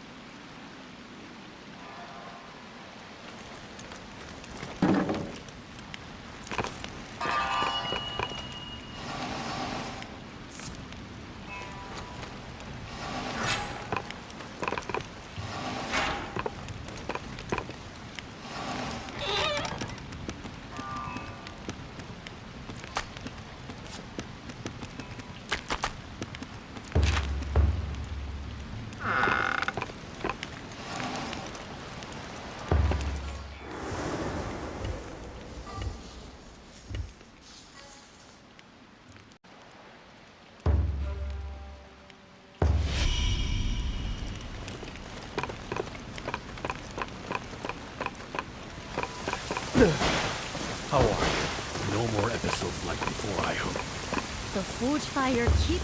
How are you? No more episodes like before, I hope. The forge fire keep...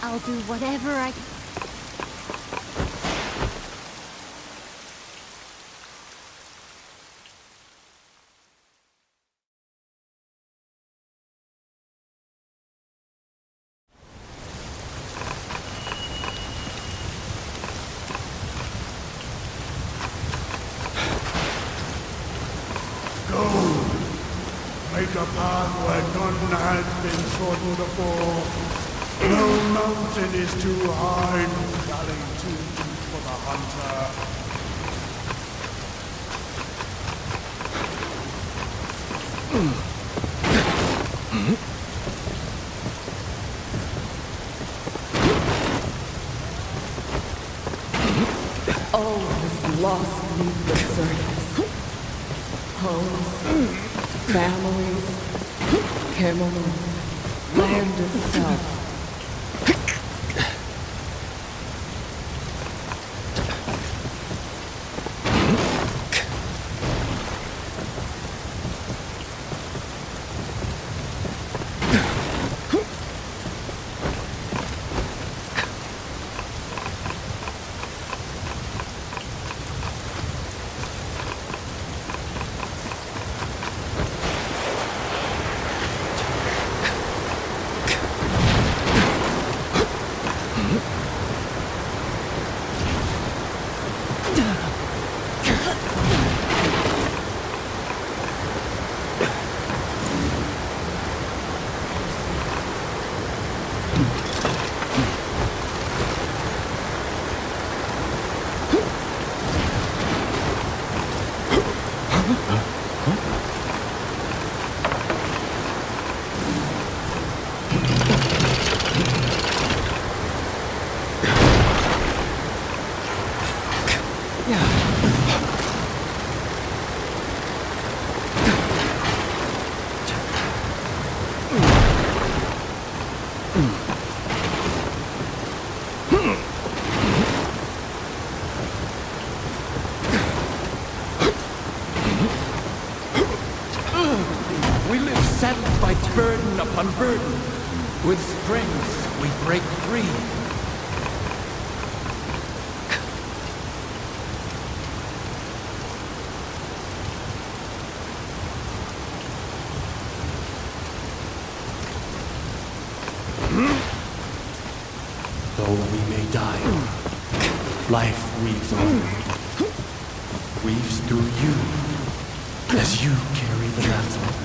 I'll do whatever I... Make a path where none has been trodden before. No mountain is too high, no valley too deep for the hunter. All is lost beneath the surface. Homes, families, Kemono, land itself. Saddled by burden upon burden. With strength, we break free. Though we may die, Life weaves over me, weaves through you, as you carry the mantle.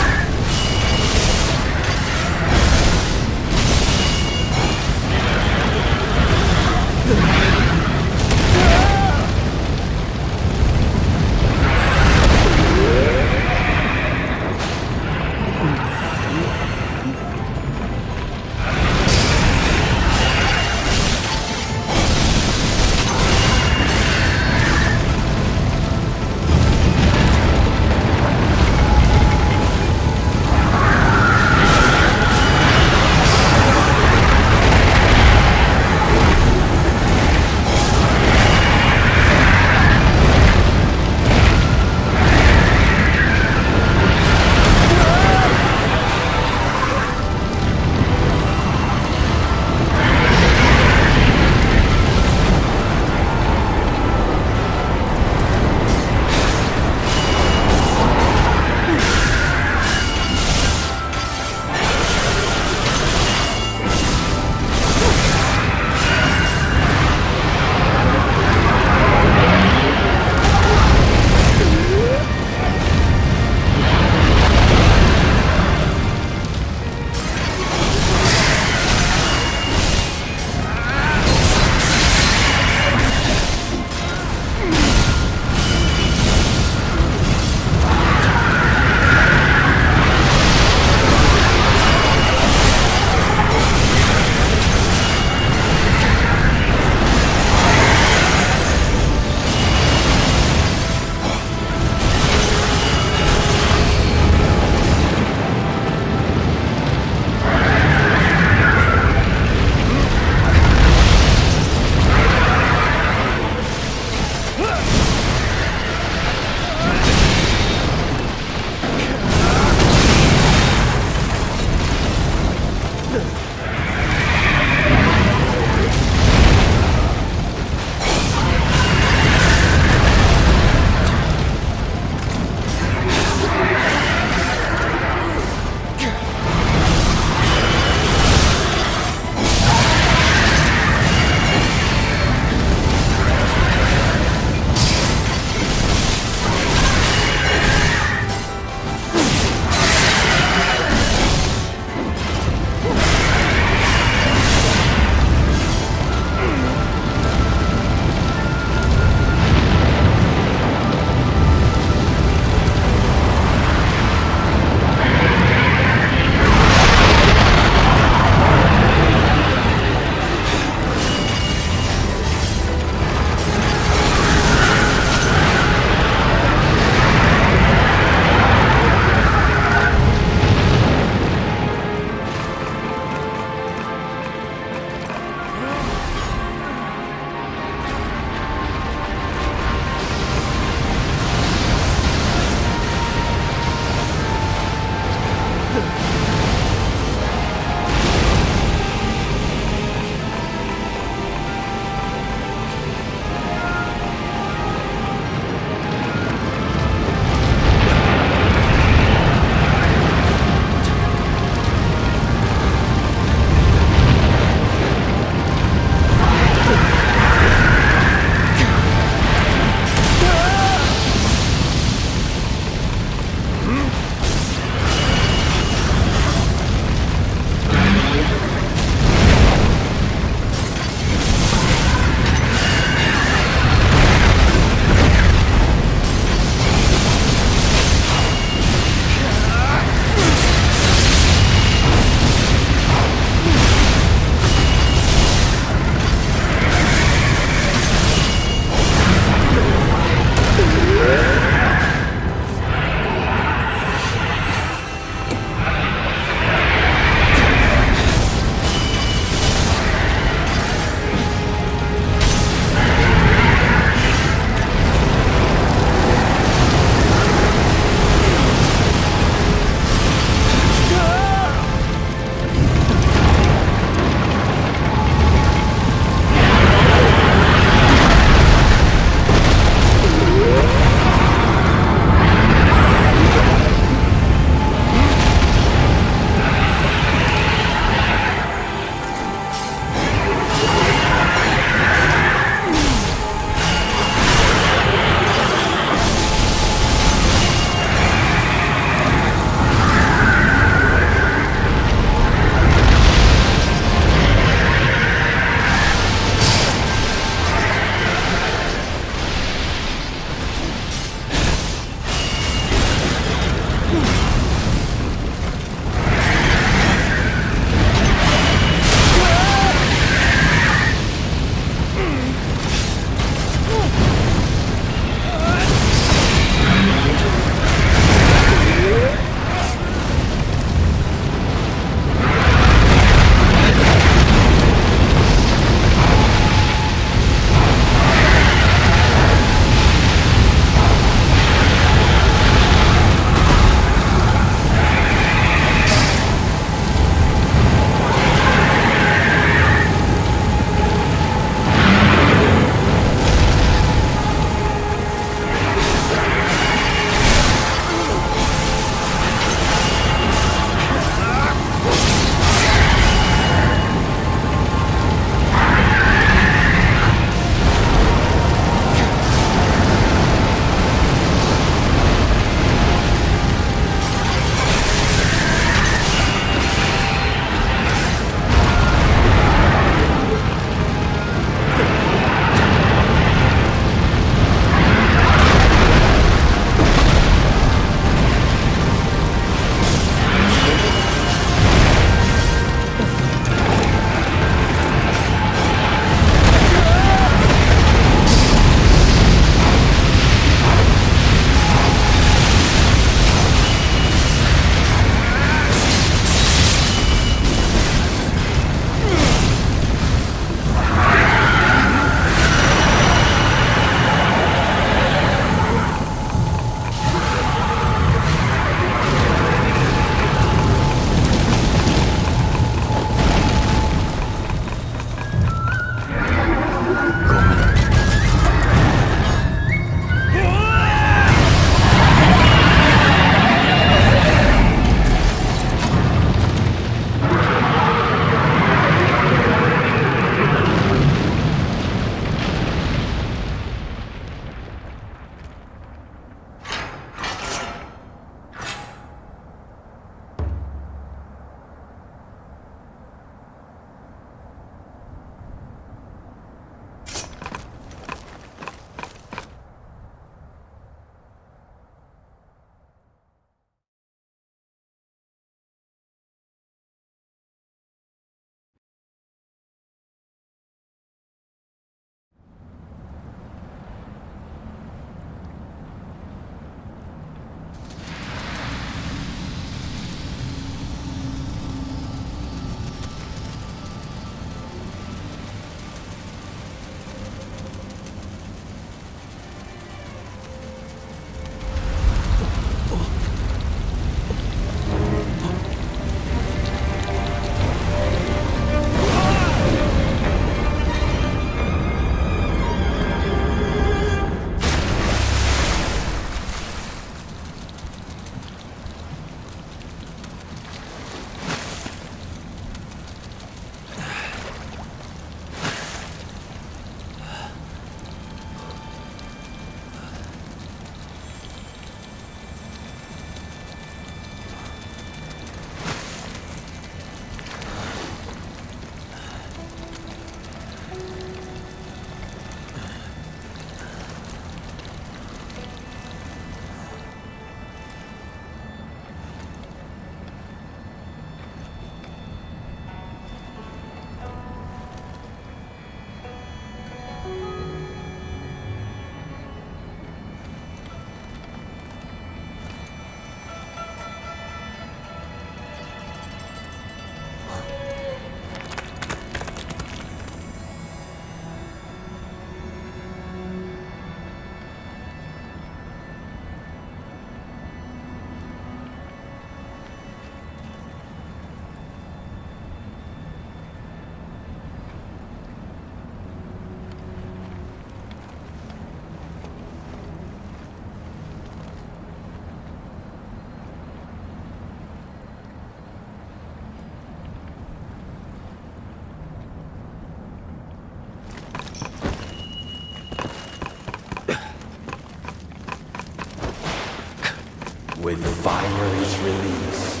fire is released,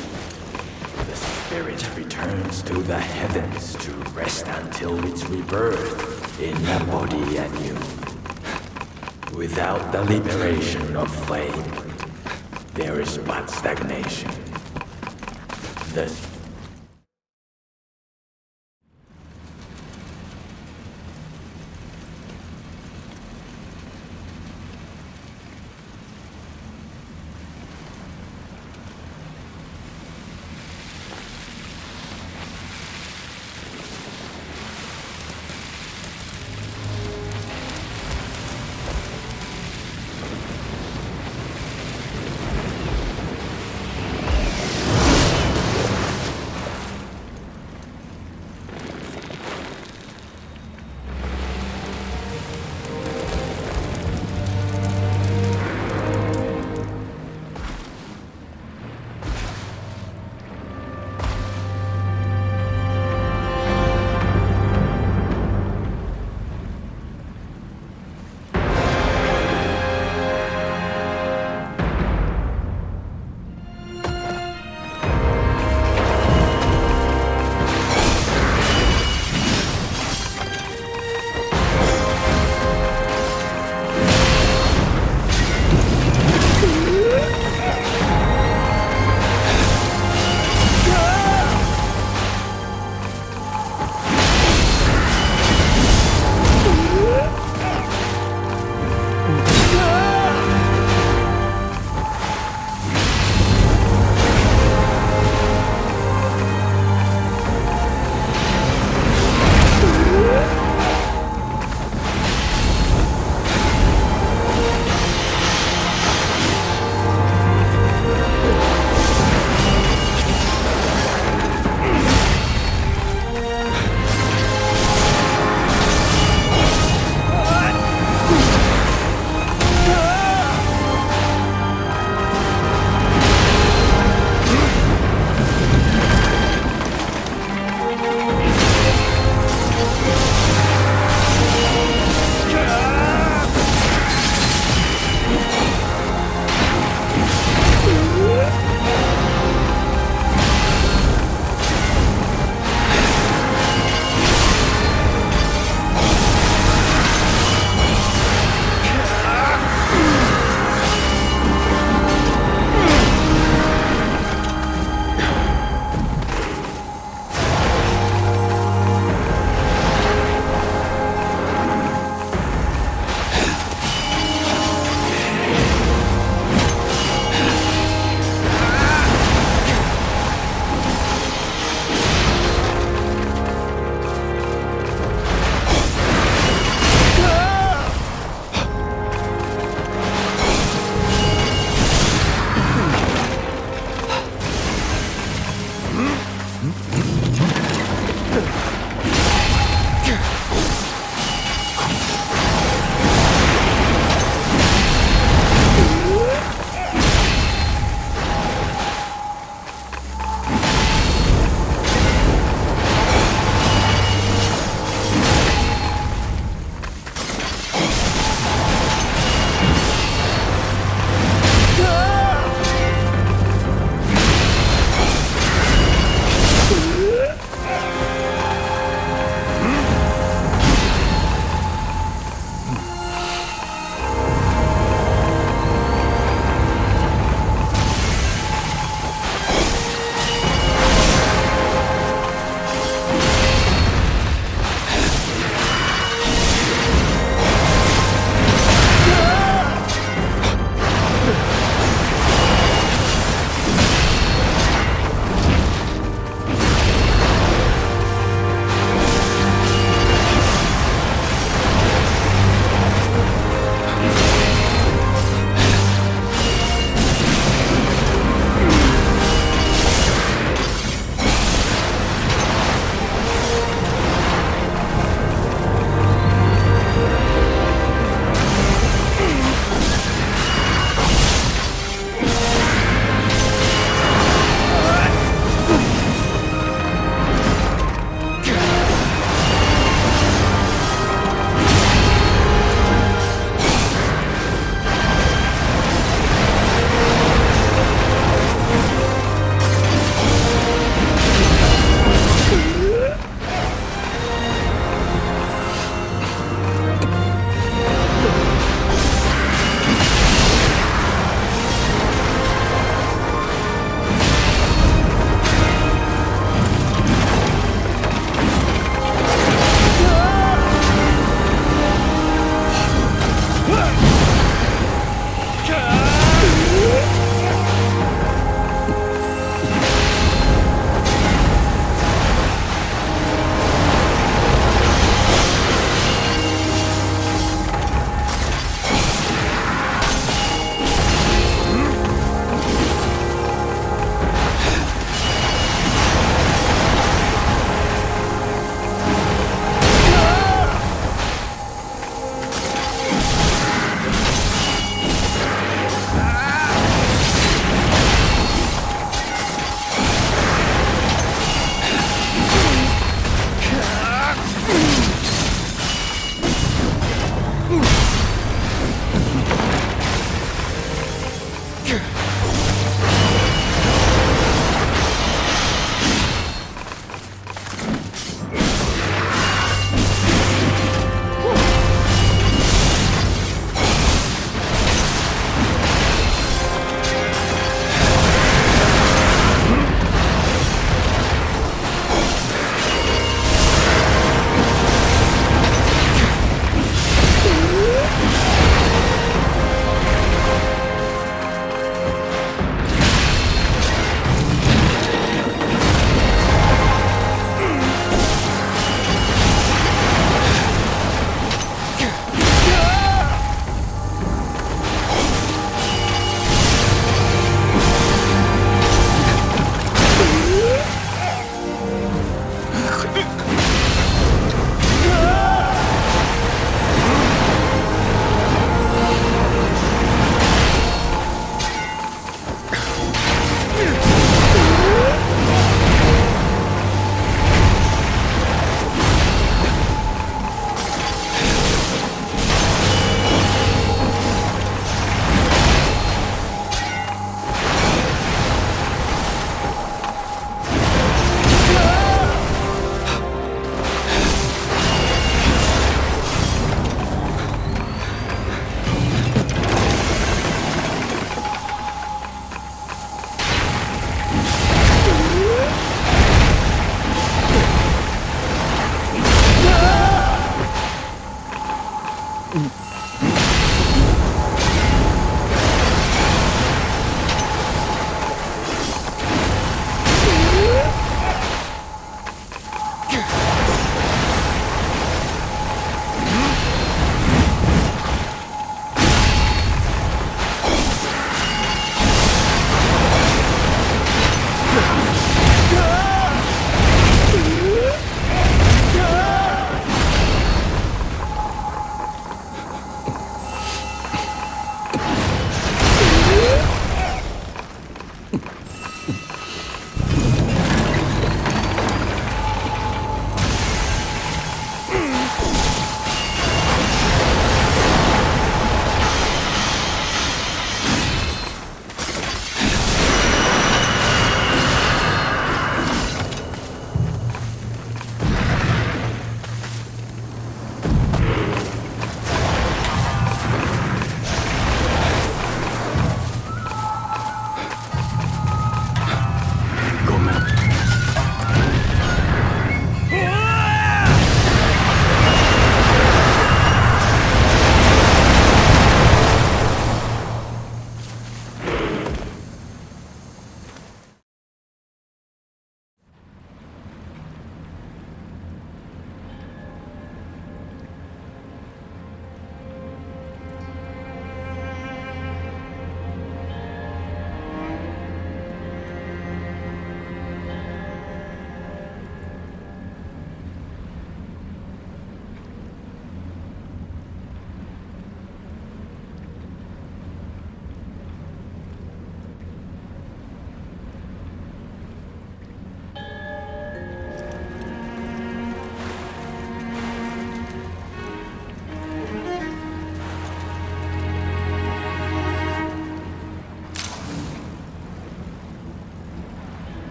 the spirit returns to the heavens to rest until its rebirth in a body anew. Without the liberation of flame, there is but stagnation. The